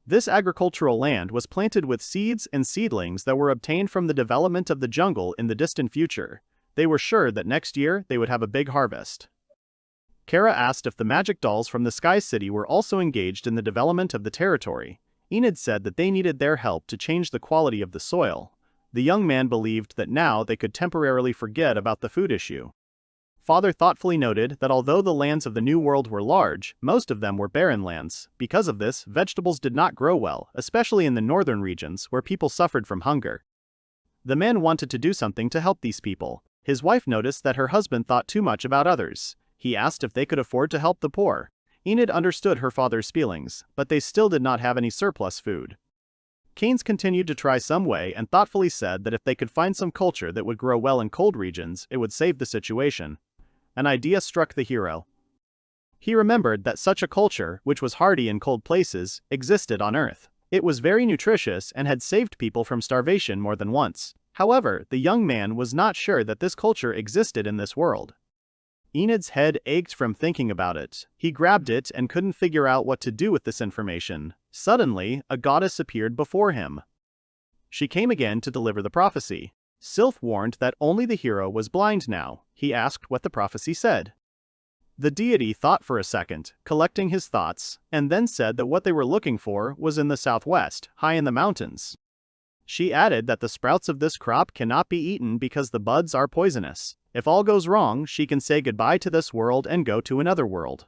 This agricultural land was planted with seeds and seedlings that were obtained from the development of the jungle in the distant future. They were sure that next year they would have a big harvest. Kara asked if the magic dolls from the Sky City were also engaged in the development of the territory. Enid said that they needed their help to change the quality of the soil. The young man believed that now they could temporarily forget about the food issue. Father thoughtfully noted that although the lands of the New World were large, most of them were barren lands. Because of this, vegetables did not grow well, especially in the northern regions where people suffered from hunger. The man wanted to do something to help these people. His wife noticed that her husband thought too much about others. He asked if they could afford to help the poor. Enid understood her father's feelings, but they still did not have any surplus food. Keynes continued to try some way and thoughtfully said that if they could find some culture that would grow well in cold regions, it would save the situation. An idea struck the hero. He remembered that such a culture, which was hardy in cold places, existed on Earth. It was very nutritious and had saved people from starvation more than once. However, the young man was not sure that this culture existed in this world. Enid's head ached from thinking about it. He grabbed it and couldn't figure out what to do with this information. Suddenly, a goddess appeared before him. She came again to deliver the prophecy. Sylph warned that only the hero was blind now. He asked what the prophecy said. The deity thought for a second, collecting his thoughts, and then said that what they were looking for was in the southwest, high in the mountains. She added that the sprouts of this crop cannot be eaten because the buds are poisonous. If all goes wrong, she can say goodbye to this world and go to another world.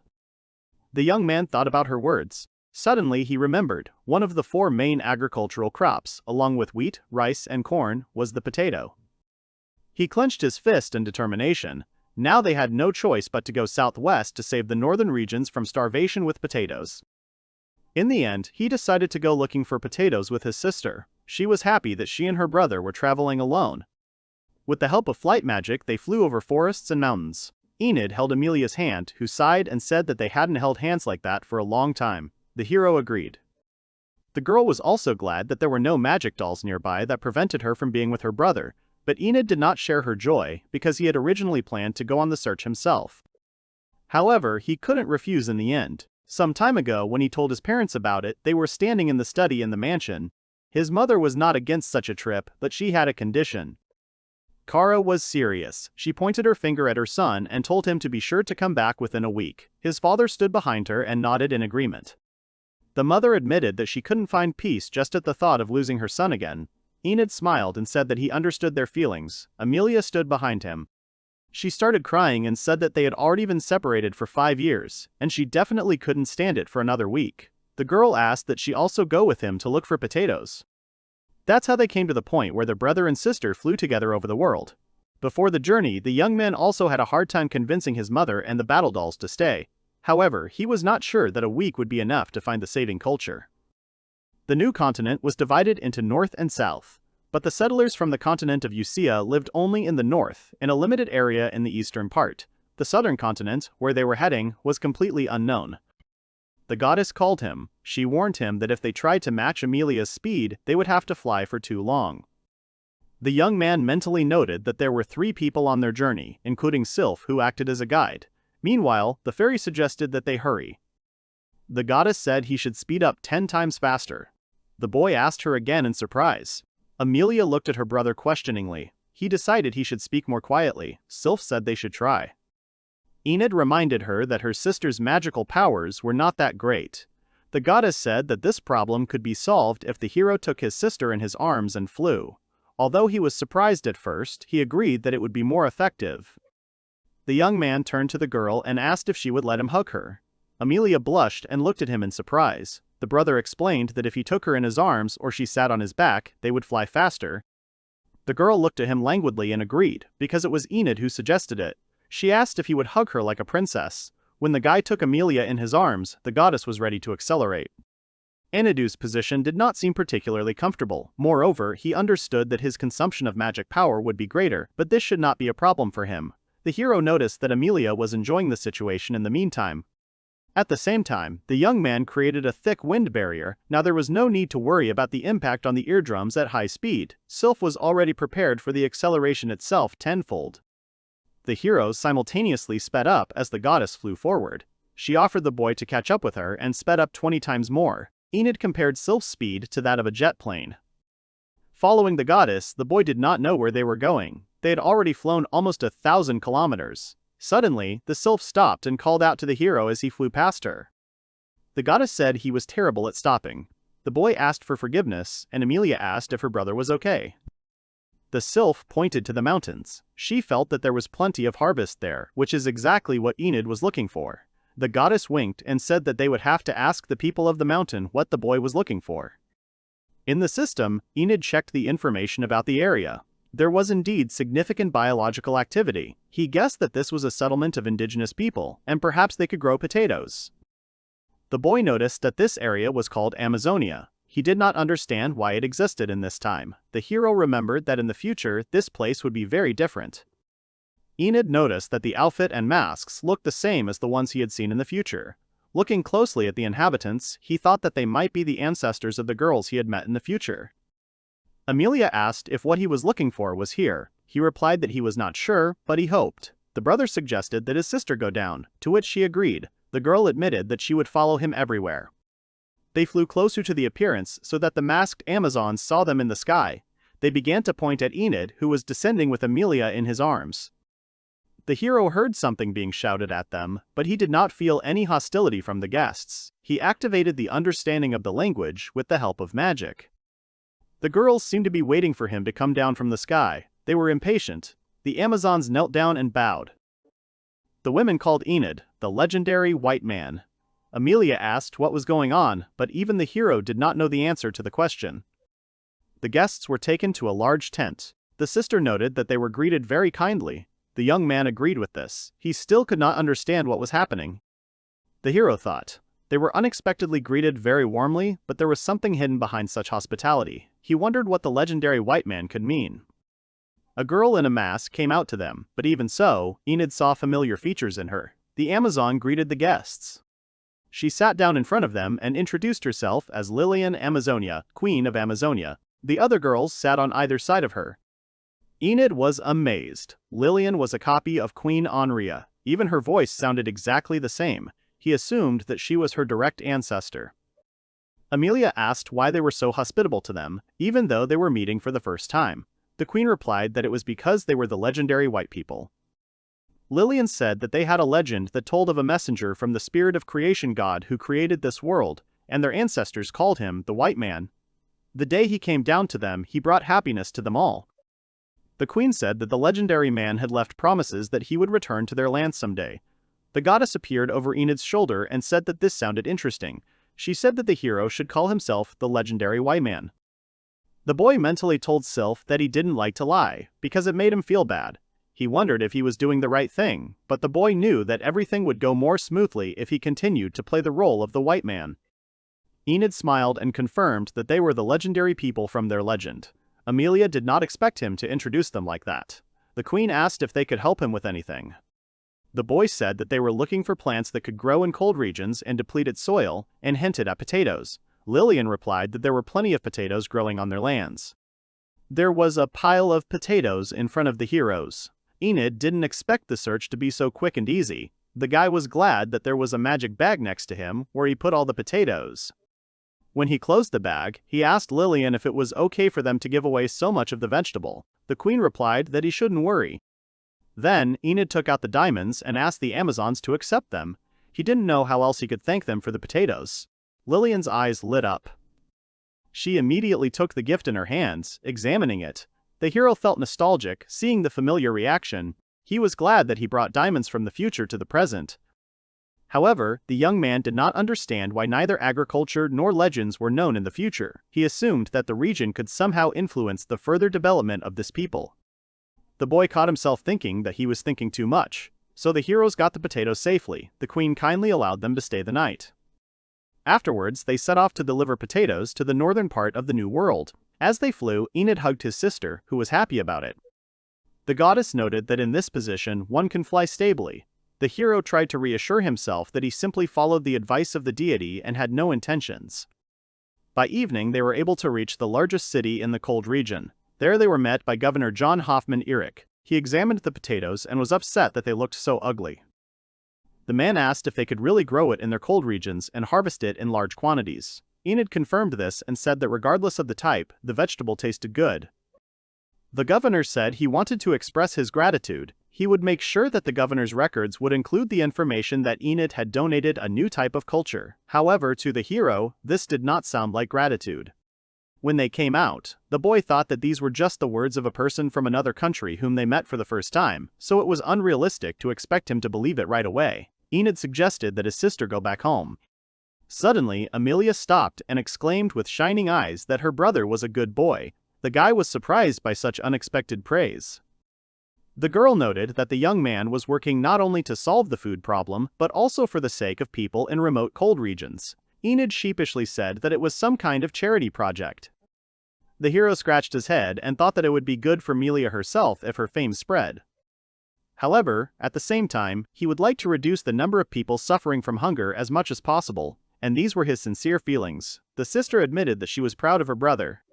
The young man thought about her words. Suddenly he remembered, one of the 4 main agricultural crops, along with wheat, rice, and corn, was the potato. He clenched his fist in determination. Now they had no choice but to go southwest to save the northern regions from starvation with potatoes. In the end, he decided to go looking for potatoes with his sister. She was happy that she and her brother were traveling alone. With the help of flight magic, they flew over forests and mountains. Enid held Amelia's hand, who sighed and said that they hadn't held hands like that for a long time. The hero agreed. The girl was also glad that there were no magic dolls nearby that prevented her from being with her brother, but Enid did not share her joy because he had originally planned to go on the search himself. However, he couldn't refuse in the end. Some time ago, when he told his parents about it, they were standing in the study in the mansion. His mother was not against such a trip, but she had a condition. Kara was serious. She pointed her finger at her son and told him to be sure to come back within a week. His father stood behind her and nodded in agreement. The mother admitted that she couldn't find peace just at the thought of losing her son again. Enid smiled and said that he understood their feelings. Amilia stood behind him. She started crying and said that they had already been separated for 5 years, and she definitely couldn't stand it for another week. The girl asked that she also go with him to look for potatoes. That's how they came to the point where their brother and sister flew together over the world. Before the journey, the young man also had a hard time convincing his mother and the battle dolls to stay. However, he was not sure that a week would be enough to find the saving culture. The new continent was divided into north and south, but the settlers from the continent of Usea lived only in the north, in a limited area in the eastern part. The southern continent, where they were heading, was completely unknown. The goddess called him. She warned him that if they tried to match Amelia's speed, they would have to fly for too long. The young man mentally noted that there were 3 people on their journey, including Sylph, who acted as a guide. Meanwhile, the fairy suggested that they hurry. The goddess said he should speed up 10 times faster. The boy asked her again in surprise. Amilia looked at her brother questioningly. He decided he should speak more quietly. Sylph said they should try. Enid reminded her that her sister's magical powers were not that great. The goddess said that this problem could be solved if the hero took his sister in his arms and flew. Although he was surprised at first, he agreed that it would be more effective. The young man turned to the girl and asked if she would let him hug her. Amilia blushed and looked at him in surprise. The brother explained that if he took her in his arms or she sat on his back, they would fly faster. The girl looked at him languidly and agreed, because it was Enid who suggested it. She asked if he would hug her like a princess. When the guy took Amilia in his arms, the goddess was ready to accelerate. Enidu's position did not seem particularly comfortable. Moreover, he understood that his consumption of magic power would be greater, but this should not be a problem for him. The hero noticed that Amilia was enjoying the situation in the meantime. At the same time, the young man created a thick wind barrier. Now there was no need to worry about the impact on the eardrums at high speed. Sylph was already prepared for the acceleration itself tenfold. The heroes simultaneously sped up as the goddess flew forward. She offered the boy to catch up with her and sped up 20 times more. Enid compared Sylph's speed to that of a jet plane. Following the goddess, the boy did not know where they were going. They had already flown almost 1,000 kilometers. Suddenly, the Sylph stopped and called out to the hero as he flew past her. The goddess said he was terrible at stopping. The boy asked for forgiveness, and Amilia asked if her brother was okay. The Sylph pointed to the mountains. She felt that there was plenty of harvest there, which is exactly what Enid was looking for. The goddess winked and said that they would have to ask the people of the mountain what the boy was looking for. In the system, Enid checked the information about the area. There was indeed significant biological activity. He guessed that this was a settlement of indigenous people, and perhaps they could grow potatoes. The boy noticed that this area was called Amazonia. He did not understand why it existed in this time. The hero remembered that in the future, this place would be very different. Enid noticed that the outfit and masks looked the same as the ones he had seen in the future. Looking closely at the inhabitants, he thought that they might be the ancestors of the girls he had met in the future. Amilia asked if what he was looking for was here. He replied that he was not sure, but he hoped. The brother suggested that his sister go down, to which she agreed. The girl admitted that she would follow him everywhere. They flew closer to the appearance so that the masked Amazons saw them in the sky. They began to point at Enid, who was descending with Amilia in his arms. The hero heard something being shouted at them, but he did not feel any hostility from the guests. He activated the understanding of the language with the help of magic. The girls seemed to be waiting for him to come down from the sky. They were impatient. The Amazons knelt down and bowed. The women called Enid, the legendary white man. Amilia asked what was going on, but even the hero did not know the answer to the question. The guests were taken to a large tent. The sister noted that they were greeted very kindly. The young man agreed with this. He still could not understand what was happening. The hero thought. They were unexpectedly greeted very warmly, but there was something hidden behind such hospitality. He wondered what the legendary white man could mean. A girl in a mask came out to them, but even so, Enid saw familiar features in her. The Amazon greeted the guests. She sat down in front of them and introduced herself as Lilian Amazonia, Queen of Amazonia. The other girls sat on either side of her. Enid was amazed. Lilian was a copy of Queen Anria. Even her voice sounded exactly the same. He assumed that she was her direct ancestor. Amilia asked why they were so hospitable to them, even though they were meeting for the first time. The queen replied that it was because they were the legendary white people. Lilian said that they had a legend that told of a messenger from the spirit of creation god who created this world, and their ancestors called him the white man. The day he came down to them, he brought happiness to them all. The queen said that the legendary man had left promises that he would return to their land someday. The goddess appeared over Enid's shoulder and said that this sounded interesting. She said that the hero should call himself the legendary white man. The boy mentally told Sylph that he didn't like to lie, because it made him feel bad. He wondered if he was doing the right thing, but the boy knew that everything would go more smoothly if he continued to play the role of the white man. Enid smiled and confirmed that they were the legendary people from their legend. Amilia did not expect him to introduce them like that. The queen asked if they could help him with anything. The boy said that they were looking for plants that could grow in cold regions and depleted soil, and hinted at potatoes. Lilian replied that there were plenty of potatoes growing on their lands. There was a pile of potatoes in front of the heroes. Enid didn't expect the search to be so quick and easy. The guy was glad that there was a magic bag next to him where he put all the potatoes. When he closed the bag, he asked Lilian if it was okay for them to give away so much of the vegetable. The queen replied that he shouldn't worry. Then, Enid took out the diamonds and asked the Amazons to accept them. He didn't know how else he could thank them for the potatoes. Lilian's eyes lit up. She immediately took the gift in her hands, examining it. The hero felt nostalgic, seeing the familiar reaction. He was glad that he brought diamonds from the future to the present. However, the young man did not understand why neither agriculture nor legends were known in the future. He assumed that the region could somehow influence the further development of this people. The boy caught himself thinking that he was thinking too much, so the heroes got the potatoes safely. The queen kindly allowed them to stay the night. Afterwards, they set off to deliver potatoes to the northern part of the New World. As they flew, Enid hugged his sister, who was happy about it. The goddess noted that in this position one can fly stably. The hero tried to reassure himself that he simply followed the advice of the deity and had no intentions. By evening they were able to reach the largest city in the cold region. There they were met by Governor John Hoffman Eric. He examined the potatoes and was upset that they looked so ugly. The man asked if they could really grow it in their cold regions and harvest it in large quantities. Enid confirmed this and said that regardless of the type, the vegetable tasted good. The governor said he wanted to express his gratitude. He would make sure that the governor's records would include the information that Enid had donated a new type of culture. However, to the hero, this did not sound like gratitude. When they came out, the boy thought that these were just the words of a person from another country whom they met for the first time, so it was unrealistic to expect him to believe it right away. Enid suggested that his sister go back home. Suddenly, Amilia stopped and exclaimed with shining eyes that her brother was a good boy. The guy was surprised by such unexpected praise. The girl noted that the young man was working not only to solve the food problem, but also for the sake of people in remote cold regions. Enid sheepishly said that it was some kind of charity project. The hero scratched his head and thought that it would be good for Amilia herself if her fame spread. However, at the same time, he would like to reduce the number of people suffering from hunger as much as possible, and these were his sincere feelings. The sister admitted that she was proud of her brother.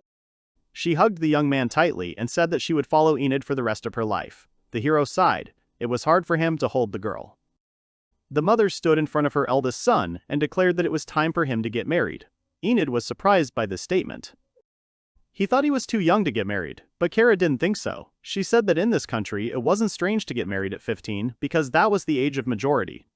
She hugged the young man tightly and said that she would follow Enid for the rest of her life. The hero sighed. It was hard for him to hold the girl. The mother stood in front of her eldest son and declared that it was time for him to get married. Enid was surprised by this statement. He thought he was too young to get married, but Kara didn't think so. She said that in this country it wasn't strange to get married at 15 because that was the age of majority.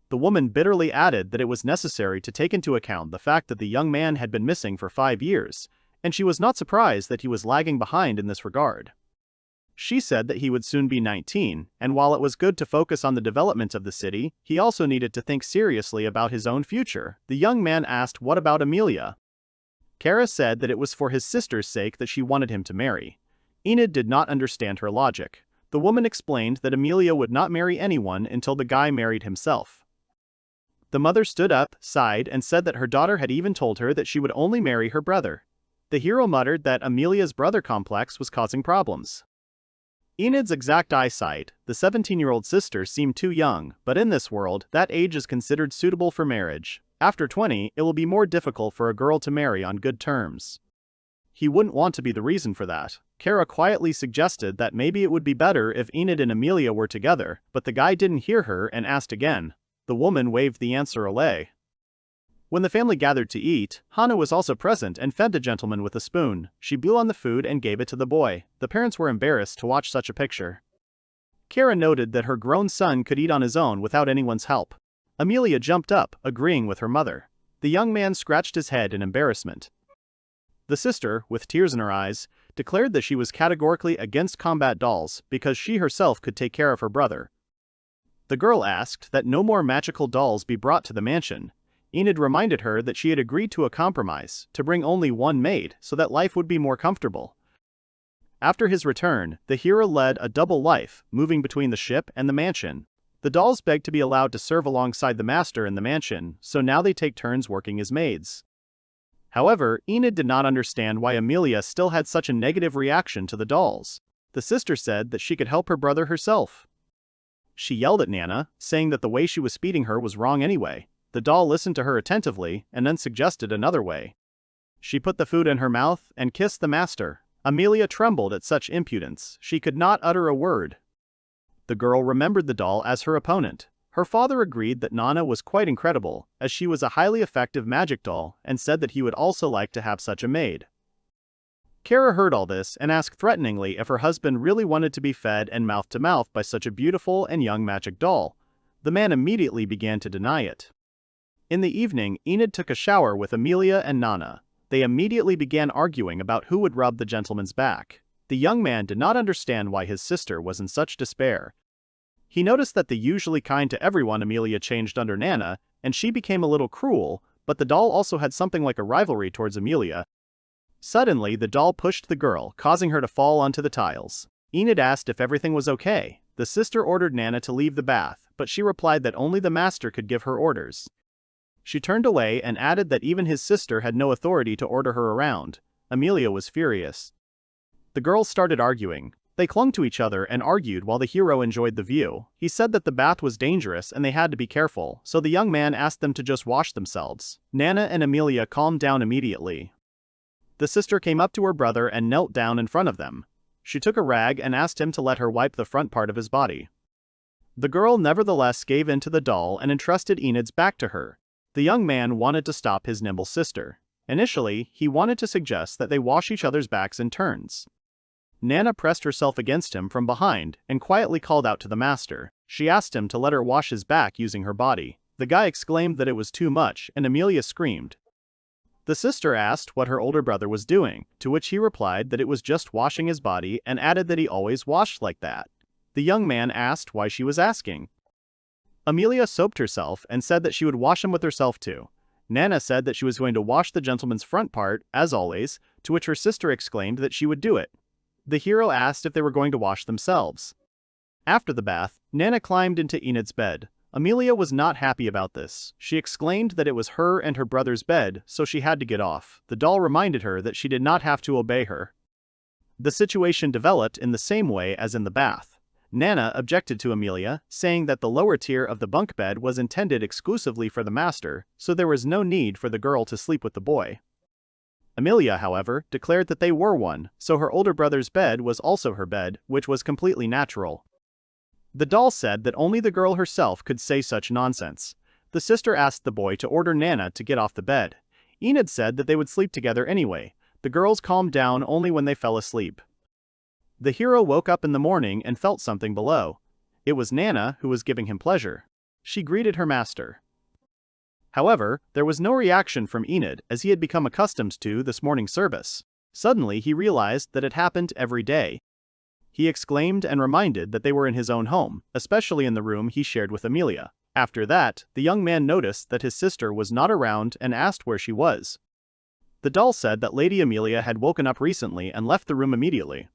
The woman bitterly added that it was necessary to take into account the fact that the young man had been missing for 5 years, and she was not surprised that he was lagging behind in this regard. She said that he would soon be 19, and while it was good to focus on the development of the city, he also needed to think seriously about his own future. The young man asked what about Amilia. Kara said that it was for his sister's sake that she wanted him to marry. Enid did not understand her logic. The woman explained that Amilia would not marry anyone until the guy married himself. The mother stood up, sighed, and said that her daughter had even told her that she would only marry her brother. The hero muttered that Amelia's brother complex was causing problems. Enid's exact eyesight, the 17-year-old sister seemed too young, but in this world, that age is considered suitable for marriage. After 20, it will be more difficult for a girl to marry on good terms. He wouldn't want to be the reason for that. Kara quietly suggested that maybe it would be better if Enid and Amilia were together, but the guy didn't hear her and asked again. The woman waved the answer away. When the family gathered to eat, Hana was also present and fed the gentleman with a spoon. She blew on the food and gave it to the boy. The parents were embarrassed to watch such a picture. Kara noted that her grown son could eat on his own without anyone's help. Amilia jumped up, agreeing with her mother. The young man scratched his head in embarrassment. The sister, with tears in her eyes, declared that she was categorically against combat dolls because she herself could take care of her brother. The girl asked that no more magical dolls be brought to the mansion. Enid reminded her that she had agreed to a compromise, to bring only one maid so that life would be more comfortable. After his return, the hero led a double life, moving between the ship and the mansion. The dolls begged to be allowed to serve alongside the master in the mansion, so now they take turns working as maids. However, Enid did not understand why Amilia still had such a negative reaction to the dolls. The sister said that she could help her brother herself. She yelled at Nana, saying that the way she was feeding her was wrong anyway. The doll listened to her attentively and then suggested another way. She put the food in her mouth and kissed the master. Amilia trembled at such impudence. She could not utter a word. The girl remembered the doll as her opponent. Her father agreed that Nana was quite incredible, as she was a highly effective magic doll, and said that he would also like to have such a maid. Kara heard all this and asked threateningly if her husband really wanted to be fed and mouth to mouth by such a beautiful and young magic doll. The man immediately began to deny it. In the evening, Enid took a shower with Amilia and Nana. They immediately began arguing about who would rub the gentleman's back. The young man did not understand why his sister was in such despair. He noticed that the usually kind to everyone Amilia changed under Nana, and she became a little cruel, but the doll also had something like a rivalry towards Amilia. Suddenly, the doll pushed the girl, causing her to fall onto the tiles. Enid asked if everything was okay. The sister ordered Nana to leave the bath, but she replied that only the master could give her orders. She turned away and added that even his sister had no authority to order her around. Amilia was furious. The girls started arguing. They clung to each other and argued while the hero enjoyed the view. He said that the bath was dangerous and they had to be careful, so the young man asked them to just wash themselves. Nana and Amilia calmed down immediately. The sister came up to her brother and knelt down in front of them. She took a rag and asked him to let her wipe the front part of his body. The girl nevertheless gave in to the doll and entrusted Enid's back to her. The young man wanted to stop his nimble sister. Initially, he wanted to suggest that they wash each other's backs in turns. Nana pressed herself against him from behind and quietly called out to the master. She asked him to let her wash his back using her body. The guy exclaimed that it was too much, and Amilia screamed. The sister asked what her older brother was doing, to which he replied that it was just washing his body and added that he always washed like that. The young man asked why she was asking. Amilia soaped herself and said that she would wash him with herself too. Nana said that she was going to wash the gentleman's front part, as always, to which her sister exclaimed that she would do it. The hero asked if they were going to wash themselves. After the bath, Nana climbed into Enid's bed. Amilia was not happy about this. She exclaimed that it was her and her brother's bed, so she had to get off. The doll reminded her that she did not have to obey her. The situation developed in the same way as in the bath. Nana objected to Amilia, saying that the lower tier of the bunk bed was intended exclusively for the master, so there was no need for the girl to sleep with the boy. Amilia, however, declared that they were one, so her older brother's bed was also her bed, which was completely natural. The doll said that only the girl herself could say such nonsense. The sister asked the boy to order Nana to get off the bed. Enid said that they would sleep together anyway. The girls calmed down only when they fell asleep. The hero woke up in the morning and felt something below. It was Nana who was giving him pleasure. She greeted her master. However, there was no reaction from Enid as he had become accustomed to this morning's service. Suddenly he realized that it happened every day. He exclaimed and reminded that they were in his own home, especially in the room he shared with Amilia. After that, the young man noticed that his sister was not around and asked where she was. The doll said that Lady Amilia had woken up recently and left the room immediately.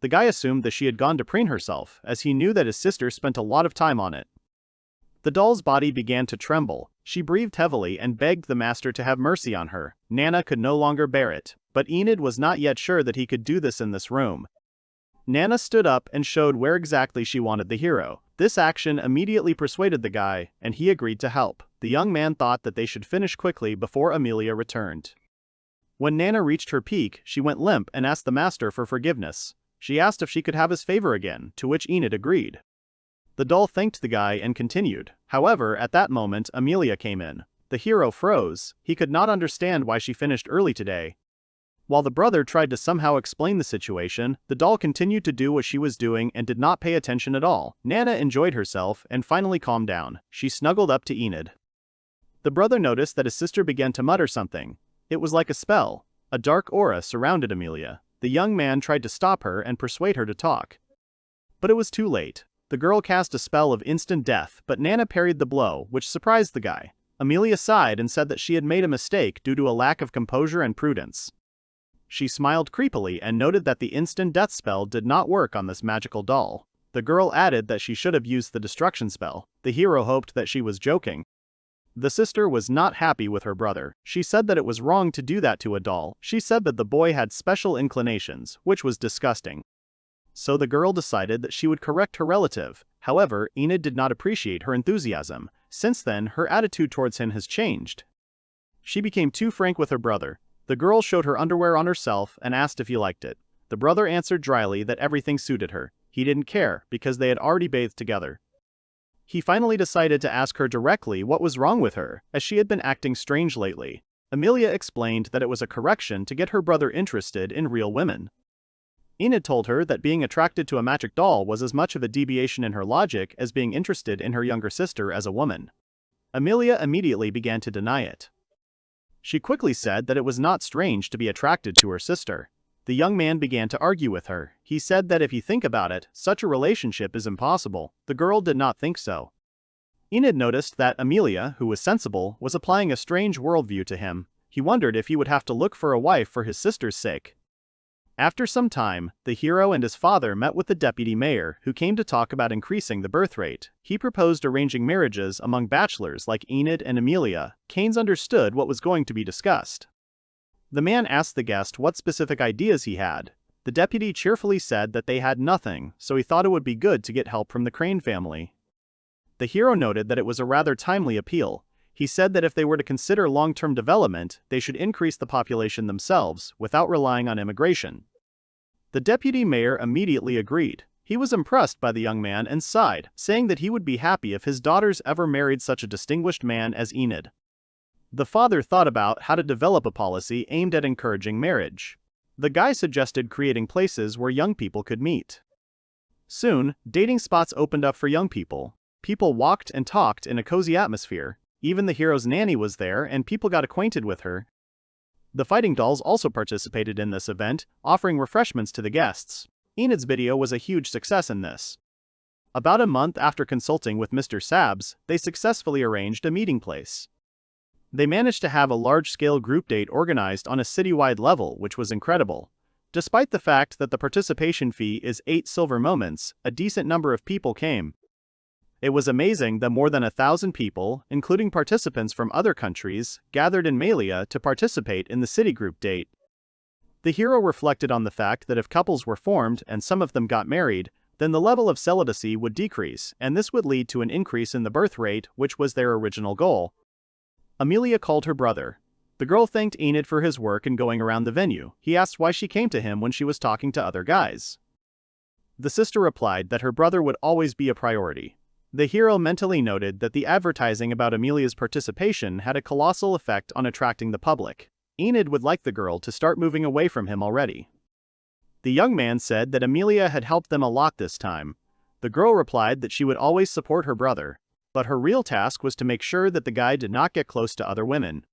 The guy assumed that she had gone to preen herself, as he knew that his sister spent a lot of time on it. The doll's body began to tremble. She breathed heavily and begged the master to have mercy on her. Nana could no longer bear it, but Enid was not yet sure that he could do this in this room. Nana stood up and showed where exactly she wanted the hero. This action immediately persuaded the guy, and he agreed to help. The young man thought that they should finish quickly before Amilia returned. When Nana reached her peak, she went limp and asked the master for forgiveness. She asked if she could have his favor again, to which Enid agreed. The doll thanked the guy and continued. However, at that moment, Amilia came in. The hero froze. He could not understand why she finished early today. While the brother tried to somehow explain the situation, the doll continued to do what she was doing and did not pay attention at all. Nana enjoyed herself and finally calmed down. She snuggled up to Enid. The brother noticed that his sister began to mutter something. It was like a spell. A dark aura surrounded Amilia. The young man tried to stop her and persuade her to talk. But it was too late. The girl cast a spell of instant death, but Nana parried the blow, which surprised the guy. Amilia sighed and said that she had made a mistake due to a lack of composure and prudence. She smiled creepily and noted that the instant death spell did not work on this magical doll. The girl added that she should have used the destruction spell. The hero hoped that she was joking. The sister was not happy with her brother. She said that it was wrong to do that to a doll. She said that the boy had special inclinations, which was disgusting. So the girl decided that she would correct her relative. However, Enid did not appreciate her enthusiasm. Since then, her attitude towards him has changed. She became too frank with her brother. The girl showed her underwear on herself and asked if he liked it. The brother answered dryly that everything suited her. He didn't care, because they had already bathed together. He finally decided to ask her directly what was wrong with her, as she had been acting strange lately. Amilia explained that it was a correction to get her brother interested in real women. Enid told her that being attracted to a magic doll was as much of a deviation in her logic as being interested in her younger sister as a woman. Amilia immediately began to deny it. She quickly said that it was not strange to be attracted to her sister. The young man began to argue with her. He said that if you think about it, such a relationship is impossible. The girl did not think so. Enid noticed that Amilia, who was sensible, was applying a strange worldview to him. He wondered if he would have to look for a wife for his sister's sake. After some time, the hero and his father met with the deputy mayor, who came to talk about increasing the birth rate. He proposed arranging marriages among bachelors like Enid and Amilia. Keynes understood what was going to be discussed. The man asked the guest what specific ideas he had. The deputy cheerfully said that they had nothing, so he thought it would be good to get help from the Crane family. The hero noted that it was a rather timely appeal. He said that if they were to consider long-term development, they should increase the population themselves, without relying on immigration. The deputy mayor immediately agreed. He was impressed by the young man and sighed, saying that he would be happy if his daughters ever married such a distinguished man as Enid. The father thought about how to develop a policy aimed at encouraging marriage. The guy suggested creating places where young people could meet. Soon, dating spots opened up for young people. People walked and talked in a cozy atmosphere. Even the hero's nanny was there and people got acquainted with her. The fighting dolls also participated in this event, offering refreshments to the guests. Enid's video was a huge success in this. About a month after consulting with Mr. Sabs, they successfully arranged a meeting place. They managed to have a large-scale group date organized on a citywide level, which was incredible. Despite the fact that the participation fee is 8 silver moments, a decent number of people came. It was amazing that more than 1,000 people, including participants from other countries, gathered in Malia to participate in the city group date. The hero reflected on the fact that if couples were formed and some of them got married, then the level of celibacy would decrease, and this would lead to an increase in the birth rate, which was their original goal. Amilia called her brother. The girl thanked Enid for his work in going around the venue. He asked why she came to him when she was talking to other guys. The sister replied that her brother would always be a priority. The hero mentally noted that the advertising about Amelia's participation had a colossal effect on attracting the public. Enid would like the girl to start moving away from him already. The young man said that Amilia had helped them a lot this time. The girl replied that she would always support her brother, but her real task was to make sure that the guy did not get close to other women.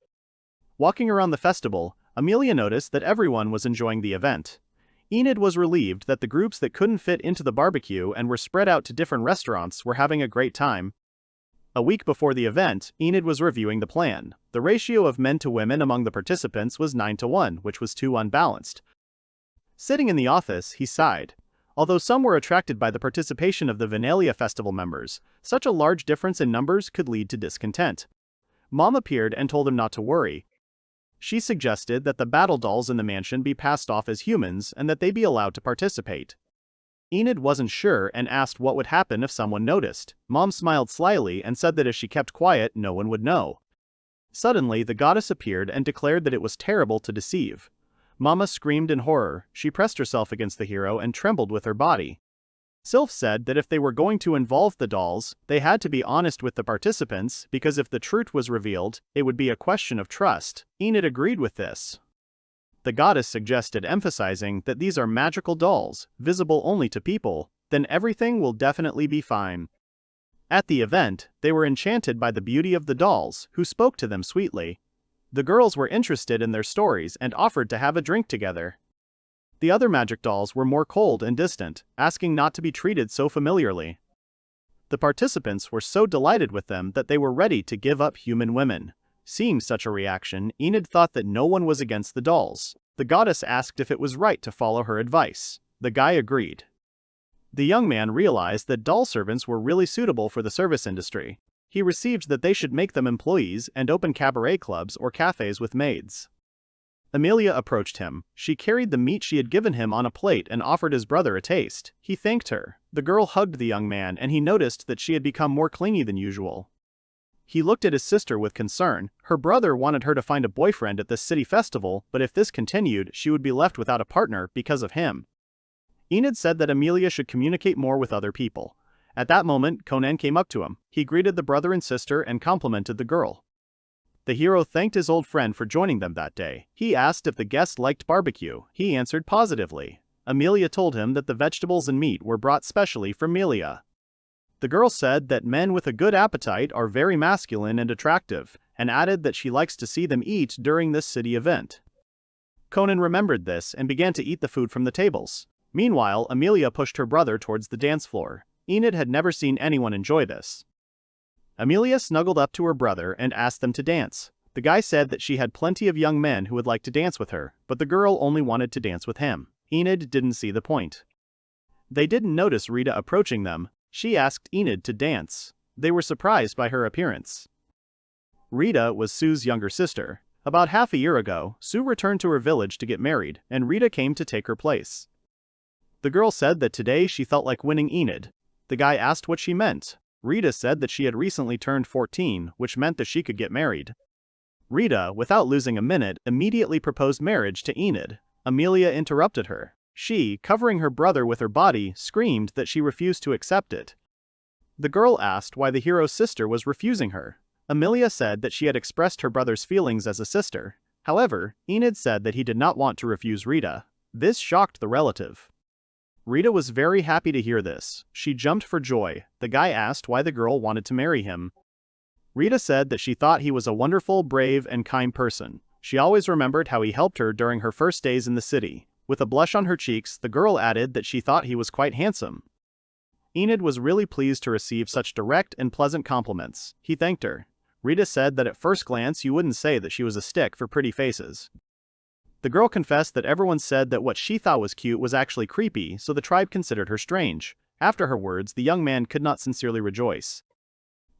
Walking around the festival, Amilia noticed that everyone was enjoying the event. Enid was relieved that the groups that couldn't fit into the barbecue and were spread out to different restaurants were having a great time. A week before the event, Enid was reviewing the plan. The ratio of men to women among the participants was 9-1, which was too unbalanced. Sitting in the office, he sighed. Although some were attracted by the participation of the Venalia festival members, such a large difference in numbers could lead to discontent. Mom appeared and told him not to worry. She suggested that the battle dolls in the mansion be passed off as humans and that they be allowed to participate. Enid wasn't sure and asked what would happen if someone noticed. Mom smiled slyly and said that if she kept quiet, no one would know. Suddenly, the goddess appeared and declared that it was terrible to deceive. Mama screamed in horror. She pressed herself against the hero and trembled with her body. Sylph said that if they were going to involve the dolls, they had to be honest with the participants, because if the truth was revealed, it would be a question of trust. Enid agreed with this. The goddess suggested emphasizing that these are magical dolls, visible only to people, then everything will definitely be fine. At the event, they were enchanted by the beauty of the dolls, who spoke to them sweetly. The girls were interested in their stories and offered to have a drink together. The other magic dolls were more cold and distant, asking not to be treated so familiarly. The participants were so delighted with them that they were ready to give up human women. Seeing such a reaction, Enid thought that no one was against the dolls. The goddess asked if it was right to follow her advice. The guy agreed. The young man realized that doll servants were really suitable for the service industry. He received that they should make them employees and open cabaret clubs or cafes with maids. Amilia approached him. She carried the meat she had given him on a plate and offered his brother a taste. He thanked her. The girl hugged the young man and he noticed that she had become more clingy than usual. He looked at his sister with concern. Her brother wanted her to find a boyfriend at this city festival, but if this continued, she would be left without a partner because of him. Enid said that Amilia should communicate more with other people. At that moment, Conan came up to him. He greeted the brother and sister and complimented the girl. The hero thanked his old friend for joining them that day. He asked if the guest liked barbecue. He answered positively. Amilia told him that the vegetables and meat were brought specially from Amilia. The girl said that men with a good appetite are very masculine and attractive, and added that she likes to see them eat during this city event. Conan remembered this and began to eat the food from the tables. Meanwhile, Amilia pushed her brother towards the dance floor. Enid had never seen anyone enjoy this. Amilia snuggled up to her brother and asked them to dance. The guy said that she had plenty of young men who would like to dance with her, but the girl only wanted to dance with him. Enid didn't see the point. They didn't notice Rita approaching them. She asked Enid to dance. They were surprised by her appearance. Rita was Sue's younger sister. About half a year ago, Sue returned to her village to get married, and Rita came to take her place. The girl said that today she felt like winning Enid. The guy asked what she meant. Rita said that she had recently turned 14, which meant that she could get married. Rita, without losing a minute, immediately proposed marriage to Enid. Amilia interrupted her. She, covering her brother with her body, screamed that she refused to accept it. The girl asked why the hero's sister was refusing her. Amilia said that she had expressed her brother's feelings as a sister. However, Enid said that he did not want to refuse Rita. This shocked the relative. Rita was very happy to hear this. She jumped for joy. The guy asked why the girl wanted to marry him. Rita said that she thought he was a wonderful, brave, and kind person. She always remembered how he helped her during her first days in the city. With a blush on her cheeks, the girl added that she thought he was quite handsome. Enid was really pleased to receive such direct and pleasant compliments. He thanked her. Rita said that at first glance you wouldn't say that she was a stick for pretty faces. The girl confessed that everyone said that what she thought was cute was actually creepy, so the tribe considered her strange. After her words, the young man could not sincerely rejoice.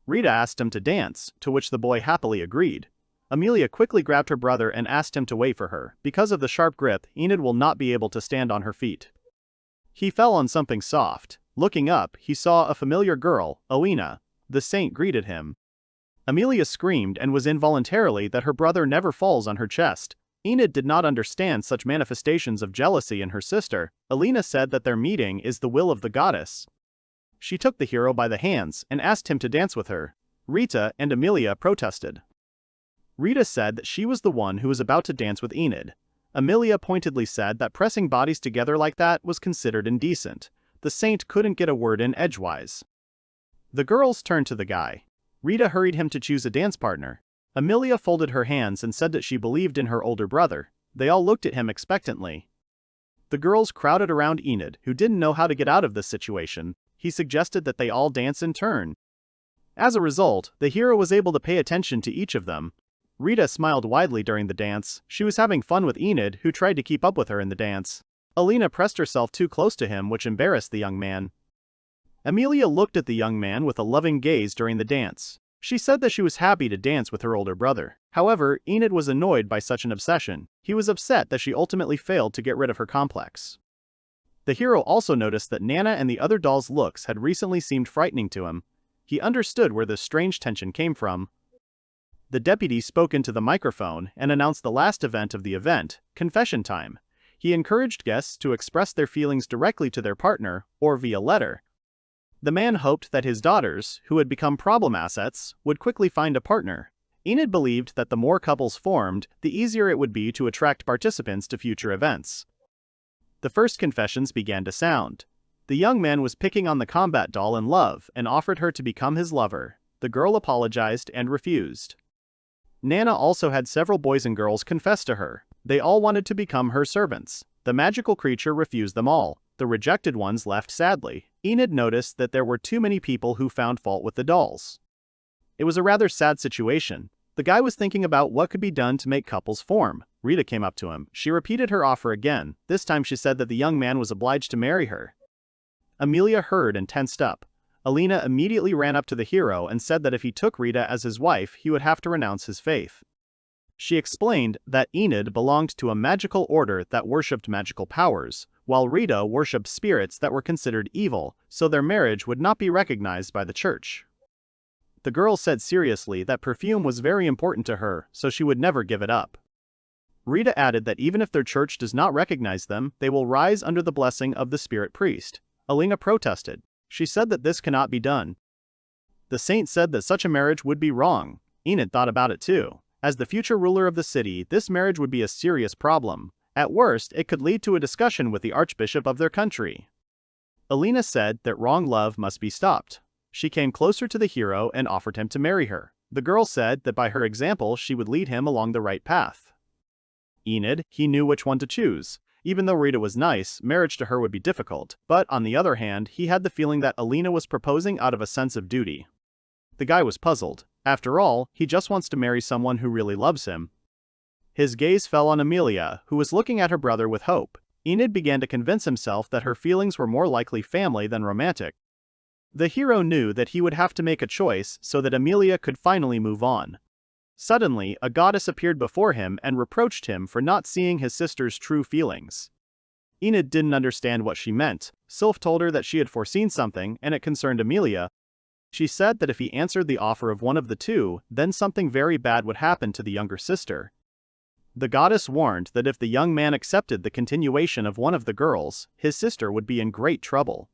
Rita asked him to dance, to which the boy happily agreed. Amilia quickly grabbed her brother and asked him to wait for her. Because of the sharp grip, Enid will not be able to stand on her feet. He fell on something soft. Looking up, he saw a familiar girl, Luina. The saint greeted him. Amilia screamed and was involuntarily that her brother never falls on her chest. Enid did not understand such manifestations of jealousy in her sister. Luina said that their meeting is the will of the goddess. She took the hero by the hands and asked him to dance with her. Rita and Amilia protested. Rita said that she was the one who was about to dance with Enid. Amilia pointedly said that pressing bodies together like that was considered indecent. The saint couldn't get a word in edgewise. The girls turned to the guy. Rita hurried him to choose a dance partner. Amilia folded her hands and said that she believed in her older brother. They all looked at him expectantly. The girls crowded around Enid, who didn't know how to get out of this situation. He suggested that they all dance in turn. As a result, the hero was able to pay attention to each of them. Rita smiled widely during the dance. She was having fun with Enid, who tried to keep up with her in the dance. Alina pressed herself too close to him, which embarrassed the young man. Amilia looked at the young man with a loving gaze during the dance. She said that she was happy to dance with her older brother. However, Enid was annoyed by such an obsession. He was upset that she ultimately failed to get rid of her complex. The hero also noticed that Nana and the other doll's looks had recently seemed frightening to him. He understood where this strange tension came from. The deputy spoke into the microphone and announced the last event of the event, confession time. He encouraged guests to express their feelings directly to their partner, or via letter. The man hoped that his daughters, who had become problem assets, would quickly find a partner. Enid believed that the more couples formed, the easier it would be to attract participants to future events. The first confessions began to sound. The young man was picking on the combat doll in love and offered her to become his lover. The girl apologized and refused. Nana also had several boys and girls confess to her. They all wanted to become her servants. The magical creature refused them all. The rejected ones left sadly. Enid noticed that there were too many people who found fault with the dolls. It was a rather sad situation. The guy was thinking about what could be done to make couples form. Rita came up to him. She repeated her offer again. This time she said that the young man was obliged to marry her. Amilia heard and tensed up. Alina immediately ran up to the hero and said that if he took Rita as his wife, he would have to renounce his faith. She explained that Enid belonged to a magical order that worshipped magical powers, while Rita worshipped spirits that were considered evil, so their marriage would not be recognized by the church. The girl said seriously that perfume was very important to her, so she would never give it up. Rita added that even if their church does not recognize them, they will rise under the blessing of the spirit priest. Alina protested. She said that this cannot be done. The saint said that such a marriage would be wrong. Enid thought about it too. As the future ruler of the city, this marriage would be a serious problem. At worst, it could lead to a discussion with the archbishop of their country. Alina said that wrong love must be stopped. She came closer to the hero and offered him to marry her. The girl said that by her example she would lead him along the right path. Enid, he knew which one to choose. Even though Rita was nice, marriage to her would be difficult, but on the other hand, he had the feeling that Alina was proposing out of a sense of duty. The guy was puzzled. After all, he just wants to marry someone who really loves him. His gaze fell on Amilia, who was looking at her brother with hope. Enid began to convince himself that her feelings were more likely family than romantic. The hero knew that he would have to make a choice so that Amilia could finally move on. Suddenly, a goddess appeared before him and reproached him for not seeing his sister's true feelings. Enid didn't understand what she meant. Sylph told her that she had foreseen something, and it concerned Amilia. She said that if he answered the offer of one of the two, then something very bad would happen to the younger sister. The goddess warned that if the young man accepted the continuation of one of the girls, his sister would be in great trouble.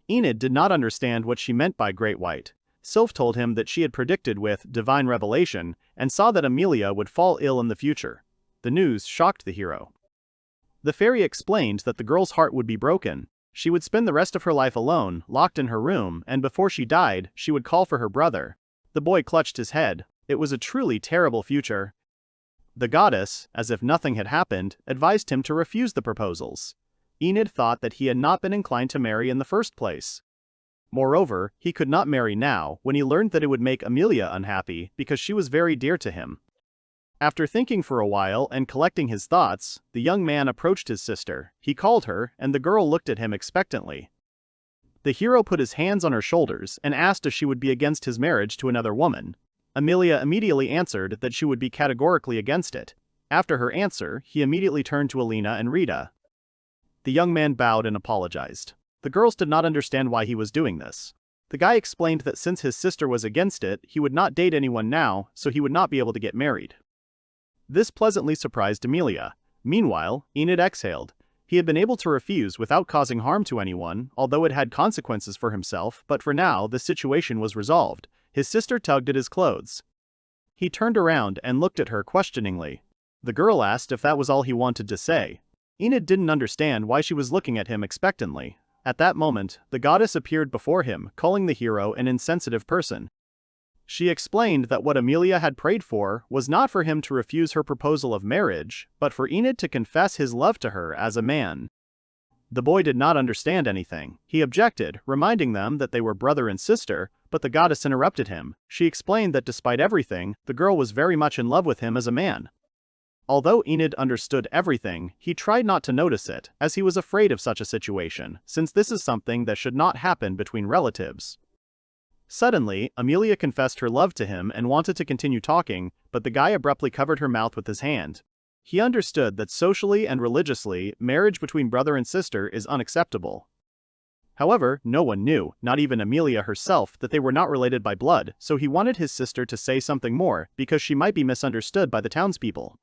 Enid did not understand what she meant by Great White. Sylph told him that she had predicted with divine revelation and saw that Amilia would fall ill in the future. The news shocked the hero. The fairy explained that the girl's heart would be broken. She would spend the rest of her life alone, locked in her room, and before she died, she would call for her brother. The boy clutched his head. It was a truly terrible future. The goddess, as if nothing had happened, advised him to refuse the proposals. Enid thought that he had not been inclined to marry in the first place. Moreover, he could not marry now, when he learned that it would make Amilia unhappy because she was very dear to him. After thinking for a while and collecting his thoughts, the young man approached his sister. He called her, and the girl looked at him expectantly. The hero put his hands on her shoulders and asked if she would be against his marriage to another woman. Amilia immediately answered that she would be categorically against it. After her answer, he immediately turned to Alina and Rita. The young man bowed and apologized. The girls did not understand why he was doing this. The guy explained that since his sister was against it, he would not date anyone now, so he would not be able to get married. This pleasantly surprised Amilia. Meanwhile, Enid exhaled. He had been able to refuse without causing harm to anyone, although it had consequences for himself, but for now, the situation was resolved. His sister tugged at his clothes. He turned around and looked at her questioningly. The girl asked if that was all he wanted to say. Enid didn't understand why she was looking at him expectantly. At that moment, the goddess appeared before him, calling the hero an insensitive person. She explained that what Amilia had prayed for was not for him to refuse her proposal of marriage, but for Enid to confess his love to her as a man. The boy did not understand anything. He objected, reminding them that they were brother and sister, but the goddess interrupted him. She explained that despite everything, the girl was very much in love with him as a man. Although Enid understood everything, he tried not to notice it, as he was afraid of such a situation, since this is something that should not happen between relatives. Suddenly, Amilia confessed her love to him and wanted to continue talking, but the guy abruptly covered her mouth with his hand. He understood that socially and religiously, marriage between brother and sister is unacceptable. However, no one knew, not even Amilia herself, that they were not related by blood, so he wanted his sister to say something more, because she might be misunderstood by the townspeople.